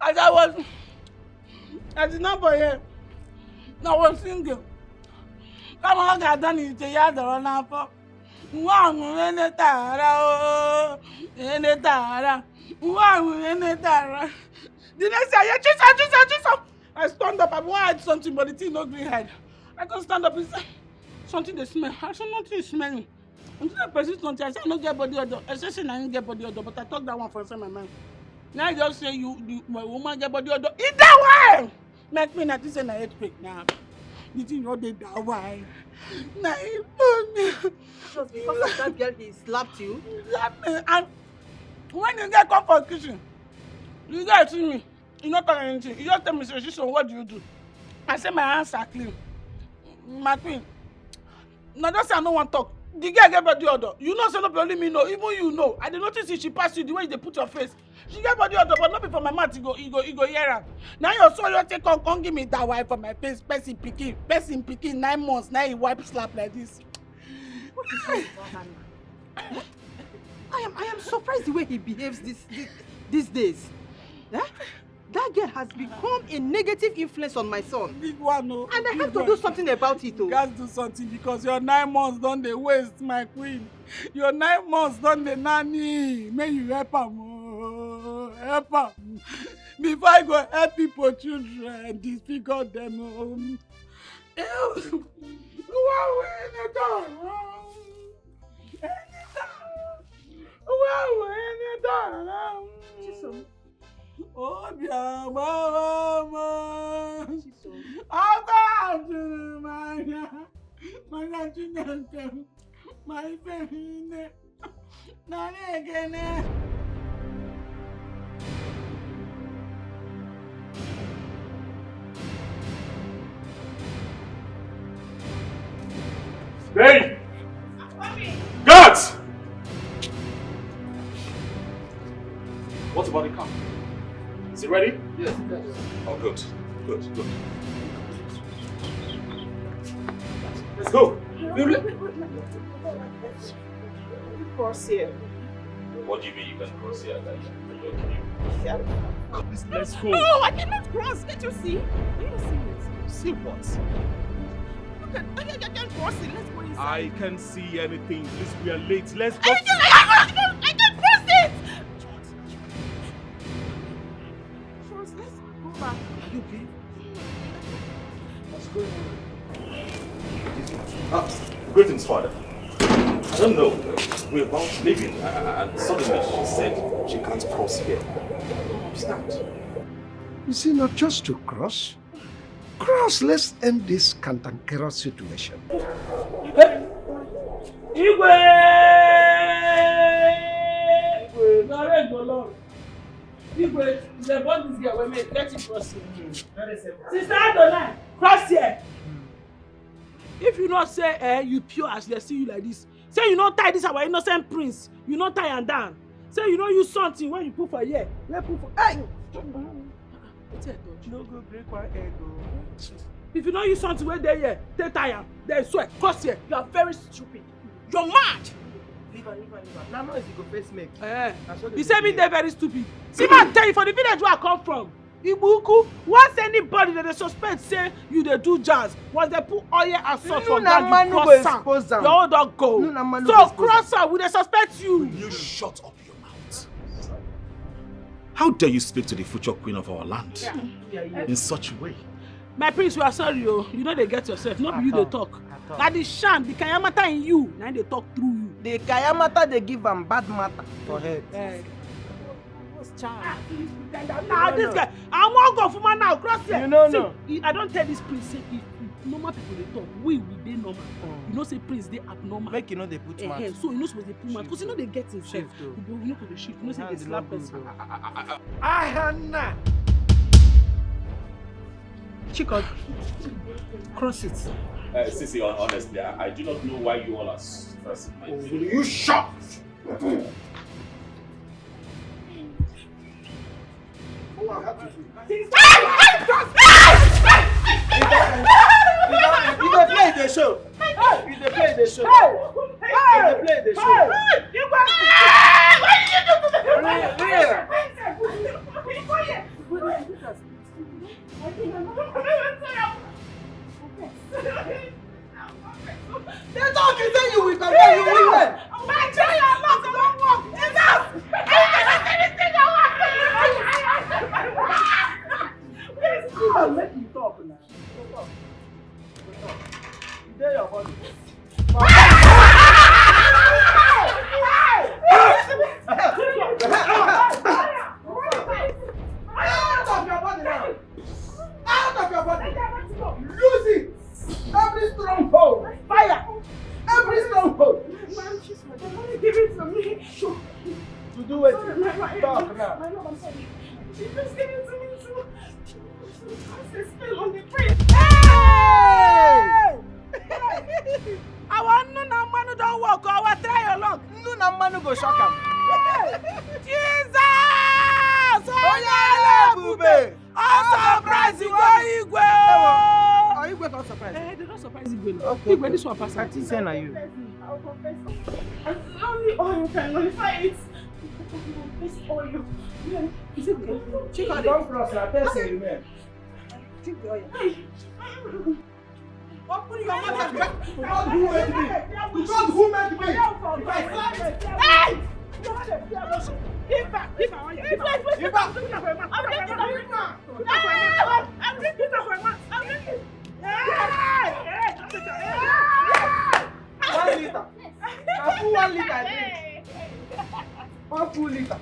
As I did not for here. I was single. Come on, I done it to yard or an apple. One in the tara, in the tara. One in the tara. The next day, I stand up. I wanted something, but the thing no green head. I can stand up and say, something they smell. I said, nothing is smelling. Until I persist something, I said, I don't get body odor. I said, I don't get body odor, but I talk that one for inside my mind. Now I just say, my woman get body odor. Eat that way! Make me not to say I hate quick now. You think you did that way? Now you put me. Just because of that girl, he slapped you? Slapped me. And when you get come for the kitchen, you guys see me. You not talk anything. You just tell me, so what do you do? I say my hands are clean. My queen. Now just say I don't want to talk. The girl get body odor. You know, say not only me know. Even you know. I did notice if she pass you the way they put your face. She get body odor, but not before my mouth. You go hear her. Now your soul you take come give me that wife for my face. Person picking 9 months. Now he wipe slap like this. What is wrong with that man? I am surprised the way he behaves these days. Eh? That girl has become a negative influence on my son. Big one, no. And I have to do something about it, oh. You guys do something because your 9 months don't they waste, my queen. Your 9 months don't they nanny. May you help them, oh. Help them. Before I go help people, children, disfigure them, oh. Oh, dear mama. I'm going my friend. Not again. Hey! Guards! What about the car? Is it ready? Yes. Oh, good. Good. Let's go. Cross here. What do you mean you can cross here? Let's go. No, I cannot cross. Can't you see? Can you see it? See what? Look at, I can't cross it. Let's go inside. I can't see anything. Please, we are late. Let's go. I can't cross it. Let's go back. Are you okay? What's going on? Greetings, Father. I don't know. We're about leaving, and suddenly she said she can't cross here. Understand? Is it not just to cross? Cross, let's end this cantankerous situation. Igwe! Igwe, no, Igwe, the bond is here. We may let it cross here. Sister Adonai, cross here. If you not say, you pure as they see you like this. Say you not tie this our innocent prince. You not tie and down. Say you not use something when you put for here. Let put for. Hey! You don't go break one egg. If you don't use something where they here, take tire, then swear, cross here. You are very stupid. You're mad. Leave her. Now noise you go face make. You say me they're very stupid. See man tell you for the village where I come from. Ibuku, once anybody that they suspect say you they do jazz, once they put oil and salt for ground, you cross am. Your own don't go. So cross am, we they suspect you. Will you shut up your mouth? How dare you speak to the future queen of our land in such a way? My prince, we are sorry, you know they get yourself. Not you they talk. Now the sham, the kayamata in you, now they talk through you. The kayamata they give them bad matter for head. Now this guy, I won't go for man now. Cross here. You know no. I don't tell this prince say if normal people they talk, we they normal. You know say prince they abnormal. Make you know they put mouth. So you know supposed they put mouth because you know they get himself. You know for the shit. You know say they slap person. Ahana. Chico, cross it. Sissy, honestly, I do not know why you all are stressing my Will you shut? You dey play the show. You dey play the show. You dey play the show. What did you do to the They talk, you say you will come here, you will win. My joy and love don't work. Jesus! I cannot anything I want. Make you talk now. Talk. You your body. Out of your body now! Out of your body! Lose it! Every stronghold! Fire! Every stronghold! Man, she's my daughter. Give it to me. To do it. Talk now. My love, I'm sorry. She just gave it to me too. I spell on the print. Hey! Our Nuna Manu don't walk. Our try along. Nuna Manu go shock him. Jesus! Oh yeah, Bube! I'm surprised you go Igwe. Are you going to surprise? They don't surprise Igwe. Okay. Igwe, this one pass. I think saying are you? I'll confess. Only oil can nullify it. This oil. Is it okay? Check out don't cross now. Test you man. Take the oil. Open your mouth and God who made me? God who made me? Hey! Give back. Give back. Give back. Give back. I'm drinking for a month. 1 liter. A full 1 liter. 1 full liter.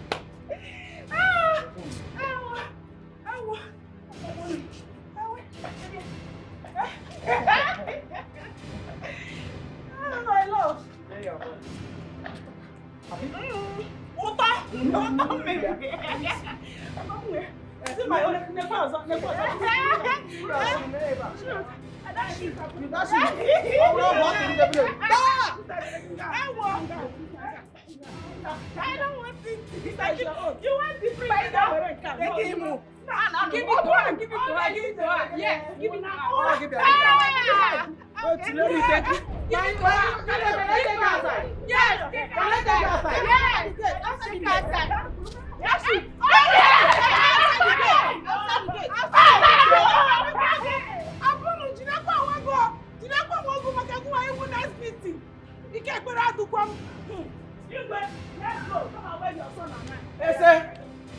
My love. There you go. I don't want it. You want the free? Give it to her. Give it to her. Give it to her. Yes. Give it to her. Wait, let me take it. Give it to her. Yes. Can I take it outside? Yes. Take it outside. Yes.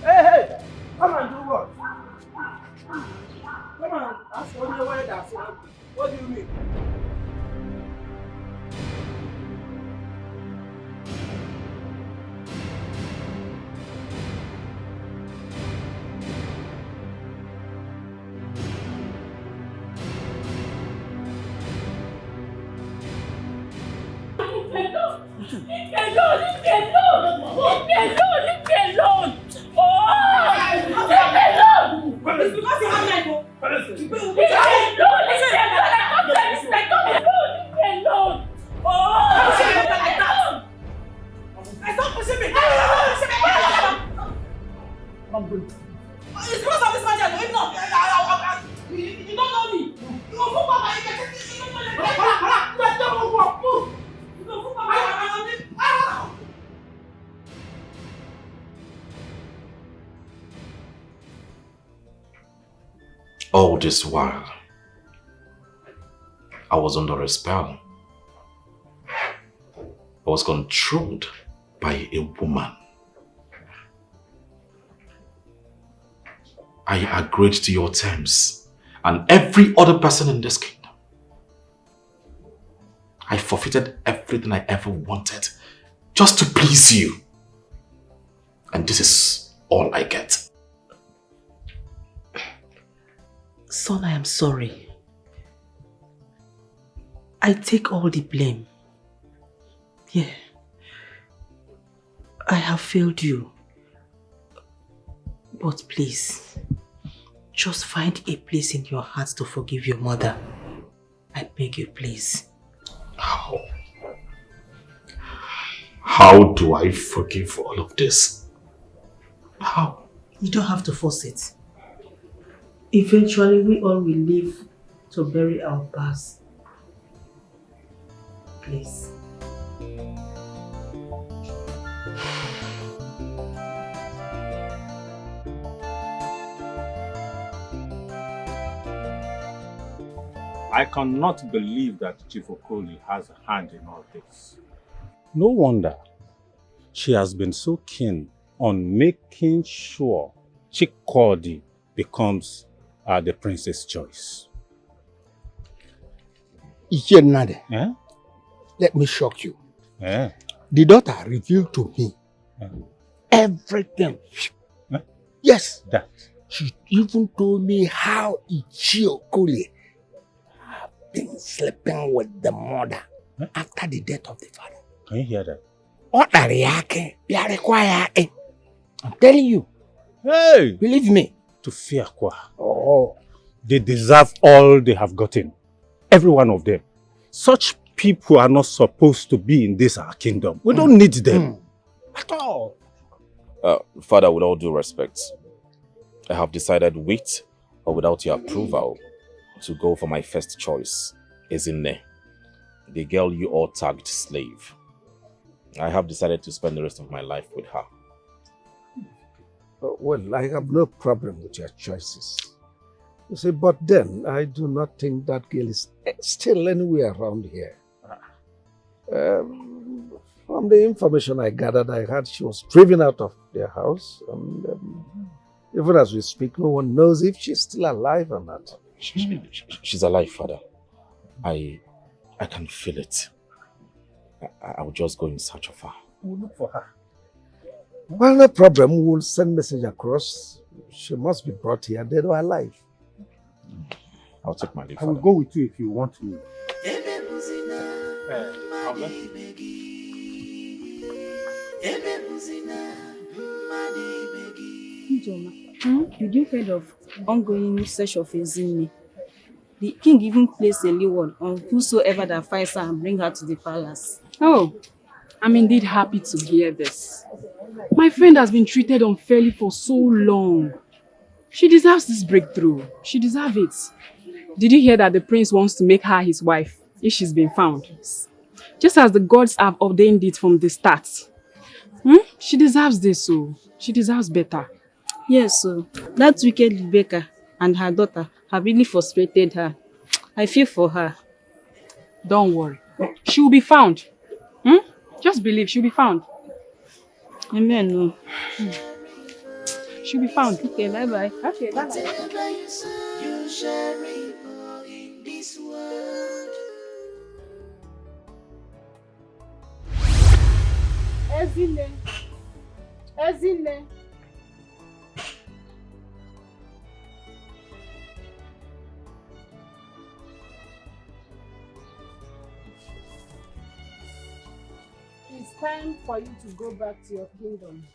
Hey, come and do what? Come on, ask only why that's what do you mean? It's because you have life. I'm good. It's because of this magic. If not, you don't know me. You go for Papa. You can take it. You don't know you go for Papa. All this while, I was under a spell. I was controlled by a woman. I agreed to your terms and every other person in this kingdom. I forfeited everything I ever wanted just to please you. And this is all I get. Son, I am sorry. I take all the blame. Yeah. I have failed you. But please, just find a place in your heart to forgive your mother. I beg you, please. How? How do I forgive all of this? How? You don't have to force it. Eventually, we all will live to bury our past. Please. I cannot believe that Chief Okoli has a hand in all this. No wonder she has been so keen on making sure Chikodi becomes the princess' choice. Ikenade, let me shock you. The daughter revealed to me everything. Yes. That. She even told me how Ichie Okoli had been sleeping with the mother after the death of the father. Can you hear that? I'm telling you. Hey! Believe me. To fear Kwa. Oh. They deserve all they have gotten. Every one of them. Such people are not supposed to be in this our kingdom. We don't need them. At all. Father, with all due respect, I have decided with or without your approval to go for my first choice, Ezinne, the girl you all tagged slave. I have decided to spend the rest of my life with her. Well, I have no problem with your choices. You see, but then I do not think that girl is still anywhere around here. From the information I gathered, I heard she was driven out of their house. And even as we speak, no one knows if she's still alive or not. She's alive, Father. I can feel it. I'll just go in search of her. We'll look for her. Well, no problem. We'll send message across. She must be brought here, dead or alive. I'll take my leave, I will go with you if you want me. Did you heard of ongoing search of Ezinne? The king even placed a reward on whosoever that finds her and bring her to the palace. Oh, I'm indeed happy to hear this. My friend has been treated unfairly for so long. She deserves this breakthrough. She deserves it. Did you hear that the prince wants to make her his wife if she's been found? Just as the gods have ordained it from the start. She deserves this, so she deserves better. Yes, so that wicked Rebecca and her daughter have really frustrated her. I feel for her. Don't worry. She will be found. Just believe she'll be found. Amen. No. She'll be found. Okay, bye-bye. Okay, bye-bye. Whatever you sow, you shall reap in this world. Ezinne. Ezinne. It's time for you to go back to your kingdom.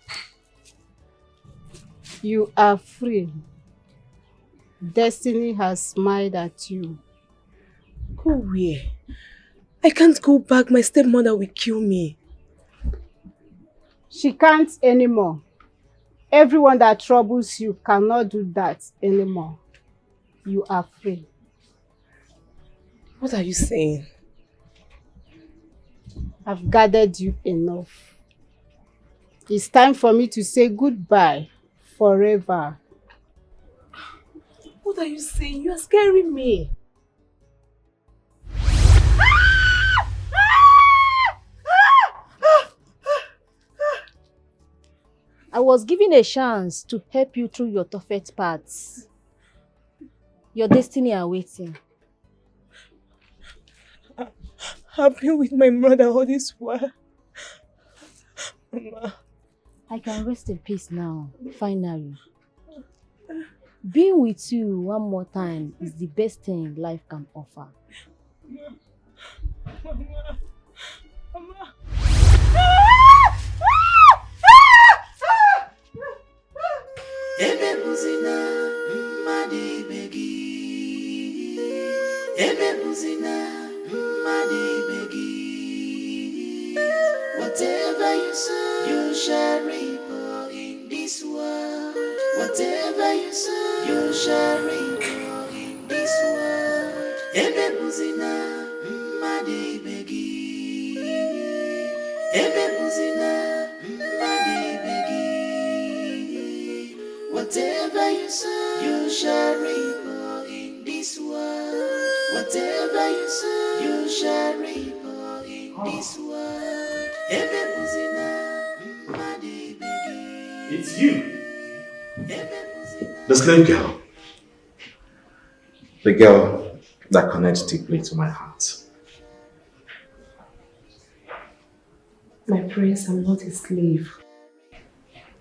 You are free. Destiny has smiled at you. Go where? I can't go back. My stepmother will kill me. She can't anymore. Everyone that troubles you cannot do that anymore. You are free. What are you saying? I've gathered you enough. It's time for me to say goodbye forever. What are you saying? You are scaring me. I was given a chance to help you through your toughest parts. Your destiny are waiting. I've been with my mother all this while. Mama. I can rest in peace now, finally. Being with you one more time is the best thing life can offer. Mama. Whatever you sow, you shall reap in this world. Whatever you sow, you shall reap in this world. Ebebuzina, madi begi. Ebebuzina, madi begi. Whatever you sow, you shall reap in this world. Whatever you sow, you shall reap in this world. It's you. The slave girl. The girl that connects deeply to my heart. My prince, I'm not a slave.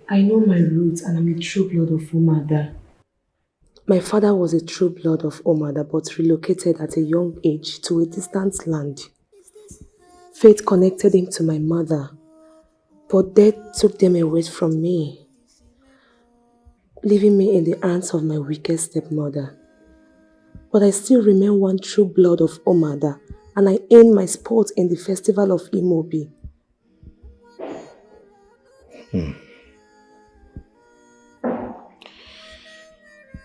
I know my roots and I'm a true blood of Umada. My father was a true blood of Umada but relocated at a young age to a distant land. Fate connected him to my mother, but death took them away from me, leaving me in the hands of my wicked stepmother. But I still remain one true blood of Umada, and I earn my spot in the festival of Imobi.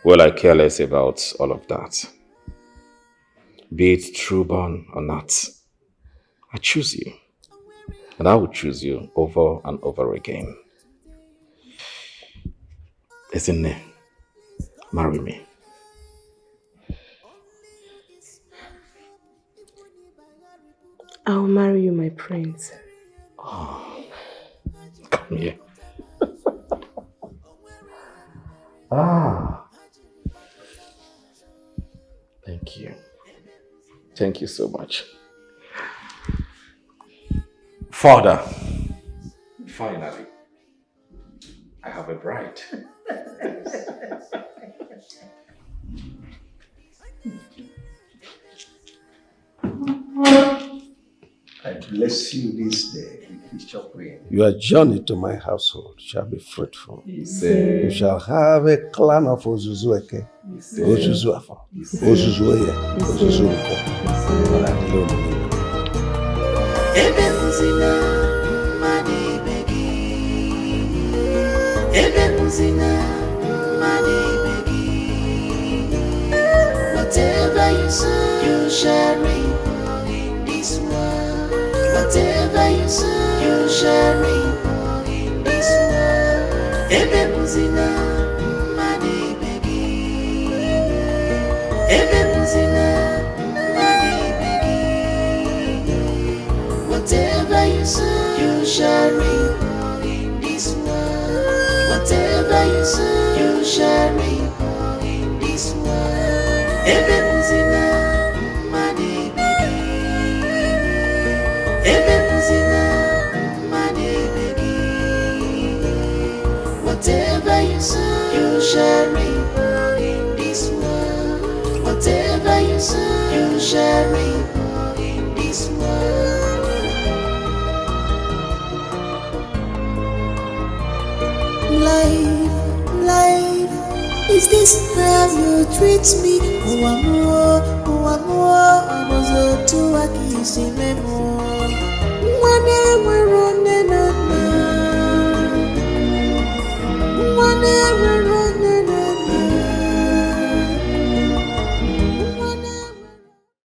Well, I care less about all of that. Be it true born or not, I choose you. And I will choose you over and over again. Isn't marry me. I'll marry you, my prince. Oh, come here. Thank you. Thank you so much. Father, finally, I have a bride. I bless you this day with your prayer. Your journey to my household shall be fruitful. You shall have a clan of Ozuzueke, Ozuzuafo, Ozuzueye, Ozuzuruko. Whatever you sow, you shall reap in this world. Whatever you sow, you shall reap in this world. Ebe muzina, mani begi. Ebe muzina, mani begi. Whatever you sow, you shall reap in this world. Whatever you sow, you shall reap in this world. Ebe muzina, mani begi. Ebe muzina, mani begi. Whatever you sow, you shall reap in this world. Whatever you sow, you shall reap in this world. Life, is this how you treat me? Oh, I'm to a kiss in the moon. When we're running